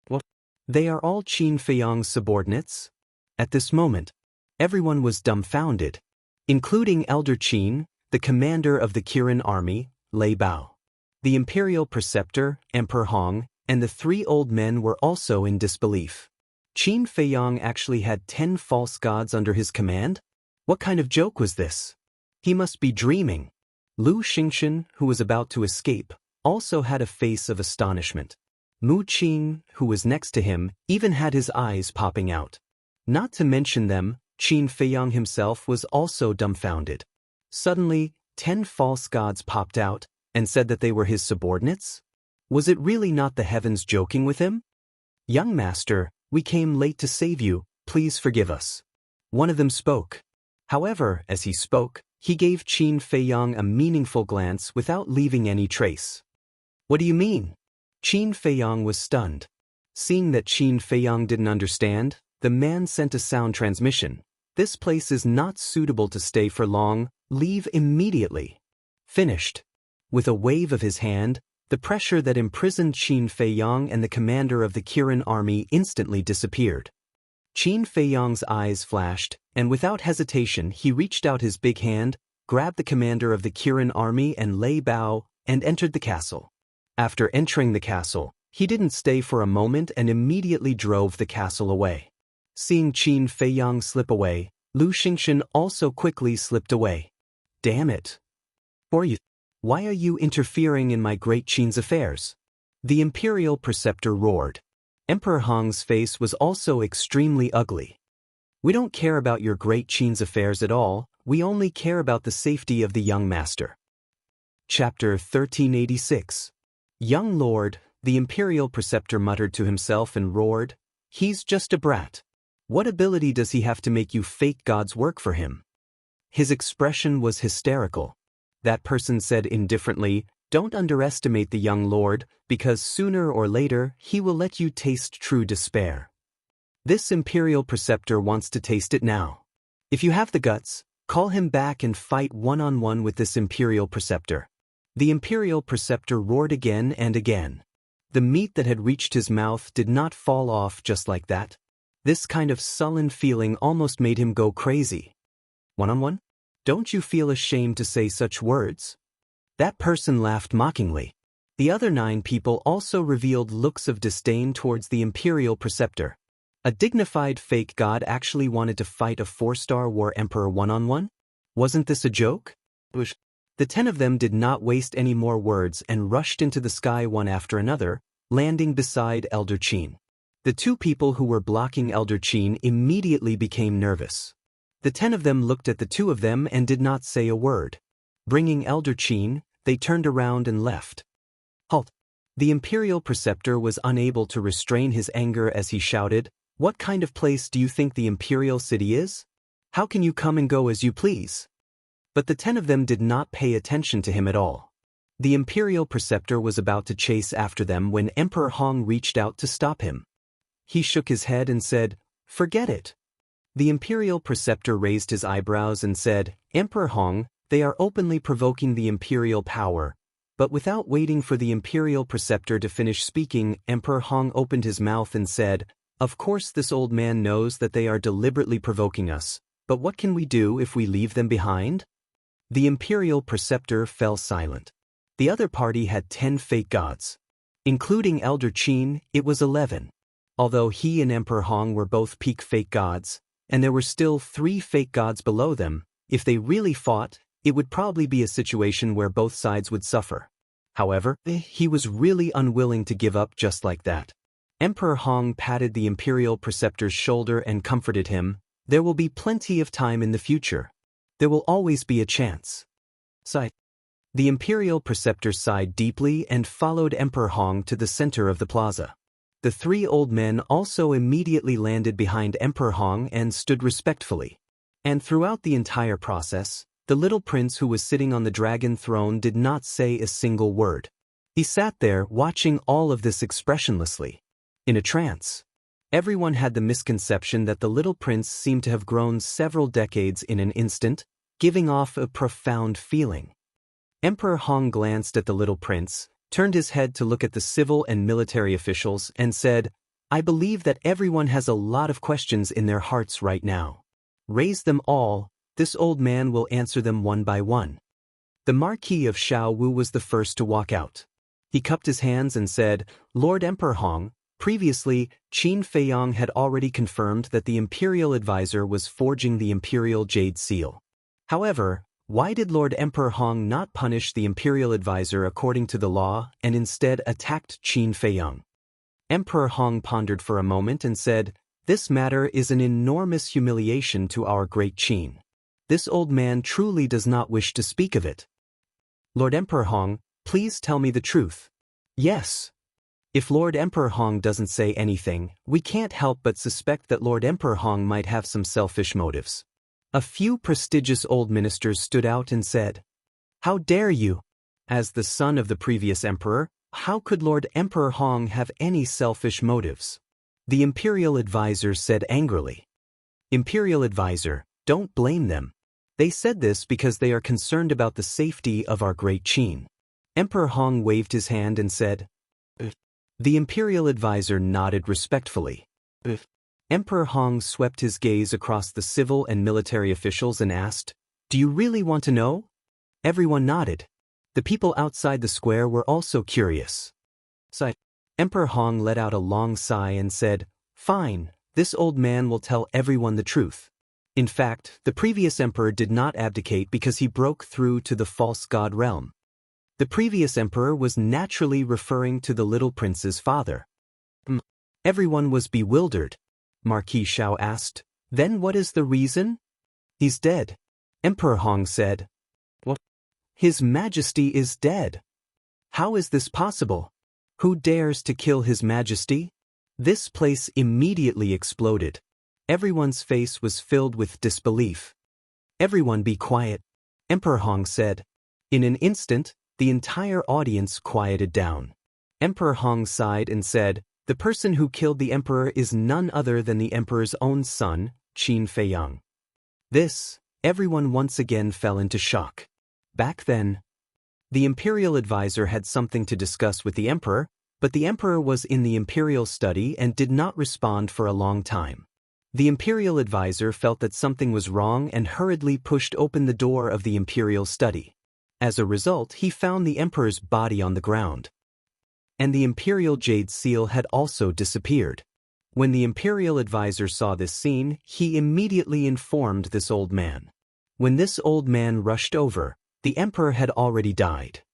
[SPEAKER 1] "What? They are all Qin Feiyang's subordinates?" At this moment, everyone was dumbfounded, including Elder Qin, the commander of the Kirin army, Lei Bao. The imperial preceptor, Emperor Hong, and the 3 old men were also in disbelief. Qin Feiyang actually had 10 false gods under his command? What kind of joke was this? He must be dreaming. Lu Xingchen, who was about to escape, also had a face of astonishment. Mu Qing, who was next to him, even had his eyes popping out. Not to mention them, Qin Feiyang himself was also dumbfounded. Suddenly, 10 false gods popped out and said that they were his subordinates? Was it really not the heavens joking with him? "Young master, We came late to save you, please forgive us. One of them spoke. However, as he spoke, he gave Qin Feiyang a meaningful glance without leaving any trace. What do you mean? Qin Feiyang was stunned. Seeing that Qin Feiyang didn't understand, the man sent a sound transmission. This place is not suitable to stay for long, leave immediately. Finished. With a wave of his hand, the pressure that imprisoned Qin Feiyang and the commander of the Kirin army instantly disappeared. Qin Feiyang's eyes flashed, and without hesitation he reached out his big hand, grabbed the commander of the Kirin army and lay bow, and entered the castle. After entering the castle, he didn't stay for a moment and immediately drove the castle away. Seeing Qin Feiyang slip away, Lu Xingxin also quickly slipped away. Damn it! Why are you interfering in my great Qin's affairs? The imperial preceptor roared. Emperor Hong's face was also extremely ugly. We don't care about your great Qin's affairs at all, we only care about the safety of the young master. Chapter 1386. Young lord, the imperial preceptor muttered to himself and roared, he's just a brat. What ability does he have to make you fake gods work for him? His expression was hysterical. That person said indifferently, don't underestimate the young lord, because sooner or later he will let you taste true despair. This imperial preceptor wants to taste it now. If you have the guts, call him back and fight one-on-one with this imperial preceptor. The imperial preceptor roared again and again. The meat that had reached his mouth did not fall off just like that. This kind of sullen feeling almost made him go crazy. One-on-one? Don't you feel ashamed to say such words? That person laughed mockingly. The other 9 people also revealed looks of disdain towards the imperial preceptor. A dignified fake god actually wanted to fight a 4-star war emperor one-on-one? Wasn't this a joke? The 10 of them did not waste any more words and rushed into the sky one after another, landing beside Elder Qin. The 2 people who were blocking Elder Qin immediately became nervous. The 10 of them looked at the 2 of them and did not say a word. Bringing Elder Qin, they turned around and left. Halt! The imperial preceptor was unable to restrain his anger as he shouted, what kind of place do you think the imperial city is? How can you come and go as you please? But the 10 of them did not pay attention to him at all. The imperial preceptor was about to chase after them when Emperor Hong reached out to stop him. He shook his head and said, forget it. The imperial preceptor raised his eyebrows and said, Emperor Hong, they are openly provoking the imperial power. But without waiting for the imperial preceptor to finish speaking, Emperor Hong opened his mouth and said, of course this old man knows that they are deliberately provoking us, but what can we do if we leave them behind? The imperial preceptor fell silent. The other party had 10 fake gods. Including Elder Qin, it was 11. Although he and Emperor Hong were both peak fake gods, and there were still 3 fake gods below them, if they really fought, it would probably be a situation where both sides would suffer. However, he was really unwilling to give up just like that. Emperor Hong patted the imperial preceptor's shoulder and comforted him, there will be plenty of time in the future. There will always be a chance. Sigh. The imperial preceptor sighed deeply and followed Emperor Hong to the center of the plaza. The 3 old men also immediately landed behind Emperor Hong and stood respectfully. And throughout the entire process, the little prince who was sitting on the dragon throne did not say a single word. He sat there watching all of this expressionlessly. In a trance. Everyone had the misconception that the little prince seemed to have grown several decades in an instant, giving off a profound feeling. Emperor Hong glanced at the little prince, turned his head to look at the civil and military officials, and said, I believe that everyone has a lot of questions in their hearts right now. Raise them all, this old man will answer them one by one. The Marquis of Shaowu was the first to walk out. He cupped his hands and said, Lord Emperor Hong, previously, Qin Feiyang had already confirmed that the imperial advisor was forging the imperial jade seal. However, why did Lord Emperor Hong not punish the imperial advisor according to the law and instead attacked Qin Feiyang? Emperor Hong pondered for a moment and said, this matter is an enormous humiliation to our great Qin. This old man truly does not wish to speak of it. Lord Emperor Hong, please tell me the truth. Yes. If Lord Emperor Hong doesn't say anything, we can't help but suspect that Lord Emperor Hong might have some selfish motives. A few prestigious old ministers stood out and said, "How dare you? As the son of the previous emperor, how could Lord Emperor Hong have any selfish motives?" The imperial advisor said angrily. "Imperial advisor, don't blame them. They said this because they are concerned about the safety of our great Qin." Emperor Hong waved his hand and said, The imperial advisor nodded respectfully. Emperor Hong swept his gaze across the civil and military officials and asked, "Do you really want to know?" Everyone nodded. The people outside the square were also curious. Emperor Hong let out a long sigh and said, "Fine, this old man will tell everyone the truth." In fact, the previous emperor did not abdicate because he broke through to the false god realm. The previous emperor was naturally referring to the little prince's father. Everyone was bewildered. Marquis Xiao asked, "Then what is the reason?" "He's dead," Emperor Hong said. "What? His Majesty is dead. How is this possible? Who dares to kill His Majesty?" This place immediately exploded. Everyone's face was filled with disbelief. "Everyone be quiet," Emperor Hong said. In an instant, the entire audience quieted down. Emperor Hong sighed and said, "The person who killed the emperor is none other than the emperor's own son, Qin Feiyang." Everyone once again fell into shock. Back then, the imperial advisor had something to discuss with the emperor, but the emperor was in the imperial study and did not respond for a long time. The imperial advisor felt that something was wrong and hurriedly pushed open the door of the imperial study. As a result, he found the emperor's body on the ground. And the imperial jade seal had also disappeared. When the imperial advisor saw this scene, he immediately informed this old man. When this old man rushed over, the emperor had already died.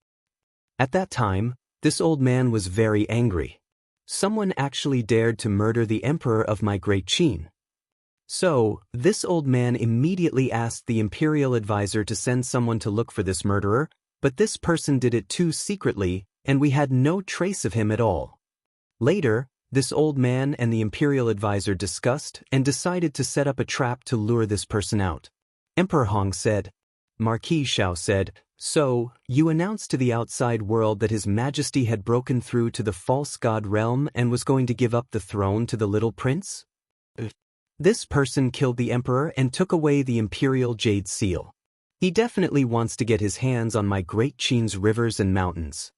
[SPEAKER 1] At that time, this old man was very angry. Someone actually dared to murder the emperor of my great Qin. So, this old man immediately asked the imperial advisor to send someone to look for this murderer, but this person did it too secretly, and we had no trace of him at all. Later, this old man and the imperial advisor discussed and decided to set up a trap to lure this person out. Emperor Hong said. Marquis Xiao said, "So, you announced to the outside world that His Majesty had broken through to the false god realm and was going to give up the throne to the little prince?" This person killed the emperor and took away the imperial jade seal. He definitely wants to get his hands on my great Qin's rivers and mountains.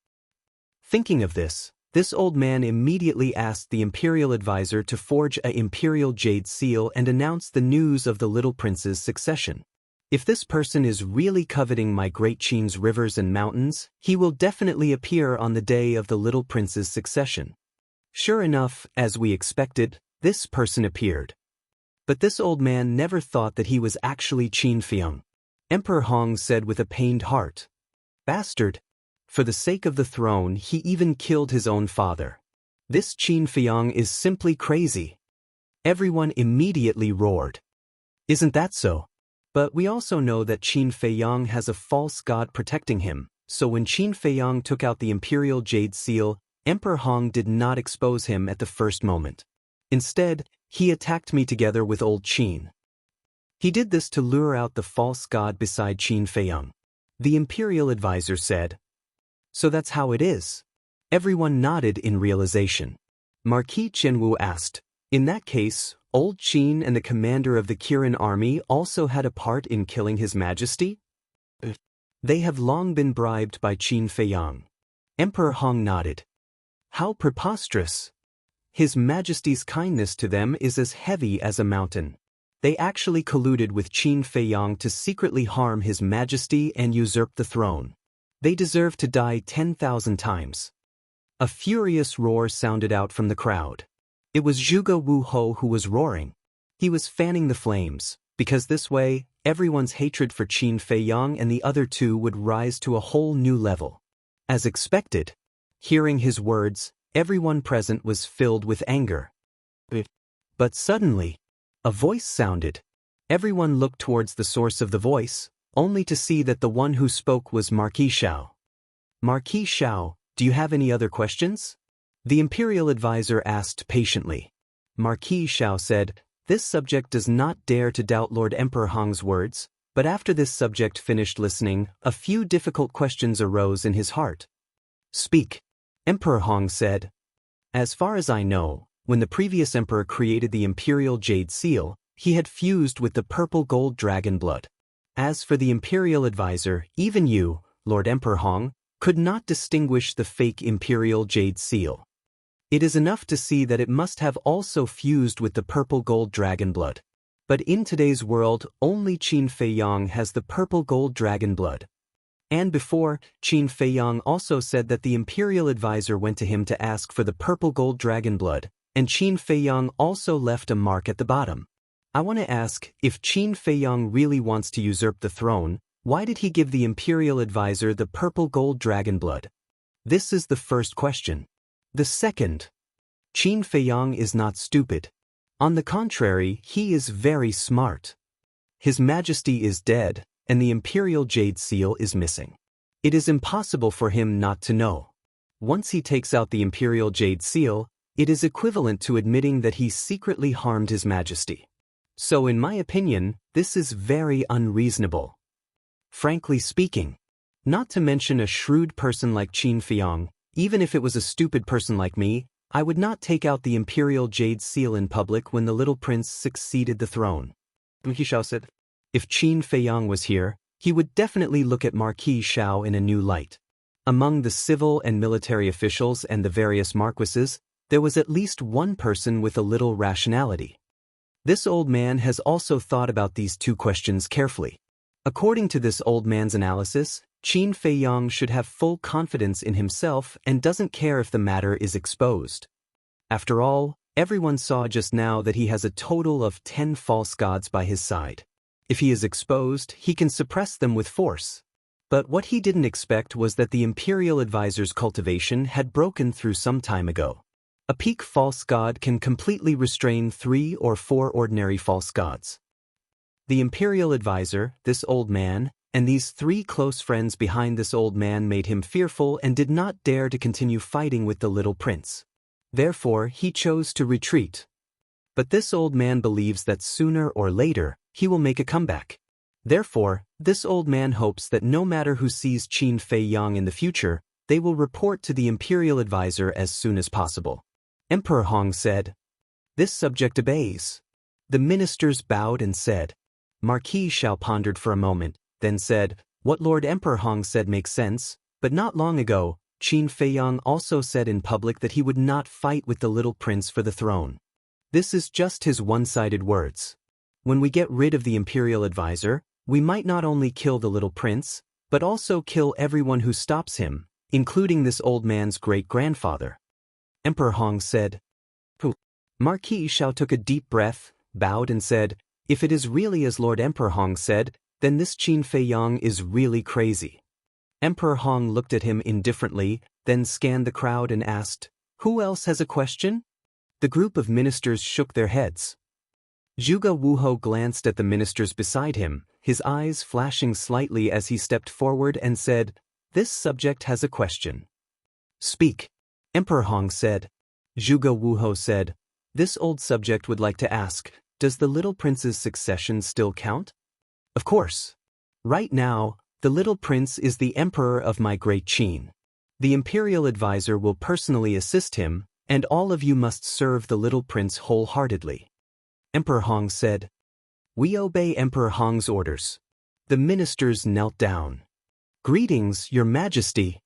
[SPEAKER 1] Thinking of this old man immediately asked the imperial advisor to forge an imperial jade seal and announce the news of the little prince's succession. If this person is really coveting my great Qin's rivers and mountains, he will definitely appear on the day of the little prince's succession. Sure enough, as we expected, this person appeared. But this old man never thought that he was actually Qin Feiyang. Emperor Hong said with a pained heart, "Bastard! For the sake of the throne, he even killed his own father. This Qin Feiyang is simply crazy." Everyone immediately roared. "Isn't that so? But we also know that Qin Feiyang has a false god protecting him, so when Qin Feiyang took out the imperial jade seal, Emperor Hong did not expose him at the first moment. Instead, he attacked me together with old Qin. He did this to lure out the false god beside Qin Feiyang." The imperial advisor said. "So that's how it is." Everyone nodded in realization. Marquis Chenwu asked, "In that case, old Qin and the commander of the Kirin army also had a part in killing His Majesty?" "They have long been bribed by Qin Feiyang." Emperor Hong nodded. "How preposterous! His Majesty's kindness to them is as heavy as a mountain. They actually colluded with Qin Feiyang to secretly harm His Majesty and usurp the throne. They deserve to die 10,000 times." A furious roar sounded out from the crowd. It was Zhuge Wu Ho who was roaring. He was fanning the flames, because this way, everyone's hatred for Qin Feiyang and the other two would rise to a whole new level. As expected, hearing his words, everyone present was filled with anger. But suddenly, a voice sounded. Everyone looked towards the source of the voice, only to see that the one who spoke was Marquis Xiao. "Marquis Xiao, do you have any other questions?" The imperial advisor asked patiently. Marquis Xiao said, "This subject does not dare to doubt Lord Emperor Hong's words," but after this subject finished listening, a few difficult questions arose in his heart. "Speak." Emperor Hong said. "As far as I know, when the previous emperor created the imperial jade seal, he had fused with the purple gold dragon blood. As for the imperial advisor, even you, Lord Emperor Hong, could not distinguish the fake imperial jade seal. It is enough to see that it must have also fused with the purple gold dragon blood. But in today's world, only Qin Feiyang has the purple gold dragon blood. And before, Qin Feiyang also said that the imperial advisor went to him to ask for the purple gold dragon blood, and Qin Feiyang also left a mark at the bottom. I want to ask, if Qin Feiyang really wants to usurp the throne, why did he give the imperial advisor the purple gold dragon blood? This is the first question. The second, Qin Feiyang is not stupid. On the contrary, he is very smart. His Majesty is dead, and the imperial jade seal is missing. It is impossible for him not to know. Once he takes out the imperial jade seal, it is equivalent to admitting that he secretly harmed His Majesty. So in my opinion, this is very unreasonable. Frankly speaking, not to mention a shrewd person like Qin Feiyang, even if it was a stupid person like me, I would not take out the imperial jade seal in public when the little prince succeeded the throne. Marquis Xiao said. If Qin Feiyang was here, he would definitely look at Marquis Xiao in a new light. Among the civil and military officials and the various marquises, there was at least one person with a little rationality. This old man has also thought about these two questions carefully. According to this old man's analysis, Qin Feiyang should have full confidence in himself and doesn't care if the matter is exposed. After all, everyone saw just now that he has a total of 10 false gods by his side. If he is exposed, he can suppress them with force. But what he didn't expect was that the imperial advisor's cultivation had broken through some time ago. A peak false god can completely restrain 3 or 4 ordinary false gods. The imperial advisor, this old man, and these 3 close friends behind this old man made him fearful and did not dare to continue fighting with the little prince. Therefore, he chose to retreat. But this old man believes that sooner or later, he will make a comeback. Therefore, this old man hopes that no matter who sees Qin Feiyang in the future, they will report to the imperial advisor as soon as possible. Emperor Hong said, "This subject obeys." The ministers bowed and said. Marquis Xiao pondered for a moment, then said, "What Lord Emperor Hong said makes sense, but not long ago, Qin Feiyang also said in public that he would not fight with the little prince for the throne. This is just his one-sided words. When we get rid of the imperial advisor, we might not only kill the little prince, but also kill everyone who stops him, including this old man's great-grandfather." Emperor Hong said, "Pooh." Marquis Xiao took a deep breath, bowed and said, "If it is really as Lord Emperor Hong said, then this Qin Feiyang is really crazy." Emperor Hong looked at him indifferently, then scanned the crowd and asked, "Who else has a question?" The group of ministers shook their heads. Zhuge Wuhou glanced at the ministers beside him, his eyes flashing slightly as he stepped forward and said, "This subject has a question." "Speak." Emperor Hong said. Zhuge Wuhou said, "This old subject would like to ask, does the little prince's succession still count?" "Of course. Right now, the little prince is the emperor of my great Qin. The imperial advisor will personally assist him, and all of you must serve the little prince wholeheartedly." Emperor Hong said, "We obey Emperor Hong's orders." The ministers knelt down. "Greetings, Your Majesty."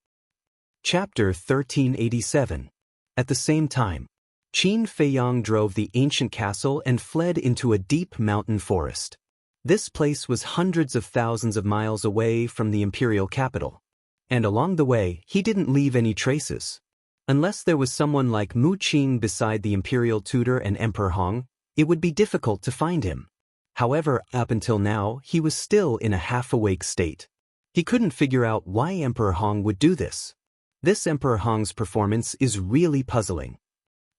[SPEAKER 1] Chapter 1387. At the same time, Qin Feiyang drove the ancient castle and fled into a deep mountain forest. This place was hundreds of thousands of miles away from the imperial capital. And along the way, he didn't leave any traces. Unless there was someone like Mu Qing beside the imperial tutor and Emperor Hong, it would be difficult to find him. However, up until now, he was still in a half-awake state. He couldn't figure out why Emperor Hong would do this. This Emperor Hong's performance is really puzzling.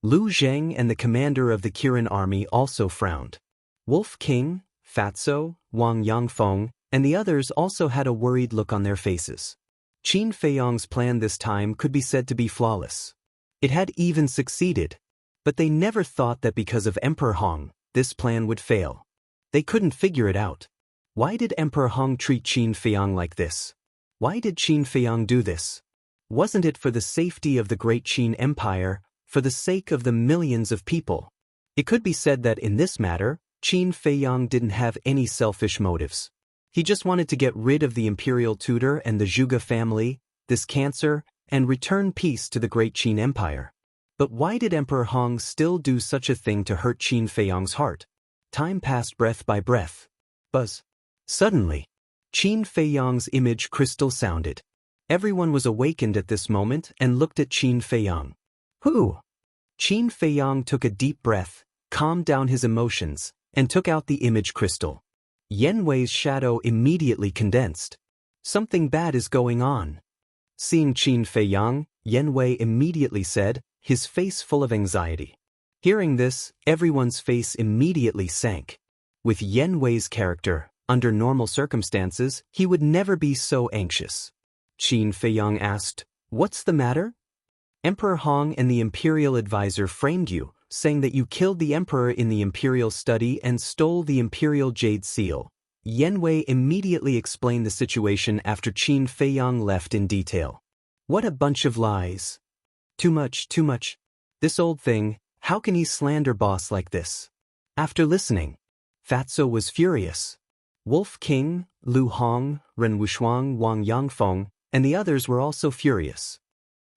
[SPEAKER 1] Lu Zheng and the commander of the Kirin army also frowned. Wolf King, Fatso, Wang Yangfeng, and the others also had a worried look on their faces. Qin Feiyang's plan this time could be said to be flawless. It had even succeeded. But they never thought that because of Emperor Hong, this plan would fail. They couldn't figure it out. Why did Emperor Hong treat Qin Feiyang like this? Why did Qin Feiyang do this? Wasn't it for the safety of the great Qin Empire, for the sake of the millions of people? It could be said that in this matter, Qin Feiyang didn't have any selfish motives. He just wanted to get rid of the imperial tutor and the Zhuge family, this cancer, and return peace to the great Qin Empire. But why did Emperor Hong still do such a thing to hurt Qin Feiyang's heart? Time passed breath by breath. Buzz. Suddenly, Qin Feiyang's image crystal sounded. Everyone was awakened at this moment and looked at Qin Feiyang. Who? Qin Feiyang took a deep breath, calmed down his emotions, and took out the image crystal. Yen Wei's shadow immediately condensed. Something bad is going on. Seeing Qin Feiyang, Yen Wei immediately said, his face full of anxiety. Hearing this, everyone's face immediately sank. With Yen Wei's character, under normal circumstances, he would never be so anxious. Qin Feiyang asked, "What's the matter?" "Emperor Hong and the imperial advisor framed you, saying that you killed the emperor in the imperial study and stole the imperial jade seal." Yen Wei immediately explained the situation after Qin Feiyang left in detail. What a bunch of lies. Too much, too much. This old thing, how can he slander boss like this? After listening, Fatso was furious. Wolf King, Lu Hong, Ren Wushuang, Wang Yangfeng, and the others were also furious.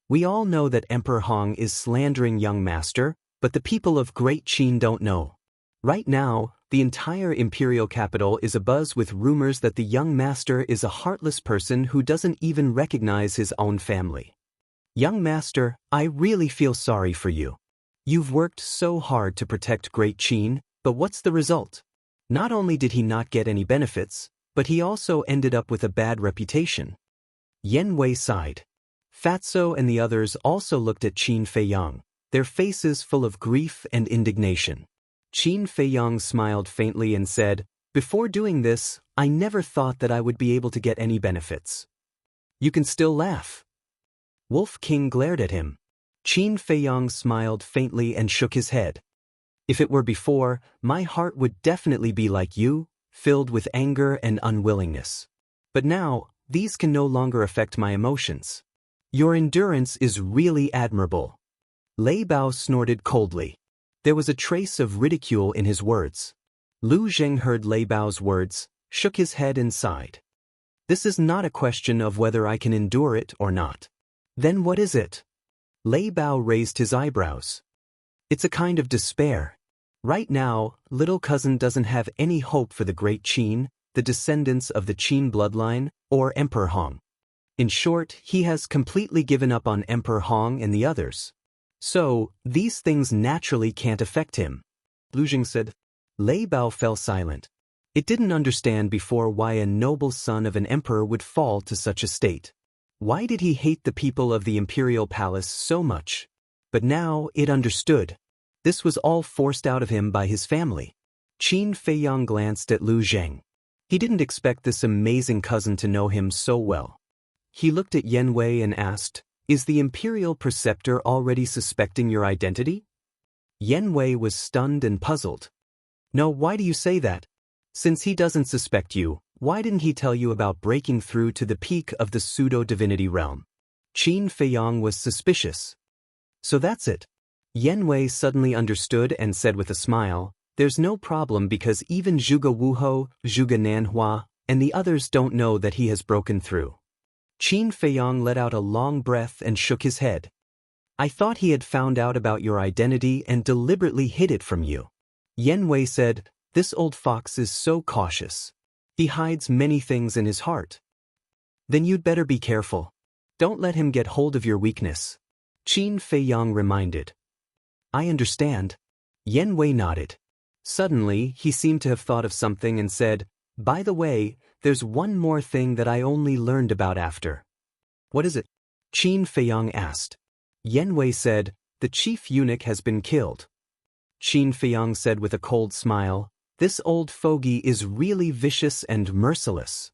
[SPEAKER 1] We all know that Emperor Hong is slandering young master, but the people of Great Qin don't know. Right now, the entire imperial capital is abuzz with rumors that the young master is a heartless person who doesn't even recognize his own family. Young master, I really feel sorry for you. You've worked so hard to protect Great Qin, but what's the result? Not only did he not get any benefits, but he also ended up with a bad reputation. Yen Wei sighed. Fatso and the others also looked at Qin Feiyang, their faces full of grief and indignation. Qin Feiyang smiled faintly and said, "Before doing this, I never thought that I would be able to get any benefits." "You can still laugh." Wolf King glared at him. Qin Feiyang smiled faintly and shook his head. "If it were before, my heart would definitely be like you, filled with anger and unwillingness. But now, these can no longer affect my emotions. Your endurance is really admirable." Lei Bao snorted coldly. There was a trace of ridicule in his words. Lu Zheng heard Lei Bao's words, shook his head and sighed. "This is not a question of whether I can endure it or not." "Then what is it?" Lei Bao raised his eyebrows. "It's a kind of despair. Right now, little cousin doesn't have any hope for the great Qin, the descendants of the Qin bloodline, or Emperor Hong. In short, he has completely given up on Emperor Hong and the others. So, these things naturally can't affect him." Lu Zheng said. Lei Bao fell silent. It didn't understand before why a noble son of an emperor would fall to such a state. Why did he hate the people of the imperial palace so much? But now it understood. This was all forced out of him by his family. Qin Feiyang glanced at Lu Zheng. He didn't expect this amazing cousin to know him so well. He looked at Yen Wei and asked, "Is the imperial preceptor already suspecting your identity?" Yen Wei was stunned and puzzled. "No, why do you say that? Since he doesn't suspect you, why didn't he tell you about breaking through to the peak of the pseudo-divinity realm?" Qin Feiyang was suspicious. "So that's it." Yen Wei suddenly understood and said with a smile, "There's no problem because even Zhuge Wuhou, Zhuge Nanhua, and the others don't know that he has broken through." Qin Feiyang let out a long breath and shook his head. "I thought he had found out about your identity and deliberately hid it from you." Yen Wei said, "This old fox is so cautious. He hides many things in his heart." "Then you'd better be careful. Don't let him get hold of your weakness," Qin Feiyang reminded. "I understand." Yen Wei nodded. Suddenly, he seemed to have thought of something and said, "By the way, there's one more thing that I only learned about after." "What is it?" Qin Feiyang asked. Yen Wei said, "The chief eunuch has been killed." Qin Feiyang said with a cold smile, "This old fogey is really vicious and merciless."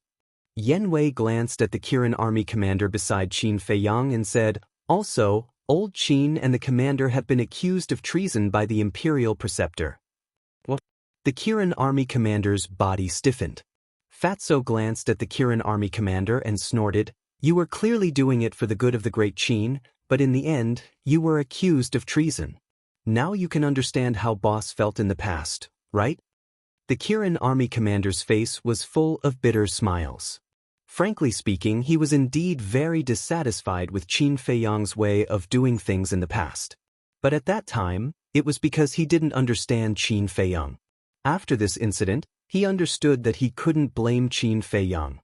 [SPEAKER 1] Yen Wei glanced at the Kirin army commander beside Qin Feiyang and said, "Also, Old Qin and the commander have been accused of treason by the imperial preceptor. What? The Kirin army commander's body stiffened. Fatso glanced at the Kirin army commander and snorted, "You were clearly doing it for the good of the great Qin, but in the end, you were accused of treason. Now you can understand how Boss felt in the past, right?" The Kirin army commander's face was full of bitter smiles. Frankly speaking, he was indeed very dissatisfied with Qin Feiyang's way of doing things in the past. But at that time, it was because he didn't understand Qin Feiyang. After this incident, he understood that he couldn't blame Qin Feiyang.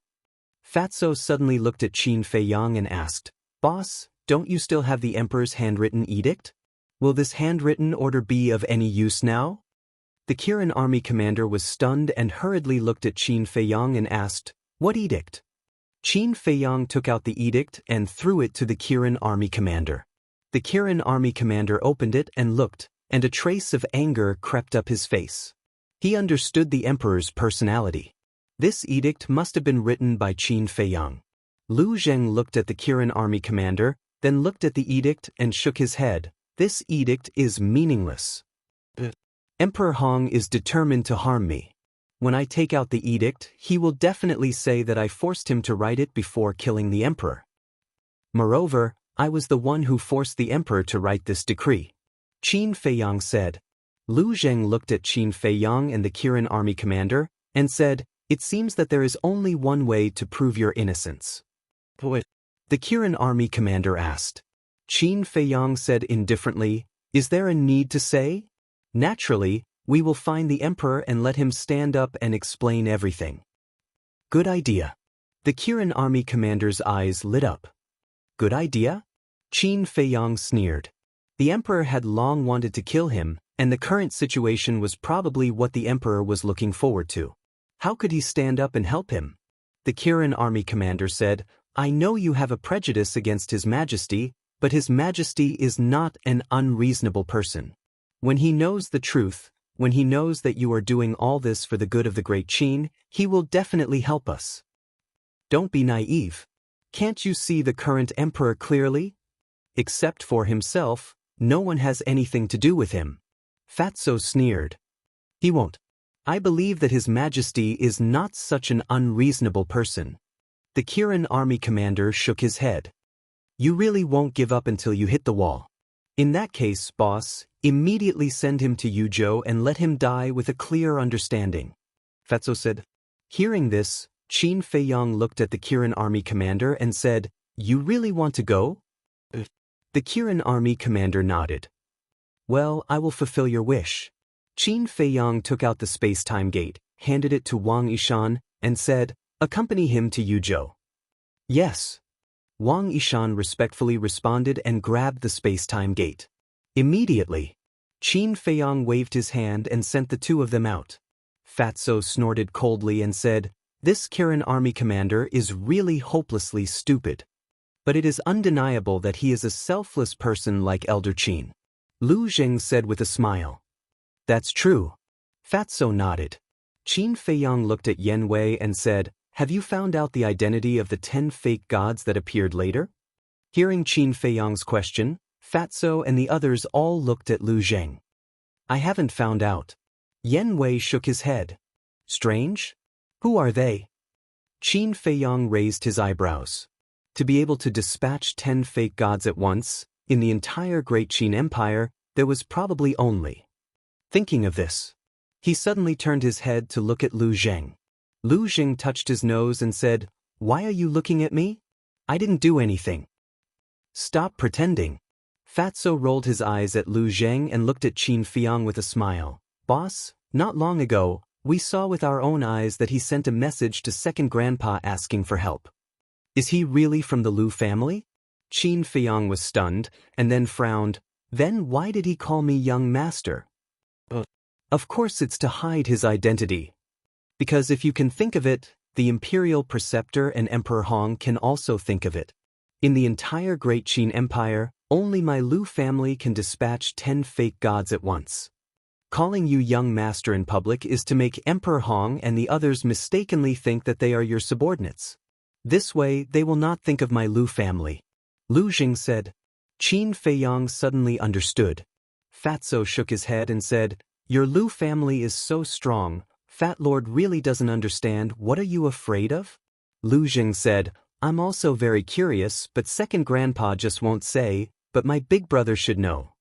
[SPEAKER 1] Fatso suddenly looked at Qin Feiyang and asked, "Boss, don't you still have the emperor's handwritten edict? Will this handwritten order be of any use now?" The Kirin army commander was stunned and hurriedly looked at Qin Feiyang and asked, "What edict?" Qin Feiyang took out the edict and threw it to the Kirin army commander. The Kirin army commander opened it and looked, and a trace of anger crept up his face. He understood the emperor's personality. This edict must have been written by Qin Feiyang. Lu Zheng looked at the Kirin army commander, then looked at the edict and shook his head. "This edict is meaningless. Emperor Hong is determined to harm me. When I take out the edict, he will definitely say that I forced him to write it before killing the emperor. Moreover, I was the one who forced the emperor to write this decree," Qin Feiyang said. Lu Zheng looked at Qin Feiyang and the Kirin army commander and said, "It seems that there is only one way to prove your innocence." "What?" the Kirin army commander asked. Qin Feiyang said indifferently, "Is there a need to say? Naturally, we will find the emperor and let him stand up and explain everything." "Good idea." The Kirin army commander's eyes lit up. "Good idea?" Qin Feiyang sneered. The emperor had long wanted to kill him, and the current situation was probably what the emperor was looking forward to. How could he stand up and help him? The Kirin army commander said, "I know you have a prejudice against His Majesty, but His Majesty is not an unreasonable person. When he knows the truth, when he knows that you are doing all this for the good of the great Qin, he will definitely help us. Don't be naive. Can't you see the current emperor clearly? Except for himself, no one has anything to do with him." Fatso sneered. "He won't. I believe that His Majesty is not such an unreasonable person." The Kirin army commander shook his head. "You really won't give up until you hit the wall. In that case, boss, immediately send him to Yuzhou and let him die with a clear understanding," Fatso said. Hearing this, Qin Feiyang looked at the Kirin army commander and said, "You really want to go?" The Kirin army commander nodded. "Well, I will fulfill your wish." Qin Feiyang took out the space-time gate, handed it to Wang Yishan, and said, "Accompany him to Yuzhou." "Yes." Wang Yishan respectfully responded and grabbed the space-time gate. Immediately, Qin Feiyang waved his hand and sent the two of them out. Fatso snorted coldly and said, "This Kirin army commander is really hopelessly stupid. But it is undeniable that he is a selfless person like Elder Qin." Lu Zheng said with a smile. "That's true." Fatso nodded. Qin Feiyang looked at Yen Wei and said, "Have you found out the identity of the 10 fake gods that appeared later?" Hearing Qin Feiyang's question, Fatso and the others all looked at Lu Zheng. "I haven't found out." Yen Wei shook his head. "Strange? Who are they?" Qin Feiyang raised his eyebrows. To be able to dispatch 10 fake gods at once, in the entire Great Qin Empire, there was probably only. Thinking of this, he suddenly turned his head to look at Lu Zheng. Lu Zheng touched his nose and said, "Why are you looking at me? I didn't do anything." "Stop pretending." Fatso rolled his eyes at Lu Zheng and looked at Qin Feiyang with a smile. "Boss, not long ago, we saw with our own eyes that he sent a message to Second Grandpa asking for help. Is he really from the Lu family?" Qin Feiyang was stunned, and then frowned. "Then why did he call me young master?" "Of course it's to hide his identity. Because if you can think of it, the Imperial Preceptor and Emperor Hong can also think of it. In the entire Great Qin Empire, only my Lu family can dispatch 10 fake gods at once. Calling you young master in public is to make Emperor Hong and the others mistakenly think that they are your subordinates. This way, they will not think of my Lu family." Lu Jing said. Qin Feiyang suddenly understood. Fatso shook his head and said, "Your Lu family is so strong, Fat Lord really doesn't understand. What are you afraid of?" Lu Jing said, "I'm also very curious, but second grandpa just won't say, but my big brother should know."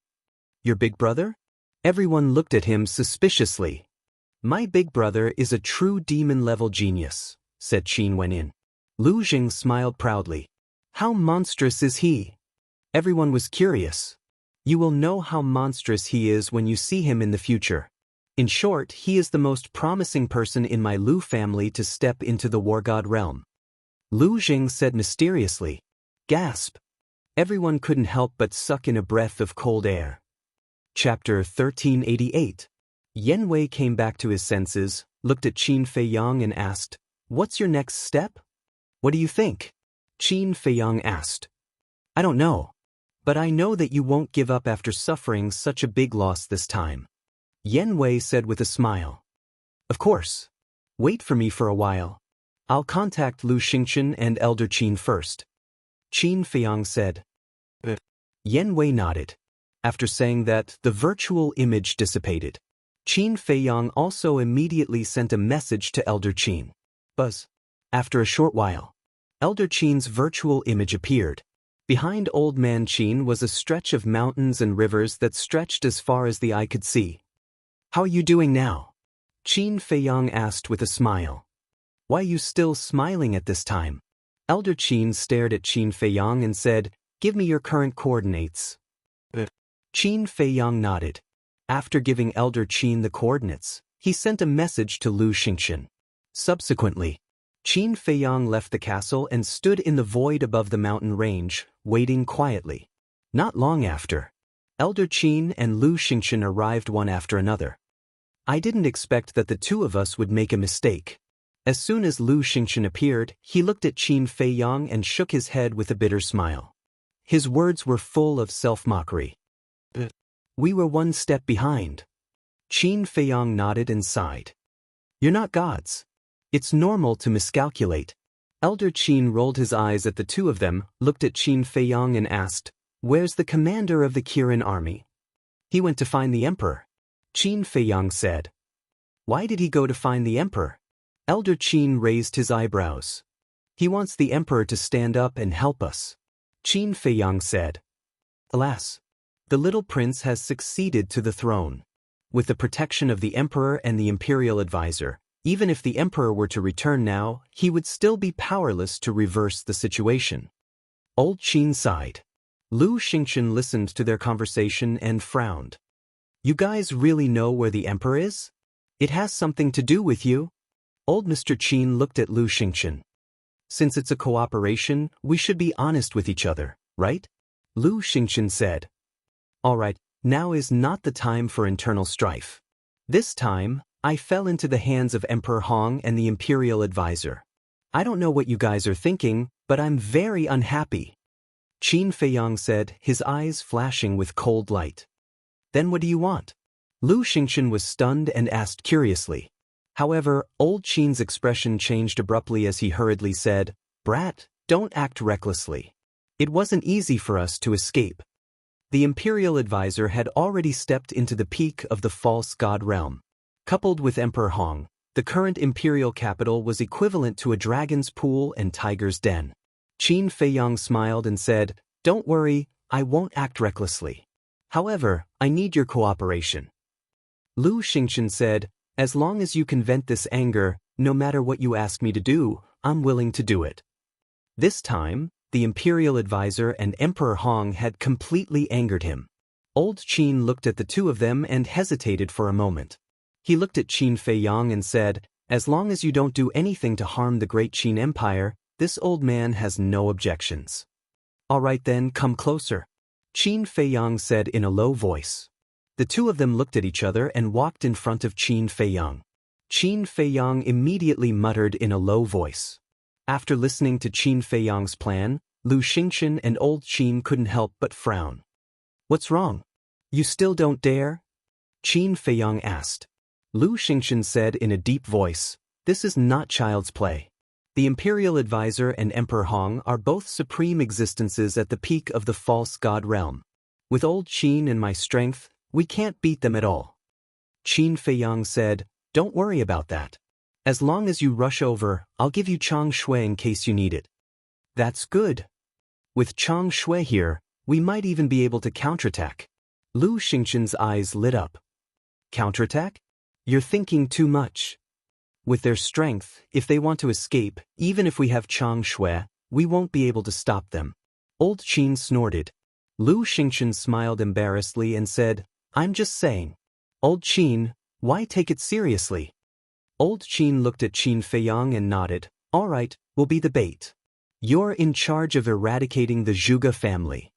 [SPEAKER 1] "Your big brother?" Everyone looked at him suspiciously. "My big brother is a true demon-level genius," said Qin Wenin. Lu Jing smiled proudly. "How monstrous is he?" Everyone was curious. "You will know how monstrous he is when you see him in the future. In short, he is the most promising person in my Lu family to step into the war god realm." Lu Jing said mysteriously. Gasp! Everyone couldn't help but suck in a breath of cold air. Chapter 1388. Yen Wei came back to his senses, looked at Qin Feiyang and asked, "What's your next step?" "What do you think?" Qin Feiyang asked. "I don't know. But I know that you won't give up after suffering such a big loss this time," Yen Wei said with a smile. "Of course. Wait for me for a while. I'll contact Lu Xingchen and Elder Qin first," Qin Feiyang said. Yen Wei nodded. After saying that, the virtual image dissipated. Qin Feiyang also immediately sent a message to Elder Qin. Buzz. After a short while, Elder Qin's virtual image appeared. Behind Old Man Qin was a stretch of mountains and rivers that stretched as far as the eye could see. "How are you doing now?" Qin Feiyang asked with a smile. "Why are you still smiling at this time?" Elder Qin stared at Qin Feiyang and said, "Give me your current coordinates." Qin Feiyang nodded. After giving Elder Qin the coordinates, he sent a message to Lu Xingchen. Subsequently, Qin Feiyang left the castle and stood in the void above the mountain range, waiting quietly. Not long after, Elder Qin and Lu Xingchen arrived one after another. "I didn't expect that the two of us would make a mistake." As soon as Lu Xingchen appeared, he looked at Qin Feiyang and shook his head with a bitter smile. His words were full of self-mockery. "We were one step behind." Qin Feiyang nodded and sighed. "You're not gods. It's normal to miscalculate." Elder Qin rolled his eyes at the two of them, looked at Qin Feiyang and asked, "Where's the commander of the Kirin army?" "He went to find the emperor," Qin Feiyang said. "Why did he go to find the emperor?" Elder Qin raised his eyebrows. "He wants the emperor to stand up and help us," Qin Feiyang said. "Alas, the little prince has succeeded to the throne. With the protection of the emperor and the imperial advisor, even if the emperor were to return now, he would still be powerless to reverse the situation." Old Qin sighed. Lu Xingchen listened to their conversation and frowned. "You guys really know where the emperor is? It has something to do with you?" Old Mr. Qin looked at Lu Xingchen. "Since it's a cooperation, we should be honest with each other, right?" Lu Xingchen said. "All right, now is not the time for internal strife. This time, I fell into the hands of Emperor Hong and the imperial advisor. I don't know what you guys are thinking, but I'm very unhappy," Qin Feiyang said, his eyes flashing with cold light. "Then what do you want?" Lu Xingchen was stunned and asked curiously. However, Old Qin's expression changed abruptly as he hurriedly said, "Brat, don't act recklessly. It wasn't easy for us to escape." The imperial advisor had already stepped into the peak of the false god realm. Coupled with Emperor Hong, the current imperial capital was equivalent to a dragon's pool and tiger's den. Qin Feiyang smiled and said, "Don't worry, I won't act recklessly. However, I need your cooperation." Lu Xingchen said, "As long as you can vent this anger, no matter what you ask me to do, I'm willing to do it." This time, the imperial advisor and Emperor Hong had completely angered him. Old Qin looked at the two of them and hesitated for a moment. He looked at Qin Feiyang and said, "As long as you don't do anything to harm the great Qin Empire, this old man has no objections." "All right then, come closer," Qin Feiyang said in a low voice. The two of them looked at each other and walked in front of Qin Feiyang. Qin Feiyang immediately muttered in a low voice. After listening to Qin Feiyang's plan, Lu Xingchen and Old Qin couldn't help but frown. "What's wrong? You still don't dare?" Qin Feiyang asked. Lu Xingchen said in a deep voice, "This is not child's play. The Imperial Advisor and Emperor Hong are both supreme existences at the peak of the false god realm. With old Qin and my strength, we can't beat them at all. Qin Feiyang said, "Don't worry about that. As long as you rush over, I'll give you Chang Shui in case you need it." "That's good. With Chang Shui here, we might even be able to counterattack." Lu Xingqian's eyes lit up. "Counterattack? You're thinking too much. With their strength, if they want to escape, even if we have Chang Shui, we won't be able to stop them." Old Qin snorted. Lu Xingqian smiled embarrassedly and said, "I'm just saying." "Old Qin, why take it seriously?" Old Qin looked at Qin Feiyang and nodded. "All right, we'll be the bait. You're in charge of eradicating the Zhuge family."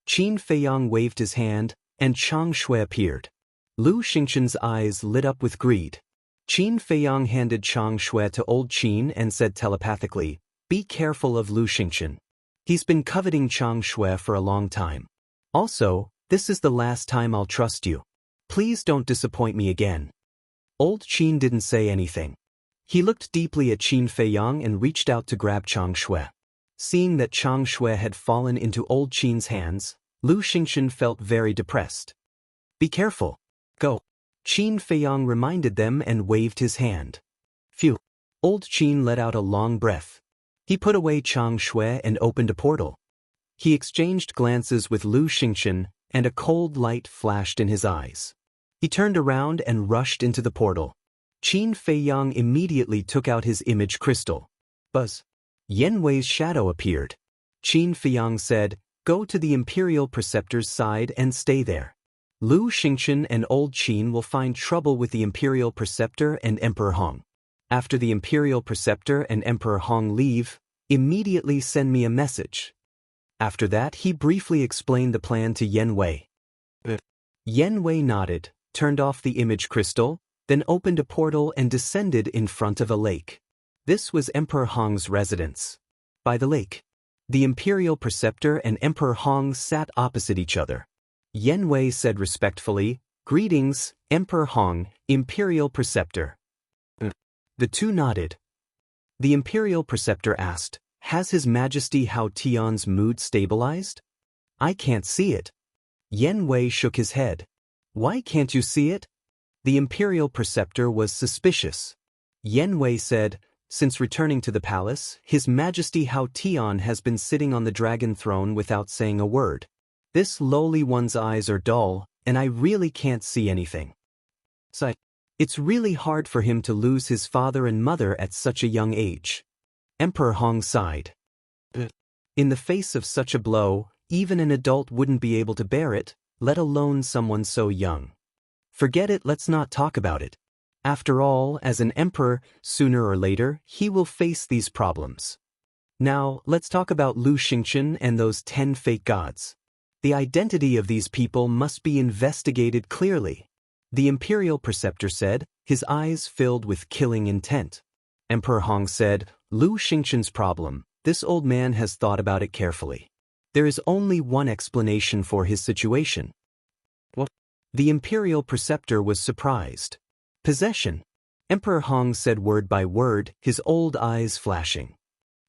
[SPEAKER 1] Qin Feiyang waved his hand, and Chang Shui appeared. Lu Xingqian's eyes lit up with greed. Qin Feiyang handed Chang Shui to Old Qin and said telepathically, "Be careful of Lu Xingqian. He's been coveting Chang Shui for a long time. Also, this is the last time I'll trust you. Please don't disappoint me again." Old Qin didn't say anything. He looked deeply at Qin Feiyang and reached out to grab Chang Shui. Seeing that Chang Shui had fallen into Old Qin's hands, Lu Xingqian felt very depressed. "Be careful. Go." Qin Feiyang reminded them and waved his hand. Phew. Old Qin let out a long breath. He put away Chang Shui and opened a portal. He exchanged glances with Lu Xingqian, and a cold light flashed in his eyes. He turned around and rushed into the portal. Qin Feiyang immediately took out his image crystal. Buzz. Yan Wei's shadow appeared. Qin Feiyang said, "Go to the Imperial Preceptor's side and stay there. Lu Xingqian and Old Qin will find trouble with the Imperial Preceptor and Emperor Hong. After the Imperial Preceptor and Emperor Hong leave, immediately send me a message." After that, he briefly explained the plan to Yan Wei. Yan Wei nodded, turned off the image crystal, then opened a portal and descended in front of a lake. This was Emperor Hong's residence. By the lake, the Imperial Preceptor and Emperor Hong sat opposite each other. Yan Wei said respectfully, "Greetings, Emperor Hong, Imperial Preceptor." The two nodded. The Imperial Preceptor asked, "Has His Majesty Hao Tian's mood stabilized?" "I can't see it." Yan Wei shook his head. "Why can't you see it?" The Imperial Preceptor was suspicious. Yan Wei said, "Since returning to the palace, His Majesty Hao Tian has been sitting on the dragon throne without saying a word. This lowly one's eyes are dull, and I really can't see anything. So, it's really hard for him to lose his father and mother at such a young age." Emperor Hong sighed. In the face of such a blow, even an adult wouldn't be able to bear it, let alone someone so young. Forget it, let's not talk about it. After all, as an emperor, sooner or later, he will face these problems. Now, let's talk about Lu Xingqian and those 10 fake gods. The identity of these people must be investigated clearly. The Imperial Preceptor said, his eyes filled with killing intent. Emperor Hong said, "Lu Xingqian's problem, this old man has thought about it carefully. There is only one explanation for his situation." What? The Imperial Preceptor was surprised. "Possession." Emperor Hong said word by word, his old eyes flashing.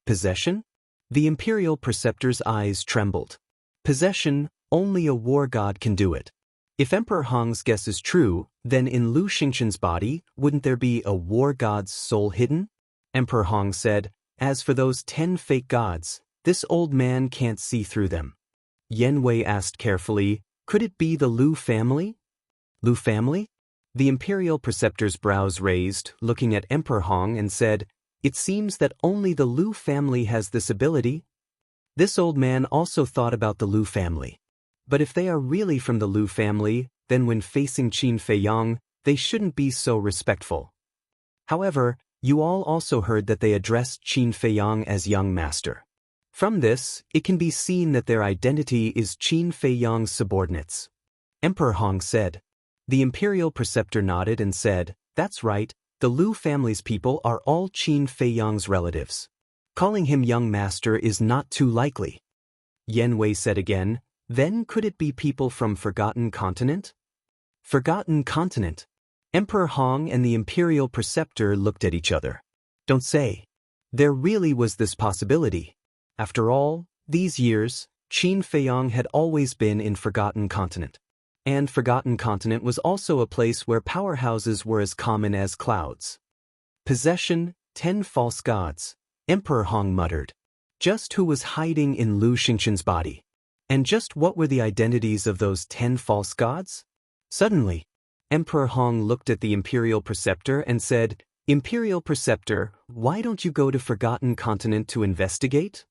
[SPEAKER 1] "Possession?" The Imperial Preceptor's eyes trembled. "Possession, only a war god can do it. If Emperor Hong's guess is true, then in Lu Xingqian's body, wouldn't there be a war god's soul hidden?" Emperor Hong said, "As for those 10 fake gods, this old man can't see through them." Yan Wei asked carefully, "Could it be the Lu family?" "Lu family?" The Imperial Preceptor's brows raised, looking at Emperor Hong, and said, "It seems that only the Lu family has this ability." This old man also thought about the Lu family. But if they are really from the Lu family, then when facing Qin Feiyang, they shouldn't be so respectful. However, you all also heard that they addressed Qin Feiyang as young master. From this, it can be seen that their identity is Qin Feiyang's subordinates. Emperor Hong said. The Imperial Preceptor nodded and said, "That's right, the Lu family's people are all Qin Feiyang's relatives. Calling him young master is not too likely." Yan Wei said again, "Then could it be people from Forgotten Continent?" Forgotten Continent. Emperor Hong and the Imperial Preceptor looked at each other. "Don't say." There really was this possibility. After all, these years, Qin Feiyang had always been in Forgotten Continent. And Forgotten Continent was also a place where powerhouses were as common as clouds. Possession, 10 false gods, Emperor Hong muttered. Just who was hiding in Lu Xingqian's body? And just what were the identities of those 10 false gods? Suddenly, Emperor Hong looked at the Imperial Preceptor and said, "Imperial Preceptor, why don't you go to Forgotten Continent to investigate?"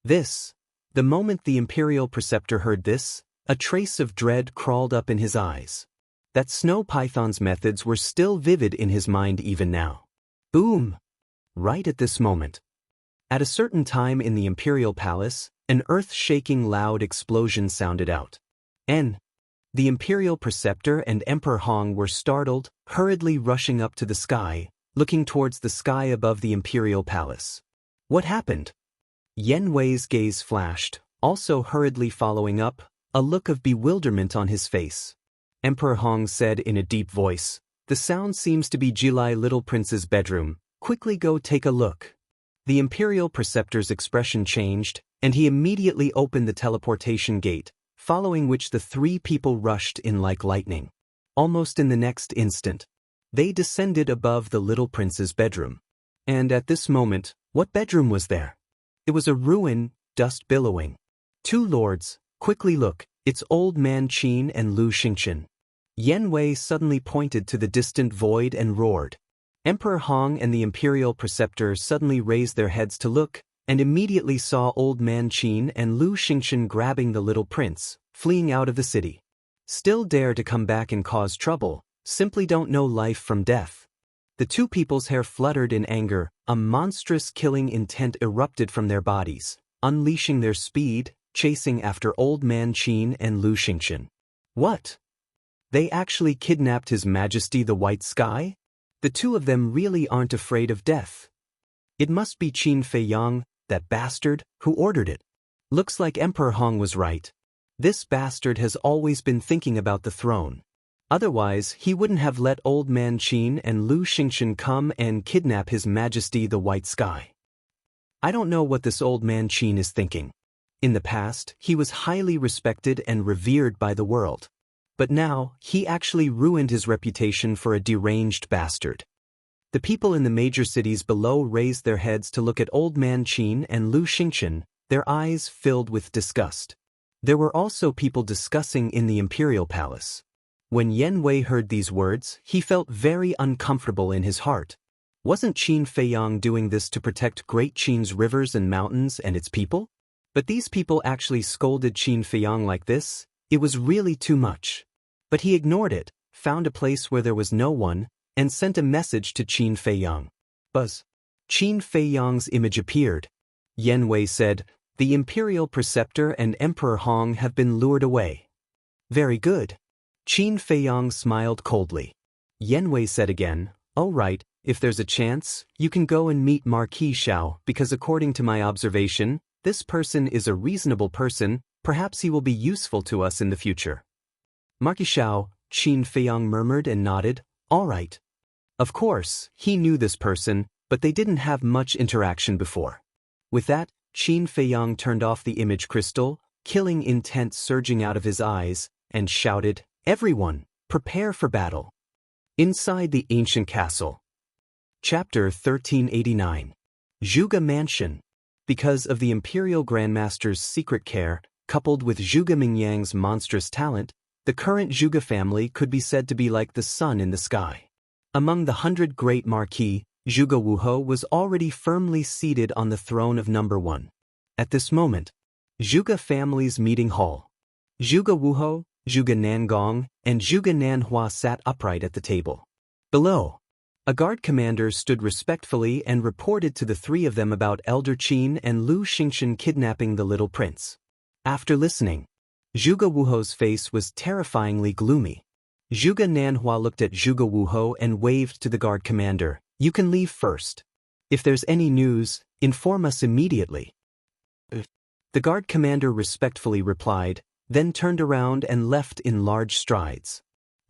[SPEAKER 1] The moment the Imperial Preceptor heard this, a trace of dread crawled up in his eyes. That Snow Python's methods were still vivid in his mind even now. Boom! Right at this moment. At a certain time in the Imperial Palace, an earth-shaking loud explosion sounded out. The Imperial Preceptor and Emperor Hong were startled, hurriedly rushing up to the sky, looking towards the sky above the Imperial Palace. What happened? Yen Wei's gaze flashed, also hurriedly following up, a look of bewilderment on his face. Emperor Hong said in a deep voice, "The sound seems to be Jilai Little Prince's bedroom. Quickly go take a look." The Imperial Preceptor's expression changed, and he immediately opened the teleportation gate, following which the 3 people rushed in like lightning. Almost in the next instant, they descended above the Little Prince's bedroom. And at this moment, what bedroom was there? It was a ruin, dust billowing. 2 lords, quickly look, it's Old Man Qin and Lu Xingqian. Yen Wei suddenly pointed to the distant void and roared. Emperor Hong and the Imperial Preceptor suddenly raised their heads to look, and immediately saw Old Man Qin and Lu Xingqian grabbing the little prince, fleeing out of the city. Still dare to come back and cause trouble, simply don't know life from death. The 2 people's hair fluttered in anger, a monstrous killing intent erupted from their bodies, unleashing their speed, chasing after Old Man Qin and Lu Xingqian. What? They actually kidnapped His Majesty the White Sky? The 2 of them really aren't afraid of death. It must be Qin Feiyang, that bastard, who ordered it. Looks like Emperor Hong was right. This bastard has always been thinking about the throne. Otherwise, he wouldn't have let Old Man Qin and Lu Xingqian come and kidnap His Majesty the White Sky. I don't know what this Old Man Qin is thinking. In the past, he was highly respected and revered by the world. But now, he actually ruined his reputation for a deranged bastard. The people in the major cities below raised their heads to look at Old Man Qin and Lu Xingqian, their eyes filled with disgust. There were also people discussing in the Imperial Palace. When Yen Wei heard these words, he felt very uncomfortable in his heart. Wasn't Qin Feiyang doing this to protect Great Qin's rivers and mountains and its people? But these people actually scolded Qin Feiyang like this. It was really too much. But he ignored it, found a place where there was no one, and sent a message to Qin Feiyang. Buzz. Qin Feiyang's image appeared. Yen Wei said, "The Imperial Preceptor and Emperor Hong have been lured away." "Very good." Qin Feiyang smiled coldly. Yen Wei said again, "All right, if there's a chance, you can go and meet Marquis Xiao, because according to my observation, this person is a reasonable person, perhaps he will be useful to us in the future." "Marquis Xiao," Qin Feiyang murmured and nodded, "all right." Of course, he knew this person, but they didn't have much interaction before. With that, Qin Feiyang turned off the image crystal, killing intent surging out of his eyes, and shouted, "Everyone, prepare for battle." Inside the ancient castle. Chapter 1389. Zhuge Mansion. Because of the Imperial Grandmaster's secret care, coupled with Zhuge Mingyang's monstrous talent, the current Zhuge family could be said to be like the sun in the sky. Among the 100 great marquis, Zhuge Wuhou was already firmly seated on the throne of number 1. At this moment, Zhuge family's meeting hall. Zhuge Wuhou, Zhuge Nangong, and Zhuge Nanhua sat upright at the table. Below, a guard commander stood respectfully and reported to the 3 of them about Elder Qin and Lu Xingqian kidnapping the little prince. After listening, Zhuge Wuhou's face was terrifyingly gloomy. Zhuge Nanhua looked at Zhuge Wuhou and waved to the guard commander, "You can leave first. If there's any news, inform us immediately." The guard commander respectfully replied, then turned around and left in large strides.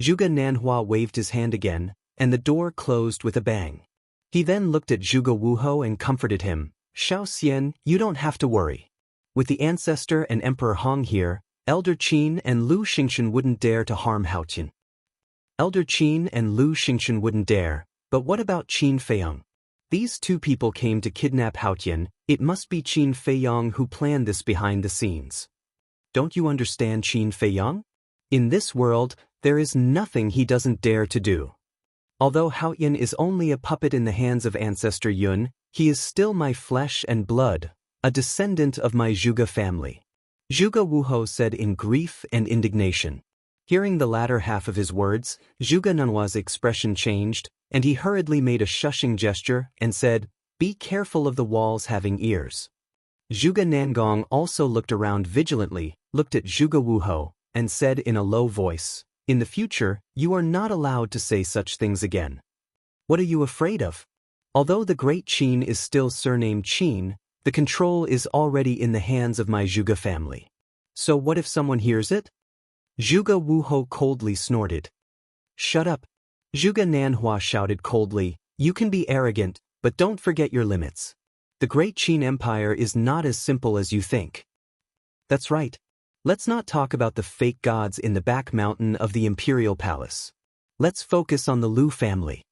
[SPEAKER 1] Zhuge Nanhua waved his hand again, and the door closed with a bang. He then looked at Zhuge Wuhou and comforted him. Xiao Xian, you don't have to worry. With the ancestor and Emperor Hong here, Elder Qin and Lu Xingchen wouldn't dare to harm Haotian. Elder Qin and Lu Xingchen wouldn't dare, but what about Qin Feiyang? These two people came to kidnap Haotian. It must be Qin Feiyang who planned this behind the scenes. Don't you understand Qin Feiyang? In this world, there is nothing he doesn't dare to do. Although Haotian is only a puppet in the hands of Ancestor Yun, he is still my flesh and blood, a descendant of my Zhuge family. Zhuge Wuhou said in grief and indignation. Hearing the latter half of his words, Zhuge Nanhua's expression changed, and he hurriedly made a shushing gesture and said, "Be careful of the walls having ears." Zhuge Nangong also looked around vigilantly, looked at Zhuge Wuhou, and said in a low voice, "In the future, you are not allowed to say such things again." What are you afraid of? Although the great Qin is still surnamed Qin, the control is already in the hands of my Zhuge family. So what if someone hears it? Zhuge Wuhou coldly snorted. Shut up. Zhuge Nanhua shouted coldly, you can be arrogant, but don't forget your limits. The great Qin Empire is not as simple as you think. That's right. Let's not talk about the fake gods in the back mountain of the imperial palace. Let's focus on the Lu family.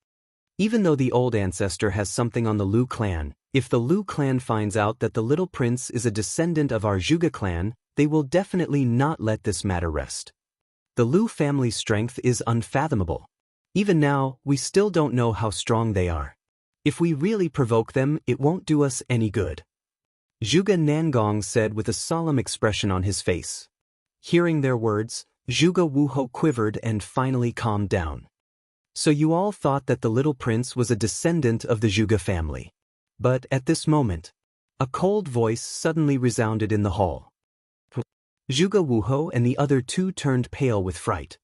[SPEAKER 1] Even though the old ancestor has something on the Lu clan, if the Lu clan finds out that the little prince is a descendant of our Zhuge clan, they will definitely not let this matter rest. The Lu family's strength is unfathomable. Even now, we still don't know how strong they are. If we really provoke them, it won't do us any good. Zhuge Nangong said with a solemn expression on his face. Hearing their words, Zhuge Wuhou quivered and finally calmed down. So you all thought that the little prince was a descendant of the Zhuge family. But at this moment, a cold voice suddenly resounded in the hall. Zhuge Wuhou and the other two turned pale with fright.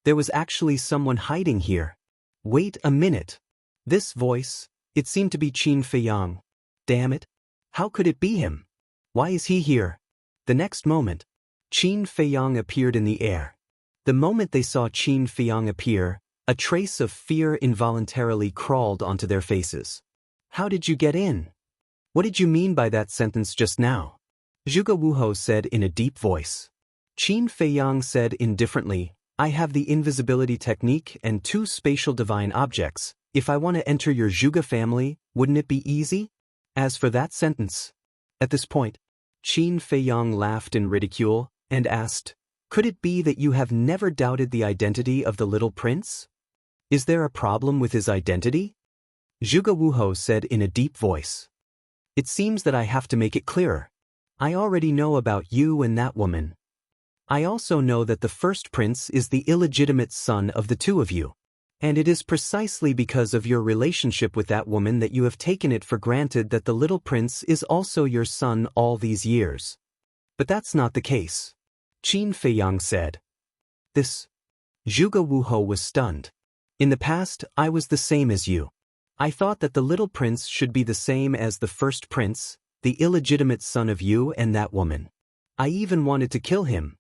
[SPEAKER 1] There was actually someone hiding here. Wait a minute. This voice, it seemed to be Qin Feiyang. Damn it. How could it be him? Why is he here? The next moment, Qin Feiyang appeared in the air. The moment they saw Qin Feiyang appear, a trace of fear involuntarily crawled onto their faces. How did you get in? What did you mean by that sentence just now? Zhuge Wuhou said in a deep voice. Qin Feiyang said indifferently, I have the invisibility technique and 2 spatial divine objects. If I want to enter your Zhuge family, wouldn't it be easy? As for that sentence. At this point, Qin Feiyang laughed in ridicule and asked, could it be that you have never doubted the identity of the little prince? Is there a problem with his identity? Zhuge Wuhou said in a deep voice. It seems that I have to make it clearer. I already know about you and that woman. I also know that the first prince is the illegitimate son of the two of you. And it is precisely because of your relationship with that woman that you have taken it for granted that the little prince is also your son all these years. But that's not the case. Qin Feiyang said. This. Zhuge Wuhou was stunned. In the past, I was the same as you. I thought that the little prince should be the same as the first prince, the illegitimate son of you and that woman. I even wanted to kill him.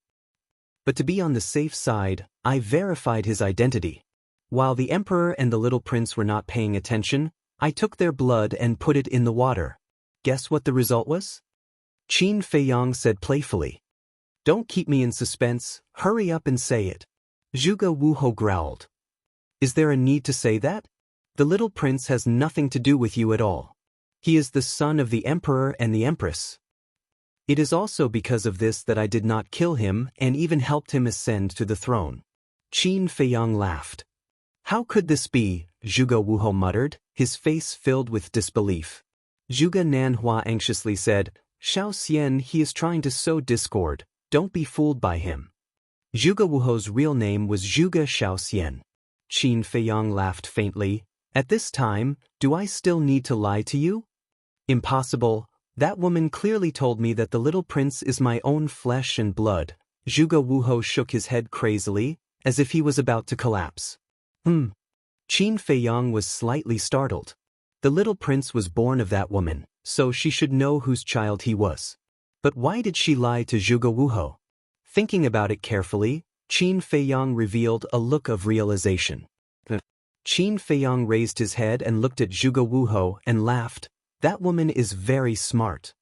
[SPEAKER 1] But to be on the safe side, I verified his identity. While the emperor and the little prince were not paying attention, I took their blood and put it in the water. Guess what the result was? Qin Feiyang said playfully. Don't keep me in suspense, hurry up and say it. Zhuge Wuhou growled. Is there a need to say that? The little prince has nothing to do with you at all. He is the son of the emperor and the empress. It is also because of this that I did not kill him and even helped him ascend to the throne. Qin Feiyang laughed. How could this be? Zhuge Wuhou muttered, his face filled with disbelief. Zhuge Nanhua anxiously said, Xiao Xian, he is trying to sow discord, don't be fooled by him. Zhuge Wuhou's real name was Zhuge Xiao Xian. Qin Feiyang laughed faintly. At this time, do I still need to lie to you? Impossible. That woman clearly told me that the little prince is my own flesh and blood. Zhuge Wuhou shook his head crazily, as if he was about to collapse. Qin Feiyang was slightly startled. The little prince was born of that woman, so she should know whose child he was. But why did she lie to Zhuge Wuhou? Thinking about it carefully, Qin Feiyang revealed a look of realization. Qin Feiyang raised his head and looked at Zhuge Wuhou and laughed. That woman is very smart.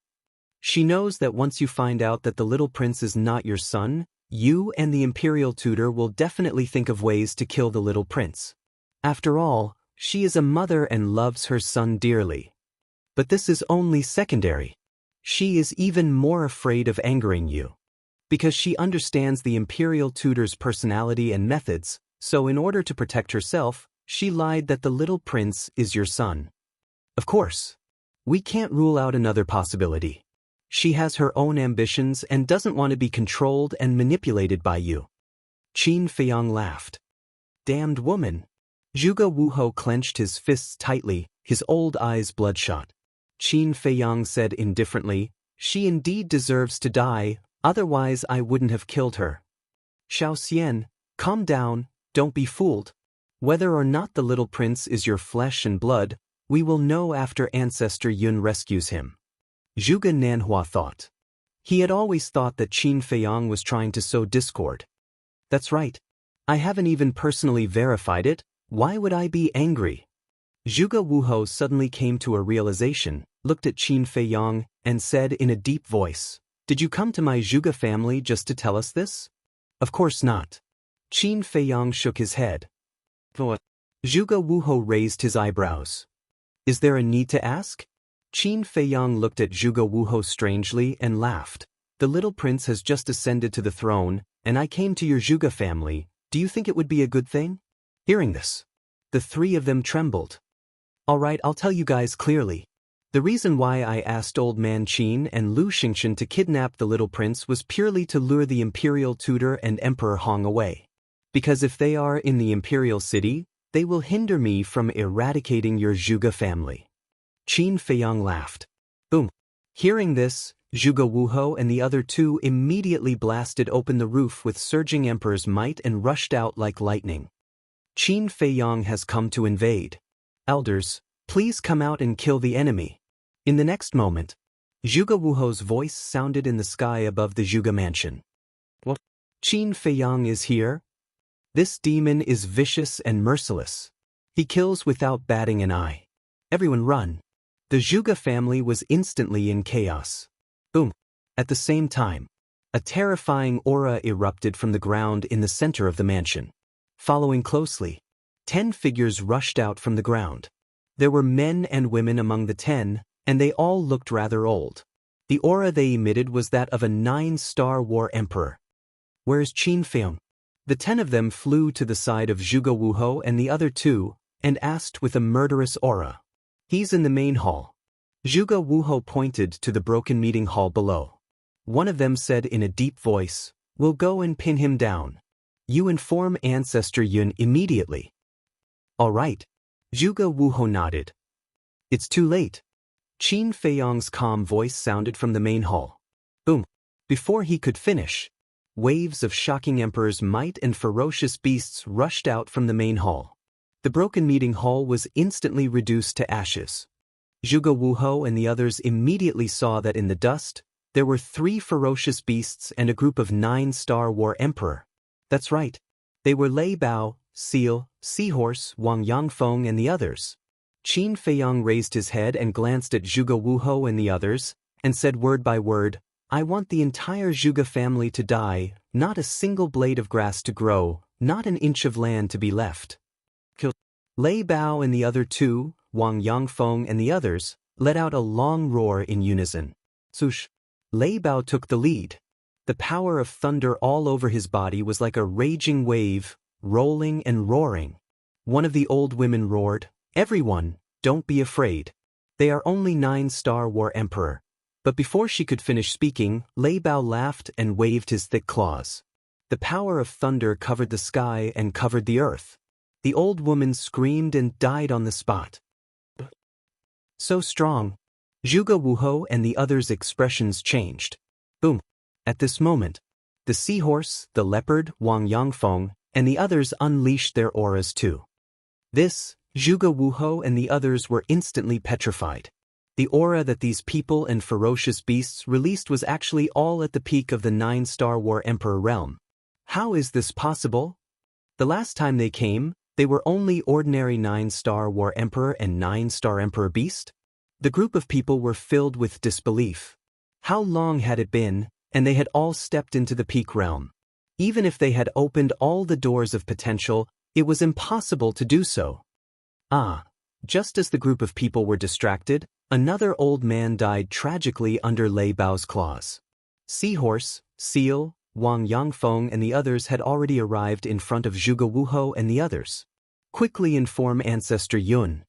[SPEAKER 1] She knows that once you find out that the little prince is not your son, you and the imperial tutor will definitely think of ways to kill the little prince. After all, she is a mother and loves her son dearly. But this is only secondary. She is even more afraid of angering you. Because she understands the imperial tutor's personality and methods, so in order to protect herself, she lied that the little prince is your son. Of course. We can't rule out another possibility. She has her own ambitions and doesn't want to be controlled and manipulated by you. Qin Feiyang laughed. Damned woman. Zhuge Wuhou clenched his fists tightly, his old eyes bloodshot. Qin Feiyang said indifferently, she indeed deserves to die, otherwise I wouldn't have killed her. Xiao Xian, calm down, don't be fooled. Whether or not the little prince is your flesh and blood, we will know after Ancestor Yun rescues him. Zhuge Nanhua thought. He had always thought that Qin Feiyang was trying to sow discord. That's right. I haven't even personally verified it, why would I be angry? Zhuge Wuhou suddenly came to a realization, looked at Qin Feiyang, and said in a deep voice, Did you come to my Zhuge family just to tell us this? Of course not. Qin Feiyang shook his head. What? Zhuge Wuhou raised his eyebrows. Is there a need to ask? Qin Feiyang looked at Zhuge Wuhou strangely and laughed. The little prince has just ascended to the throne, and I came to your Zhuge family. Do you think it would be a good thing? Hearing this, the three of them trembled. All right, I'll tell you guys clearly. The reason why I asked Old Man Qin and Lu Xingchen to kidnap the little prince was purely to lure the imperial tutor and Emperor Hong away. Because if they are in the imperial city, they will hinder me from eradicating your Zhuge family. Qin Feiyang laughed. Boom. Hearing this, Zhuge Wuhou and the other two immediately blasted open the roof with surging Emperor's might and rushed out like lightning. Qin Feiyang has come to invade. Elders, please come out and kill the enemy. In the next moment, Zhuge Wuhou's voice sounded in the sky above the Zhuge mansion. What? Qin Feiyang is here? This demon is vicious and merciless. He kills without batting an eye. Everyone run. The Zhuge family was instantly in chaos. Boom. At the same time, a terrifying aura erupted from the ground in the center of the mansion. Following closely, 10 figures rushed out from the ground. There were men and women among the 10, and they all looked rather old. The aura they emitted was that of a 9-star war emperor. Where's Qin Feiyang? The 10 of them flew to the side of Zhuge Wuhou and the other two, and asked with a murderous aura. He's in the main hall. Zhuge Wuhou pointed to the broken meeting hall below. One of them said in a deep voice, We'll go and pin him down. You inform Ancestor Yun immediately. All right. Zhuge Wuhou nodded. It's too late. Qin Feiyang's calm voice sounded from the main hall. Boom. Before he could finish, waves of shocking Emperor's might and ferocious beasts rushed out from the main hall. The broken meeting hall was instantly reduced to ashes. Zhuge Wuhou and the others immediately saw that in the dust, there were 3 ferocious beasts and a group of 9-star war emperor. That's right. They were Lei Bao, Seal, Seahorse, Wang Yangfeng and the others. Qin Feiyang raised his head and glanced at Zhuge Wuhou and the others, and said word by word, I want the entire Zhuge family to die, not a single blade of grass to grow, not an inch of land to be left. Lei Bao and the other two, Wang Yangfeng and the others, let out a long roar in unison. Swoosh! Lei Bao took the lead. The power of thunder all over his body was like a raging wave, rolling and roaring. One of the old women roared, Everyone, don't be afraid. They are only 9-star war emperor. But before she could finish speaking, Lei Bao laughed and waved his thick claws. The power of thunder covered the sky and covered the earth. The old woman screamed and died on the spot. So strong. Zhuge Wuhou and the others' expressions changed. Boom. At this moment, the seahorse, the leopard, Wang Yangfeng, and the others unleashed their auras too. This, Zhuge Wuhou and the others were instantly petrified. The aura that these people and ferocious beasts released was actually all at the peak of the 9-star war emperor realm. How is this possible? The last time they came, They were only ordinary 9-star War Emperor and 9-star Emperor Beast? The group of people were filled with disbelief. How long had it been, and they had all stepped into the peak realm? Even if they had opened all the doors of potential, it was impossible to do so. Just as the group of people were distracted, another old man died tragically under Lei Bao's claws. Seahorse, Seal, Wang Yangfeng and the others had already arrived in front of Zhuge Wuhou and the others. Quickly inform Ancestor Yun.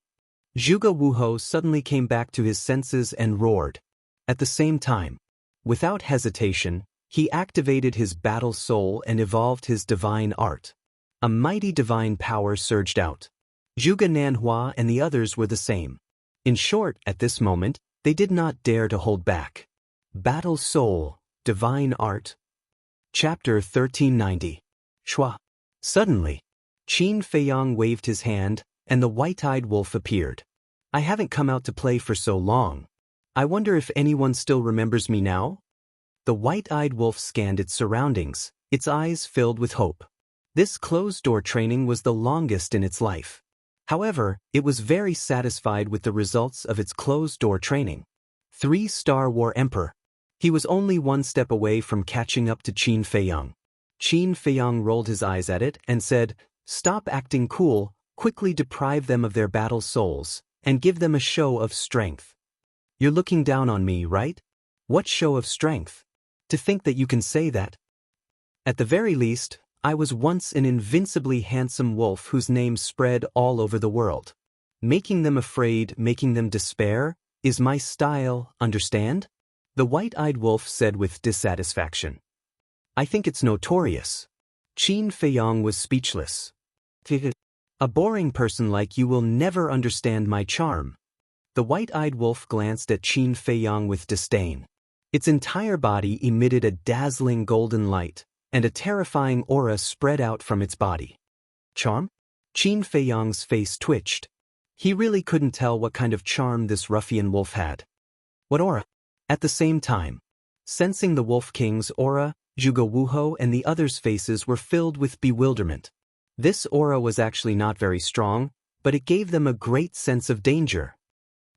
[SPEAKER 1] Zhuge Wuhou suddenly came back to his senses and roared. At the same time, without hesitation, he activated his battle soul and evolved his divine art. A mighty divine power surged out. Zhuge Nanhua and the others were the same. In short, at this moment, they did not dare to hold back. Battle soul, divine art. Chapter 1390. Shua. Suddenly, Qin Feiyang waved his hand, and the white-eyed wolf appeared. I haven't come out to play for so long. I wonder if anyone still remembers me now? The white-eyed wolf scanned its surroundings, its eyes filled with hope. This closed-door training was the longest in its life. However, it was very satisfied with the results of its closed-door training. 3-star War Emperor. He was only one step away from catching up to Qin Feiyang. Qin Feiyang rolled his eyes at it and said, "Stop acting cool, quickly deprive them of their battle souls, and give them a show of strength." You're looking down on me, right? What show of strength? To think that you can say that. At the very least, I was once an invincibly handsome wolf whose name spread all over the world. Making them afraid, making them despair, is my style, understand? The white-eyed wolf said with dissatisfaction. I think it's notorious. Qin Feiyang was speechless. A boring person like you will never understand my charm. The white-eyed wolf glanced at Qin Feiyang with disdain. Its entire body emitted a dazzling golden light, and a terrifying aura spread out from its body. Charm? Qin Feiyang's face twitched. He really couldn't tell what kind of charm this ruffian wolf had. What aura? At the same time, sensing the Wolf King's aura, Zhuge Wuhou and the others' faces were filled with bewilderment. This aura was actually not very strong, but it gave them a great sense of danger.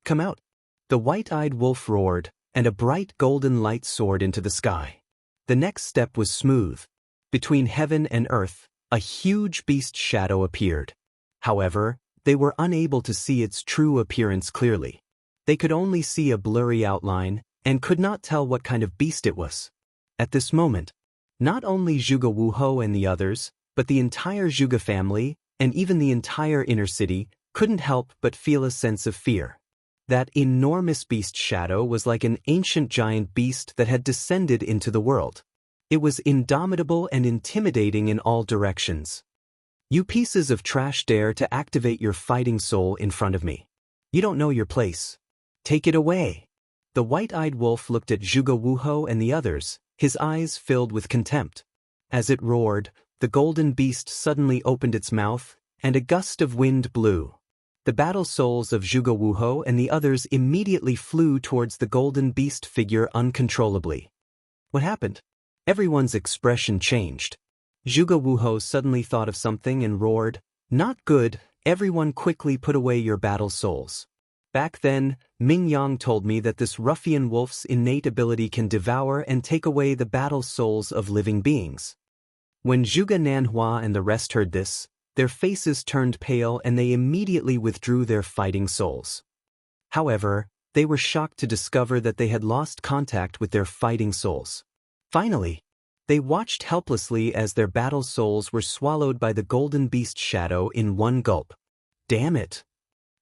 [SPEAKER 1] Come out! The white-eyed wolf roared, and a bright golden light soared into the sky. The next step was smooth. Between heaven and earth, a huge beast shadow appeared. However, they were unable to see its true appearance clearly. They could only see a blurry outline, and could not tell what kind of beast it was. At this moment, not only Zhuge Wuhou and the others, but the entire Zhuge family, and even the entire inner city, couldn't help but feel a sense of fear. That enormous beast shadow was like an ancient giant beast that had descended into the world. It was indomitable and intimidating in all directions. You pieces of trash dare to activate your fighting soul in front of me. You don't know your place. Take it away. The white-eyed wolf looked at Zhuge Wuhou and the others, his eyes filled with contempt. As it roared, the golden beast suddenly opened its mouth, and a gust of wind blew. The battle souls of Zhuge Wuhou and the others immediately flew towards the golden beast figure uncontrollably. What happened? Everyone's expression changed. Zhuge Wuhou suddenly thought of something and roared, "Not good, everyone quickly put away your battle souls." Back then, Ming Yang told me that this ruffian wolf's innate ability can devour and take away the battle souls of living beings. When Zhuge Nanhua and the rest heard this, their faces turned pale and they immediately withdrew their fighting souls. However, they were shocked to discover that they had lost contact with their fighting souls. Finally, they watched helplessly as their battle souls were swallowed by the golden beast shadow in one gulp. Damn it!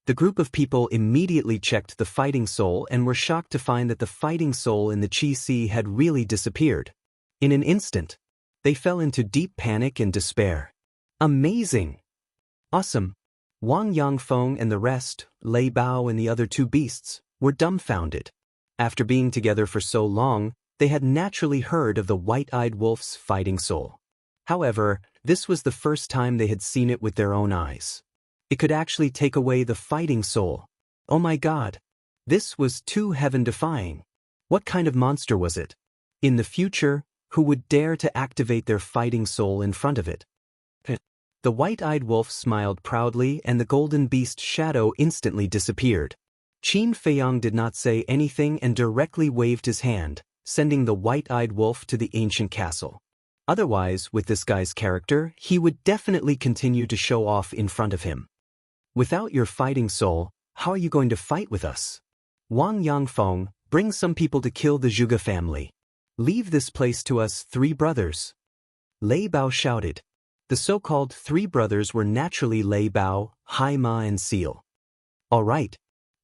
[SPEAKER 1] The group of people immediately checked the fighting soul and were shocked to find that the fighting soul in the Qi Si had really disappeared. In an instant, they fell into deep panic and despair. Amazing! Awesome! Wang Yangfeng and the rest, Lei Bao and the other two beasts, were dumbfounded. After being together for so long, they had naturally heard of the white-eyed wolf's fighting soul. However, this was the first time they had seen it with their own eyes. It could actually take away the fighting soul. Oh my God! This was too heaven-defying. What kind of monster was it? In the future, who would dare to activate their fighting soul in front of it? The white-eyed wolf smiled proudly and the golden beast's shadow instantly disappeared. Qin Feiyang did not say anything and directly waved his hand, sending the white-eyed wolf to the ancient castle. Otherwise, with this guy's character, he would definitely continue to show off in front of him. Without your fighting soul, how are you going to fight with us? Wang Yangfeng, bring some people to kill the Zhuge family. Leave this place to us 3 brothers. Lei Bao shouted. The so-called 3 brothers were naturally Lei Bao, Hai Ma and Seal. All right.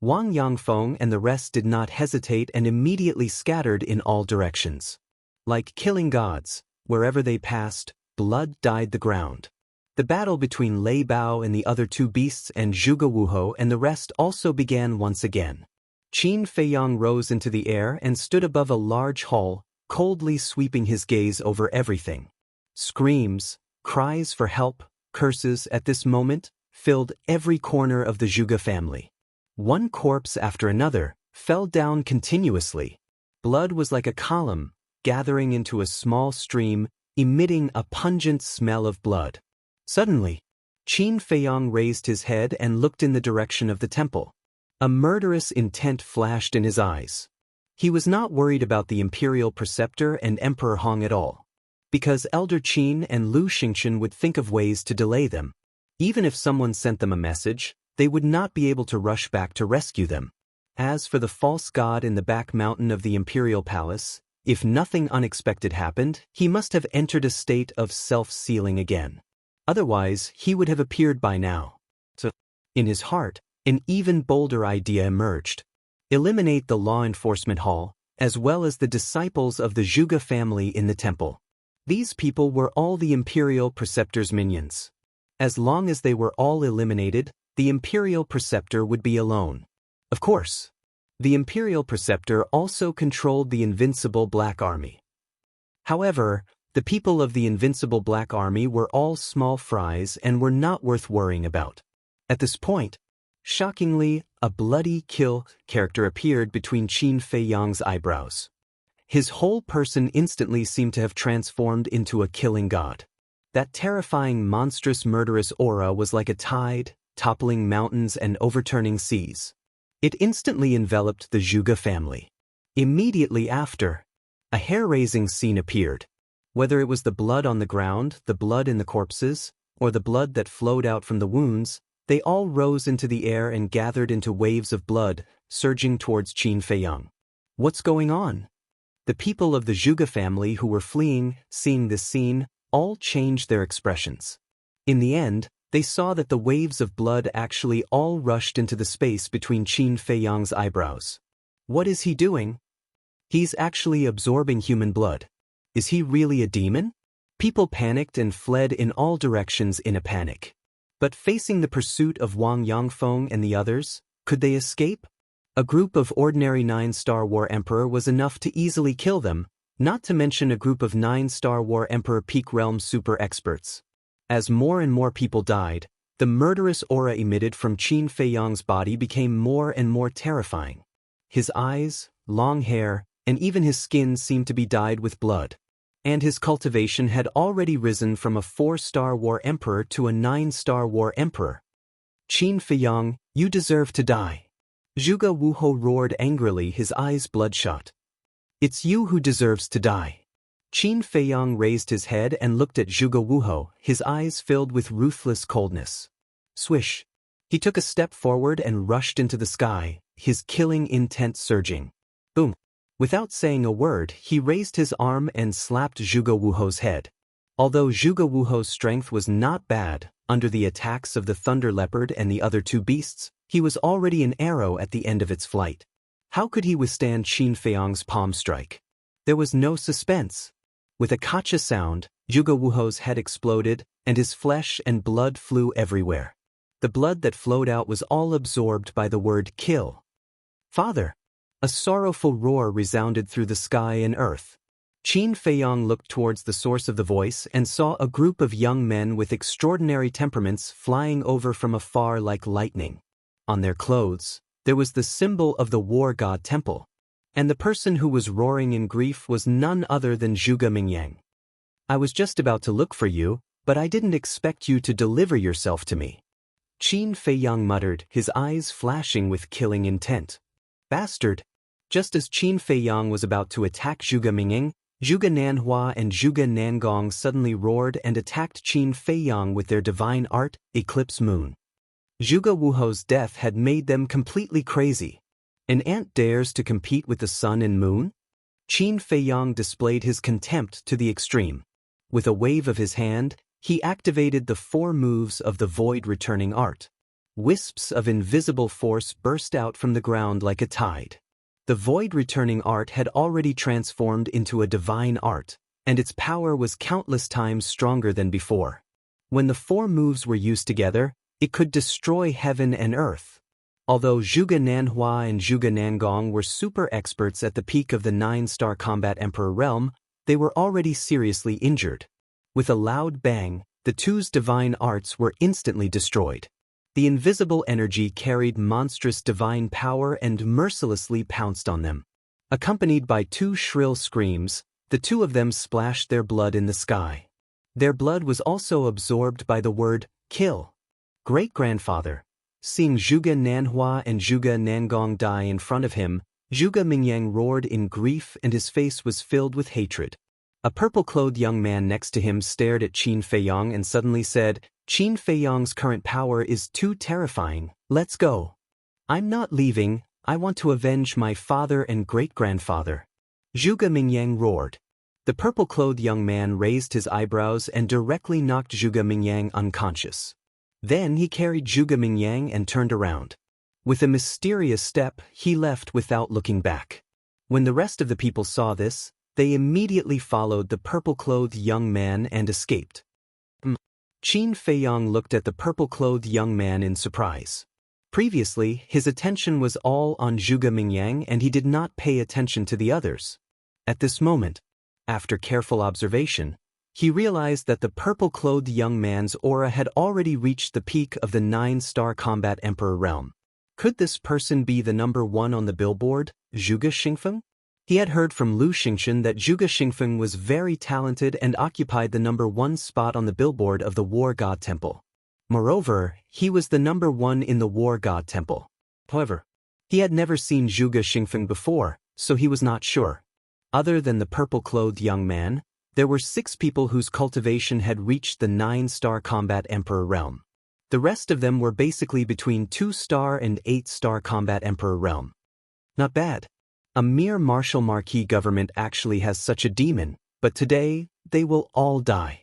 [SPEAKER 1] Wang Yangfeng and the rest did not hesitate and immediately scattered in all directions. Like killing gods, wherever they passed, blood dyed the ground. The battle between Lei Bao and the other 2 beasts and Zhuge Wuhou and the rest also began once again. Qin Feiyang rose into the air and stood above a large hall, coldly sweeping his gaze over everything. Screams, cries for help, curses at this moment filled every corner of the Zhuge family. One corpse after another fell down continuously. Blood was like a column, gathering into a small stream, emitting a pungent smell of blood. Suddenly, Qin Feiyang raised his head and looked in the direction of the temple. A murderous intent flashed in his eyes. He was not worried about the imperial preceptor and Emperor Hong at all, because Elder Qin and Lu Xingchen would think of ways to delay them. Even if someone sent them a message, they would not be able to rush back to rescue them. As for the false god in the back mountain of the imperial palace, if nothing unexpected happened, he must have entered a state of self-sealing again. Otherwise, he would have appeared by now. So, in his heart, an even bolder idea emerged. Eliminate the law enforcement hall, as well as the disciples of the Zhuge family in the temple. These people were all the imperial preceptor's minions. As long as they were all eliminated, the imperial preceptor would be alone. Of course, the imperial preceptor also controlled the invincible Black Army. However, the people of the invincible Black Army were all small fries and were not worth worrying about. At this point, shockingly, a bloody kill character appeared between Qin Feiyang's eyebrows. His whole person instantly seemed to have transformed into a killing god. That terrifying, monstrous, murderous aura was like a tide, toppling mountains and overturning seas. It instantly enveloped the Zhuge family. Immediately after, a hair-raising scene appeared. Whether it was the blood on the ground, the blood in the corpses, or the blood that flowed out from the wounds, they all rose into the air and gathered into waves of blood, surging towards Qin Feiyang. What's going on? The people of the Zhuge family who were fleeing, seeing this scene, all changed their expressions. In the end, they saw that the waves of blood actually all rushed into the space between Qin Feiyang's eyebrows. What is he doing? He's actually absorbing human blood. Is he really a demon? People panicked and fled in all directions in a panic. But facing the pursuit of Wang Yangfeng and the others, could they escape? A group of ordinary 9-star War Emperor was enough to easily kill them, not to mention a group of 9-star War Emperor Peak Realm super experts. As more and more people died, the murderous aura emitted from Qin Feiyang's body became more and more terrifying. His eyes, long hair, and even his skin seemed to be dyed with blood. And his cultivation had already risen from a 4-star War Emperor to a 9-star War Emperor. Qin Feiyang, you deserve to die. Zhuge Wuhou roared angrily, his eyes bloodshot. It's you who deserves to die. Qin Feiyang raised his head and looked at Zhuge Wuhou, his eyes filled with ruthless coldness. Swish. He took a step forward and rushed into the sky, his killing intent surging. Boom. Without saying a word, he raised his arm and slapped Zhuge Wuhou's head. Although Zhuge Wuhou's strength was not bad, under the attacks of the Thunder Leopard and the other 2 beasts, he was already an arrow at the end of its flight. How could he withstand Qin Feiyang's palm strike? There was no suspense. With a kacha sound, Zhuge Wuhou's head exploded, and his flesh and blood flew everywhere. The blood that flowed out was all absorbed by the word kill. Father! A sorrowful roar resounded through the sky and earth. Qin Feiyang looked towards the source of the voice and saw a group of young men with extraordinary temperaments flying over from afar like lightning. On their clothes, there was the symbol of the war god temple. And the person who was roaring in grief was none other than Zhuge Mingyang. I was just about to look for you, But I didn't expect you to deliver yourself to me. Qin Feiyang muttered, his eyes flashing with killing intent. Bastard! Just as Qin Feiyang was about to attack Zhuge Mingyang, Zhuge Nanhua and Zhuge Nangong suddenly roared and attacked Qin Feiyang with their divine art, Eclipse Moon. Zhuge Wuho's death had made them completely crazy. An ant dares to compete with the sun and moon? Qin Feiyang displayed his contempt to the extreme. With a wave of his hand, he activated the 4 moves of the void returning art. Wisps of invisible force burst out from the ground like a tide. The void returning art had already transformed into a divine art, and its power was countless times stronger than before. When the 4 moves were used together, it could destroy heaven and earth. Although Zhuge Nanhua and Zhuge Nangong were super experts at the peak of the 9-star combat emperor realm, they were already seriously injured. With a loud bang, the two's divine arts were instantly destroyed. The invisible energy carried monstrous divine power and mercilessly pounced on them. Accompanied by 2 shrill screams, the 2 of them splashed their blood in the sky. Their blood was also absorbed by the word, kill. Great-grandfather. Seeing Zhuge Nanhua and Zhuge Nangong die in front of him, Zhuge Mingyang roared in grief and his face was filled with hatred. A purple-clothed young man next to him stared at Qin Feiyang and suddenly said, Qin Feiyang's current power is too terrifying, let's go. I'm not leaving, I want to avenge my father and great-grandfather. Zhuge Mingyang roared. The purple-clothed young man raised his eyebrows and directly knocked Zhuge Mingyang unconscious. Then he carried Zhuge Mingyang and turned around. With a mysterious step, he left without looking back. When the rest of the people saw this, they immediately followed the purple-clothed young man and escaped. Qin Feiyang looked at the purple-clothed young man in surprise. Previously, his attention was all on Zhuge Mingyang and he did not pay attention to the others. At this moment, after careful observation, he realized that the purple-clothed young man's aura had already reached the peak of the 9-star combat emperor realm. Could this person be the number 1 on the billboard, Zhuge Xingfeng? He had heard from Lu Xingchen that Zhuge Xingfeng was very talented and occupied the number 1 spot on the billboard of the War God Temple. Moreover, he was the number 1 in the War God Temple. However, he had never seen Zhuge Xingfeng before, so he was not sure. Other than the purple-clothed young man, there were 6 people whose cultivation had reached the 9-star combat emperor realm. The rest of them were basically between 2-star and 8-star combat emperor realm. Not bad. A mere martial marquis government actually has such a demon, but today, they will all die.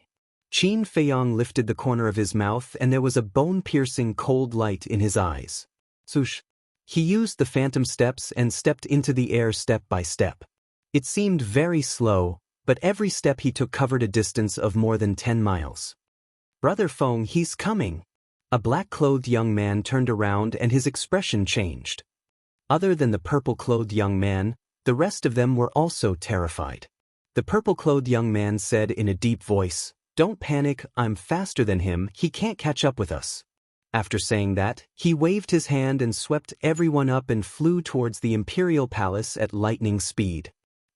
[SPEAKER 1] Qin Feiyang lifted the corner of his mouth and there was a bone-piercing cold light in his eyes. Swoosh. He used the phantom steps and stepped into the air step by step. It seemed very slow, but every step he took covered a distance of more than 10 miles. Brother Feng, he's coming. A black-clothed young man turned around and his expression changed. Other than the purple-clothed young man, the rest of them were also terrified. The purple-clothed young man said in a deep voice, "Don't panic, I'm faster than him, he can't catch up with us." After saying that, he waved his hand and swept everyone up and flew towards the imperial palace at lightning speed.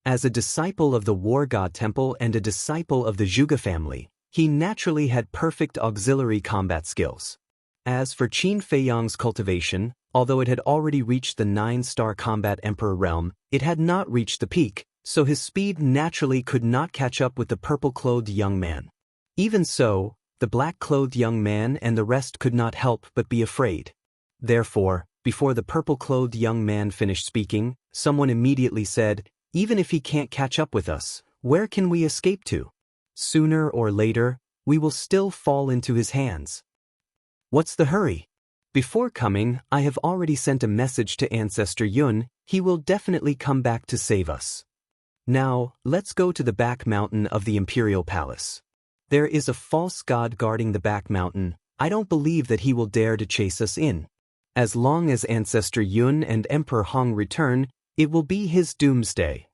[SPEAKER 1] As a disciple of the War God Temple and a disciple of the Zhuge family, he naturally had perfect auxiliary combat skills. As for Qin Feiyang's cultivation, although it had already reached the 9-star combat emperor realm, it had not reached the peak, so his speed naturally could not catch up with the purple-clothed young man. Even so, the black-clothed young man and the rest could not help but be afraid. Therefore, before the purple-clothed young man finished speaking, someone immediately said, "Even if he can't catch up with us, where can we escape to? Sooner or later, we will still fall into his hands. What's the hurry? Before coming, I have already sent a message to Ancestor Yun, he will definitely come back to save us. Now, let's go to the back mountain of the Imperial Palace. There is a false god guarding the back mountain, I don't believe that he will dare to chase us in. As long as Ancestor Yun and Emperor Hong return, it will be his doomsday."